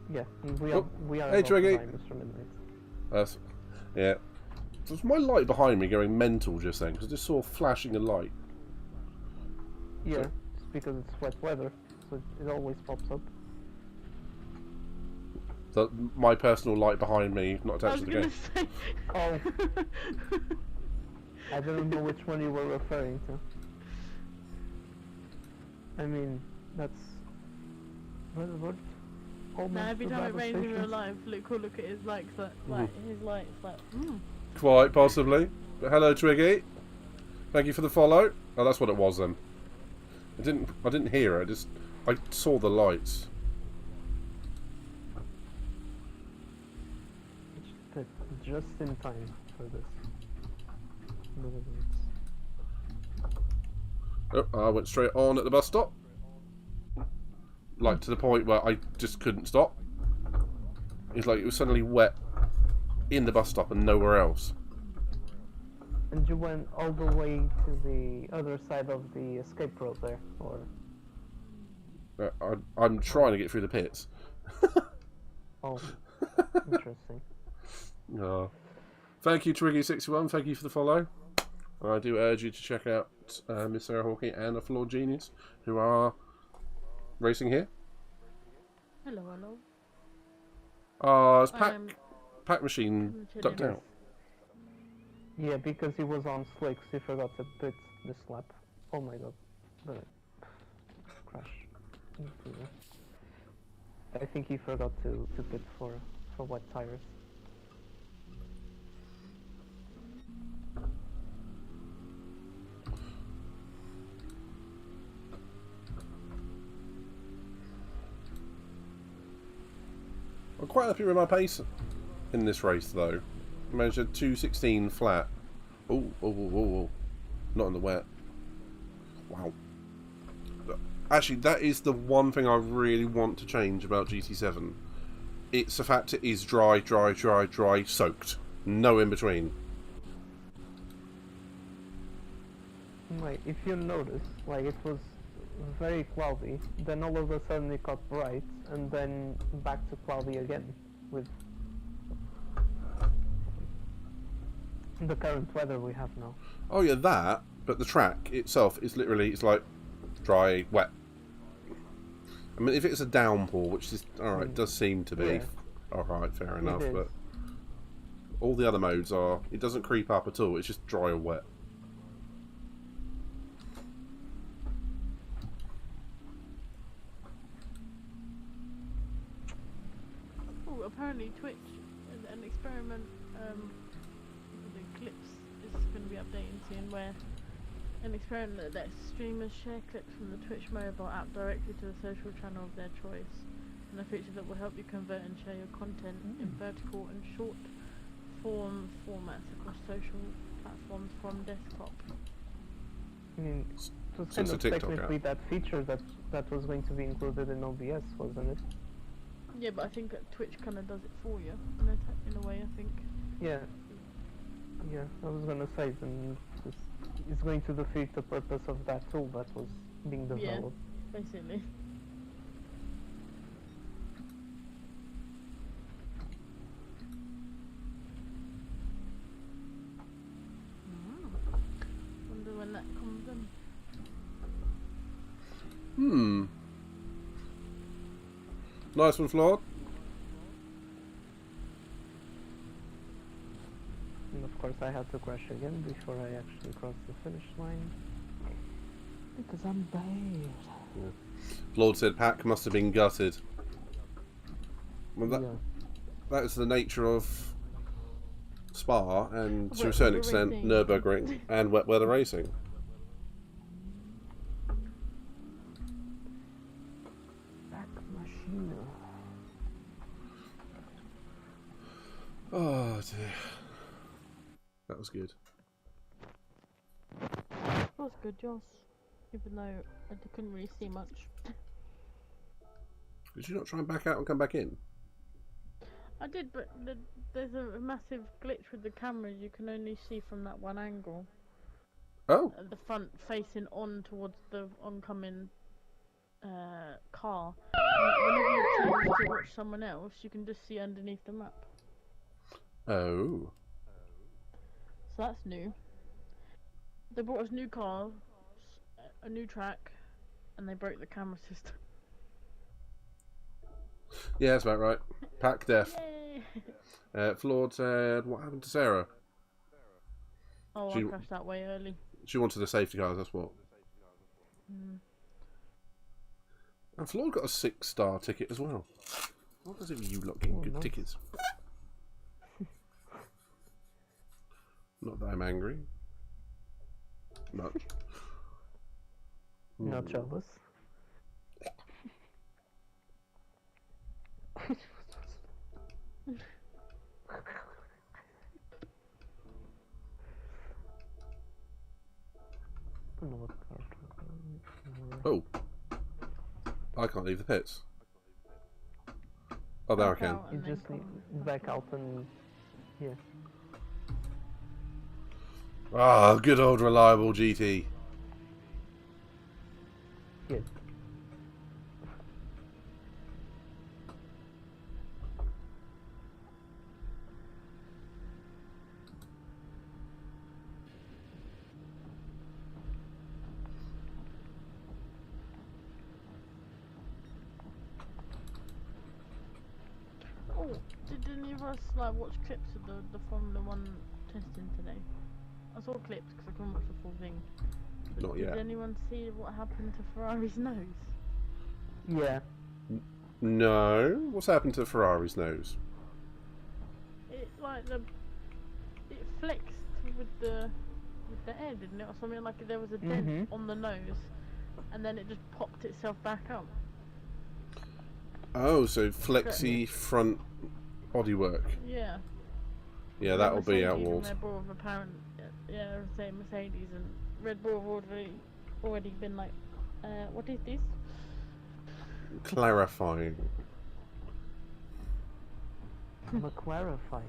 Speaker 13: Yeah, we are
Speaker 2: hey, Twiggy.
Speaker 13: Mr. Midnight.
Speaker 2: That's... Yeah. Was my light behind me going mental just then? Because I just saw flashing a light.
Speaker 13: Yeah, it's because it's wet weather, so it always pops up.
Speaker 2: So my personal light behind me, not attached to the game.
Speaker 6: Say...
Speaker 13: Oh. I didn't know which one you were referring to. I mean, that's... What?
Speaker 6: Now every time it rains in real life, look at his likes, like his lights, like,
Speaker 2: Quite possibly. But hello, Twiggy. Thank you for the follow. Oh, that's what it was then. I didn't hear it. I saw the lights.
Speaker 13: Just in time for this.
Speaker 2: Oh, I went straight on at the bus stop. Like, to the point where I just couldn't stop. It's like it was suddenly wet in the bus stop and nowhere else.
Speaker 13: And you went all the way to the other side of the escape road there, or?
Speaker 2: I'm trying to get through the pits.
Speaker 13: Oh, interesting.
Speaker 2: Thank you, Twiggy61. Thank you for the follow. I do urge you to check out Miss Sarah Hawking and a Flawed Genius, who are racing here.
Speaker 6: hello, hello.
Speaker 2: It's Pack Machine ducked out.
Speaker 13: Yeah, because he was on slicks, he forgot to pit this lap. Oh my god. Crash. I think he forgot to pit for wet tires.
Speaker 2: I'm quite happy with my pace in this race, though. I managed a 2:16 flat. Oh, not in the wet. Wow. Actually, that is the one thing I really want to change about GT7. It's the fact it is dry, soaked. No in between.
Speaker 13: Like, if you notice, like, it was very cloudy, then all of a sudden it got bright, and then back to cloudy again, with the current weather we have now.
Speaker 2: Oh yeah, that, but the track itself is literally, it's like dry, wet. I mean, if it's a downpour, which is, alright, it does seem to be,
Speaker 13: yeah.
Speaker 2: Alright, fair enough, but all the other modes are, it doesn't creep up at all, it's just dry or wet.
Speaker 6: Oh, apparently Twitch, an experiment, the clips is going to be updating soon, where an experiment that lets streamers share clips from the Twitch mobile app directly to the social channel of their choice, and a feature that will help you convert and share your content in vertical and short form formats across social platforms from desktop.
Speaker 13: I mean, it was kind of technically that feature that was going to be included in OBS, wasn't it?
Speaker 6: Yeah, but I think that Twitch kind of does it for you, in a way, I think.
Speaker 13: Yeah, I was gonna say, then it's going to defeat the purpose of that tool that was being developed.
Speaker 6: Yeah, basically. Wonder when that comes in.
Speaker 2: Nice one, Flawed.
Speaker 13: And of course I had to crash again before I actually crossed the finish line. Because I'm bad.
Speaker 2: Yeah. Lord said Pack must have been gutted. Well, that is the nature of Spa and to a certain extent Nürburgring and wet weather racing.
Speaker 13: Back machine.
Speaker 2: Oh dear. That was good.
Speaker 6: That was good, Joss. Even though I couldn't really see much.
Speaker 2: Did you not try and back out and come back in?
Speaker 6: I did, but there's a massive glitch with the cameras. You can only see from that one angle.
Speaker 2: Oh.
Speaker 6: The front facing on towards the oncoming car. Whenever you change to watch someone else, you can just see underneath the map.
Speaker 2: Oh.
Speaker 6: So that's new. They brought us new cars, a new track, and they broke the camera system.
Speaker 2: Yeah, that's about right. Pack def. Flawed said, what happened to Sarah?
Speaker 6: Oh, I crashed that way early.
Speaker 2: She wanted a safety car, that's what. And Flawed got a 6-star ticket as well. What does it mean you lot getting good tickets? Not that I'm angry. No.
Speaker 13: Not jealous.
Speaker 2: Oh. I can't leave the pits. Oh, there I can.
Speaker 13: You just need back out and... yeah.
Speaker 2: Ah, good old reliable GT.
Speaker 13: Good.
Speaker 6: Oh, did any of us like watch clips of the Formula 1 testing today? I saw clips because I couldn't watch the full thing. But
Speaker 2: Not yet.
Speaker 6: Did anyone see what happened to Ferrari's nose?
Speaker 13: Yeah.
Speaker 2: No. What's happened to Ferrari's nose?
Speaker 6: It it flexed with the air, didn't it, or something? Like there was a dent on the nose, and then it just popped itself back up.
Speaker 2: Oh, so flexi front bodywork.
Speaker 6: Yeah.
Speaker 2: Yeah, that'll be outward.
Speaker 6: Red Bull have apparent, yeah, say Mercedes and Red Bull have already been like, what is this?
Speaker 2: Clarifying.
Speaker 13: Clarifying.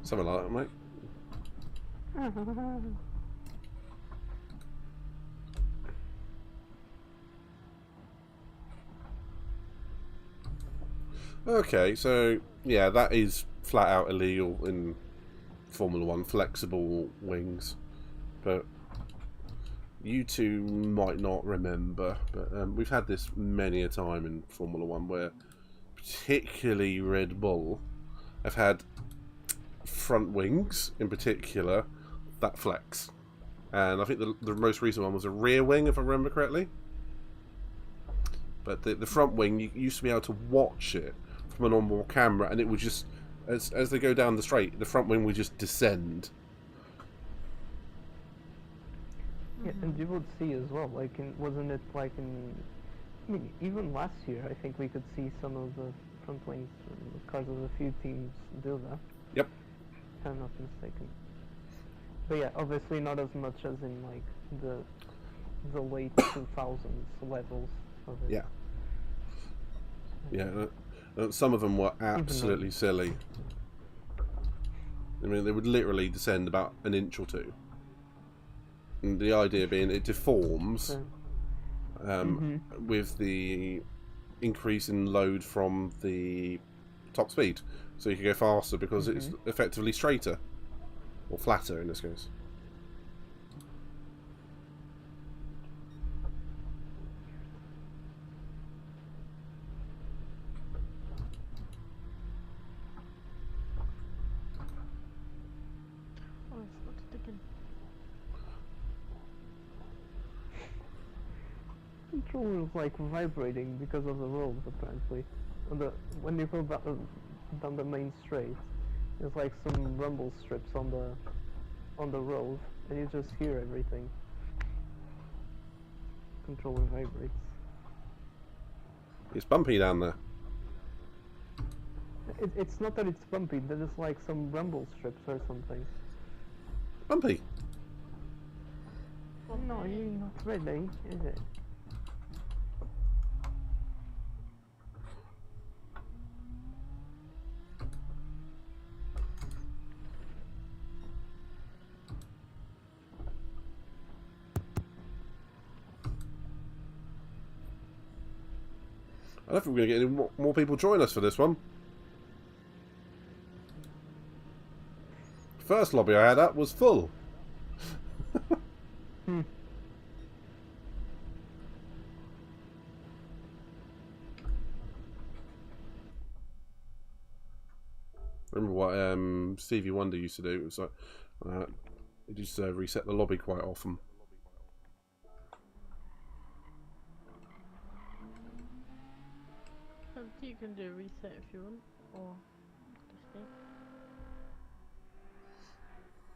Speaker 2: Something like that, mate. Okay, so yeah, that is flat out illegal in Formula 1, flexible wings. But you two might not remember, but we've had this many a time in Formula 1 where particularly Red Bull have had front wings in particular that flex. And I think the most recent one was a rear wing, if I remember correctly. But the front wing, you used to be able to watch it from an onboard camera, and it would just, as they go down the straight, the front wing would just descend.
Speaker 13: Yeah, and you would see as well, like, wasn't it like I mean, even last year, I think we could see some of the front wings because of a few teams do that.
Speaker 2: Yep.
Speaker 13: If I'm not mistaken. But yeah, obviously not as much as in like the late 2000s levels of it.
Speaker 2: Yeah. Yeah. Some of them were absolutely silly. I mean, they would literally descend about an inch or two. And the idea being it deforms with the increase in load from the top speed. So you can go faster because it's effectively straighter. Or flatter in this case.
Speaker 13: controller is like vibrating because of the rolls apparently. When you go down the main straight, there's like some rumble strips on the road, and you just hear everything. Controller vibrates.
Speaker 2: It's bumpy down there.
Speaker 13: It's not that it's bumpy, there's like some rumble strips or something.
Speaker 2: Bumpy?
Speaker 13: No, you're not ready, is it?
Speaker 2: I don't think we're going to get any more people join us for this one. First lobby I had up was full. Remember what Stevie Wonder used to do? It was like it used to reset the lobby quite often.
Speaker 6: You can do a reset if you want, or just stay.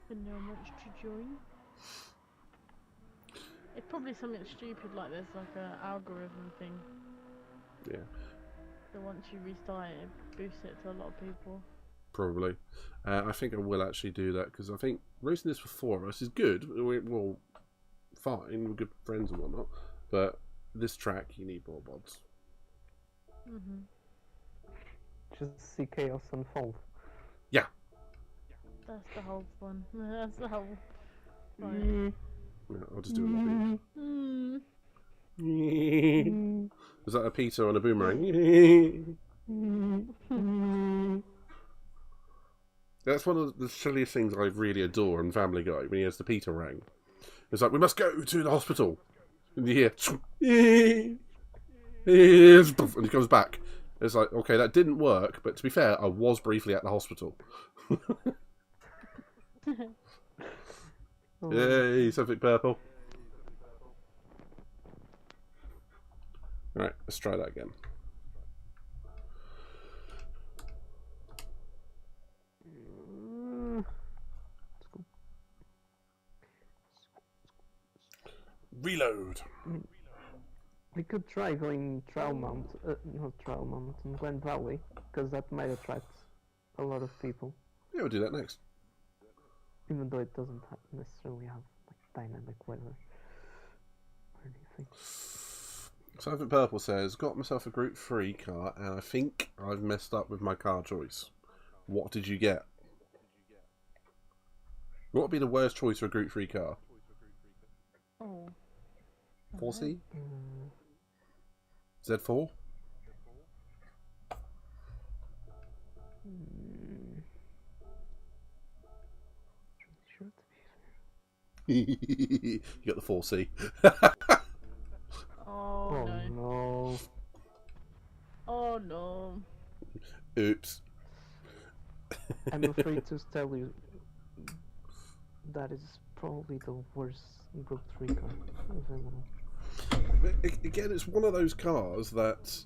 Speaker 6: And no one wants to join. It's probably something stupid like there's like an algorithm thing.
Speaker 2: Yeah.
Speaker 6: So once you restart it, it boosts it to a lot of people.
Speaker 2: Probably. I think I will actually do that because I think racing this for 4 of us is good. We're all fine, we're good friends and whatnot. But this track, you need more mods.
Speaker 13: Just see chaos unfold.
Speaker 2: Yeah.
Speaker 6: That's the whole fun. That's the whole.
Speaker 2: Yeah, I'll just do a lobby. Is that a pizza on a boomerang? That's one of the silliest things I really adore in Family Guy when he has the Peter rang. It's like, we must go to the hospital. And you hear, and he comes back. It's like, okay, that didn't work, but to be fair, I was briefly at the hospital. Yay, something purple. Alright, let's try that again. Reload.
Speaker 13: We could try going not Trial Mountain, Glen Valley, because that might attract a lot of people.
Speaker 2: Yeah, we'll do that next.
Speaker 13: Even though it doesn't necessarily have like dynamic weather or anything.
Speaker 2: Something Purple says, got myself a Group 3 car and I think I've messed up with my car choice. What did you get? What would be the worst choice for a Group 3 car?
Speaker 6: Oh.
Speaker 2: 4C? Z4? You got the 4C.
Speaker 6: Oh
Speaker 13: no.
Speaker 6: Oh no.
Speaker 2: Oops.
Speaker 13: I'm afraid to tell you that is probably the worst Group 3 car available.
Speaker 2: Again, it's one of those cars that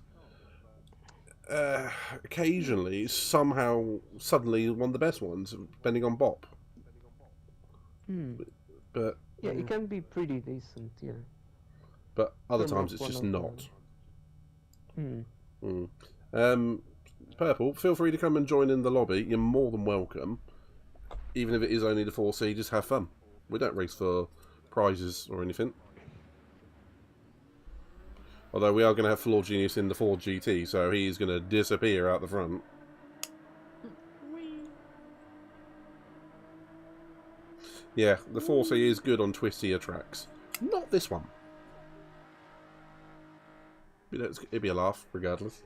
Speaker 2: occasionally is somehow suddenly one of the best ones, depending on bop. But
Speaker 13: yeah, it can be pretty decent, yeah.
Speaker 2: But other times it's just not. Purple, feel free to come and join in the lobby. You're more than welcome. Even if it is only the 4C, just have fun. We don't race for prizes or anything. Although we are going to have Floor Genius in the Ford GT, so he's going to disappear out the front. Yeah, the 4C is good on twistier tracks. Not this one. But it'd be a laugh, regardless.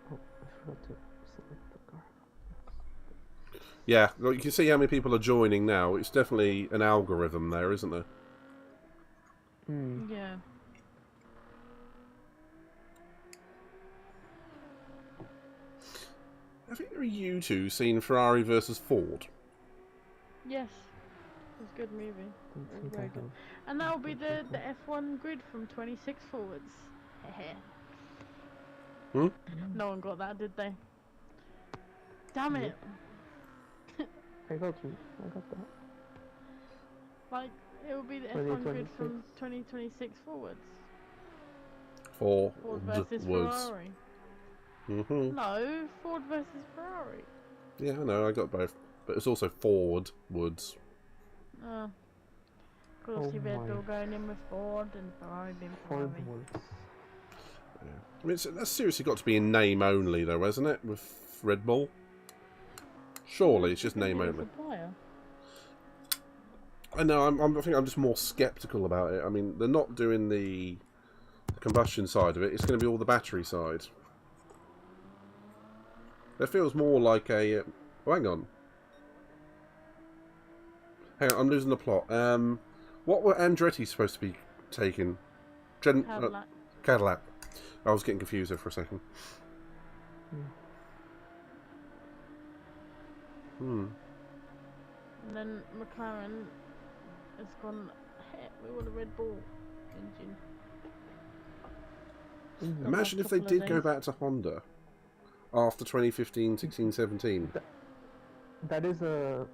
Speaker 13: Oh, I forgot to select the car.
Speaker 2: Yeah, well, you can see how many people are joining now. It's definitely an algorithm there, isn't there?
Speaker 6: Yeah.
Speaker 2: Have either of you two seen Ferrari versus Ford?
Speaker 6: Yes. It's a good movie. It's very good. And that will be the F1 grid from 26 forwards.
Speaker 2: Hmm?
Speaker 6: No one got that, did they? Damn it!
Speaker 13: I got you. I got that.
Speaker 6: Like, it will be the F1 grid from 2026 forwards.
Speaker 2: Ford
Speaker 6: versus Ferrari. No, Ford versus Ferrari.
Speaker 2: Yeah, I know, I got both. But it's also Ford Woods.
Speaker 6: Oh. Because obviously Red Bull going in with Ford and Ferrari being Ferrari.
Speaker 2: Yeah. I mean, that's seriously got to be in name only, though, hasn't it? With Red Bull? Surely it's just name only. I know, I think I'm just more sceptical about it. I mean, they're not doing the combustion side of it. It's going to be all the battery side. It feels more like a... oh, hang on. Hang on, I'm losing the plot. What were Andretti supposed to be taking?
Speaker 6: Cadillac.
Speaker 2: Cadillac. I was getting confused there for a second.
Speaker 6: And then McLaren has gone, hey, we want a Red Bull engine.
Speaker 2: Imagine if they did go back to Honda after 2015, 16, 17.
Speaker 13: That is a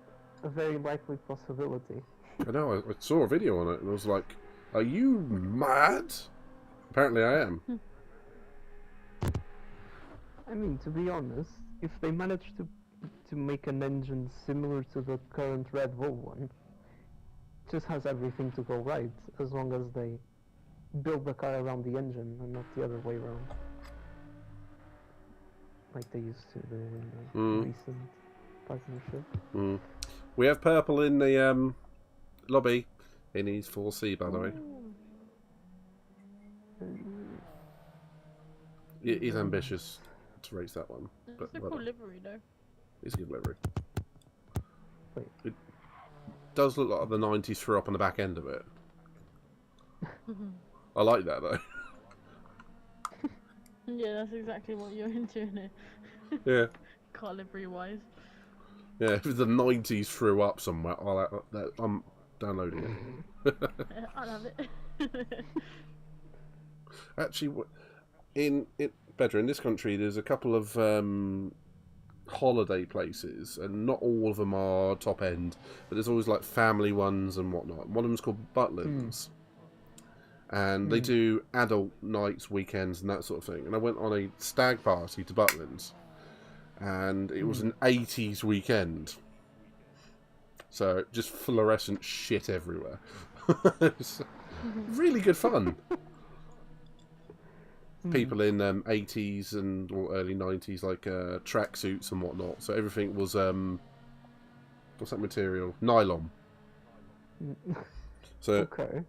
Speaker 13: very likely possibility.
Speaker 2: I know, I saw a video on it and I was like, are you mad? Apparently I am.
Speaker 13: I mean, to be honest, if they manage to make an engine similar to the current Red Bull one, just has everything to go right, as long as they build the car around the engine and not the other way around. Like they used to do in the recent partnership.
Speaker 2: We have purple in the lobby. He needs 4C, by the way. He's ambitious to race that one.
Speaker 6: It's a cool livery, though.
Speaker 2: It's a good livery. It does look like the 90s threw up on the back end of it. I like that, though.
Speaker 6: Yeah, that's exactly what you're into, isn't it?
Speaker 2: Yeah.
Speaker 6: Car livery-wise.
Speaker 2: Yeah, if the 90s threw up somewhere, I'm downloading it.
Speaker 6: I love it.
Speaker 2: Actually, better in this country, there's a couple of holiday places, and not all of them are top end, but there's always like family ones and whatnot. One of them's called Butlins, and they do adult nights, weekends, and that sort of thing. And I went on a stag party to Butlins, and it was an 80s weekend, so just fluorescent shit everywhere. It's really good fun. People in 80s and or early 90s, like tracksuits and whatnot. So everything was what's that material? Nylon. So
Speaker 13: okay.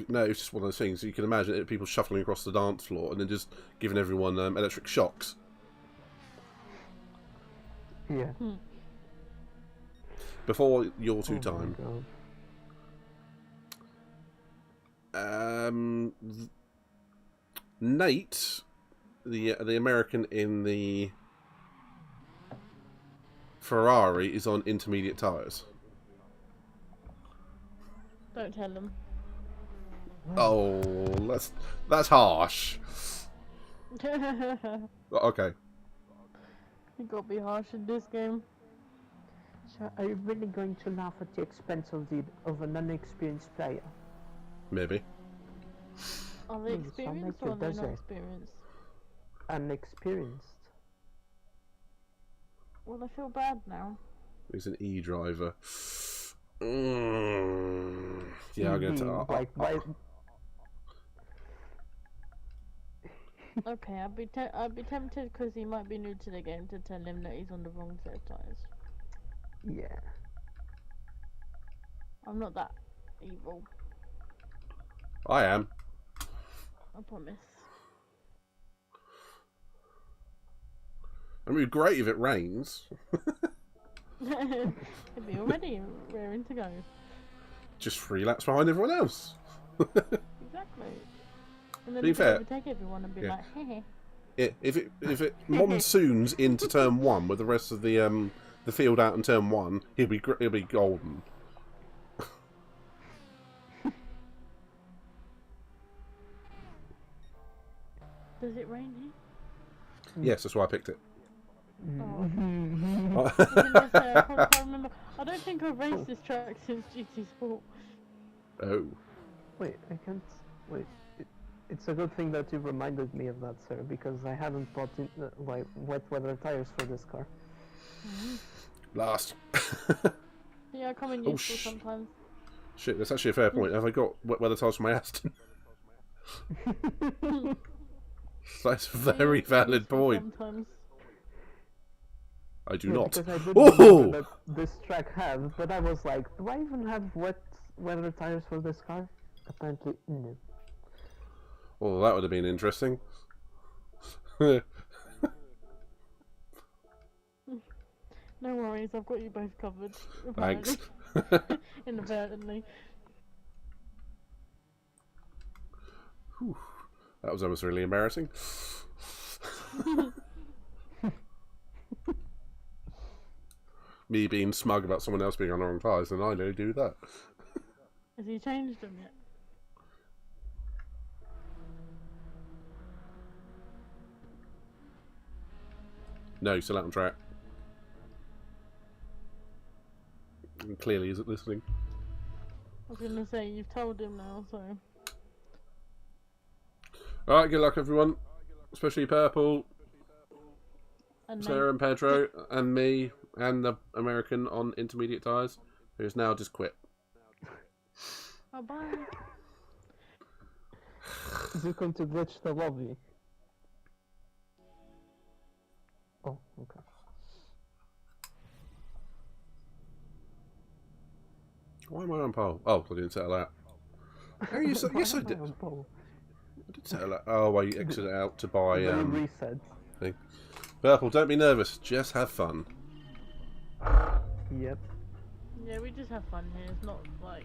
Speaker 2: No, it's just one of those things. You can imagine it, people shuffling across the dance floor and then just giving everyone electric shocks.
Speaker 13: Yeah.
Speaker 2: Before your time. Nate, the American in the Ferrari, is on intermediate tyres.
Speaker 6: Don't tell them.
Speaker 2: Oh, that's harsh. Okay.
Speaker 6: You gotta be harsh in this game.
Speaker 13: So, are you really going to laugh at the expense of an unexperienced player?
Speaker 2: Maybe.
Speaker 6: Are they experienced or are they not experienced?
Speaker 13: Unexperienced.
Speaker 6: Well, I feel bad now.
Speaker 2: He's an E-driver. Yeah, I'll get to
Speaker 6: Okay, I'd be tempted because he might be new to the game to tell him that he's on the wrong set of tyres.
Speaker 13: Yeah.
Speaker 6: I'm not that evil.
Speaker 2: I am.
Speaker 6: I promise.
Speaker 2: I mean, great if it rains.
Speaker 6: It'd be already raring to go.
Speaker 2: Just 3 laps behind everyone else.
Speaker 6: Exactly. And then
Speaker 2: Be fair.
Speaker 6: overtake everyone and be like, hey.
Speaker 2: if it monsoons into turn 1 with the rest of the field out in turn 1, he'll be golden.
Speaker 6: Does it rain here?
Speaker 2: Yes, that's why I picked it.
Speaker 6: Oh. I was gonna say, I can't remember. I don't think I've raced this track since GT Sport.
Speaker 2: Oh.
Speaker 13: Wait, I can't. Wait. It's a good thing that you reminded me of that, sir, because I hadn't bought like wet weather tires for this car.
Speaker 2: Last.
Speaker 6: Yeah, I come in useful sometimes.
Speaker 2: Shit, that's actually a fair point. Have I got wet weather tires for my Aston? That's a very valid point.
Speaker 6: Sometimes.
Speaker 2: I do not.
Speaker 13: Because I did remember that this track had, but I was like, do I even have wet weather tires for this car? Apparently, no.
Speaker 2: Well, that would have been interesting.
Speaker 6: No worries, I've got you both covered.
Speaker 2: Thanks.
Speaker 6: Inadvertently.
Speaker 2: Whew. That was almost really embarrassing. Me being smug about someone else being on the wrong tyres, and I don't do that.
Speaker 6: Has he changed them yet?
Speaker 2: No, still out on track. And clearly isn't listening.
Speaker 6: I was gonna say, you've told him now, so...
Speaker 2: Alright, good luck everyone. Especially Purple,
Speaker 6: And
Speaker 2: Sarah and Pedro, and me, and the American on intermediate tyres, who's now just quit.
Speaker 6: Oh, bye.
Speaker 13: Is it going to glitch the lobby? Oh, okay.
Speaker 2: Why am I on pole? Oh, I didn't settle out. How you so, yes, I did. I did settle out. Oh, well, you exited out to buy.
Speaker 13: Reset.
Speaker 2: Thing. Purple, don't be nervous. Just have fun.
Speaker 13: Yep.
Speaker 6: Yeah, we just have fun here. It's not like...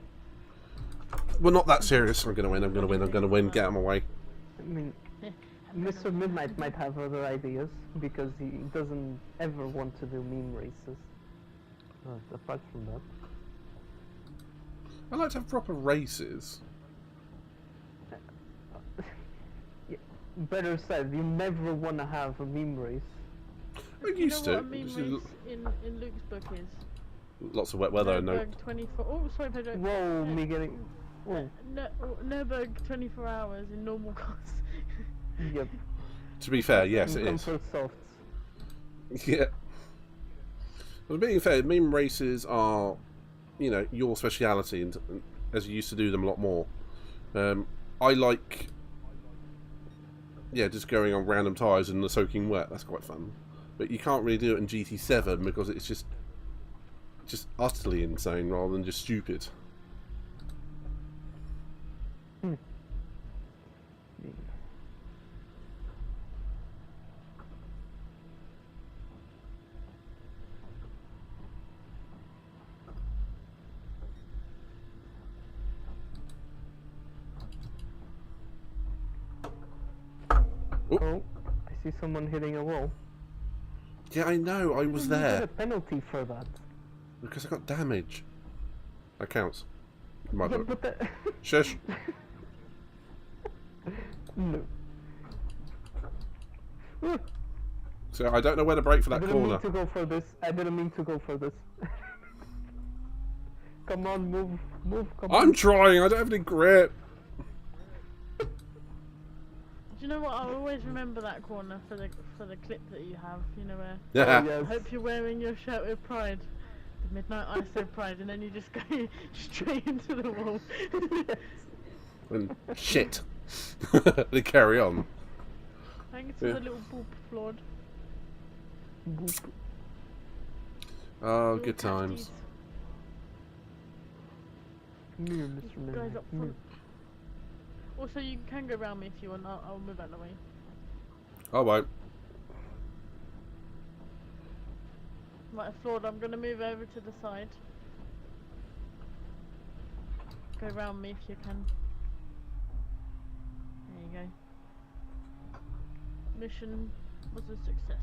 Speaker 2: We're not that serious. I'm gonna win. I'm gonna win. I'm gonna win. Get out of my way.
Speaker 13: I mean, Mr. Midnight might have other ideas because he doesn't ever want to do meme races. Apart from that,
Speaker 2: I like to have proper races.
Speaker 13: Yeah, better said, you never want to have a meme race.
Speaker 2: I used to.
Speaker 6: What a meme race in Luke's book is?
Speaker 2: Lots of wet weather. No.
Speaker 6: 24. Oh, sorry, Pedro.
Speaker 13: Whoa, me getting. Oh.
Speaker 6: Nürburg 24 hours in normal cars.
Speaker 13: Yep.
Speaker 2: To be fair, yes, it is.
Speaker 13: Softs.
Speaker 2: Yeah. Well, being fair, meme races are, you know, your speciality, and as you used to do them a lot more. I like, yeah, just going on random tyres and the soaking wet. That's quite fun. But you can't really do it in GT-7 because it's just utterly insane rather than just stupid.
Speaker 13: Oh, I see someone hitting a wall.
Speaker 2: Yeah, I know. I was
Speaker 13: You
Speaker 2: there.
Speaker 13: get a penalty for that.
Speaker 2: Because I got damage. That counts. In my book.
Speaker 13: But
Speaker 2: Shush.
Speaker 13: No.
Speaker 2: So I don't know where to brake for that corner.
Speaker 13: I didn't mean to go for this. I didn't mean to go for this. Come on, move, come on.
Speaker 2: I'm trying. I don't have any grip.
Speaker 6: Do you know what? I'll always remember that corner for the clip that you have. You know where?
Speaker 2: Yeah.
Speaker 13: Oh, yes.
Speaker 6: I hope you're wearing your shirt with pride. The Midnight ISO pride, and then you just go straight into the wall.
Speaker 2: And shit. They carry on.
Speaker 6: Thanks for the little boop, Floyd.
Speaker 13: Boop.
Speaker 2: Oh, good times.
Speaker 13: Come here, Mr.
Speaker 6: Guys
Speaker 13: Midnight.
Speaker 6: up front. Also, you can go around me if you want. I'll move out of the way.
Speaker 2: I won't.
Speaker 6: Right, Floyd, I'm gonna move over to the side. Go around me if you can. There you go. mission was a success.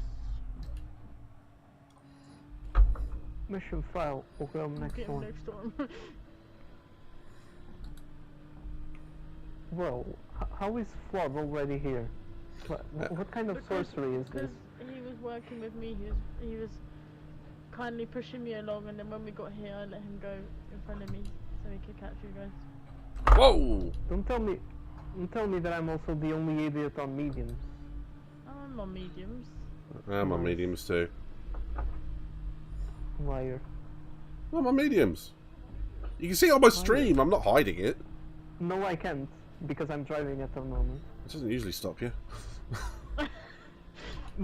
Speaker 13: Mission failed. Okay, I'm next
Speaker 6: Okay,
Speaker 13: one.
Speaker 6: next one.
Speaker 13: Well, how is Flood already here? What kind of sorcery is this?
Speaker 6: Because he was working with me, he was kindly pushing me along, and then when we got here, I let him go in front of me so he could catch you guys.
Speaker 2: Whoa!
Speaker 13: Don't tell me that I'm also the only idiot on mediums.
Speaker 6: I'm on mediums.
Speaker 2: I'm on mediums too.
Speaker 13: Liar.
Speaker 2: I'm on mediums. You can see it on my stream. I'm not hiding it.
Speaker 13: No, I can't, because I'm driving at the moment.
Speaker 2: It doesn't usually stop you.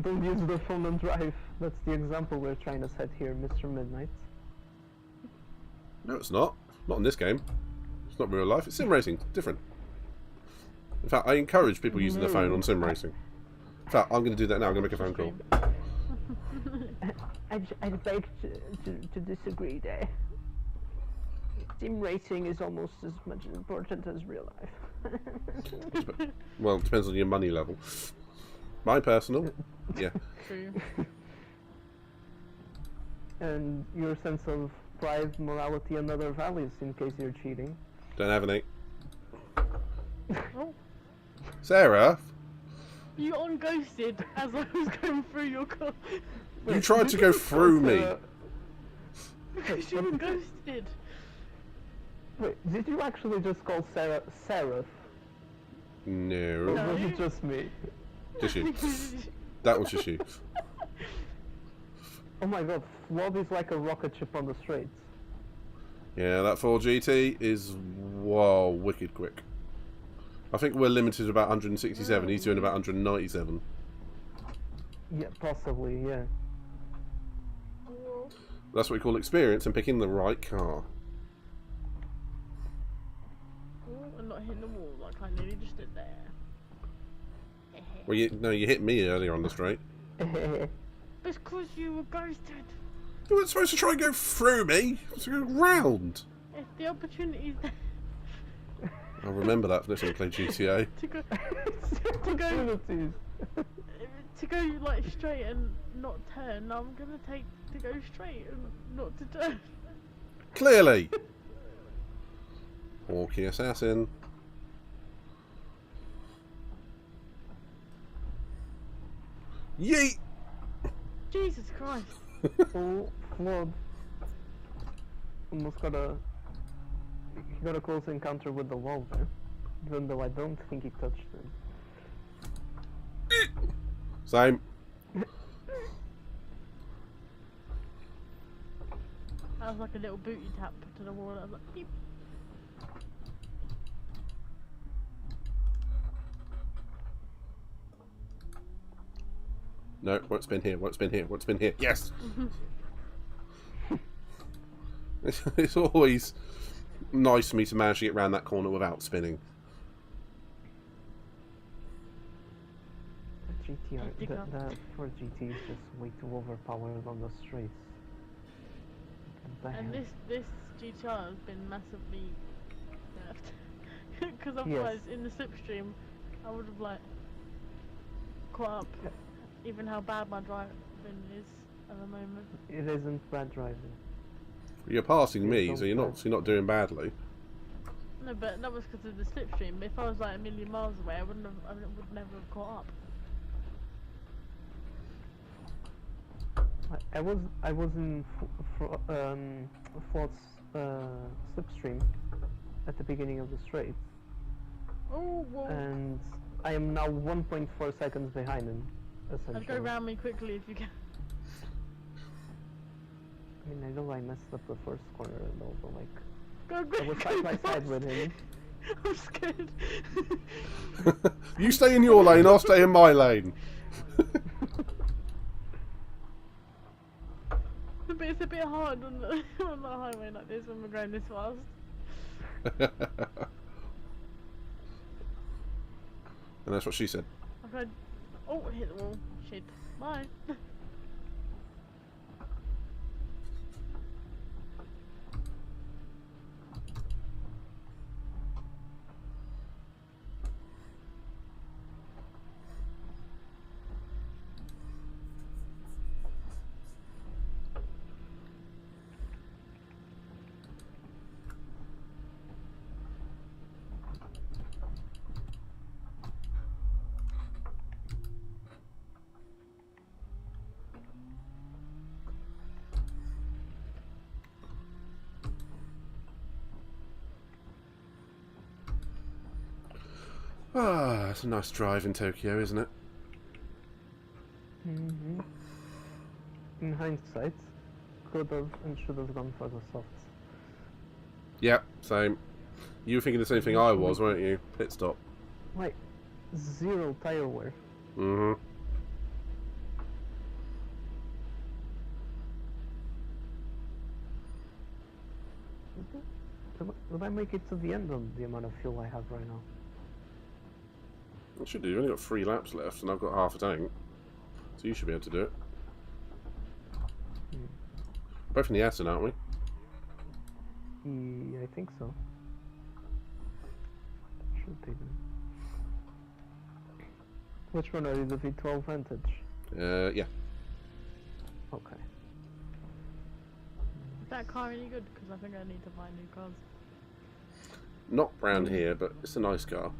Speaker 13: Don't use the phone and drive. That's the example we're trying to set here, Mr. Midnight.
Speaker 2: No, it's not. Not in this game. It's not real life. It's sim racing. Different. In fact, I encourage people using their phone on sim racing. In fact, I'm going to do that now. I'm going to make a phone call.
Speaker 13: I'd beg to disagree there. Sim racing is almost as much important as real life.
Speaker 2: Well, it depends on your money level. My personal, yeah.
Speaker 6: True.
Speaker 13: And your sense of pride, morality, and other values in case you're cheating.
Speaker 2: Don't have any.
Speaker 6: Oh.
Speaker 2: Sarah?
Speaker 6: You on-ghosted as I was going through your car.
Speaker 2: You tried to go through me.
Speaker 6: Because you on-ghosted.
Speaker 13: Wait, did you actually just call Sarah Seraph?
Speaker 2: No.
Speaker 13: Or was it just me?
Speaker 2: Just you. That was just you.
Speaker 13: Oh my god, Flood is like a rocket ship on the straights.
Speaker 2: Yeah, that 4GT is, whoa, wicked quick. I think we're limited to about 167. He's doing about 197.
Speaker 13: Yeah, possibly, yeah.
Speaker 2: That's what we call experience and picking the right car.
Speaker 6: I'm not hitting the wall like I nearly just did there.
Speaker 2: Well, you hit me earlier on the straight.
Speaker 6: It's because you were ghosted.
Speaker 2: You weren't supposed to try and go through me. It's go round.
Speaker 6: If the opportunity's there.
Speaker 2: I'll remember that for next time I play GTA.
Speaker 6: to go like straight and not turn. I'm gonna take to go straight and not to turn.
Speaker 2: Clearly. Walkie assassin. Yeet!
Speaker 6: Jesus Christ.
Speaker 13: Oh, Flood. Almost he got a close encounter with the wall there. Even though I don't think he touched him.
Speaker 2: Same.
Speaker 6: That was like a little booty tap to the wall. I was like, beep.
Speaker 2: No, won't spin here, won't spin here, won't spin here. Yes! It's always nice for me to manage to get around that corner without spinning.
Speaker 13: That 4GT is just way too overpowered on the streets.
Speaker 6: And this GTR has been massively nerfed. Because otherwise, in the slipstream, I would have like caught up. Even how bad my driving is at the moment.
Speaker 13: It isn't bad driving.
Speaker 2: You're passing me, so you're not doing badly.
Speaker 6: No, but that was because of the slipstream. If I was like a million miles away, I would never have caught up.
Speaker 13: I was in Flood's slipstream at the beginning of the straight.
Speaker 6: Oh, whoa.
Speaker 13: And I am now 1.4 seconds behind him.
Speaker 6: I'd go round me quickly if you can.
Speaker 13: I mean, I know I messed up the first corner and all, but like,
Speaker 6: go,
Speaker 13: I was side by side with him.
Speaker 6: I'm scared.
Speaker 2: You stay in your lane, I'll stay in my lane.
Speaker 6: But it's a bit hard on the highway like this when we're going this fast.
Speaker 2: And that's what she said.
Speaker 6: I've heard. Oh, I hit the wall. Shit. Bye.
Speaker 2: Ah, it's a nice drive in Tokyo, isn't it?
Speaker 13: Mm-hmm. In hindsight, could have and should have gone for the softs.
Speaker 2: Yep, same. You were thinking the same thing I was, weren't you? Pit stop.
Speaker 13: Like, 0 tire wear.
Speaker 2: Mm-hmm.
Speaker 13: Would I make it to the end on the amount of fuel I have right now?
Speaker 2: I should do. You've only got 3 laps left, and I've got half a tank. So you should be able to do it. Both in the Essen, aren't we?
Speaker 13: Yeah, I think so. Should be then. Which one are you, the V12 Vantage?
Speaker 2: Yeah.
Speaker 13: Okay.
Speaker 6: Is that car any good? Because I think I need to buy new cars.
Speaker 2: Not round here, but it's a nice car.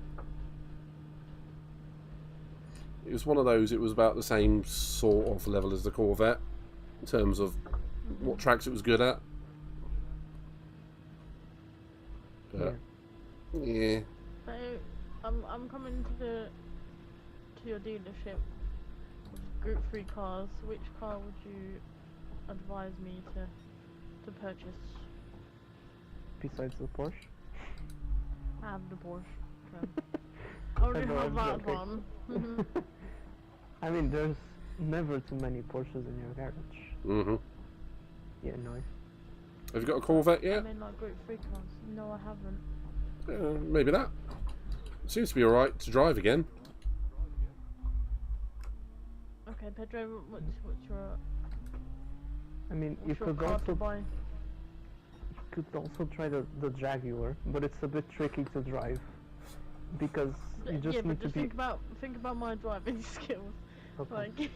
Speaker 2: It was one of those, it was about the same sort of level as the Corvette, in terms of what tracks it was good at. But, yeah.
Speaker 6: So, I'm coming to your dealership with Group 3 cars. Which car would you advise me to purchase?
Speaker 13: Besides the Porsche?
Speaker 6: I have the Porsche. So. I already have that one.
Speaker 13: I mean, there's never too many Porsches in your garage.
Speaker 2: Mm-hmm.
Speaker 13: Yeah, no.
Speaker 2: Have you got a Corvette yet?
Speaker 6: I mean, like Group 3 cars. No, I haven't.
Speaker 2: Maybe that. Seems to be alright to drive again.
Speaker 6: Okay, Pedro, what's your...
Speaker 13: I mean, you could also try the Jaguar, but it's a bit tricky to drive because you just need to be.
Speaker 6: Think about my driving skills,
Speaker 13: Okay.
Speaker 6: like,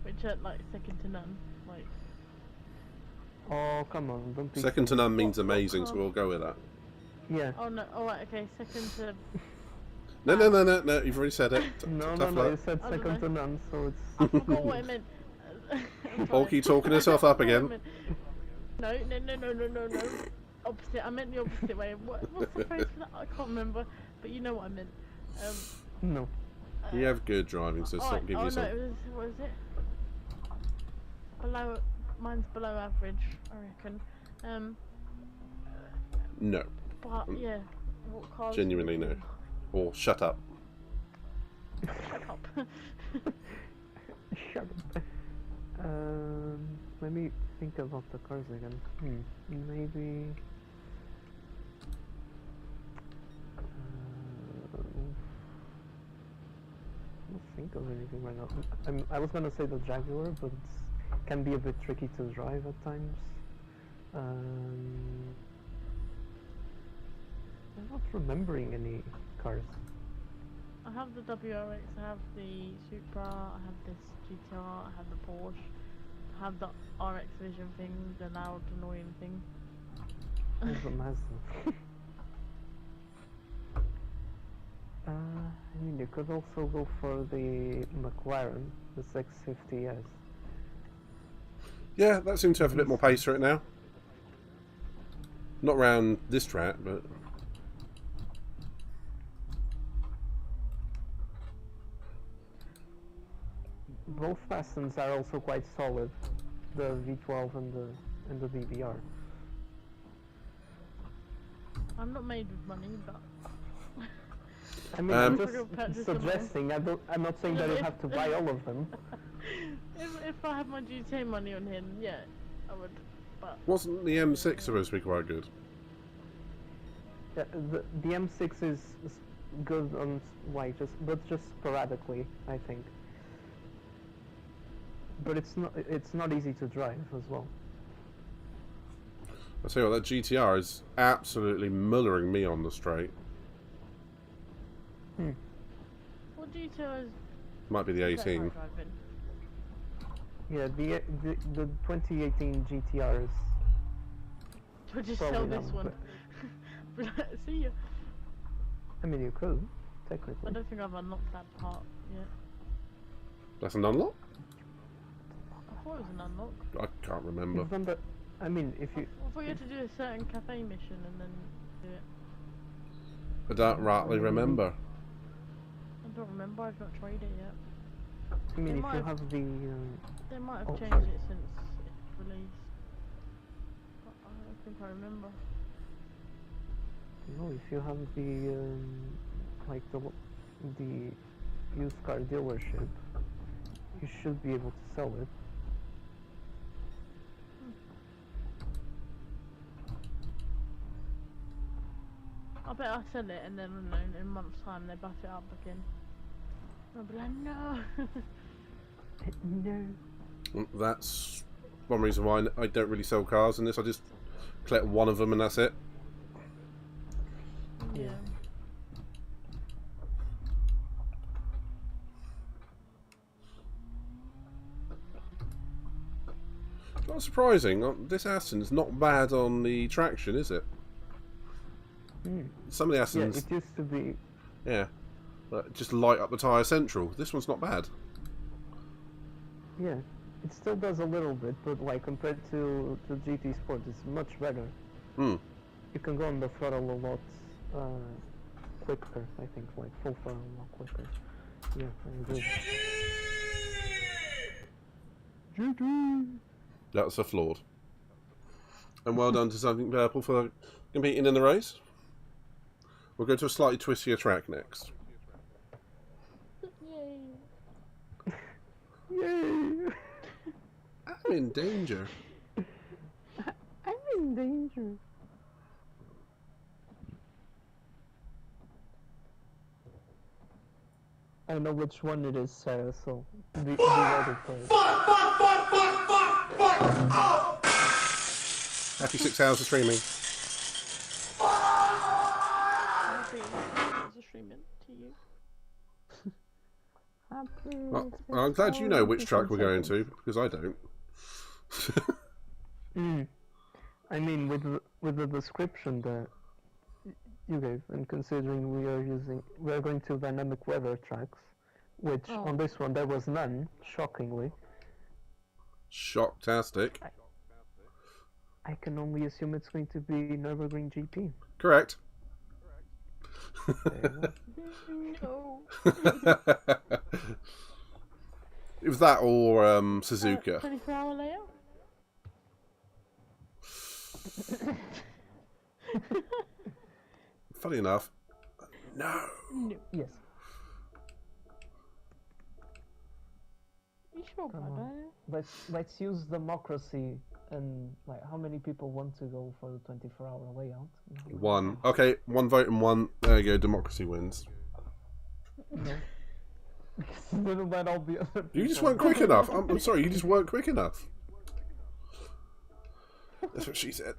Speaker 6: which are like second to none. Like,
Speaker 13: oh come on, don't be.
Speaker 2: Second to none means amazing, so we'll go with that.
Speaker 13: Yeah.
Speaker 6: Oh no! All right, okay. Second to.
Speaker 2: No, you've already said it.
Speaker 13: No,
Speaker 2: Tough
Speaker 13: you
Speaker 6: I
Speaker 2: luck.
Speaker 13: said
Speaker 6: don't
Speaker 13: second
Speaker 6: know.
Speaker 13: to none, so it's.
Speaker 6: I forgot what I meant.
Speaker 2: Bulky talking herself up again.
Speaker 6: No. Opposite. I meant the opposite way. What's the phrase for that? I can't remember. But you know what I meant.
Speaker 13: No.
Speaker 2: You have good driving, so stop giving yourself.
Speaker 6: No, what is it? Mine's below average, I reckon.
Speaker 2: No.
Speaker 6: But yeah, what cars?
Speaker 2: Genuinely no. Or shut up.
Speaker 6: Shut up.
Speaker 13: Shut up. Let me think about the cars again. Maybe. I don't think of anything right now. I was gonna say the Jaguar, but it can be a bit tricky to drive at times. I'm not remembering any cars.
Speaker 6: I have the WRX, I have the Supra, I have this GTR, I have the Porsche, I have the RX Vision thing, the loud annoying thing.
Speaker 13: That's a Mazda. I mean, you could also go for the McLaren, the 650S.
Speaker 2: Yeah, that seems to have a bit more pace for it now. Not around this track, but...
Speaker 13: Both Fastons are also quite solid, the V12 and the BBR.
Speaker 6: I'm not made with money, but...
Speaker 13: I mean, I'm just suggesting, I'm not saying that you have to buy all of them.
Speaker 6: If I had my GTA money on him, yeah, I would, but...
Speaker 2: Wasn't the M6 supposed to be quite good?
Speaker 13: Yeah, the M6 is good on but just sporadically, I think. But it's not easy to drive as well.
Speaker 2: I tell you what, that GTR is absolutely mullering me on the straight.
Speaker 6: What GTR is...
Speaker 2: Might be the 18.
Speaker 13: Yeah, the 2018 GTRs.
Speaker 6: We'll just sell this one. See ya.
Speaker 13: I mean, you could, technically.
Speaker 6: I don't think I've unlocked that part yet.
Speaker 2: That's an unlock?
Speaker 6: I thought it was an unlock.
Speaker 2: I can't remember.
Speaker 13: You've done that. I mean, if you...
Speaker 6: I thought you had to do a certain cafe mission and then do it.
Speaker 2: I don't rightly remember.
Speaker 6: I don't remember. I've not tried it yet.
Speaker 13: I mean,
Speaker 6: They
Speaker 13: if
Speaker 6: might
Speaker 13: you
Speaker 6: have-
Speaker 13: have the...
Speaker 6: They might have
Speaker 13: oh,
Speaker 6: changed
Speaker 13: sorry.
Speaker 6: it since its release. But I don't think I remember.
Speaker 13: No, if you have the like the used car dealership, you should be able to sell it.
Speaker 6: I bet I'll sell it and then in a month's time they buff it up again. I'll be like, no.
Speaker 13: No.
Speaker 2: That's one reason why I don't really sell cars in this. I just collect one of them and that's it.
Speaker 6: Yeah.
Speaker 2: It's not surprising. This Aston's not bad on the traction, is it? Some of the Astons...
Speaker 13: Yeah, it used to be...
Speaker 2: Yeah. Just light up the tyre central. This one's not bad.
Speaker 13: Yeah, it still does a little bit, but like compared to GT Sport, it's much better.
Speaker 2: Hmm.
Speaker 13: You can go on the throttle a lot quicker, I think, like full throttle a lot quicker. Yeah, I agree. GT!
Speaker 2: That's a flawed. And well done to Something Purple for competing in the race. We'll go to a slightly twistier track next.
Speaker 6: Yay!
Speaker 13: Yay!
Speaker 2: I'm in danger.
Speaker 13: I'm in danger. I know which one it is, Sarah, so be ready for it.
Speaker 2: Happy 6 hours of streaming.
Speaker 6: Streaming to you.
Speaker 2: Well, I'm glad you know which track we're going to, because I don't.
Speaker 13: I mean, with the description that you gave, and considering we are going to dynamic weather tracks, which on this one there was none, shockingly.
Speaker 2: Shocktastic.
Speaker 13: I can only assume it's going to be Nürburgring GP.
Speaker 2: Correct.
Speaker 6: No.
Speaker 2: It was that or Suzuka.
Speaker 6: 24-hour layout?
Speaker 2: Funny enough, no.
Speaker 13: Yes.
Speaker 6: You sure about that?
Speaker 13: Let's use democracy and like how many people want to go for the 24-hour layout?
Speaker 2: One. Okay, one vote and one. There you go. Democracy wins.
Speaker 13: No. Then all the other people.
Speaker 2: You just weren't quick enough. I'm sorry. You just weren't quick enough. That's what she said.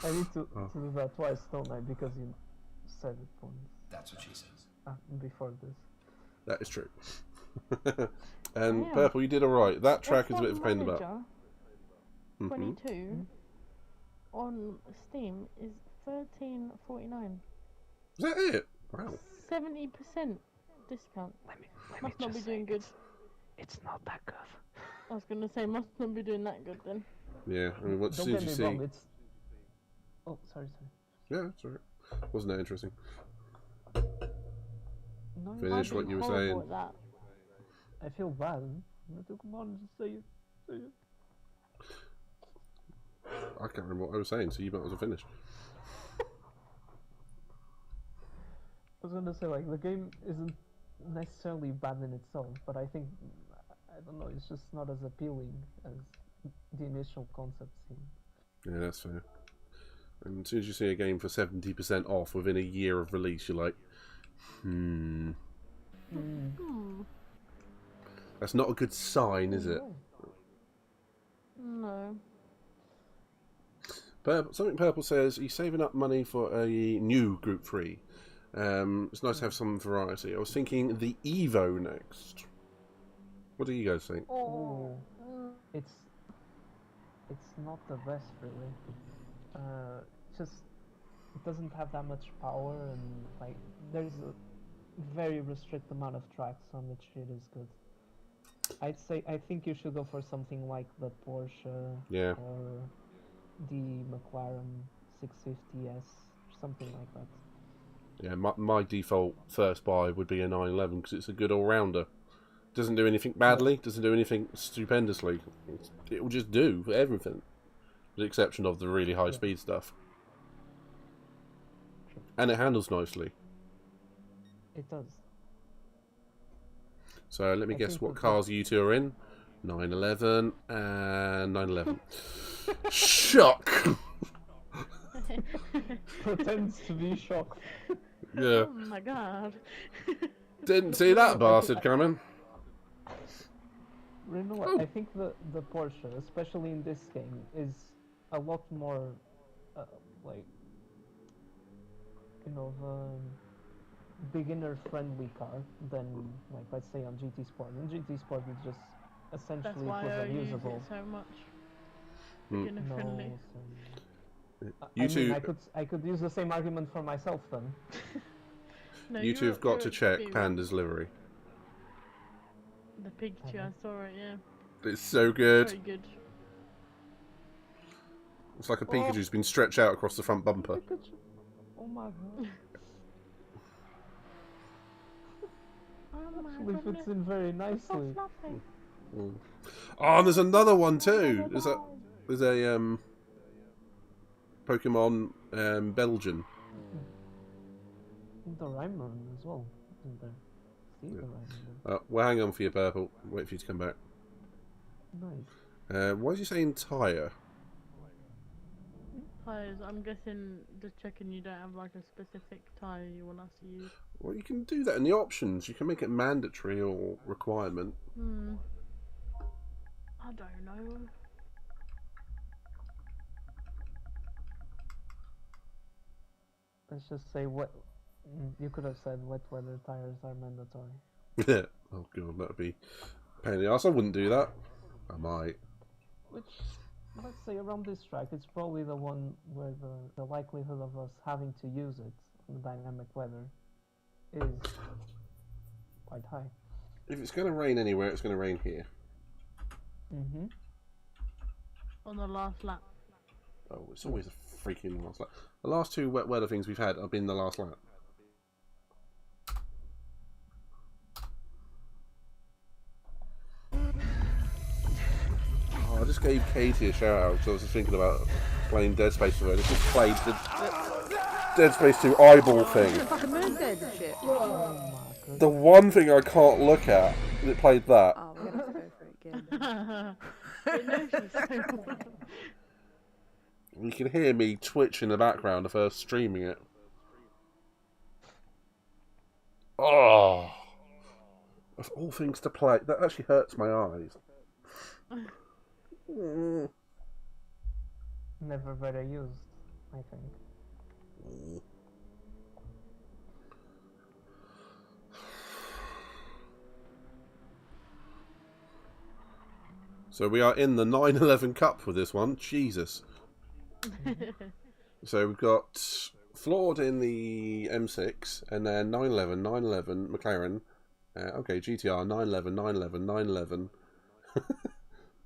Speaker 13: I need to do that twice, don't I? Because you said it once.
Speaker 1: That's what she says.
Speaker 13: Before this.
Speaker 2: That is true. And Purple, you did alright. That track is a bit of a pain in the butt.
Speaker 6: 22 on Steam is $13.49.
Speaker 2: Is that it? Wow.
Speaker 6: 70% discount. Must not be doing good.
Speaker 13: It's not that good.
Speaker 6: I was gonna say must not be doing that good then.
Speaker 2: Yeah, I mean, as
Speaker 13: Don't
Speaker 2: soon as
Speaker 13: get
Speaker 2: you
Speaker 13: me
Speaker 2: see...
Speaker 13: wrong, it's... Oh, sorry.
Speaker 2: Yeah, it's alright. Wasn't that interesting?
Speaker 13: No,
Speaker 2: Finish what you were saying.
Speaker 6: At that.
Speaker 13: I feel bad. Come on, just say it. Say it.
Speaker 2: I can't remember what I was saying, so you might as well finish.
Speaker 13: I was gonna say, like, the game isn't necessarily bad in itself, but I think, I don't know, it's just not as appealing as the initial concept seemed.
Speaker 2: Yeah, that's fair. And as soon as you see a game for 70% off within a year of release, you're like, That's not a good sign, is it?
Speaker 6: No.
Speaker 2: Something Purple says he's saving up money for a new Group 3. It's nice to have some variety. I was thinking the Evo next. What do you guys think?
Speaker 13: Oh, it's not the best, really. Just it doesn't have that much power, and like there's a very restricted amount of tracks on which it is good. I think you should go for something like the Porsche,
Speaker 2: Yeah,
Speaker 13: or the McLaren 650S, something like that.
Speaker 2: Yeah, my default first buy would be a 911 because it's a good all-rounder. Doesn't do anything badly, doesn't do anything stupendously. It will just do for everything. With the exception of the really high speed stuff. And it handles nicely.
Speaker 13: It does.
Speaker 2: So let me guess what cars you two are in. 911 and 911. Shock!
Speaker 13: Pretends to be shocked.
Speaker 2: Yeah.
Speaker 6: Oh my god.
Speaker 2: Didn't see that bastard coming.
Speaker 13: You know what? I think the Porsche, especially in this game, is a lot more like, you know, beginner-friendly car than, like, let's say on GT Sport. In GT Sport, it's just essentially
Speaker 6: That's why I use
Speaker 13: unusable.
Speaker 6: it so much. Beginner friendly.
Speaker 2: You two,
Speaker 13: mean, I could use the same argument for myself then.
Speaker 6: No,
Speaker 2: you two have got to check Panda's livery.
Speaker 6: The Pikachu, I saw it, yeah.
Speaker 2: It's so good.
Speaker 6: Very good.
Speaker 2: It's like a Pikachu's been stretched out across the front bumper.
Speaker 13: Oh my god. Actually fits in very nicely.
Speaker 2: Oh, and there's another one too. There's a Pokemon Belgian.
Speaker 13: The Rhymer as well, isn't there? See the Rhymer.
Speaker 2: Well, hang on for your purple. Wait for you to come back.
Speaker 13: Nice.
Speaker 2: Why is he saying tyre?
Speaker 6: Tyres, I'm guessing, just checking you don't have like a specific tyre you want us to use.
Speaker 2: Well, you can do that in the options. You can make it mandatory or requirement.
Speaker 6: I don't know.
Speaker 13: Let's just say what you could have said. Wet weather tires are mandatory.
Speaker 2: Yeah. Oh god, that would be a pain in the ass. I wouldn't do that. I might.
Speaker 13: Which, let's say around this track, it's probably the one where the likelihood of us having to use it in dynamic weather is quite high.
Speaker 2: If it's going to rain anywhere, it's going to rain here.
Speaker 6: On the last lap.
Speaker 2: Oh, it's always a freaking last lap. The last two wet weather things we've had have been the last lap. Oh, I just gave Katie a shout out because I was just thinking about playing Dead Space with her. It's just played the Dead Space 2 eyeball thing. The one thing I can't look at, it played that.
Speaker 15: Oh, we're gonna have to go for it again.
Speaker 2: You can hear me twitch in the background of her streaming it. Oh! Of all things to play, that actually hurts my eyes.
Speaker 13: Never better used, I think.
Speaker 2: So we are in the 911 Cup with this one. Jesus. So we've got Flawed in the M6, and then 911, 911, McLaren. Okay, GTR, 911, 911, 911.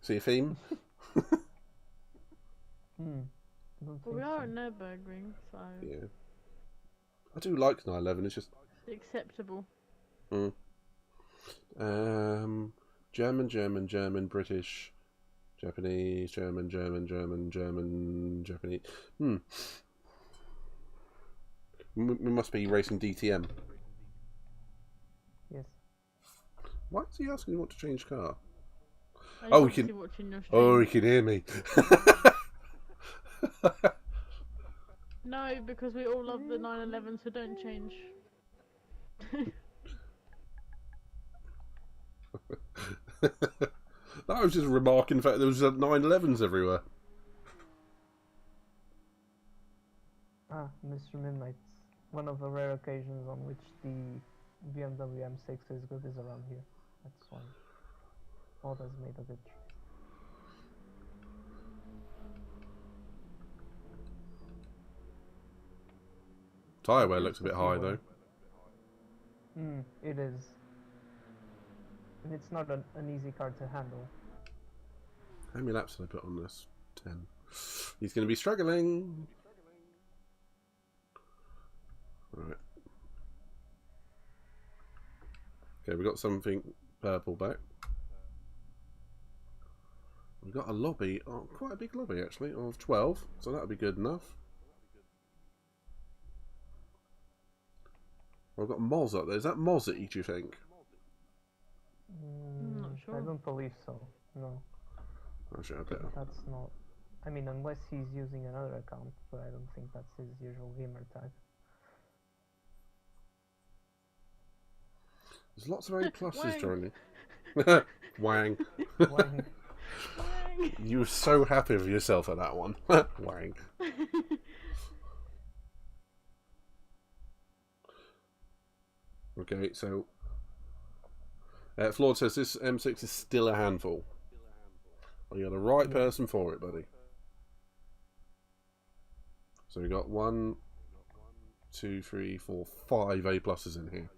Speaker 2: See a theme?
Speaker 6: Well, we are at Nürburgring, so...
Speaker 2: Yeah. I do like 911, it's just...
Speaker 6: It's acceptable.
Speaker 2: German, British, Japanese, German, Japanese. We must be racing DTM.
Speaker 13: Yes.
Speaker 2: Why is he asking you what to change car?
Speaker 6: Oh,
Speaker 2: he can. Oh, he can hear me.
Speaker 6: No, because we all love the 911, so don't change.
Speaker 2: I was just remarking the fact there was 911s everywhere.
Speaker 13: Mr. Midnight. One of the rare occasions on which the BMW M6 is good is around here. That's why. Others made a good choice.
Speaker 2: Tyre wear looks a bit high though.
Speaker 13: It is. And it's not an easy car to handle.
Speaker 2: How many laps did I put on this? 10. He's going to be struggling. Right. Okay, we got something purple back. We've got a lobby, quite a big lobby actually, of 12, so that'll be good enough. I've got Moz up there. Is that Mozzie, do you think?
Speaker 6: I'm not sure.
Speaker 13: I don't believe so. No.
Speaker 2: Actually, okay.
Speaker 13: That's not. I mean, unless he's using another account, but I don't think that's his usual gamer tag.
Speaker 2: There's lots of A pluses joining. Wang.
Speaker 13: Wang.
Speaker 2: You were so happy with yourself at that one. Wang. Okay, so Flawed says this M6 is still a handful. Well, you're the right person for it, buddy. So we got 1, 2, 3, 4, 5 A pluses in here.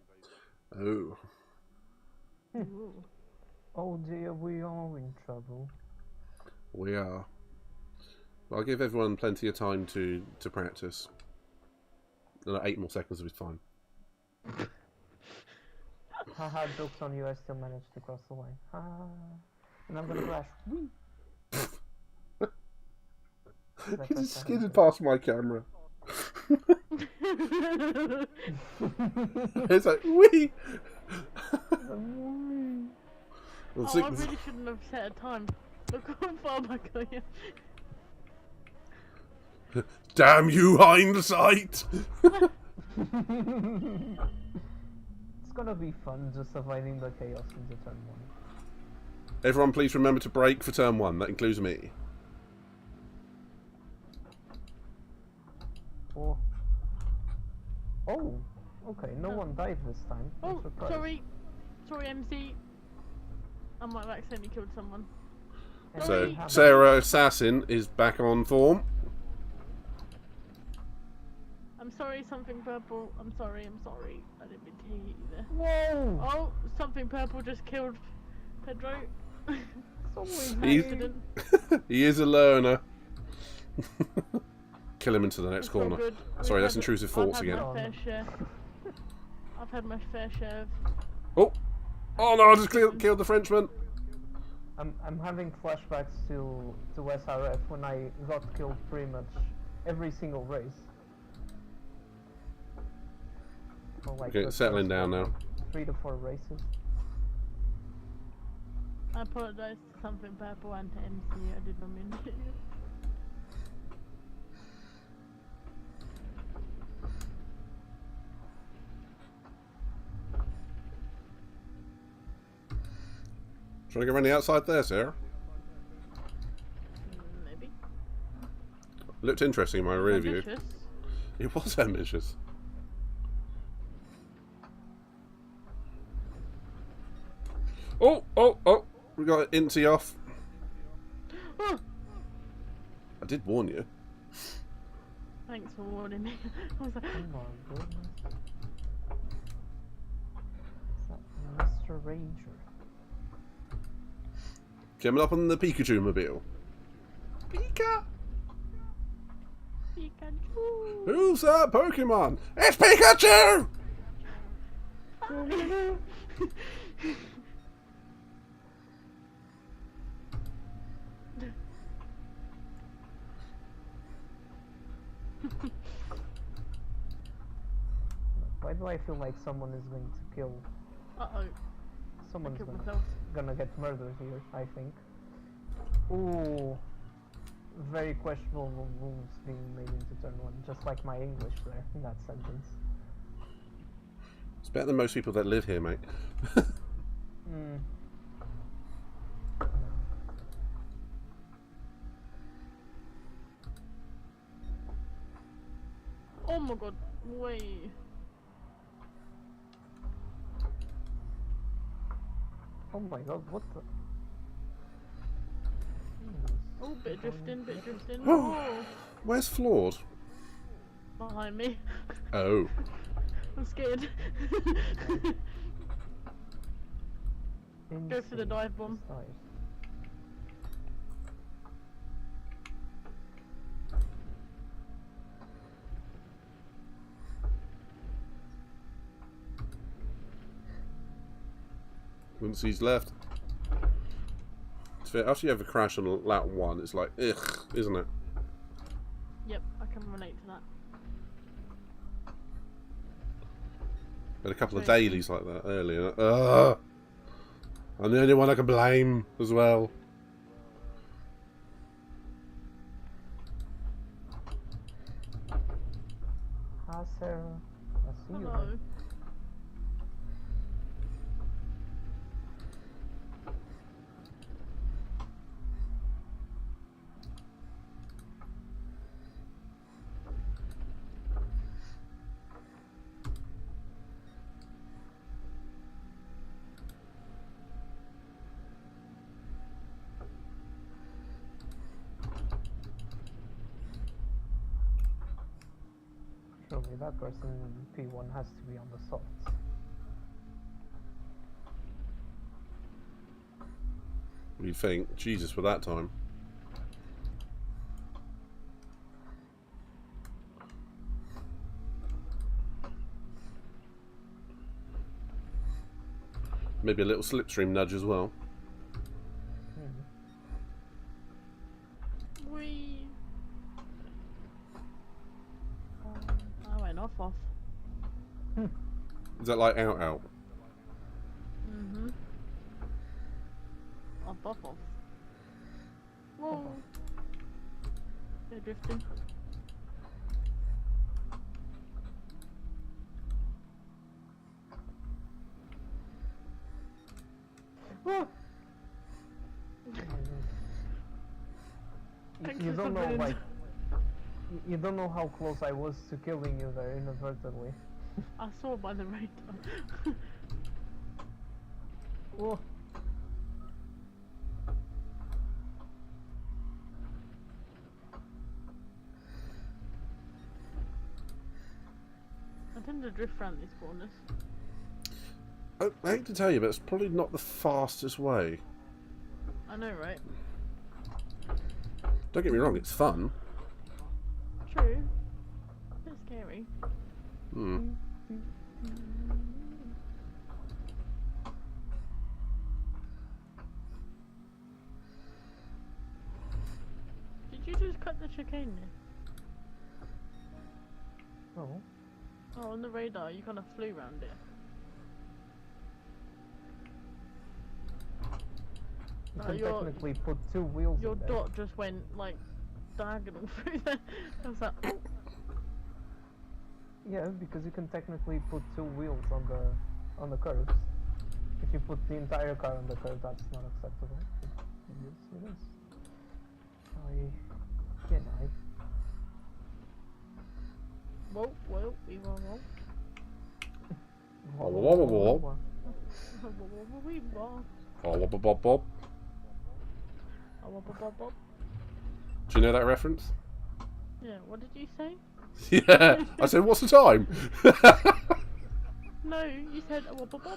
Speaker 2: Oh.
Speaker 13: Oh dear, we are in trouble.
Speaker 2: We are. I'll give everyone plenty of time to practice. 8 more seconds will be fine.
Speaker 13: Haha, joke's on you, I still managed to cross the line. Haha. And I'm gonna crash.
Speaker 2: He just skidded past my camera. It's like, wee!
Speaker 6: Oh, I really shouldn't have set a time. Look how far back I am.
Speaker 2: Damn you, hindsight!
Speaker 13: It's gonna be fun just surviving the chaos into turn 1.
Speaker 2: Everyone please remember to brake for turn 1. That includes me.
Speaker 13: Oh. Oh, okay, no one died this time.
Speaker 6: Oh, sorry. Sorry, MC. I might have accidentally killed someone.
Speaker 2: So, Sarah Assassin is back on form.
Speaker 6: I'm sorry, something purple. I'm sorry. I didn't mean to hit you there.
Speaker 13: Whoa!
Speaker 6: Oh, something purple just killed Pedro.
Speaker 2: He is a learner. Kill him into the next corner. Sorry, that's intrusive thoughts again.
Speaker 6: I've had my fair share of...
Speaker 2: Oh! Oh no, I just killed the Frenchman!
Speaker 13: I'm having flashbacks to SRF when I got killed pretty much every single race. Like
Speaker 2: okay, settling down now.
Speaker 13: 3 to 4 races.
Speaker 6: I apologise to something purple and to MC, I did not mean to.
Speaker 2: Trying to get around the outside there, Sarah?
Speaker 6: Maybe.
Speaker 2: Looked interesting in my rear view.
Speaker 6: Ambitious.
Speaker 2: It was ambitious. Oh, oh, oh! We got Inti off.
Speaker 6: Oh.
Speaker 2: I did warn you.
Speaker 6: Thanks for warning me. I was like,
Speaker 13: oh my goodness. Mr. Ranger.
Speaker 2: Coming up on the Pikachu mobile. Pika!
Speaker 6: Pikachu!
Speaker 2: Who's that Pokemon? It's Pikachu!
Speaker 13: Why do I feel like someone is going to kill?
Speaker 6: Uh-oh.
Speaker 13: Someone's gonna get murdered here, I think. Ooh. Very questionable moves being made into turn 1, just like my English there in that sentence.
Speaker 2: It's better than most people that live here, mate.
Speaker 6: Oh my god, wait.
Speaker 13: Oh my god, what the?
Speaker 6: Oh, bit drifting.
Speaker 2: Oh. Where's Flawed?
Speaker 6: Behind me.
Speaker 2: Oh.
Speaker 6: I'm scared. Go for the dive bomb.
Speaker 2: Once he's left. After you have a crash on lap 1, it's like, ugh, isn't it?
Speaker 6: Yep, I can relate to that.
Speaker 2: Had a couple of dailies like that earlier. Ugh! I'm the only one I can blame as well.
Speaker 13: Hi, Sarah. I see you.
Speaker 6: Hello.
Speaker 13: Surely that person in P1 has to be on the softs.
Speaker 2: What do you think? Jesus, for that time. Maybe a little slipstream nudge as well.
Speaker 6: Wee. I went off.
Speaker 2: Is that like out?
Speaker 6: Mm-hmm. Off. Whoa. They're drifting. Whoa.
Speaker 13: You don't know, like, you don't know how close I was to killing you there inadvertently.
Speaker 6: I saw by the radar.
Speaker 13: Whoa.
Speaker 6: I tend to drift around these corners.
Speaker 2: I hate to tell you, but it's probably not the fastest way.
Speaker 6: I know, right?
Speaker 2: Don't get me wrong, it's fun.
Speaker 6: True. A bit scary.
Speaker 2: Hmm.
Speaker 6: Did you just cut the chicane there?
Speaker 13: Oh.
Speaker 6: Oh, on the radar, you kind of flew around it.
Speaker 13: You can technically put 2 wheels
Speaker 6: Your
Speaker 13: in there.
Speaker 6: dot just went, like, diagonal through there. I was like, oh.
Speaker 13: Yeah, because you can technically put 2 wheels on the curves. If you put the entire car on the curve, that's not acceptable. Yes, it is. Can I?
Speaker 6: Whoa, we were whoa.
Speaker 2: Whoa.
Speaker 6: We were.
Speaker 2: Bob. Do you know that reference?
Speaker 6: Yeah, what did you say?
Speaker 2: Yeah, I said, what's the time?
Speaker 6: No, you said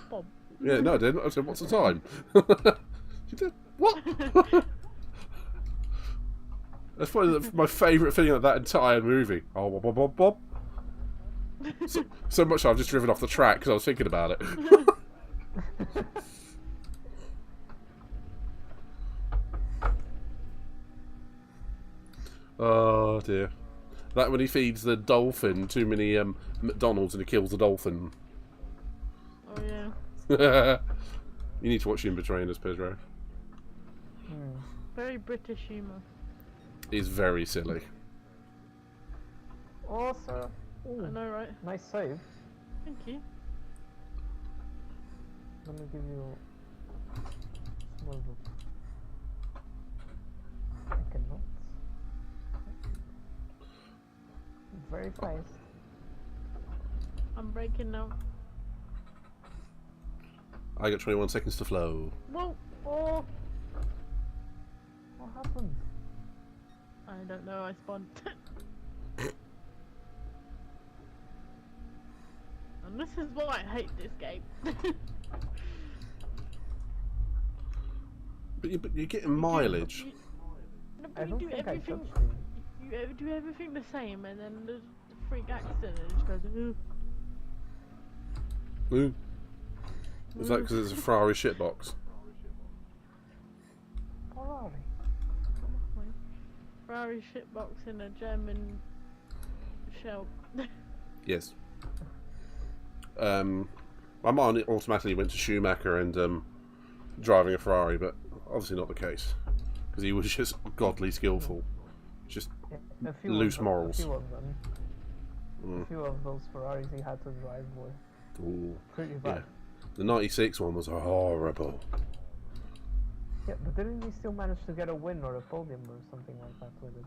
Speaker 6: bob.
Speaker 2: Yeah, no, I didn't. I said, what's the time? You did what? That's probably my favourite thing of that entire movie. Oh, bob. So much so I've just driven off the track because I was thinking about it. Oh dear. That when he feeds the dolphin too many McDonald's and he kills the dolphin.
Speaker 6: Oh yeah.
Speaker 2: You need to watch Him Betraying Us, Pedro.
Speaker 6: Very British humour.
Speaker 2: He's very silly.
Speaker 13: Awesome.
Speaker 6: I know, right?
Speaker 13: Nice save.
Speaker 6: Thank you.
Speaker 13: Let me give you some of it. I cannot. Very fast.
Speaker 6: I'm breaking now.
Speaker 2: I got 21 seconds to flow.
Speaker 6: Whoa! Oh!
Speaker 13: What happened?
Speaker 6: I don't know, I spawned. And this is why I hate this game.
Speaker 2: But you're getting mileage.
Speaker 13: I don't think I touched you.
Speaker 6: You do everything the same, and then there's a freak accident, and it just goes.
Speaker 2: Ooh. Is that because it's a Ferrari shitbox?
Speaker 13: Ferrari.
Speaker 6: Ferrari shitbox in a German shell.
Speaker 2: Yes. My mind automatically went to Schumacher and driving a Ferrari, but obviously not the case. Because he was just godly skillful. Just loose morals.
Speaker 13: A few of them. A few of those Ferraris he had to drive were pretty bad.
Speaker 2: Yeah. The 96 one was horrible.
Speaker 13: Yeah, but didn't he still manage to get a win or a podium or something like that with it?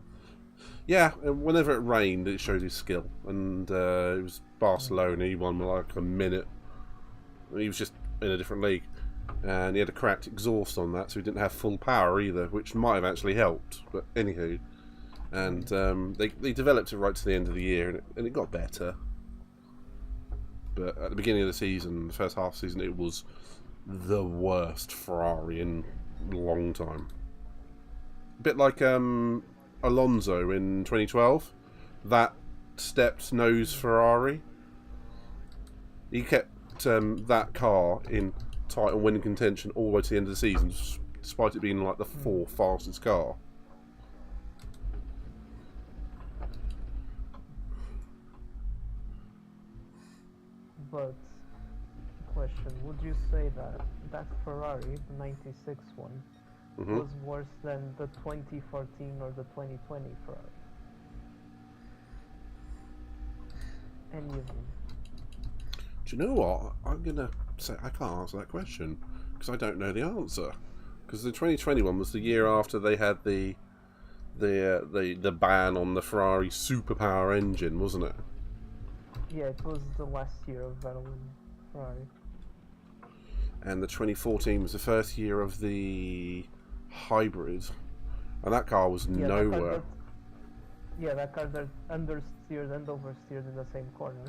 Speaker 2: Yeah, and whenever it rained, it showed his skill. And it was Barcelona, he won like a minute. He was just in a different league. And he had a cracked exhaust on that, so he didn't have full power either, which might have actually helped. But anywho, and they developed it right to the end of the year, and it got better. But at the beginning of the season, the first half of the season, it was the worst Ferrari in a long time. A bit like Alonso in 2012, that stepped nose Ferrari. He kept that car in title winning contention all the way to the end of the season, despite it being like the fourth fastest car.
Speaker 13: But, question, would you say that that Ferrari, the 96 one, was worse than the 2014 or the 2020 Ferrari? Any of them?
Speaker 2: Do you know what? I'm gonna say I can't answer that question because I don't know the answer. Because the 2021 was the year after they had the ban on the Ferrari superpower engine, wasn't it?
Speaker 13: Yeah, it was the last year of Vettel and Ferrari.
Speaker 2: And the 2014 was the first year of the hybrid, and that car was nowhere.
Speaker 13: That car that understeered and oversteered in the same corner.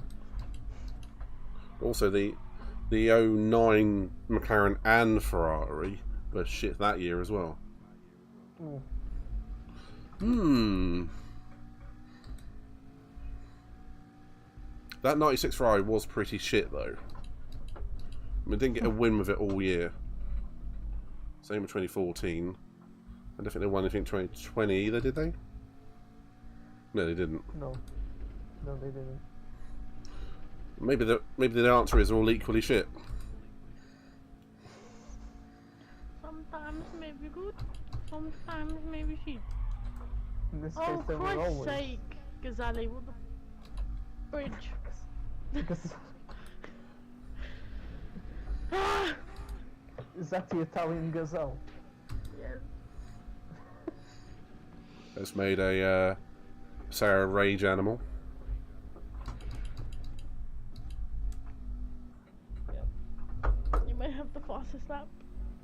Speaker 2: Also, the 09 McLaren and Ferrari were shit that year as well. That 96 Ferrari was pretty shit though. I mean, didn't get a win with it all year. Same with 2014. I don't think they won anything 2020 either, did they? No, they didn't.
Speaker 13: No, they didn't.
Speaker 2: Maybe the answer is they're all equally shit.
Speaker 6: Sometimes maybe good, sometimes maybe shit.
Speaker 13: In this case, they were
Speaker 6: Christ's
Speaker 13: always.
Speaker 6: sake, Gazali, what the bridge?
Speaker 13: Is that the Italian gazelle?
Speaker 6: Yes.
Speaker 2: It's made a Sarah rage animal.
Speaker 6: You may have the fastest lap,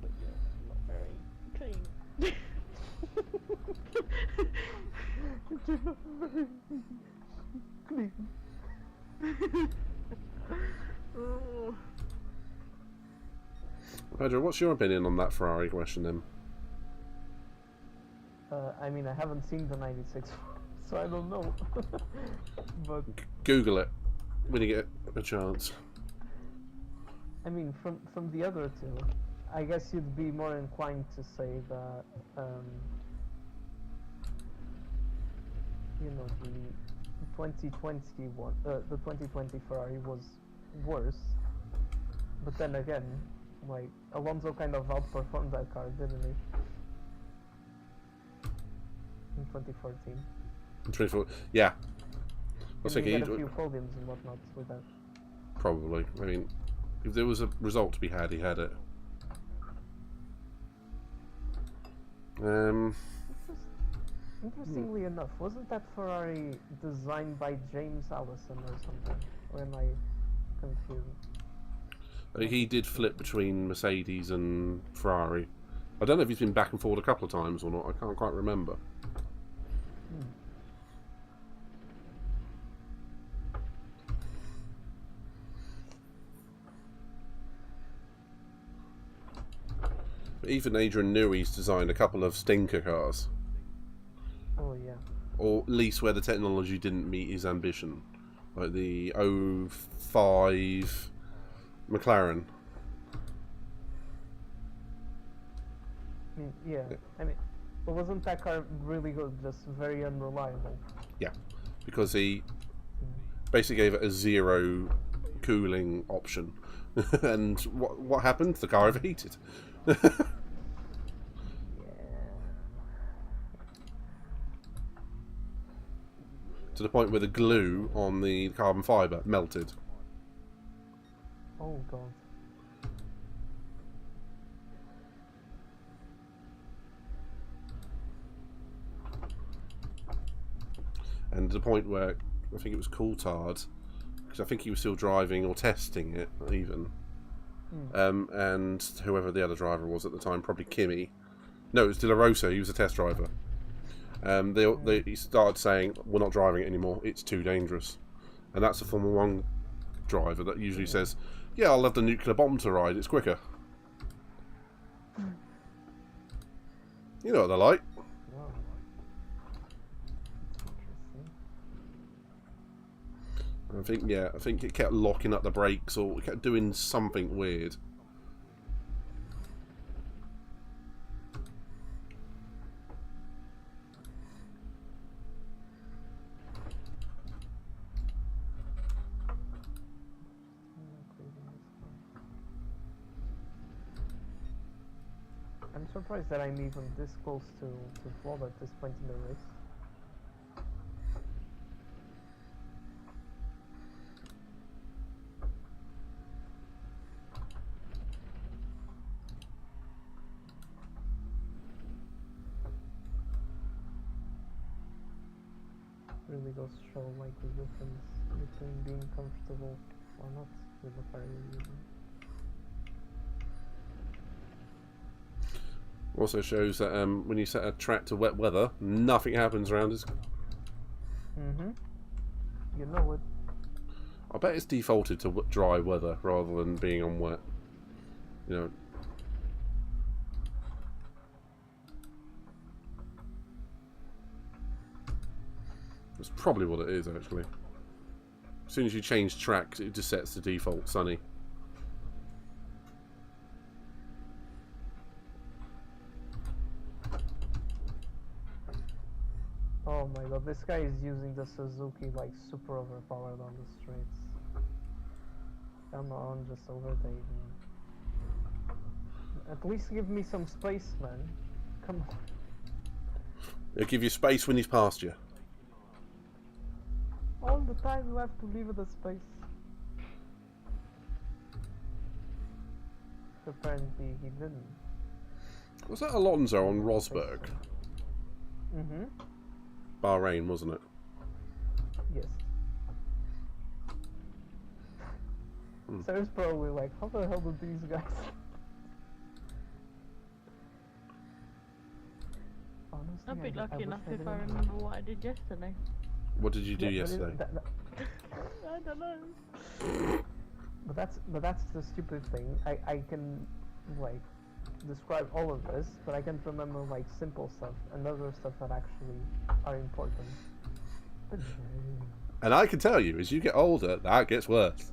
Speaker 6: but you're not very clean. You're not very clean. Oh.
Speaker 2: Pedro, what's your opinion on that Ferrari question then?
Speaker 13: I mean, I haven't seen the 96, so I don't know. But
Speaker 2: Google it when you get a chance.
Speaker 13: I mean, from the other two, I guess you'd be more inclined to say that, you know, the 2021, the 2020 Ferrari was worse. But then again, like, Alonso kind of outperformed that car, didn't he? In 2014.
Speaker 2: In 2014, yeah. I was
Speaker 13: He
Speaker 2: thinking
Speaker 13: had a few podiums and whatnot with that.
Speaker 2: Probably. I mean, if there was a result to be had, he had it.
Speaker 13: Interestingly enough, wasn't that Ferrari designed by James Allison or something? Or am I confused?
Speaker 2: He did flip between Mercedes and Ferrari. I don't know if he's been back and forward a couple of times or not. I can't quite remember. But even Adrian Newey's designed a couple of stinker cars.
Speaker 13: Oh yeah.
Speaker 2: Or at least where the technology didn't meet his ambition. Like the 05 McLaren.
Speaker 13: Yeah, I mean, but wasn't that car really good? Just very unreliable.
Speaker 2: Yeah, because he basically gave it a 0 cooling option, and what happened? The car overheated. To the point where the glue on the carbon fibre melted.
Speaker 13: Oh god.
Speaker 2: And to the point where I think it was Coulthard, because I think he was still driving or testing it even. And whoever the other driver was at the time, probably Kimi. No, it was De La Rosa. He was a test driver. He started saying, "We're not driving it anymore. It's too dangerous." And that's a Formula 1 driver that usually says, "Yeah, I'll have the nuclear bomb to ride. It's quicker." You know what they're like. I think it kept locking up the brakes, or it kept doing something weird.
Speaker 13: I'm surprised that I'm even this close to Flood at this point in the race. Really goes to show like the difference between being comfortable or not with the car you're using.
Speaker 2: Also shows that when you set a track to wet weather, nothing happens around us.
Speaker 13: You know it.
Speaker 2: I bet it's defaulted to dry weather rather than being on wet. You know. That's probably what it is, actually. As soon as you change tracks, it just sets the default sunny.
Speaker 13: Oh my god, this guy is using the Suzuki like super overpowered on the streets. Come on, just overtake me. At least give me some space, man. Come on.
Speaker 2: It'll give you space when he's past you.
Speaker 13: All the time you have to leave it a space. Apparently he didn't.
Speaker 2: Was that Alonso on Rosberg? Bahrain, wasn't it?
Speaker 13: Yes. So it's probably like, how the hell did these guys... Honestly,
Speaker 6: I'd be lucky enough if I remember what I did yesterday.
Speaker 2: What did you do yesterday?
Speaker 6: I don't know.
Speaker 13: But that's the stupid thing. I can like describe all of this, but I can't remember like simple stuff and other stuff that actually are important.
Speaker 2: And I can tell you, as you get older, that gets worse.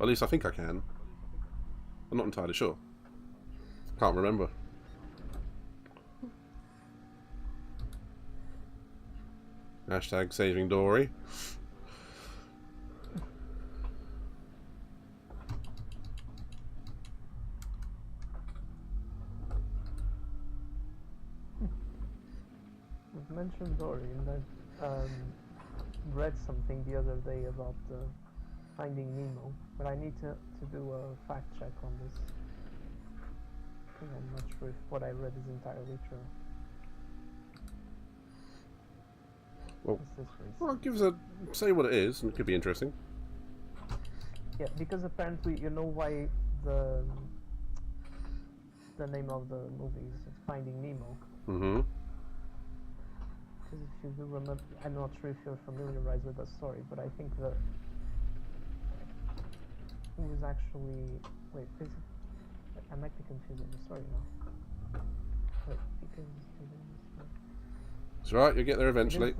Speaker 2: At least I think I can. I'm not entirely sure. Can't remember. Hashtag saving Dory.
Speaker 13: We've mentioned Dory, and I read something the other day about Finding Nemo, but I need to do a fact check on this. I'm not sure if what I read is entirely true.
Speaker 2: Well, give us a say what it is, and it could be interesting.
Speaker 13: Yeah, because apparently you know why the name of the movie is Finding Nemo. Because if you do remember, I'm not sure if you're familiarized with the story, but I think that it was actually I might be confusing the story now. Wait, because
Speaker 2: it's right, you'll get there eventually.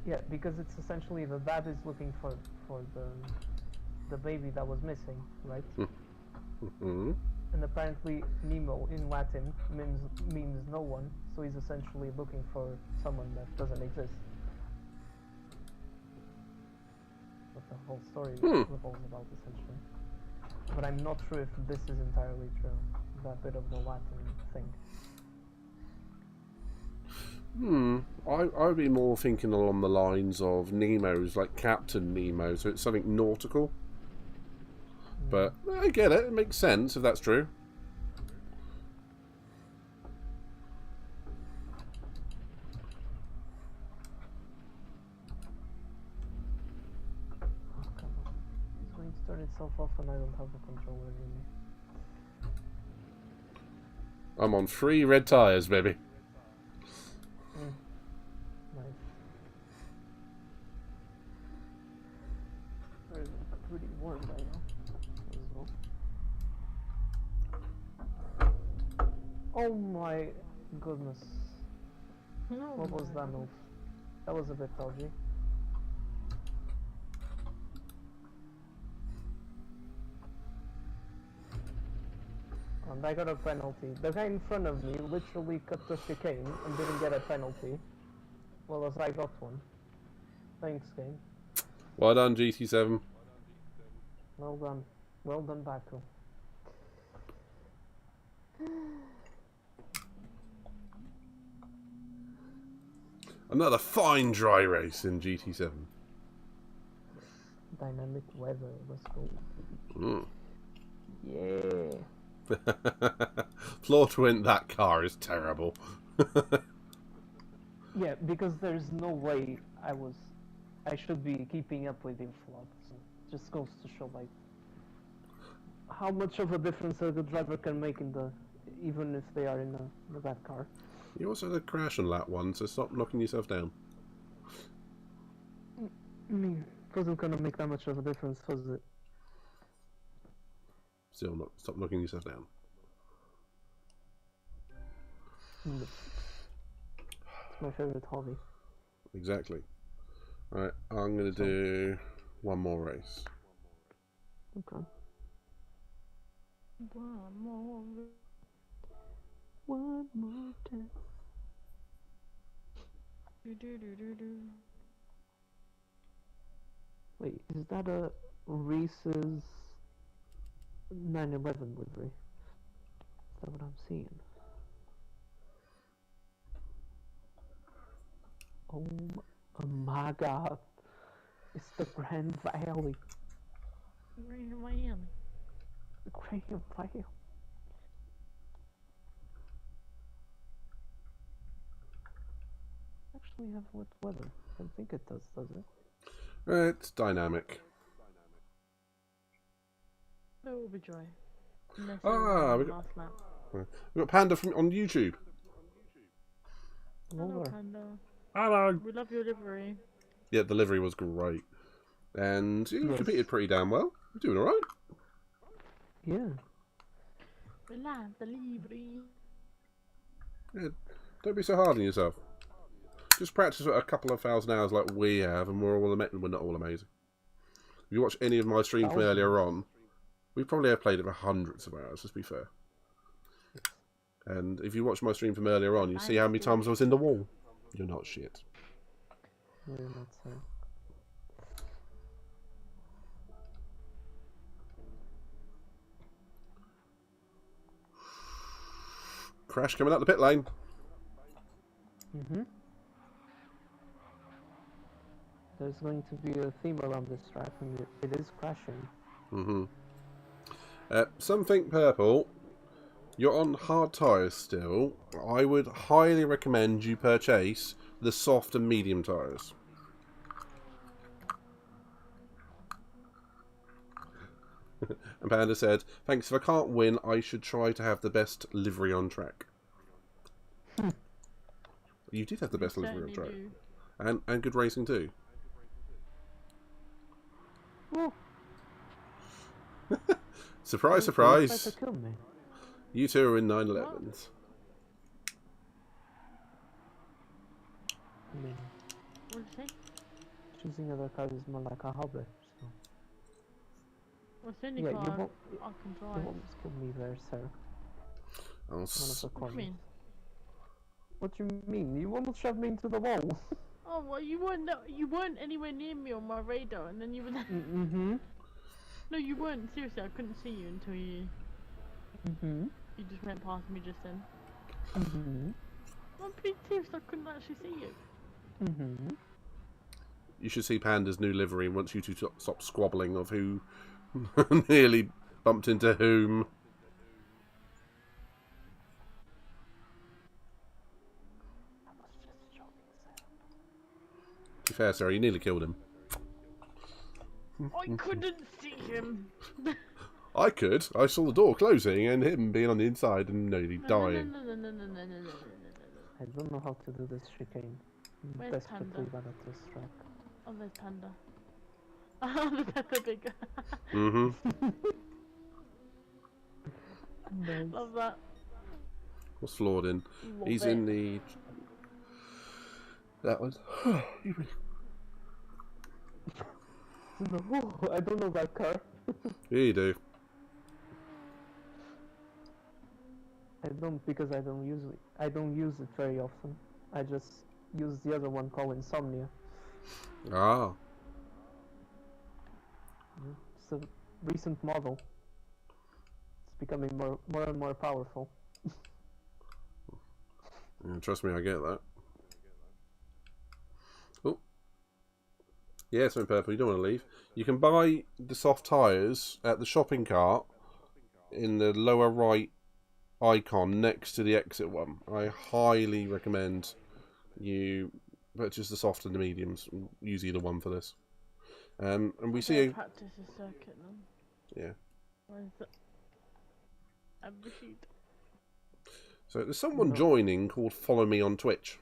Speaker 13: Yeah, because it's essentially the dad is looking for for the baby that was missing, right?
Speaker 2: Mm-hmm.
Speaker 13: And apparently Nemo in Latin means no one, so he's essentially looking for someone that doesn't exist. What the whole story revolves about, essentially. But I'm not sure if this is entirely true, that bit of the Latin thing.
Speaker 2: I would be more thinking along the lines of Nemo's like Captain Nemo, so it's something nautical. But I get it, it makes sense if that's true.
Speaker 13: Oh, come on. It's going to turn itself off and I don't have the controller in me.
Speaker 2: I'm on 3 red tyres, baby.
Speaker 13: Nice. It's pretty warm right now as well. Oh my goodness. What was that move? That was a bit dodgy. And I got a penalty. The guy in front of me literally cut the chicane and didn't get a penalty. Well, as I got one. Thanks, game.
Speaker 2: Well done, GT-7.
Speaker 13: Well done. Well done, Baku.
Speaker 2: Another fine dry race in GT-7.
Speaker 13: Dynamic weather, let's go. Yeah.
Speaker 2: Floor to win that car is terrible.
Speaker 13: Yeah, because there's no way I should be keeping up with Influx. Just goes to show like how much of a difference a good driver can make in even if they are in a bad car.
Speaker 2: You also had a crash on lap 1, so stop knocking yourself down.
Speaker 13: I mean, it wasn't gonna make that much of a difference, was it?
Speaker 2: Still not. Stop knocking yourself down.
Speaker 13: It's my favorite hobby.
Speaker 2: Exactly. Alright, I'm going to do one more race.
Speaker 13: Okay. One more time. Wait, is that a Reese's 911 livery? Is that what I'm seeing? Oh my god. It's the Grand Valley.
Speaker 6: Grand Valley.
Speaker 13: The Grand Valley. Actually have wet weather. I don't think it does it?
Speaker 2: It's dynamic.
Speaker 6: It will be dry. Unless
Speaker 2: we got,
Speaker 6: last lap.
Speaker 2: we got Panda on YouTube.
Speaker 6: Hello, Panda.
Speaker 2: Hello.
Speaker 6: We love your livery.
Speaker 2: Yeah, the livery was great. And you competed pretty damn well. You're doing alright.
Speaker 13: Yeah.
Speaker 6: We love the livery.
Speaker 2: Yeah, don't be so hard on yourself. Just practice a couple of thousand hours like we have, and we're not all amazing. If you watch any of my streams from earlier on, we probably have played it for hundreds of hours, let's be fair. And if you watch my stream from earlier on, you see how many times I was in the wall. You're not shit.
Speaker 13: We're not so.
Speaker 2: Crash coming out the pit lane.
Speaker 13: There's going to be a theme around this track, and it is crashing.
Speaker 2: Something purple. You're on hard tyres still. I would highly recommend you purchase the soft and medium tyres. And Panda said, thanks, if I can't win, I should try to have the best livery on track. You did have the best livery on track. And good racing too. Surprise, surprise. You two are in 911s.
Speaker 13: I mean, choosing other cars is more like a hobby. So.
Speaker 6: Well, it's the only
Speaker 13: Yeah,
Speaker 6: car
Speaker 13: you won't.
Speaker 6: I can
Speaker 13: You
Speaker 6: drive.
Speaker 13: almost killed me there, sir.
Speaker 2: I'll
Speaker 13: One of the
Speaker 6: What do
Speaker 13: corners.
Speaker 6: you mean?
Speaker 13: What do you mean? You almost shoved me into the wall.
Speaker 6: Oh, well, you weren't anywhere near me on my radar, and then you were there.
Speaker 13: Mm-hmm.
Speaker 6: No, you weren't. Seriously, I couldn't see you until you just went past me just then. I'm being serious, I couldn't actually see you.
Speaker 2: You should see Panda's new livery once you two stop squabbling of who nearly bumped into whom. To be fair, Sarah, you nearly killed him.
Speaker 6: I couldn't see him.
Speaker 2: I could. I saw the door closing and him being on the inside and nearly dying.
Speaker 6: No.
Speaker 13: I don't know how to do this chicane. I'm
Speaker 6: Where's
Speaker 13: desperately
Speaker 6: Panda?
Speaker 13: bad at this track.
Speaker 6: Oh, there's Panda. Oh, the Peppa Pig.
Speaker 13: Nice.
Speaker 6: Love that.
Speaker 2: What's flawed in?
Speaker 6: Love
Speaker 2: He's
Speaker 6: it.
Speaker 2: in the... That one.
Speaker 13: No, I don't know that car.
Speaker 2: Yeah, you do.
Speaker 13: I don't, because I don't use it. I don't use it very often. I just use the other one called Insomnia.
Speaker 2: Ah.
Speaker 13: It's a recent model. It's becoming more and more powerful.
Speaker 2: Yeah, trust me, I get that. Oh. Yeah, something purple. You don't want to leave. You can buy the soft tyres at the shopping cart in the lower right icon next to the exit one. I highly recommend you purchase the soft and the mediums. Use either one for this. And we see a...
Speaker 6: practice a circuit then.
Speaker 2: Yeah.
Speaker 6: Where is it?
Speaker 2: So there's someone joining called Follow Me on Twitch.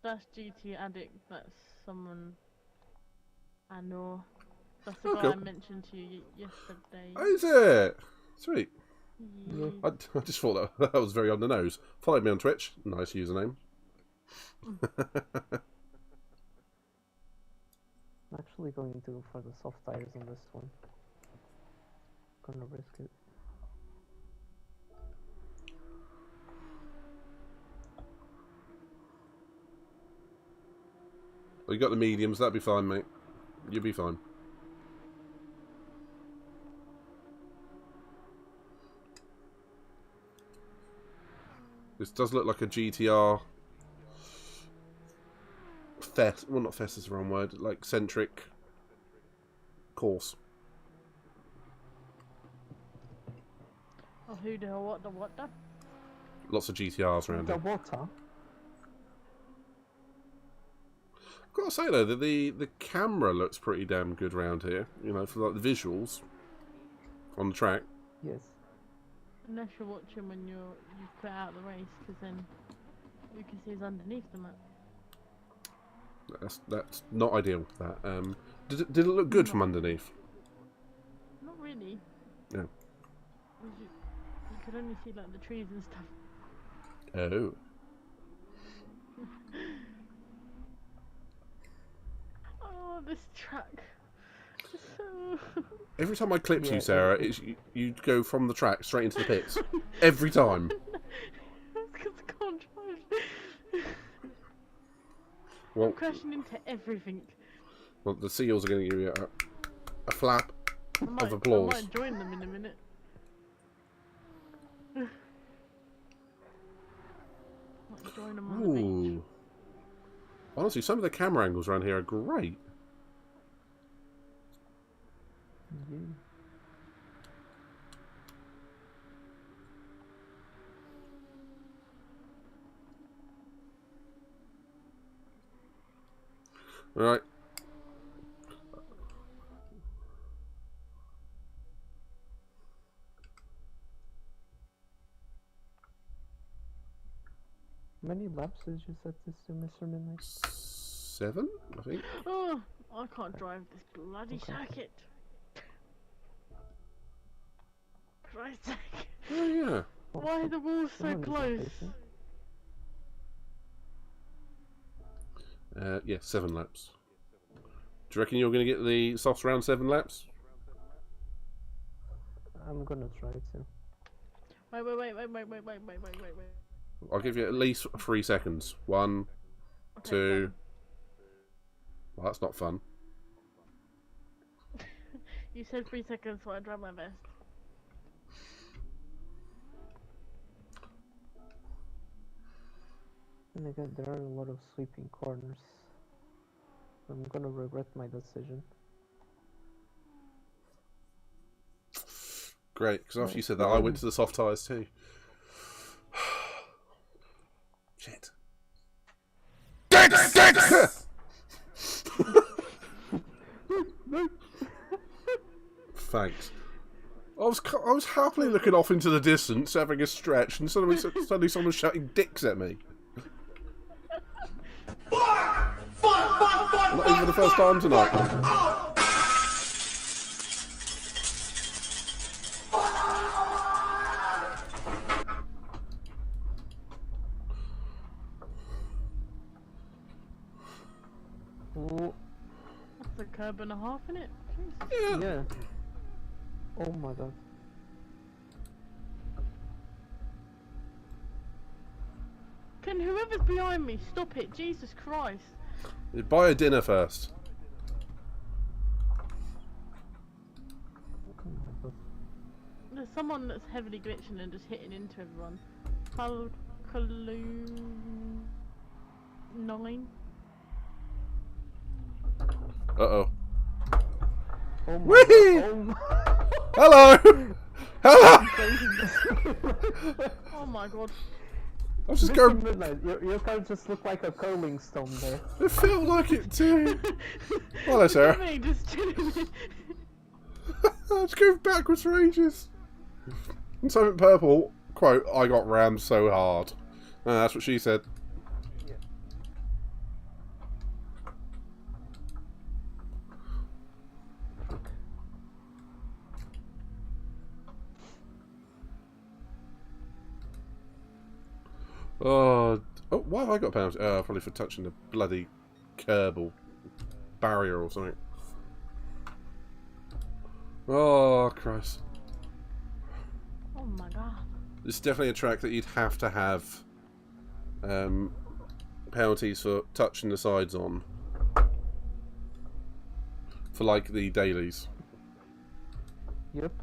Speaker 6: That's GT Addict. That's someone I know. That's the
Speaker 2: Oh,
Speaker 6: guy
Speaker 2: cool.
Speaker 6: I mentioned to you yesterday.
Speaker 2: Oh, is it? Sweet.
Speaker 6: Yeah.
Speaker 2: I just thought that was very on the nose. Follow me on Twitch. Nice username.
Speaker 13: I'm actually going to go for the soft tires on this one. Gonna risk it.
Speaker 2: Well, you got the mediums. That'd be fine, mate. You'll be fine. This does look like a GTR fest. Well, not fest is the wrong word. Like centric course.
Speaker 6: Oh, who the hell? What the?
Speaker 2: Lots of GTRs around
Speaker 13: The
Speaker 2: here.
Speaker 13: water?
Speaker 2: I've got to say though that the camera looks pretty damn good around here. You know, for like the visuals on the track.
Speaker 13: Yes.
Speaker 6: Unless you're watching when you've put out the race, because then you can see who's underneath the map.
Speaker 2: That's not ideal. That did it look good from underneath?
Speaker 6: Not really.
Speaker 2: Yeah.
Speaker 6: You could only see like the trees and stuff.
Speaker 2: Oh.
Speaker 6: Oh, this track. It's so...
Speaker 2: Every time I clip you, Sarah, you go from the track straight into the pits. Every time.
Speaker 6: That's because I can't drive.
Speaker 2: Well,
Speaker 6: I'm crashing into everything.
Speaker 2: well, the seals are going to give you a flap of
Speaker 6: I
Speaker 2: applause.
Speaker 6: might join them in a minute. Might join them on the beach.
Speaker 2: Ooh. Honestly, some of the camera angles around here are great. Right.
Speaker 13: How many laps did you set this to, Mr. Midnight?
Speaker 2: 7, I think.
Speaker 6: Oh, I can't drive this bloody circuit. Christ's sake.
Speaker 2: Oh, yeah.
Speaker 6: Why are the walls so close?
Speaker 2: Yeah, 7 laps. Do you reckon you're going to get the softs around 7 laps?
Speaker 13: I'm gonna try to.
Speaker 6: Wait.
Speaker 2: I'll give you at least 3 seconds. 1,
Speaker 6: Okay,
Speaker 2: 2. Well, that's not fun.
Speaker 6: You said 3 seconds, so I tried my best.
Speaker 13: And again, there are a lot of sweeping corners. I'm gonna regret my decision.
Speaker 2: Great, because after you said that, I went to the soft tyres too. Shit. Thanks. I was happily looking off into the distance, having a stretch, and suddenly someone's shouting dicks at me. Not even the first time tonight.
Speaker 6: That's a curb and a half, isn't it?
Speaker 13: Yeah. Oh my god.
Speaker 6: Can whoever's behind me stop it? Jesus Christ.
Speaker 2: Buy a dinner first.
Speaker 6: There's someone that's heavily glitching and just hitting into everyone. Kalu 9.
Speaker 2: Uh-oh.
Speaker 13: Oh my
Speaker 2: Whee!
Speaker 13: god.
Speaker 2: Hello! Hello!
Speaker 6: Oh my god.
Speaker 2: I was just
Speaker 13: Mr.
Speaker 2: going...
Speaker 13: Midnight, your car just looked like a curling stone there.
Speaker 2: It felt like it too. Hello, Sarah.
Speaker 6: Me just chilling.
Speaker 2: I was going backwards for ages. And something purple, quote, I got rammed so hard. No, that's what she said. Oh, why have I got a penalty? Probably for touching the bloody curb or barrier or something. Oh, Christ.
Speaker 6: Oh my god.
Speaker 2: This is definitely a track that you'd have to have penalties for touching the sides on. For, like, the dailies.
Speaker 13: Yep.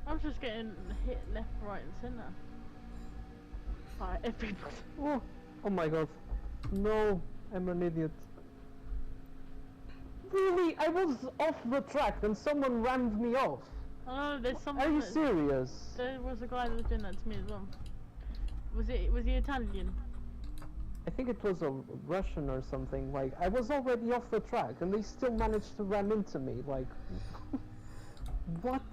Speaker 6: I'm just getting hit left, right, and centre. By everybody.
Speaker 13: Oh my god. No, I'm an idiot. Really? I was off the track and someone rammed me off.
Speaker 6: Oh, there's someone.
Speaker 13: Are you serious?
Speaker 6: There was a guy that was doing that to me as well. Was he Italian?
Speaker 13: I think it was a Russian or something. Like, I was already off the track and they still managed to ram into me. Like, what?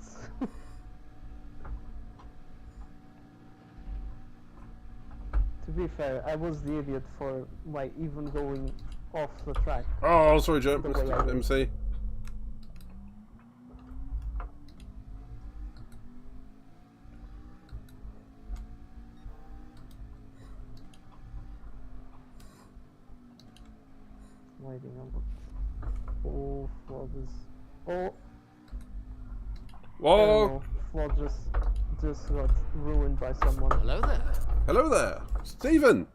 Speaker 13: To be fair, I was the idiot for, like, even going off the track.
Speaker 2: Oh, sorry, Joe.
Speaker 13: The way I did.
Speaker 2: MC.
Speaker 13: Lighting up. Oh, flood is. Oh.
Speaker 2: Whoa!
Speaker 13: Flood just got ruined by someone.
Speaker 9: Hello there.
Speaker 2: Hello there, Stephen.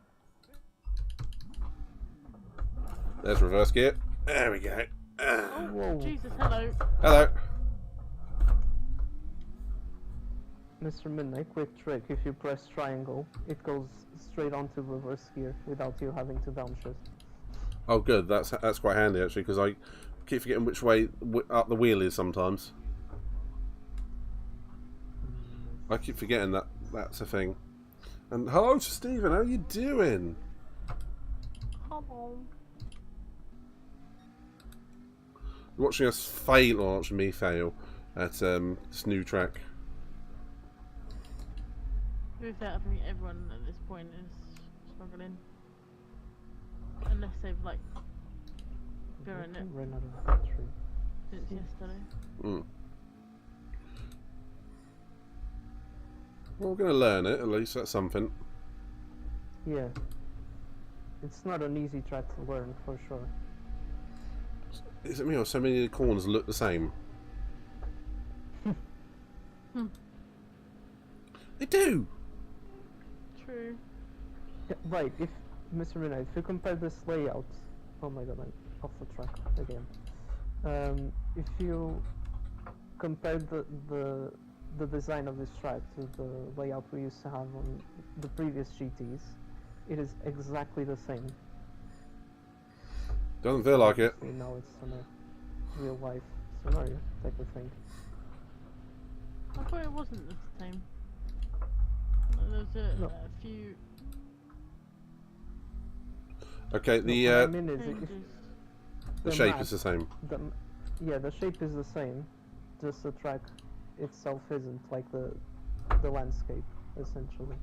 Speaker 2: There's reverse gear. There we go.
Speaker 6: Oh, Jesus, hello.
Speaker 2: Hello.
Speaker 13: Mr. Midnight, quick trick. If you press triangle, it goes straight onto reverse gear without you having to downshift.
Speaker 2: Oh, good. That's quite handy actually, because I keep forgetting which way up the wheel is sometimes. I keep forgetting that that's a thing. And hello, Stephen. How are you doing?
Speaker 6: Hello.
Speaker 2: You're watching us fail, or watching me fail at this new track.
Speaker 6: To be fair, I think everyone at this point is struggling. Unless they've, like, been it
Speaker 13: Ran out of battery
Speaker 6: since yesterday.
Speaker 2: Mm. Well, we're going to learn it, at least that's something.
Speaker 13: Yeah. It's not an easy track to learn, for sure.
Speaker 2: Is it me or so many of the corners look the same? They do!
Speaker 6: True.
Speaker 13: Yeah, right, if Mr. Rena, if you compare this layout, oh my god, I'm off the track again. If you compare the design of this track to the layout we used to have on the previous GTs, it is exactly the same.
Speaker 2: Doesn't feel like it.
Speaker 13: Now it's on a real life scenario type of thing.
Speaker 6: I thought it wasn't the same. There's a few.
Speaker 2: Okay, the
Speaker 13: what I mean is
Speaker 2: the shape is the same.
Speaker 13: Yeah, the shape is the same. Just the track itself isn't, like the landscape essentially.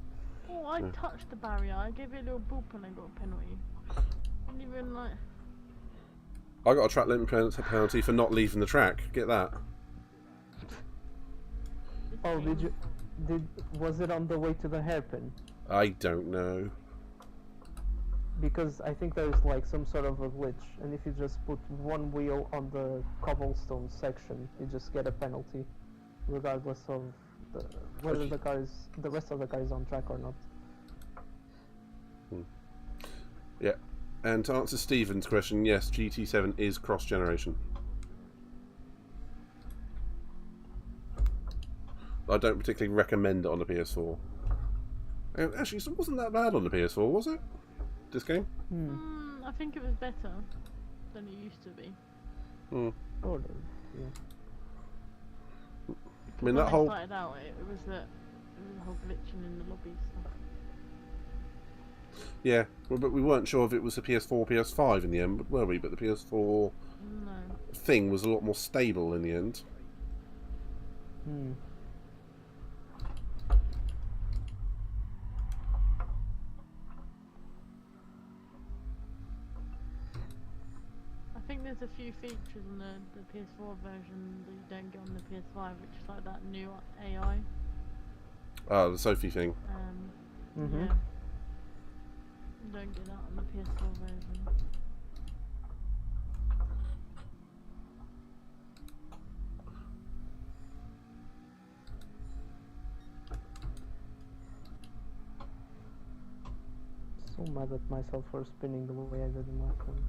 Speaker 6: Oh, I touched the barrier. I gave it a little boop and I got a penalty. I didn't even like.
Speaker 2: I got a track limit penalty for not leaving the track. Get that?
Speaker 13: Oh, was it on the way to the hairpin?
Speaker 2: I don't know.
Speaker 13: Because I think there's like some sort of a glitch, and if you just put one wheel on the cobblestone section, you just get a penalty, regardless of whether the rest of the car is on track or not.
Speaker 2: Yeah. And to answer Stephen's question, yes, GT-7 is cross-generation. I don't particularly recommend it on the PS4. And actually, it wasn't that bad on the PS4, was it? This game?
Speaker 6: I think it was better than it used to be.
Speaker 13: Oh, yeah.
Speaker 2: I mean, that
Speaker 6: when
Speaker 2: whole...
Speaker 6: I started out, it was the whole glitching in the lobby stuff.
Speaker 2: Yeah, well, but we weren't sure if it was the PS4 or PS5 in the end, were we? But the PS4 thing was a lot more stable in the end.
Speaker 6: I think there's a few features in the PS4 version that you don't get on the PS5, which is like that new AI.
Speaker 2: The Sophie thing.
Speaker 6: Yeah. You don't get that on the PS4 version.
Speaker 13: So mad at myself for spinning the way I did in my phone.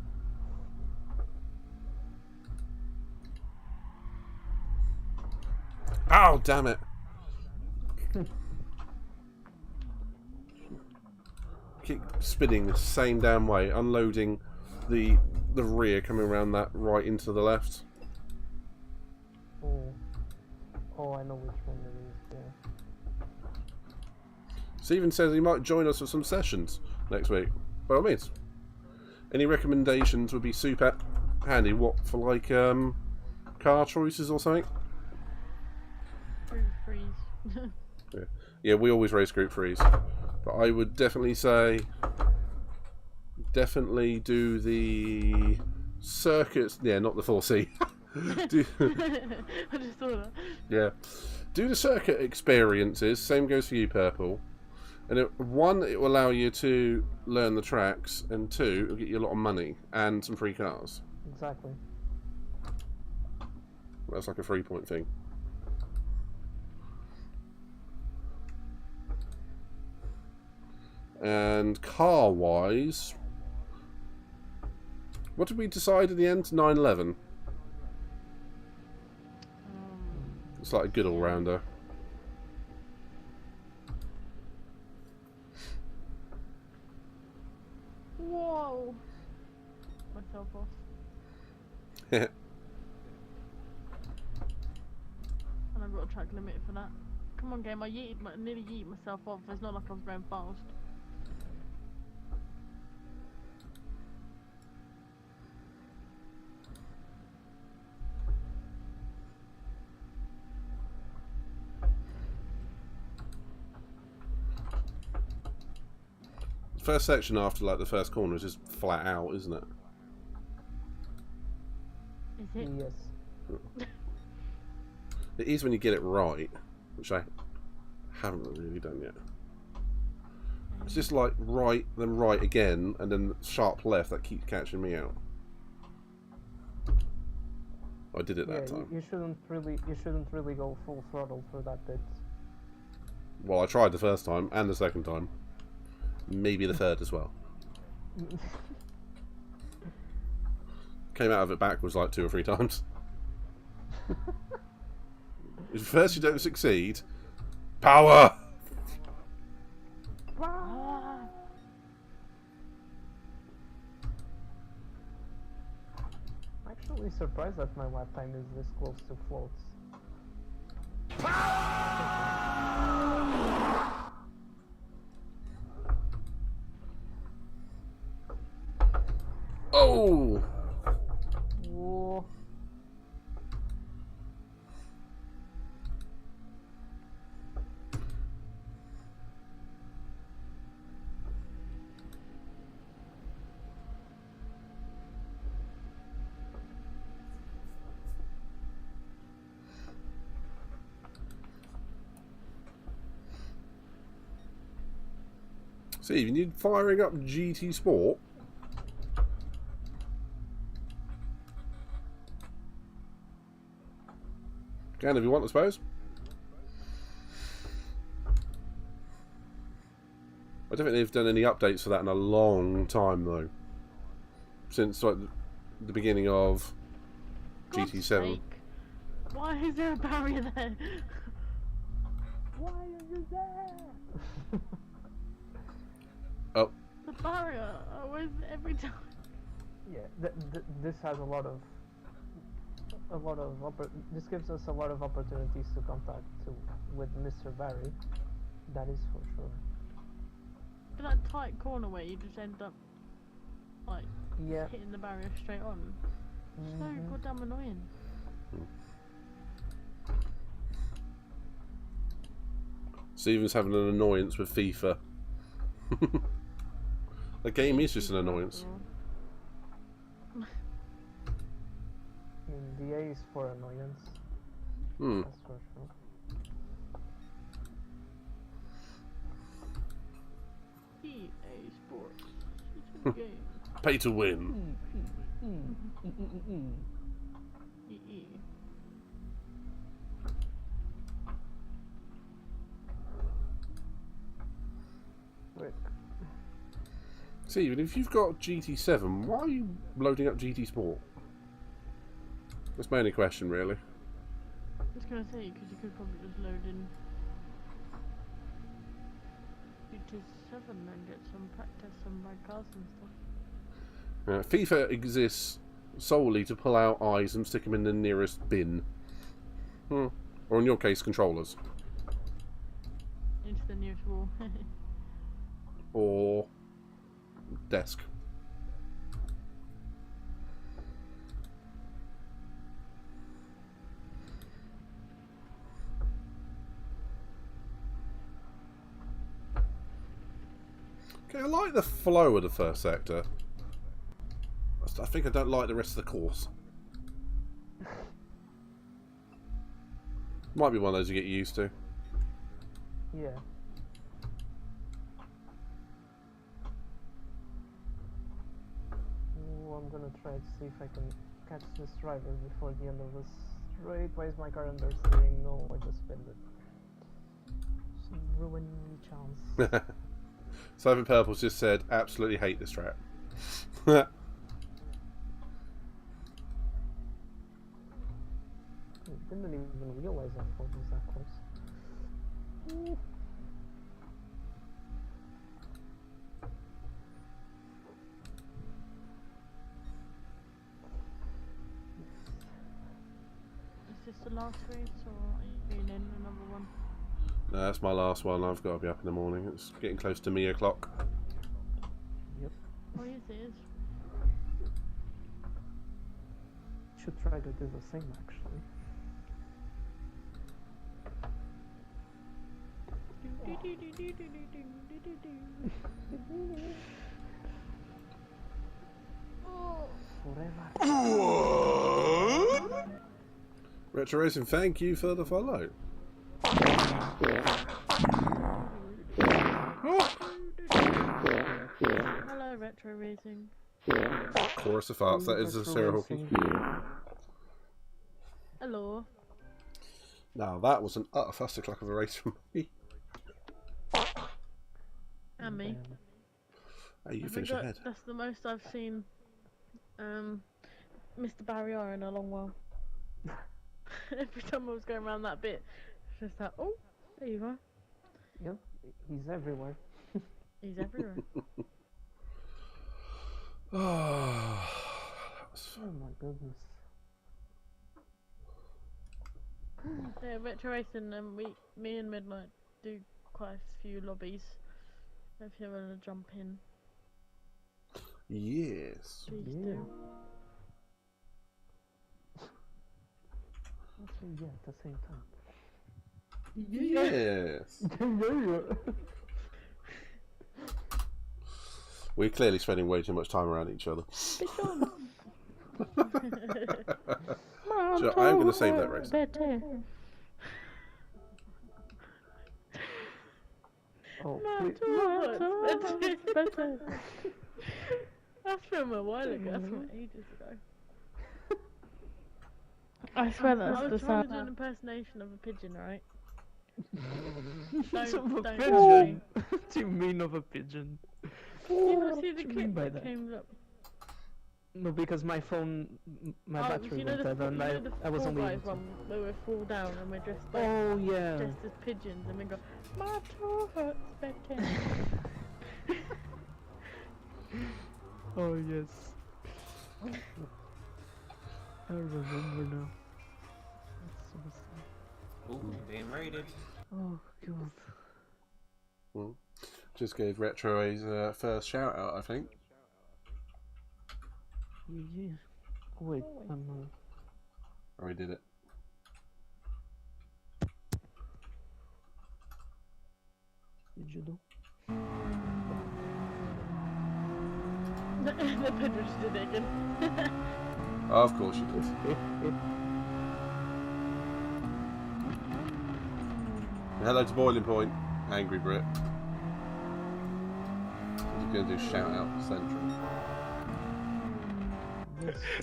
Speaker 2: Oh, damn it! Keep spinning the same damn way, unloading the rear coming around that right into the left.
Speaker 13: Oh, I know which one it is, yeah.
Speaker 2: Stephen says he might join us for some sessions next week. By all means. Any recommendations would be super handy. What, for like car choices or something?
Speaker 6: Group freeze.
Speaker 2: Yeah, we always race group freeze. But I would definitely say, definitely do the circuits. Yeah, not the 4C.
Speaker 6: I just saw that.
Speaker 2: Yeah, do the circuit experiences. Same goes for you, Purple. And one, it will allow you to learn the tracks, and two, it'll get you a lot of money and some free cars.
Speaker 13: Exactly.
Speaker 2: That's like a 3-point thing. And car-wise, what did we decide at the end? 911. It's like a good all-rounder.
Speaker 6: Whoa! Myself off.
Speaker 2: Yeah.
Speaker 6: And I've got a track limit for that. Come on, game! I nearly yeeted myself off. It's not like I was going fast.
Speaker 2: First section after like the first corner is just flat out, isn't it?
Speaker 6: Is it?
Speaker 13: Yes.
Speaker 2: It is when you get it right, which I haven't really done yet. It's just like right, then right again, and then sharp left that keeps catching me out. I did it that
Speaker 13: Yeah,
Speaker 2: time.
Speaker 13: you shouldn't really go full throttle for that bit.
Speaker 2: Well, I tried the first time and the second time. Maybe the third as well. Came out of it backwards like 2 or 3 times. If first you don't succeed, power!
Speaker 13: I'm actually surprised that my lap time is this close to floats.
Speaker 2: Oh!
Speaker 13: Whoa.
Speaker 2: Steve, you need firing up GT Sport. Can if you want, I suppose. I don't think they've done any updates for that in a long time, though. Since like the beginning of GT-7.
Speaker 6: Sake. Why is there a barrier there?
Speaker 13: Why are you there?
Speaker 2: Oh.
Speaker 6: The barrier, always, every time.
Speaker 13: Yeah, this has this gives us a lot of opportunities to contact with Mr. Barry. That is for sure.
Speaker 6: For that tight corner where you just end up like
Speaker 13: Yeah.
Speaker 6: hitting the barrier straight on. So goddamn annoying.
Speaker 2: Steven's having an annoyance with FIFA. The game is just an annoyance.
Speaker 13: The A is for annoyance. That's for sure.
Speaker 6: EA Sports. It's a game.
Speaker 2: Pay to win.
Speaker 6: EE.
Speaker 13: Rick.
Speaker 2: Steven, if you've got GT7, why are you loading up GT Sport? That's my only question, really.
Speaker 6: I was gonna say, because you could probably just load in GT-7 and get some practice, some ride cars and stuff.
Speaker 2: FIFA exists solely to pull out eyes and stick them in the nearest bin. Or in your case, controllers.
Speaker 6: Into the nearest wall.
Speaker 2: Or desk. Okay, I like the flow of the first sector. I think I don't like the rest of the course. Might be one of those you get used to.
Speaker 13: Yeah. Ooh, I'm gonna try to see if I can catch this driver before the end of this straight. Why is my car under steering? No, I just spilled it. Just ruining the chance.
Speaker 2: Simon Purple's just said, absolutely hate this track.
Speaker 13: Didn't even realize that Ford was that close. Ooh.
Speaker 6: Is this the last race, or are you doing another one?
Speaker 2: No, that's my last one. I've got to be up in the morning. It's getting close to me o'clock.
Speaker 13: Yep.
Speaker 6: Oh yes, it is.
Speaker 13: Should try to do the same, actually.
Speaker 2: Retro Racing, thank you for the follow.
Speaker 6: Hello, Retro Racing.
Speaker 2: Chorus of farts, that is a Sarah Hawking.
Speaker 6: Hello.
Speaker 2: Now that was an utter fustercluck of a race from me.
Speaker 6: And me.
Speaker 2: Hey, you
Speaker 6: I
Speaker 2: finish
Speaker 6: think
Speaker 2: ahead.
Speaker 6: that's the most I've seen Mr. Barrier in a long while. Every time I was going around that bit, it's just like, oh, there you are.
Speaker 13: Yep, he's everywhere.
Speaker 6: He's everywhere.
Speaker 13: Oh my goodness.
Speaker 6: Yeah, retro racing, me and Midnight do quite a few lobbies. If you want to jump in,
Speaker 2: Yes.
Speaker 6: please do.
Speaker 13: Actually, yeah, at the same time.
Speaker 2: Yes. We're clearly spending way too much time around each other. So I'm going to save that race.
Speaker 13: Oh,
Speaker 6: that's from a while ago. That's from ages ago. I swear that's the sound. I was trying to do an impersonation of a pigeon, right? Don't
Speaker 13: pigeon. What do you mean of a pigeon?
Speaker 6: You not see the clip that came up?
Speaker 13: No, because my phone, my battery went dead, and I was only able to.
Speaker 6: Where we fall down and we're dressed like dressed as pigeons, and we go, my toe hurts, Betty.
Speaker 13: Oh yes. I remember now. That's so sad.
Speaker 16: Ooh, being raided.
Speaker 13: Oh god.
Speaker 2: Well, just gave Retro his first shout out, I think.
Speaker 13: Yeah. Wait, I'm.
Speaker 2: Oh, he did it.
Speaker 13: Did you do?
Speaker 6: The pigeon did it again.
Speaker 2: Oh, of course you did. Hello to Boiling Point, Angry Brit. He's going to do shout out Central.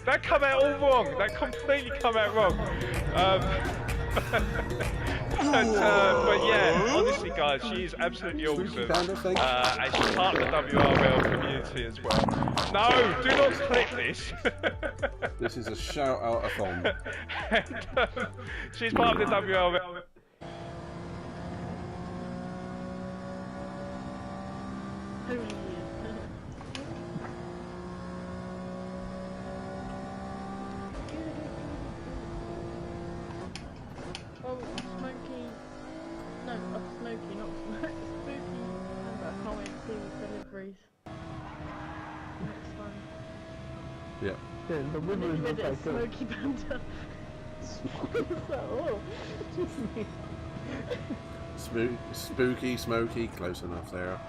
Speaker 10: That come out all wrong. That completely come out wrong. But yeah, honestly, guys, she's absolutely awesome. And she's part of the WRL community as well. No, do not click this.
Speaker 2: This is a shout out a thon.
Speaker 10: She's part of the WRL.
Speaker 2: Yeah.
Speaker 13: The river is like
Speaker 6: Smoky Panda.
Speaker 2: Spooky, smoky, close enough there.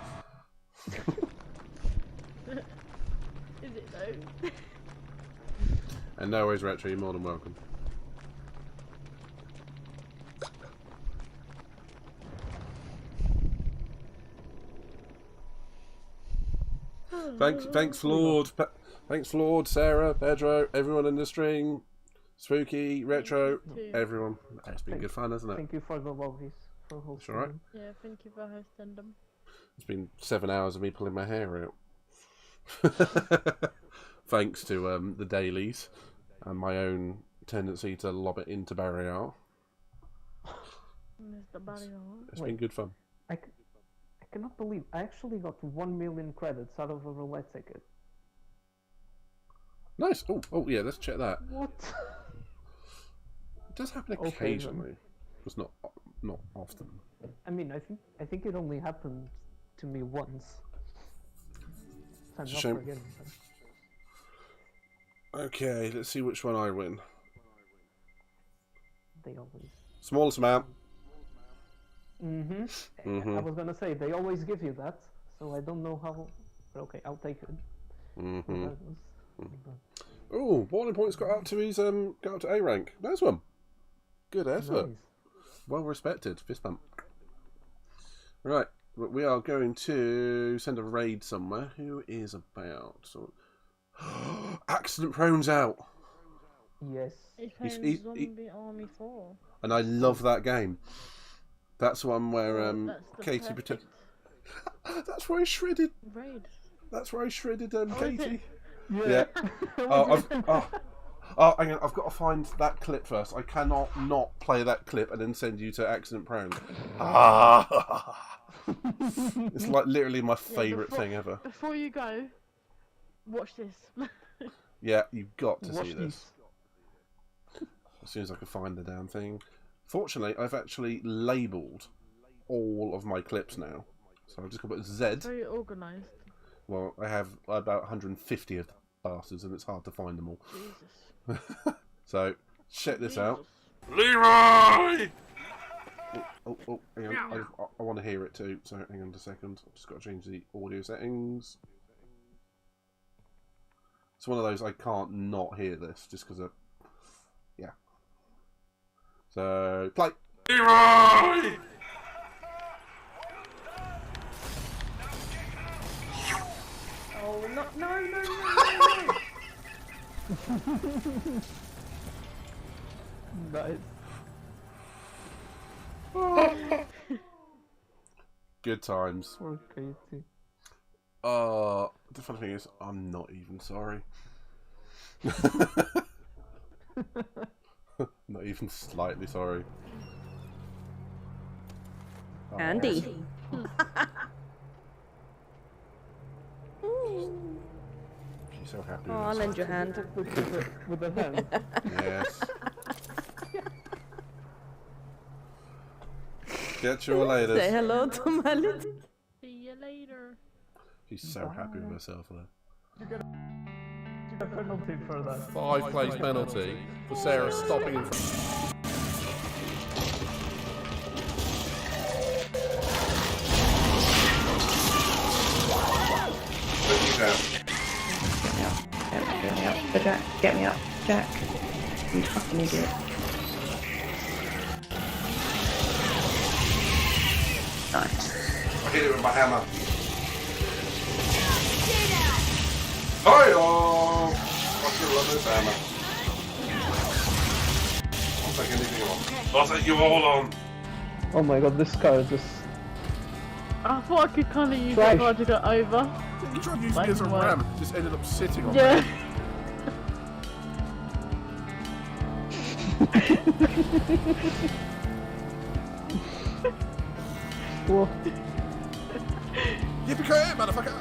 Speaker 6: Is it though?
Speaker 2: And no worries, Retro, you're more than welcome. Thanks, Lord. Thanks, Lord, Sarah, Pedro, everyone in the stream, Spooky, Retro, everyone. It's been good fun, hasn't it?
Speaker 13: Thank you for the lobbies, for hosting.
Speaker 2: It's alright.
Speaker 6: Yeah, thank you for hosting them.
Speaker 2: It's been 7 hours of me pulling my hair out. Thanks to the dailies and my own tendency to lob it into Barrier. It's been good fun.
Speaker 13: I cannot believe I actually got 1 million credits out of a roulette ticket.
Speaker 2: Nice. Oh yeah. Let's check that.
Speaker 13: What?
Speaker 2: It does happen occasionally. It's not often.
Speaker 13: I mean, I think it only happened to me once. I'm
Speaker 2: It's a
Speaker 13: not
Speaker 2: shame.
Speaker 13: forgetting that.
Speaker 2: Okay, let's see which one I win.
Speaker 13: They always.
Speaker 2: Smallest amount.
Speaker 13: I was gonna say they always give you that, so I don't know how. But okay, I'll take it.
Speaker 2: Oh, Boiling Point's got up to his got up to A rank. Nice one. Good effort.
Speaker 13: Nice.
Speaker 2: Well respected. Fist bump. Right, we are going to send a raid somewhere. Who is about? So... Accident prone's out.
Speaker 13: Yes.
Speaker 6: He's playing
Speaker 2: he-
Speaker 6: Zombie Army 4.
Speaker 2: And I love that game. That's one where
Speaker 6: That's the
Speaker 2: Katie
Speaker 6: perfect
Speaker 2: That's where I shredded.
Speaker 6: raid.
Speaker 2: That's where I shredded
Speaker 6: Oh, is
Speaker 2: Katie.
Speaker 6: it?
Speaker 2: Yeah. Hang on, I've got to find that clip first. I cannot not play that clip and then send you to Accident Prone. It's like literally my favourite thing ever.
Speaker 6: Before you go, watch this.
Speaker 2: Yeah, you've got to
Speaker 13: Watch
Speaker 2: see this. As soon as I can find the damn thing. Fortunately, I've actually labelled all of my clips now. So I've just got to put Z.
Speaker 6: Very organised.
Speaker 2: Well, I have about 150 of the bastards, and it's hard to find them all.
Speaker 6: Jesus.
Speaker 2: So, check this out.
Speaker 8: Leroy!
Speaker 2: Oh, hang on. I want to hear it too, so hang on a second. I've just got to change the audio settings. It's one of those I can't not hear this, just because of... Yeah. So, play!
Speaker 8: Leroy!
Speaker 15: Oh, no.
Speaker 13: Nice.
Speaker 2: Good times.
Speaker 13: Poor Katie.
Speaker 2: The funny thing is, I'm not even sorry. Not even slightly sorry.
Speaker 15: Andy.
Speaker 2: She's so happy.
Speaker 15: Oh, I'll lend your hand.
Speaker 13: With a hand.
Speaker 2: Yes. Get you later.
Speaker 15: Say hello to my little...
Speaker 6: See you later.
Speaker 2: She's so happy with herself there.
Speaker 13: You get a penalty for that.
Speaker 2: 5 plays penalty for Sarah stopping in front. Put you down.
Speaker 15: Get me up. Jack, get me up. Jack. You fucking idiot. Nice.
Speaker 2: I hit it with my hammer. Hi-oh! I still love this hammer. I'll take anything on. I'll take you all on.
Speaker 13: Oh my god, this car is just...
Speaker 6: I thought I could kind of use the car to go over.
Speaker 2: You tried using it as a ram, just ended up sitting on
Speaker 6: Yeah.
Speaker 2: it.
Speaker 13: Whoa.
Speaker 2: Yippee-ki-yay, motherfucker!